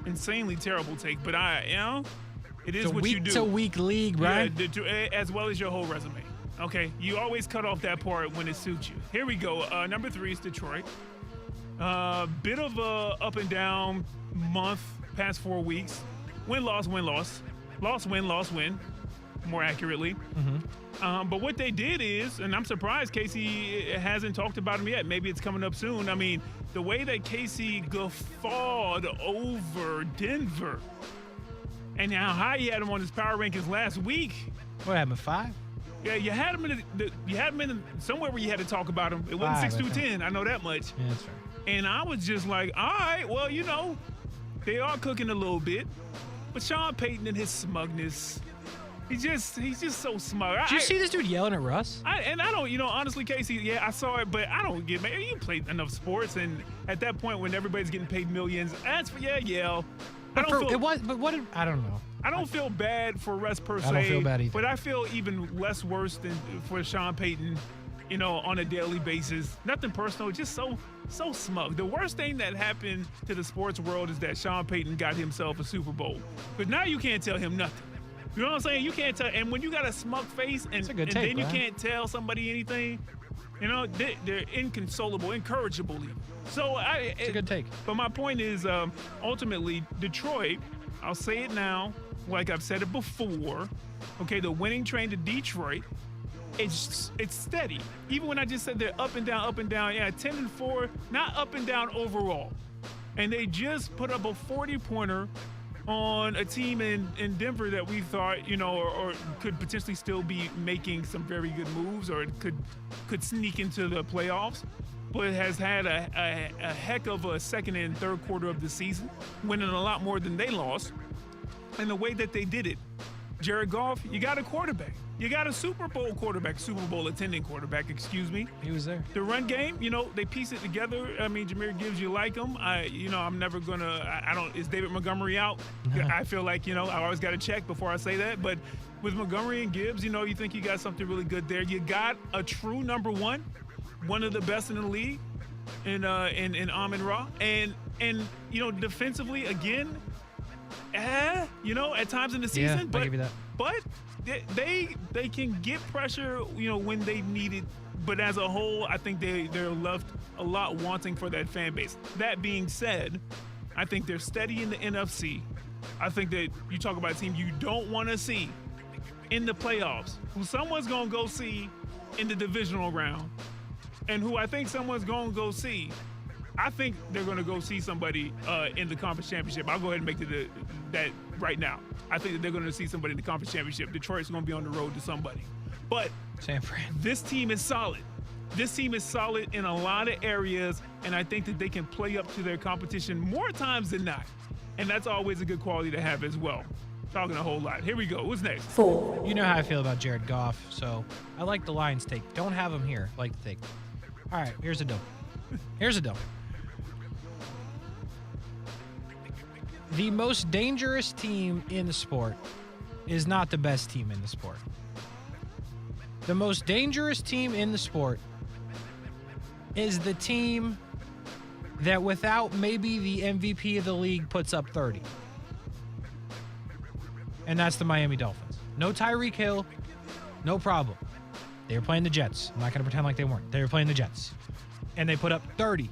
insanely terrible take. But it is what you do. It's a weak league, right? Yeah, as well as your whole resume. Okay, you always cut off that part when it suits you. Here we go. Number 3 is Detroit. Bit of a up and down month, past 4 weeks. Win, loss, win, loss. Loss, win, more accurately. But what they did is, and I'm surprised Kasey hasn't talked about him yet. Maybe it's coming up soon. I mean, the way that Kasey guffawed over Denver and how high he had him on his power rankings last week. What happened, 5? Yeah, you had him in somewhere where you had to talk about him. It wasn't 6 through 10. I know that much. Yeah, that's fair. And I was just like, all right, well, they are cooking a little bit. But Sean Payton and his smugness, he's just so smug. Did you see this dude yelling at Russ? I don't, honestly, Kasey, yeah, I saw it, but I don't get mad. You played enough sports, and at that point when everybody's getting paid millions, that's for yell. I don't know. I don't feel bad for Russ per se. I don't feel bad either. But I feel even less worse than for Sean Payton, on a daily basis. Nothing personal, just so smug. The worst thing that happened to the sports world is that Sean Payton got himself a Super Bowl. But now you can't tell him nothing. You know what I'm saying? You can't tell. And when you got a smug face and then you can't tell somebody anything, they're inconsolable, incorrigible. So it's a good take. But my point is, ultimately, Detroit, I'll say it now, like I've said it before, okay, the winning train to Detroit, it's steady. Even when I just said they're up and down, yeah, 10-4, not up and down overall. And they just put up a 40-pointer on a team in Denver that we thought, or could potentially still be making some very good moves, or it could sneak into the playoffs, but has had a heck of a second and third quarter of the season, winning a lot more than they lost. and the way that they did it. Jared Goff, you got a quarterback. You got a Super Bowl attending quarterback, excuse me. He was there. The run game, they piece it together. I mean, Jahmyr Gibbs, you like him. I'm never going to, is David Montgomery out? I feel like, I always got to check before I say that. But with Montgomery and Gibbs, you think you got something really good there. You got a true number one of the best in the league in Amon-Ra. And defensively, again, at times in the season. I'll give you that. But they can get pressure, when they need it. But as a whole, I think they're left a lot wanting for that fan base. That being said, I think they're steady in the NFC. I think that you talk about a team you don't want to see in the playoffs, who someone's going to go see in the divisional round, and who I think someone's going to go see. I think they're going to go see somebody in the conference championship. I'll go ahead and make that right now. I think that they're going to see somebody in the conference championship. Detroit's going to be on the road to somebody. But San Fran. This team is solid. This team is solid in a lot of areas, and I think that they can play up to their competition more times than not. And that's always a good quality to have as well. Talking a whole lot. Here we go. What's next? 4. You know how I feel about Jared Goff, so I like the Lions take. Don't have him here. Like the take. All right, here's a dope. The most dangerous team in the sport is not the best team in the sport. The most dangerous team in the sport is the team that without maybe the MVP of the league puts up 30. And that's the Miami Dolphins. No Tyreek Hill, no problem. They were playing the Jets. I'm not going to pretend like they weren't. They were playing the Jets. And they put up 30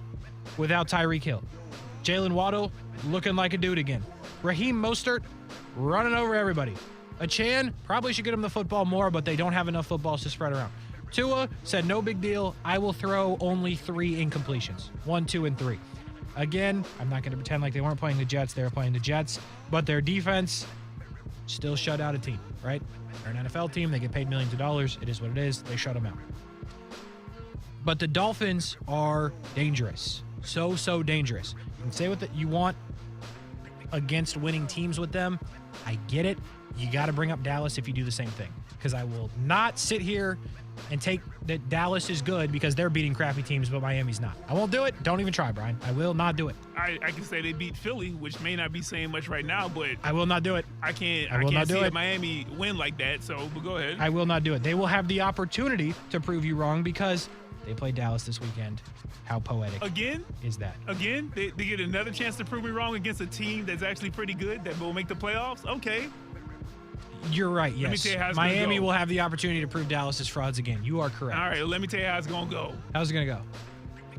without Tyreek Hill. Jalen Waddle looking like a dude again. Raheem Mostert running over everybody. Achane probably should get him the football more, but they don't have enough footballs to spread around. Tua said, no big deal. I will throw only 3 incompletions. 1, 2, and 3. Again, I'm not going to pretend like they weren't playing the Jets. They were playing the Jets. But their defense still shut out a team, right? They're an NFL team. They get paid millions of dollars. It is what it is. They shut them out. But the Dolphins are dangerous. So dangerous. You can say what you want against winning teams with them. I get it. You got to bring up Dallas if you do the same thing. Because I will not sit here and take that Dallas is good because they're beating crappy teams, but Miami's not. I won't do it. Don't even try, Brian. I will not do it. I can say they beat Philly, which may not be saying much right now, but I will not do it. I can't not see do it. Miami win like that, but go ahead. I will not do it. They will have the opportunity to prove you wrong because they play Dallas this weekend. How poetic is that? Again, they get another chance to prove me wrong against a team that's actually pretty good that will make the playoffs? Okay. You're right, yes. Let me tell you how it's Miami gonna go. will have the opportunity to prove Dallas is frauds again. You are correct. All right, let me tell you how it's going to go. How's it going to go?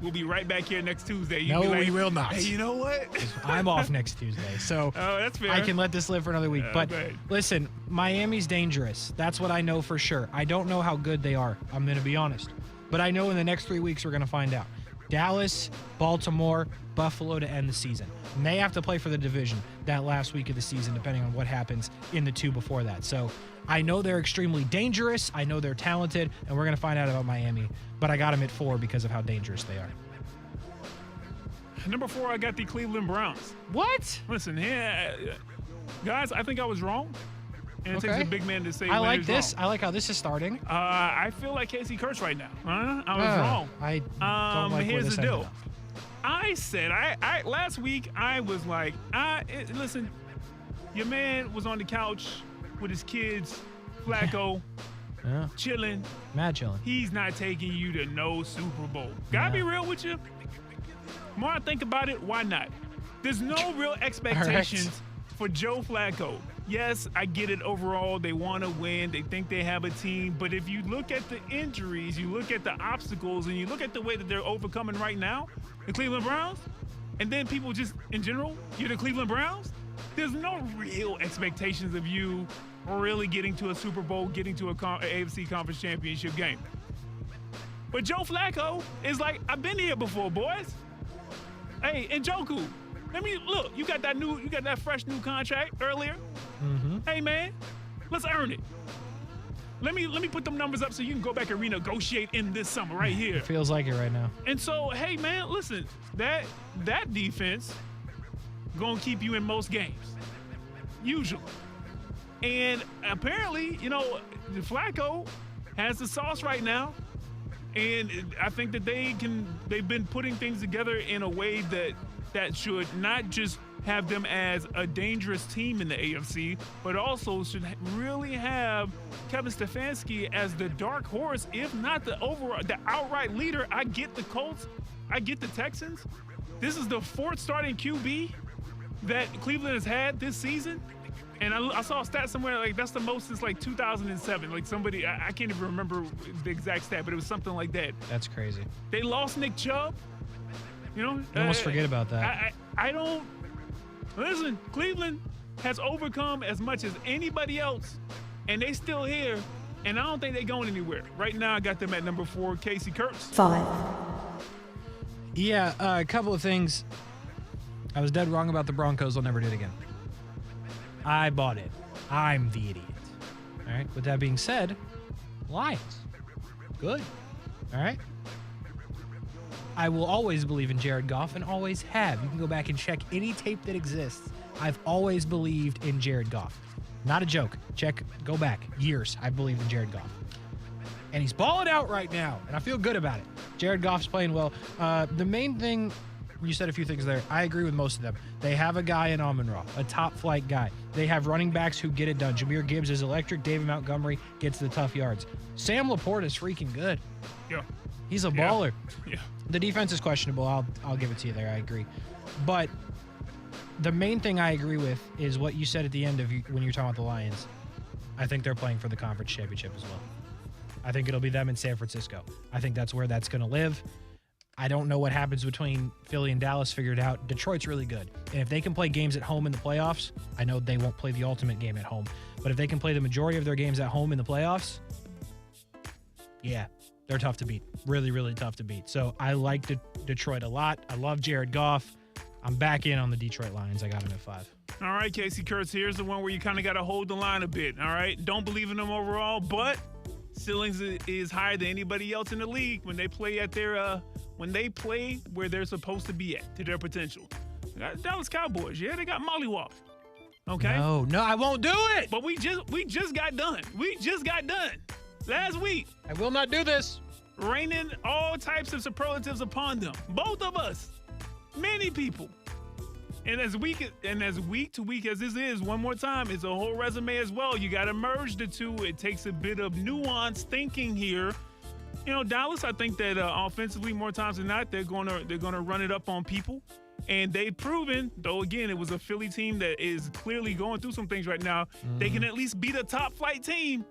We'll be right back here next Tuesday. No, we will not. Hey, you know what? I'm off next Tuesday, so that's fair. I can let this live for another week. But listen, Miami's dangerous. That's what I know for sure. I don't know how good they are. I'm going to be honest. But I know in the next 3 weeks we're going to find out. Dallas, Baltimore, Buffalo to end the season. And they have to play for the division that last week of the season, depending on what happens in the 2 before that. So I know they're extremely dangerous. I know they're talented, and we're going to find out about Miami. But I got them at 4 because of how dangerous they are. Number 4, I got the Cleveland Browns. What? Listen, guys, I think I was wrong. And it takes a big man to say I like when this. wrong. I like how this is starting. I feel like Kasey Kuhrts right now. I was wrong. I don't like here's where this the deal. ended up. I said, last week, I was like, listen, your man was on the couch with his kids, Flacco, chilling. Mad chilling. He's not taking you to no Super Bowl. Gotta be real with you. The more I think about it, why not? There's no real expectations for Joe Flacco. Yes, I get it overall. They want to win. They think they have a team. But if you look at the injuries, you look at the obstacles, and you look at the way that they're overcoming right now, the Cleveland Browns, and then people just in general, you're the Cleveland Browns, there's no real expectations of you really getting to a Super Bowl, getting to a AFC Conference Championship game. But Joe Flacco is like, I've been here before, boys. Hey, Njoku, look, you got that fresh new contract earlier. Mm-hmm. Hey, man, let's earn it. Let me put them numbers up so you can go back and renegotiate in this summer right here. It feels like it right now. And so, hey, man, listen, that defense gonna keep you in most games. usually. And apparently, Flacco has the sauce right now. And I think that they've been putting things together in a way that should not just have them as a dangerous team in the AFC, but also should really have Kevin Stefanski as the dark horse, if not the outright leader. I get the Colts. I get the Texans. This is the fourth starting QB that Cleveland has had this season. And I saw a stat somewhere like that's the most since like 2007. Like somebody, I can't even remember the exact stat, but it was something like that. That's crazy. They lost Nick Chubb. You almost forget about that. I don't. Listen, Cleveland has overcome as much as anybody else, and they still here, and I don't think they're going anywhere. Right now, I got them at number 4, Kasey Kuhrts. 5. Yeah, a couple of things. I was dead wrong about the Broncos. I'll never do it again. I bought it. I'm the idiot. All right, with that being said, Lions. Good. All right. I will always believe in Jared Goff and always have. You can go back and check any tape that exists. I've always believed in Jared Goff. Not a joke. Go back. Years. I believed in Jared Goff. And he's balling out right now, and I feel good about it. Jared Goff's playing well. The main thing, you said a few things there. I agree with most of them. They have a guy in Amon-Ra, a top-flight guy. They have running backs who get it done. Jahmyr Gibbs is electric. David Montgomery gets the tough yards. Sam Laporte is freaking good. Yeah. He's a baller. Yeah. The defense is questionable. I'll give it to you there. I agree. But the main thing I agree with is what you said at the end of when you're talking about the Lions. I think they're playing for the conference championship as well. I think it'll be them in San Francisco. I think that's where that's going to live. I don't know what happens between Philly and Dallas. Figured out. Detroit's really good. And if they can play games at home in the playoffs, I know they won't play the ultimate game at home, but if they can play the majority of their games at home in the playoffs, yeah, they're tough to beat. Really, really tough to beat. So I like Detroit a lot. I love Jared Goff. I'm back in on the Detroit Lions. I got him at 5. All right, Kasey Kuhrts, here's the one where you kind of got to hold the line a bit, all right? Don't believe in them overall, but ceilings is higher than anybody else in the league when they play at their where they're supposed to be at, to their potential. Dallas Cowboys, yeah, they got mollywopped. Okay? No, I won't do it. But we just got done. We just got done last week. I will not do this. Raining all types of superlatives upon them. Both of us. Many people. And as week to week as this is, one more time, it's a whole resume as well. You got to merge the two. It takes a bit of nuanced thinking here. Dallas, I think that offensively, more times than not, they're gonna run it up on people. And they've proven, though, again, it was a Philly team that is clearly going through some things right now. They can at least beat a top-flight team.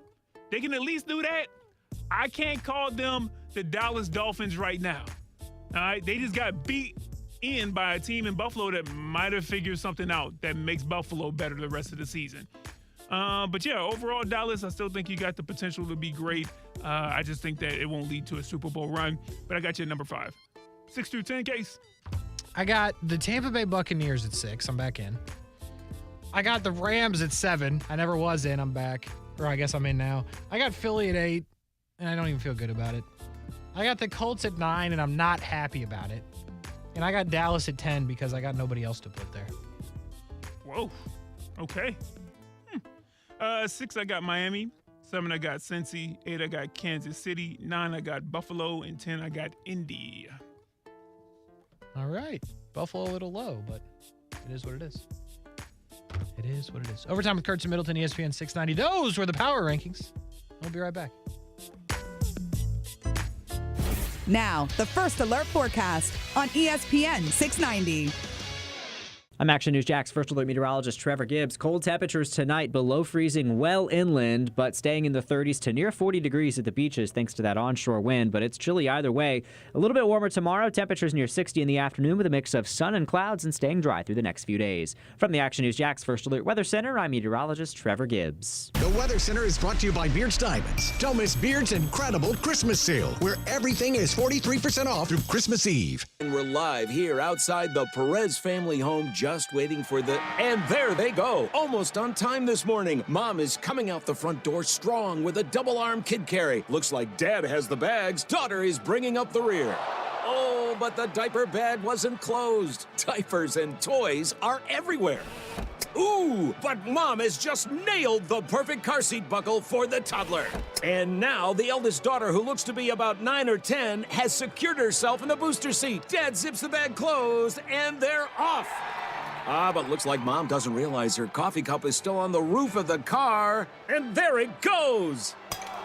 They can at least do that. I can't call them the Dallas Dolphins right now. All right? They just got beat in by a team in Buffalo that might have figured something out that makes Buffalo better the rest of the season. But, yeah, overall, Dallas, I still think you got the potential to be great. I just think that it won't lead to a Super Bowl run. But I got you at number 5. 6 through 10, Case. I got the Tampa Bay Buccaneers at 6. I'm back in. I got the Rams at 7. I never was in. I'm back. Or I guess I'm in now. I got Philly at 8, and I don't even feel good about it. I got the Colts at 9, and I'm not happy about it. And I got Dallas at 10 because I got nobody else to put there. Whoa. Okay. 6, I got Miami. 7, I got Cincy. 8, I got Kansas City. 9, I got Buffalo. And 10, I got Indy. All right. Buffalo a little low, but it is what it is. It is what it is. Overtime with Kurtz and Middleton, ESPN 690. Those were the power rankings. We'll be right back. Now, the First Alert forecast on ESPN 690. I'm Action News Jack's First Alert meteorologist Trevor Gibbs. Cold temperatures tonight, below freezing well inland, but staying in the 30s to near 40 degrees at the beaches thanks to that onshore wind, but it's chilly either way. A little bit warmer tomorrow, temperatures near 60 in the afternoon with a mix of sun and clouds and staying dry through the next few days. From the Action News Jack's First Alert Weather Center, I'm meteorologist Trevor Gibbs. The Weather Center is brought to you by Beard's Diamonds. Don't miss Beard's incredible Christmas sale, where everything is 43% off through Christmas Eve. And we're live here outside the Perez family home, just waiting for and there they go, almost on time this morning. Mom is coming out the front door strong with a double-arm kid carry. Looks like Dad has the bags. Daughter is bringing up the rear. Oh, but the diaper bag wasn't closed. Diapers and toys are everywhere. Ooh, but Mom has just nailed the perfect car seat buckle for the toddler. And now the eldest daughter, who looks to be about 9 or 10, has secured herself in the booster seat. Dad zips the bag closed, and they're off. But looks like Mom doesn't realize her coffee cup is still on the roof of the car. And there it goes.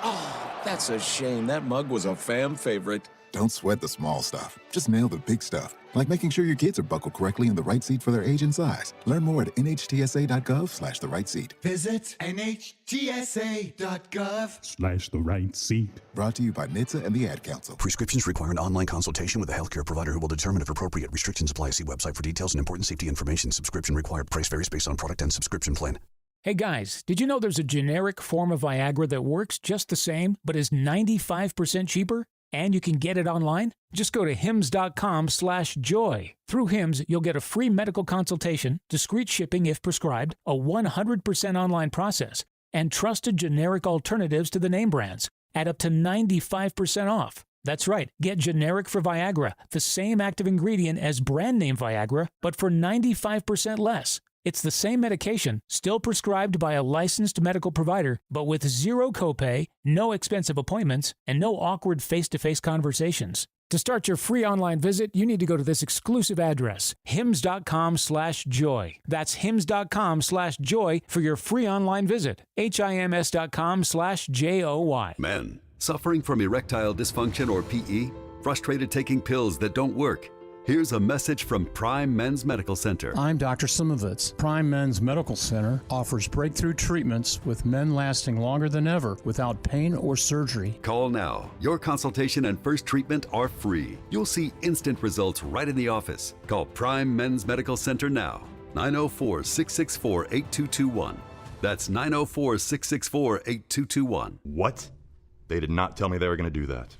Oh, that's a shame. That mug was a fam favorite. Don't sweat the small stuff. Just nail the big stuff, like making sure your kids are buckled correctly in the right seat for their age and size. Learn more at nhtsa.gov/the right seat. Visit nhtsa.gov/the right seat. Brought to you by NHTSA and the Ad Council. Prescriptions require an online consultation with a healthcare provider who will determine if appropriate. Restrictions apply. See website for details and important safety information. Subscription required. Price varies based on product and subscription plan. Hey guys, did you know there's a generic form of Viagra that works just the same, but is 95% cheaper? And you can get it online? Just go to hims.com/joy. Through Hims, you'll get a free medical consultation, discreet shipping if prescribed, a 100% online process, and trusted generic alternatives to the name brands at up to 95% off. That's right, get generic for Viagra, the same active ingredient as brand name Viagra, but for 95% less. It's the same medication, still prescribed by a licensed medical provider, but with zero copay, no expensive appointments, and no awkward face-to-face conversations. To start your free online visit, you need to go to this exclusive address, hims.com/joy. That's hims.com/joy for your free online visit. hims.com/joy. Men, suffering from erectile dysfunction or PE? Frustrated taking pills that don't work? Here's a message from Prime Men's Medical Center. I'm Dr. Simovitz. Prime Men's Medical Center offers breakthrough treatments with men lasting longer than ever without pain or surgery. Call now. Your consultation and first treatment are free. You'll see instant results right in the office. Call Prime Men's Medical Center now. 904-664-8221. That's 904-664-8221. What? They did not tell me they were going to do that.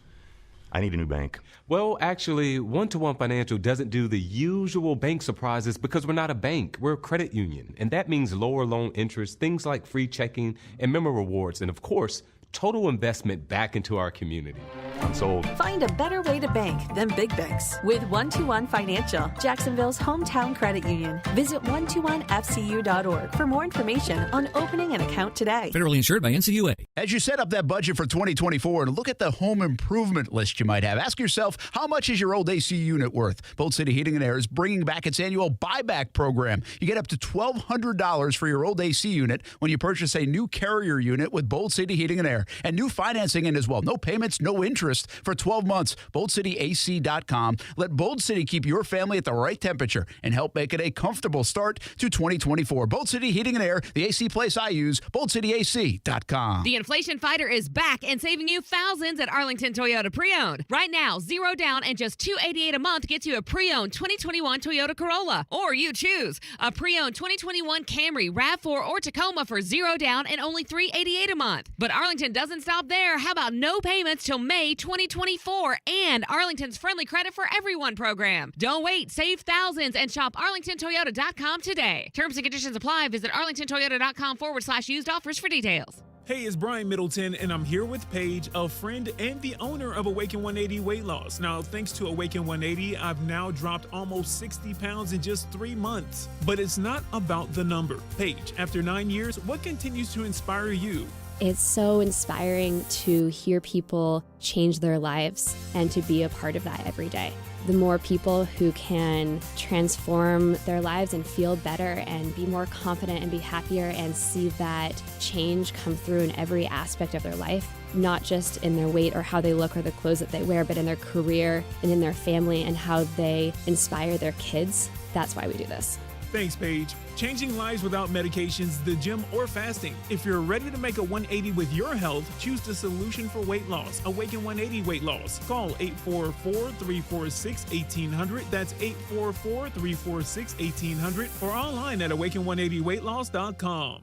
I need a new bank. Well, actually, One-to-One Financial doesn't do the usual bank surprises because we're not a bank. We're a credit union. And that means lower loan interest, things like free checking and member rewards, and of course, total investment back into our community. I'm sold. Find a better way to bank than big banks with One-to-One Financial, Jacksonville's hometown credit union. Visit 121fcu.org for more information on opening an account today. Federally insured by NCUA. As you set up that budget for 2024 and look at the home improvement list you might have, ask yourself, how much is your old AC unit worth? Bolt City Heating and Air is bringing back its annual buyback program. You get up to $1,200 for your old AC unit when you purchase a new Carrier unit with Bolt City Heating and Air. And new financing in as well. No payments, no interest for 12 months. BoltCityAC.com. Let Bolt City keep your family at the right temperature and help make it a comfortable start to 2024. Bolt City Heating and Air, the AC place I use, BoltCityAC.com. The inflation fighter is back and saving you thousands at Arlington Toyota Pre-Owned. Right now, $0 down and just $288 a month gets you a pre-owned 2021 Toyota Corolla. Or you choose a pre-owned 2021 Camry, RAV4, or Tacoma for $0 down and only $388 a month. But Arlington doesn't stop there. How about no payments till May 2024 and Arlington's Friendly Credit for Everyone program? Don't wait. Save thousands and shop arlingtontoyota.com today. Terms and conditions apply. Visit arlingtontoyota.com/used offers for details. Hey, it's Brian Middleton, and I'm here with Paige, a friend and the owner of Awaken 180 Weight Loss. Now, thanks to Awaken 180, I've now dropped almost 60 pounds in just 3 months. But it's not about the number. Paige, after 9 years, what continues to inspire you? It's so inspiring to hear people change their lives and to be a part of that every day. The more people who can transform their lives and feel better and be more confident and be happier and see that change come through in every aspect of their life, not just in their weight or how they look or the clothes that they wear, but in their career and in their family and how they inspire their kids. That's why we do this. Thanks, Paige. Changing lives without medications, the gym, or fasting. If you're ready to make a 180 with your health, choose the solution for weight loss. Awaken 180 Weight Loss. Call 844-346-1800. That's 844-346-1800 or online at awaken180weightloss.com.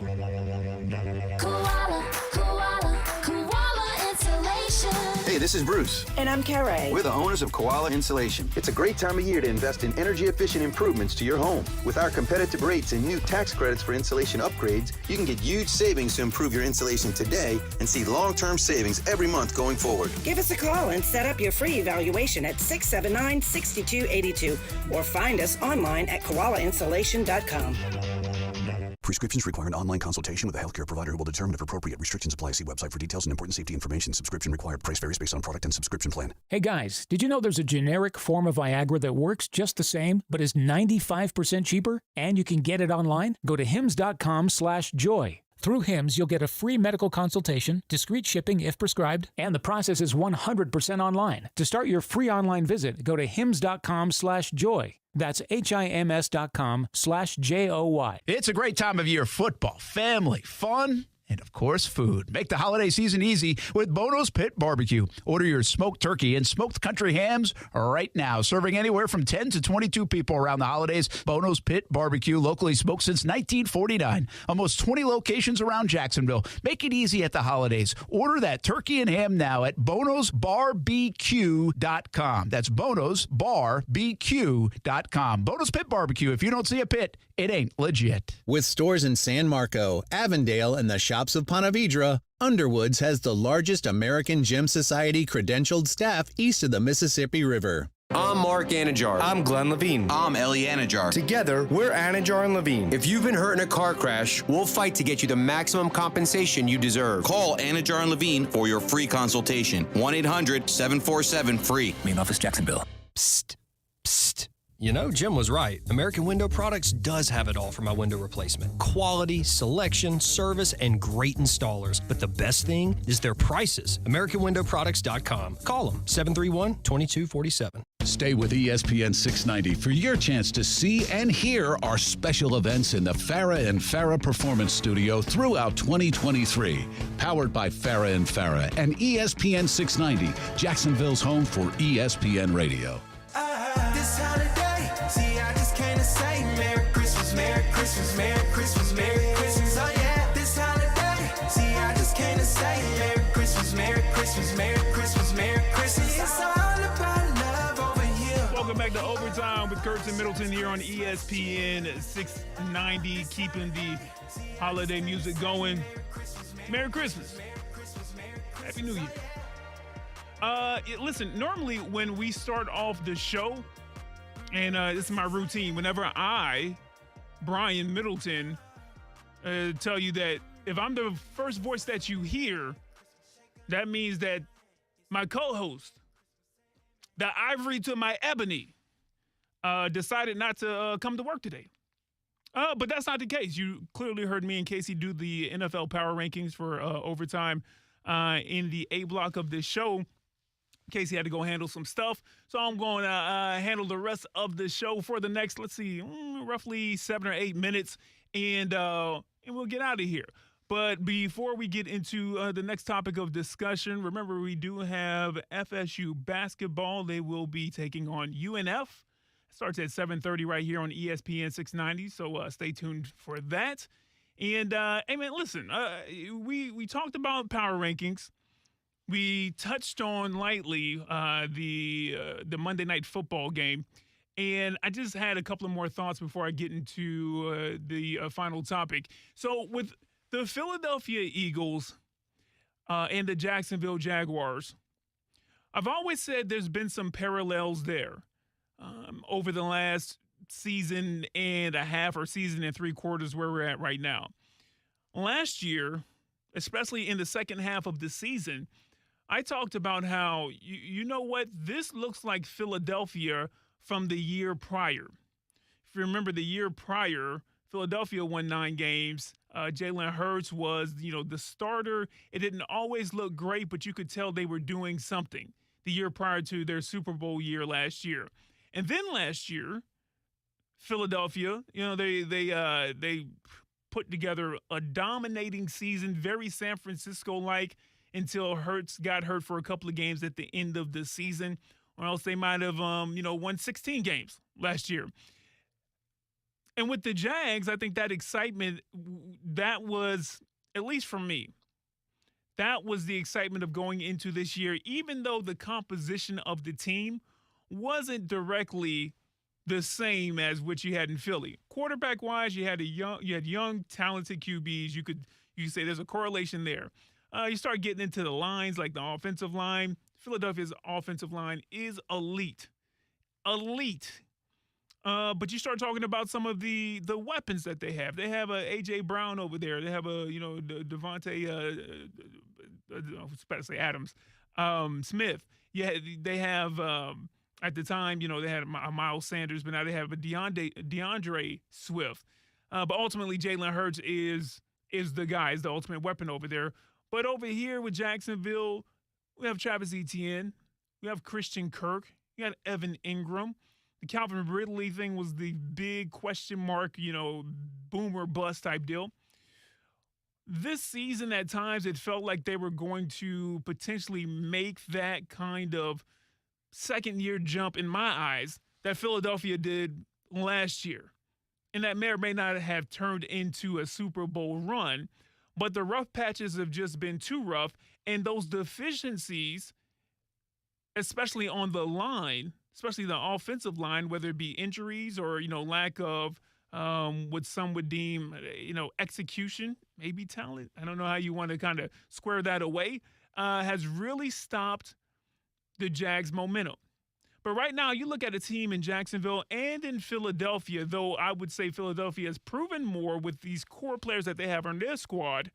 Koala Insulation. Hey, this is Bruce. And I'm Carrie. We're the owners of Koala Insulation. It's a great time of year to invest in energy-efficient improvements to your home. With our competitive rates and new tax credits for insulation upgrades, you can get huge savings to improve your insulation today and see long-term savings every month going forward. Give us a call and set up your free evaluation at 679-6282 or find us online at koalainsulation.com. Prescriptions require an online consultation with a healthcare provider who will determine if appropriate. Restrictions apply. See website for details and important safety information. Subscription required. Price varies based on product and subscription plan. Hey guys, did you know there's a generic form of Viagra that works just the same, but is 95% cheaper? And you can get it online? Go to hims.com/joy. Through Hims, you'll get a free medical consultation, discreet shipping if prescribed, and the process is 100% online. To start your free online visit, go to hims.com/joy. That's HIMS.com/JOY. It's a great time of year. Football, family, fun, and, of course, food. Make the holiday season easy with Bono's Pit Barbecue. Order your smoked turkey and smoked country hams right now. Serving anywhere from 10 to 22 people around the holidays. Bono's Pit Barbecue, locally smoked since 1949. Almost 20 locations around Jacksonville. Make it easy at the holidays. Order that turkey and ham now at bonosbarbq.com. That's bonosbarbq.com. Bono's Pit Barbecue. If you don't see a pit, it ain't legit. With stores in San Marco, Avondale, and the shops of Ponte Vedra, Underwoods has the largest American Gym Society credentialed staff east of the Mississippi River. I'm Mark Anajar. I'm Glenn Levine. I'm Ellie Anajar. Together, we're Anajar and Levine. If you've been hurt in a car crash, we'll fight to get you the maximum compensation you deserve. Call Anajar and Levine for your free consultation. 1-800-747-FREE. Main office, Jacksonville. Psst. Psst. You know, Jim was right. American Window Products does have it all for my window replacement. Quality, selection, service, and great installers. But the best thing is their prices. AmericanWindowProducts.com. Call them, 731-2247. Stay with ESPN 690 for your chance to see and hear our special events in the Farah and Farah Performance Studio throughout 2023. Powered by Farah and Farah and ESPN 690, Jacksonville's home for ESPN Radio. This holiday, see, I just came to say Merry Christmas, Merry Christmas, Merry Christmas, Merry Christmas, oh yeah. This holiday, see, I just came to say Merry Christmas, Merry Christmas, Merry Christmas, Merry Christmas. It's all about love over here. Welcome back to Overtime with Kurtz and Middleton here on ESPN 690, keeping the holiday music going. Merry Christmas. Happy New Year. Listen, normally when we start off the show, and this is my routine, whenever I, Brian Middleton, tell you that if I'm the first voice that you hear, that means that my co-host, the ivory to my ebony, decided not to come to work today. But that's not the case. You clearly heard me and Kasey do the NFL Power Rankings for Overtime in the A block of this show. Kasey had to go handle some stuff, so I'm going to handle the rest of the show for the next, let's see, roughly 7 or 8 minutes, and we'll get out of here. But before we get into the next topic of discussion, remember we do have FSU basketball. They will be taking on UNF. It starts at 7:30 right here on ESPN 690, so stay tuned for that. And, hey, man, listen, we talked about power rankings. We touched on lightly the Monday Night Football game, and I just had a couple of more thoughts before I get into the final topic. So with the Philadelphia Eagles and the Jacksonville Jaguars, I've always said there's been some parallels there over the last season and a half or season and 3/4 where we're at right now. Last year, especially in the second half of the season, I talked about how, you know what, this looks like Philadelphia from the year prior. If you remember the year prior, Philadelphia won 9 games. Jalen Hurts was, the starter. It didn't always look great, but you could tell they were doing something the year prior to their Super Bowl year last year. And then last year, Philadelphia, they put together a dominating season, very San Francisco-like, until Hurts got hurt for a couple of games at the end of the season, or else they might have, won 16 games last year. And with the Jags, I think that excitement, that was, at least for me, that was the excitement of going into this year, even though the composition of the team wasn't directly the same as what you had in Philly. Quarterback-wise, you had young, talented QBs. You could say there's a correlation there. You start getting into the lines, like the offensive line. Philadelphia's offensive line is elite. Elite. But you start talking about some of the weapons that they have. They have a A.J. Brown over there. They have a, Devontae, I was about to say Adams, Smith. Yeah, they have, at the time, they had Miles Sanders, but now they have a DeAndre Swift. But ultimately, Jalen Hurts is the guy, is the ultimate weapon over there. But over here with Jacksonville, we have Travis Etienne. We have Christian Kirk. We got Evan Ingram. The Calvin Ridley thing was the big question mark, boom or bust type deal. This season, at times, it felt like they were going to potentially make that kind of second-year jump, in my eyes, that Philadelphia did last year. And that may or may not have turned into a Super Bowl run, but the rough patches have just been too rough, and those deficiencies, especially on the line, especially the offensive line, whether it be injuries or, lack of what some would deem, execution, maybe talent. I don't know how you want to kind of square that away, has really stopped the Jags' momentum. But right now, you look at a team in Jacksonville and in Philadelphia, though I would say Philadelphia has proven more with these core players that they have on their squad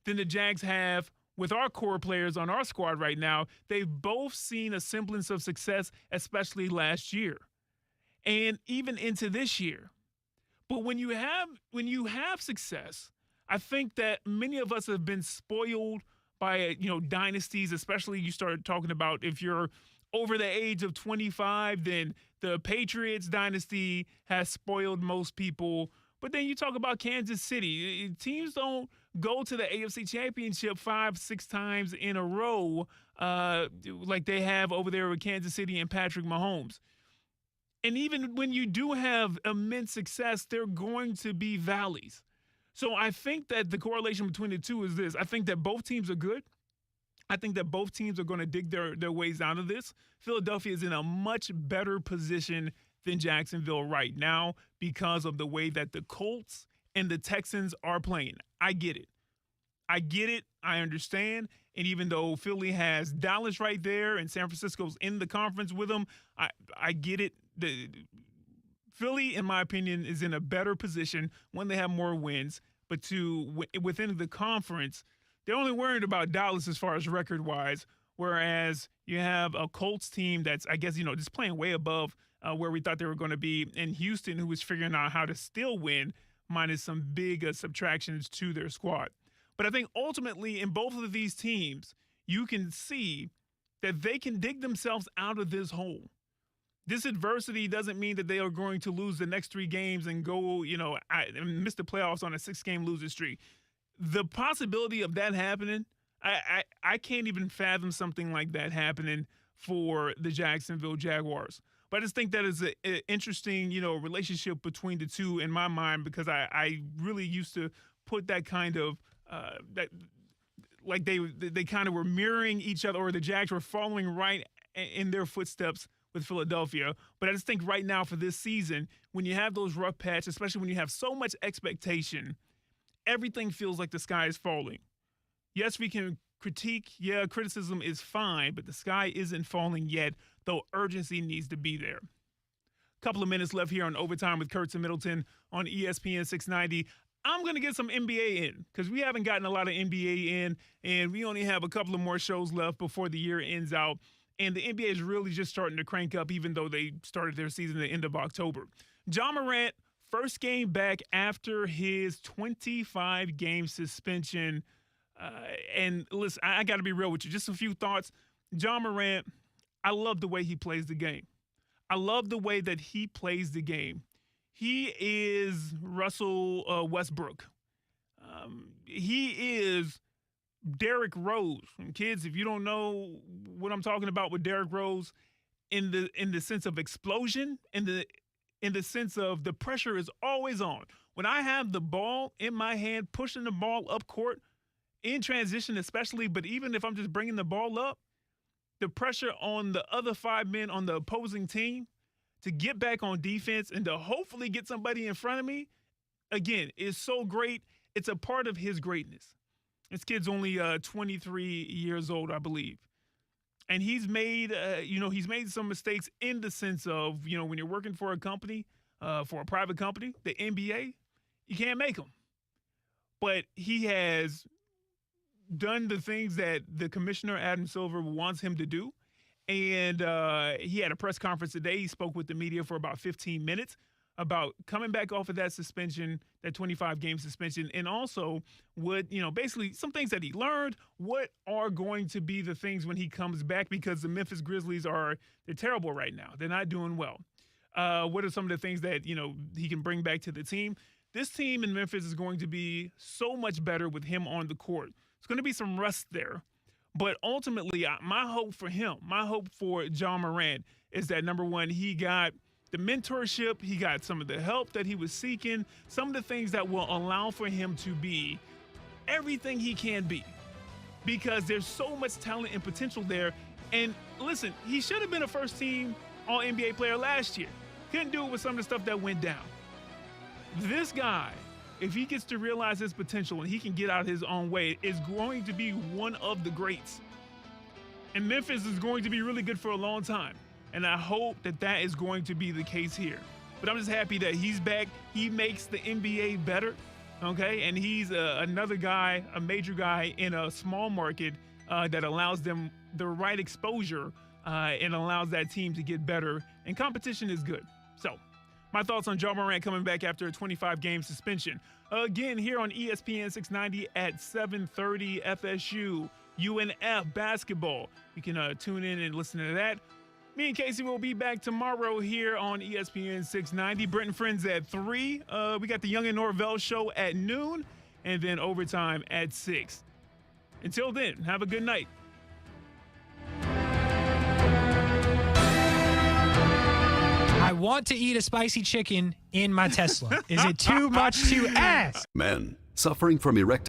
than the Jags have with our core players on our squad right now. They've both seen a semblance of success, especially last year and even into this year. But when you have success, I think that many of us have been spoiled by, dynasties, especially you start talking about if you're over the age of 25, then the Patriots dynasty has spoiled most people. But then you talk about Kansas City. Teams don't go to the AFC Championship 5-6 times in a row like they have over there with Kansas City and Patrick Mahomes. And even when you do have immense success, there are going to be valleys. So I think that the correlation between the two is this. I think that both teams are good. I think that both teams are going to dig their ways out of this. Philadelphia is in a much better position than Jacksonville right now because of the way that the Colts and the Texans are playing. I get it. I understand. And even though Philly has Dallas right there and San Francisco's in the conference with them, I get it. Philly, in my opinion, is in a better position when they have more wins. But within the conference, they're only worried about Dallas as far as record-wise, whereas you have a Colts team that's, I guess, just playing way above where we thought they were going to be, and Houston, who was figuring out how to still win, minus some big subtractions to their squad. But I think ultimately in both of these teams, you can see that they can dig themselves out of this hole. This adversity doesn't mean that they are going to lose the next 3 games and go, and miss the playoffs on a 6-game losing streak. The possibility of that happening, I can't even fathom something like that happening for the Jacksonville Jaguars. But I just think that is an interesting, relationship between the two in my mind, because I really used to put that kind of that like they kind of were mirroring each other, or the Jags were following right in their footsteps with Philadelphia. But I just think right now for this season, when you have those rough patches, especially when you have so much expectation, everything feels like the sky is falling. Yes, we can critique. Yeah, criticism is fine, but the sky isn't falling yet, though urgency needs to be there. Couple of minutes left here on Overtime with Kurtz and Middleton on ESPN 690. I'm going to get some NBA in because we haven't gotten a lot of NBA in, and we only have a couple of more shows left before the year ends out. And the NBA is really just starting to crank up, even though they started their season at the end of October. Ja Morant, first game back after his 25-game suspension. And listen, I got to be real with you. Just a few thoughts. Ja Morant, I love the way he plays the game. I love the way that he plays the game. He is Russell Westbrook. He is Derrick Rose. And kids, if you don't know what I'm talking about with Derrick Rose, in the sense of explosion, in the sense of the pressure is always on. When I have the ball in my hand, pushing the ball up court, in transition especially, but even if I'm just bringing the ball up, the pressure on the other 5 men on the opposing team to get back on defense and to hopefully get somebody in front of me, again, is so great. It's a part of his greatness. This kid's only 23 years old, I believe. And he's made, he's made some mistakes in the sense of, when you're working for a company, for a private company, the NBA, you can't make them. But he has done the things that the commissioner, Adam Silver, wants him to do. And he had a press conference today. He spoke with the media for about 15 minutes about coming back off of that suspension, that 25-game suspension, and also what, basically some things that he learned. What are going to be the things when he comes back? Because the Memphis Grizzlies they're terrible right now. They're not doing well. What are some of the things that, he can bring back to the team? This team in Memphis is going to be so much better with him on the court. There's going to be some rust there. But ultimately, my hope for him, my hope for Ja Morant is that, number one, he got the mentorship, he got some of the help that he was seeking, some of the things that will allow for him to be everything he can be. Because there's so much talent and potential there. And listen, he should have been a first-team All-NBA player last year. Couldn't do it with some of the stuff that went down. This guy, if he gets to realize his potential and he can get out his own way, is going to be one of the greats. And Memphis is going to be really good for a long time. And I hope that is going to be the case here. But I'm just happy that he's back. He makes the NBA better, okay? And he's another guy, a major guy in a small market that allows them the right exposure and allows that team to get better. And competition is good. So my thoughts on Ja Morant coming back after a 25-game suspension. Again, here on ESPN 690 at 7:30, FSU, UNF basketball. You can tune in and listen to that. Me and Kasey will be back tomorrow here on ESPN 690. Brent Friends at 3. We got the Young and Norvell show at noon, and then overtime at 6. Until then, have a good night. I want to eat a spicy chicken in my Tesla. Is it too much to ask? Men suffering from erectile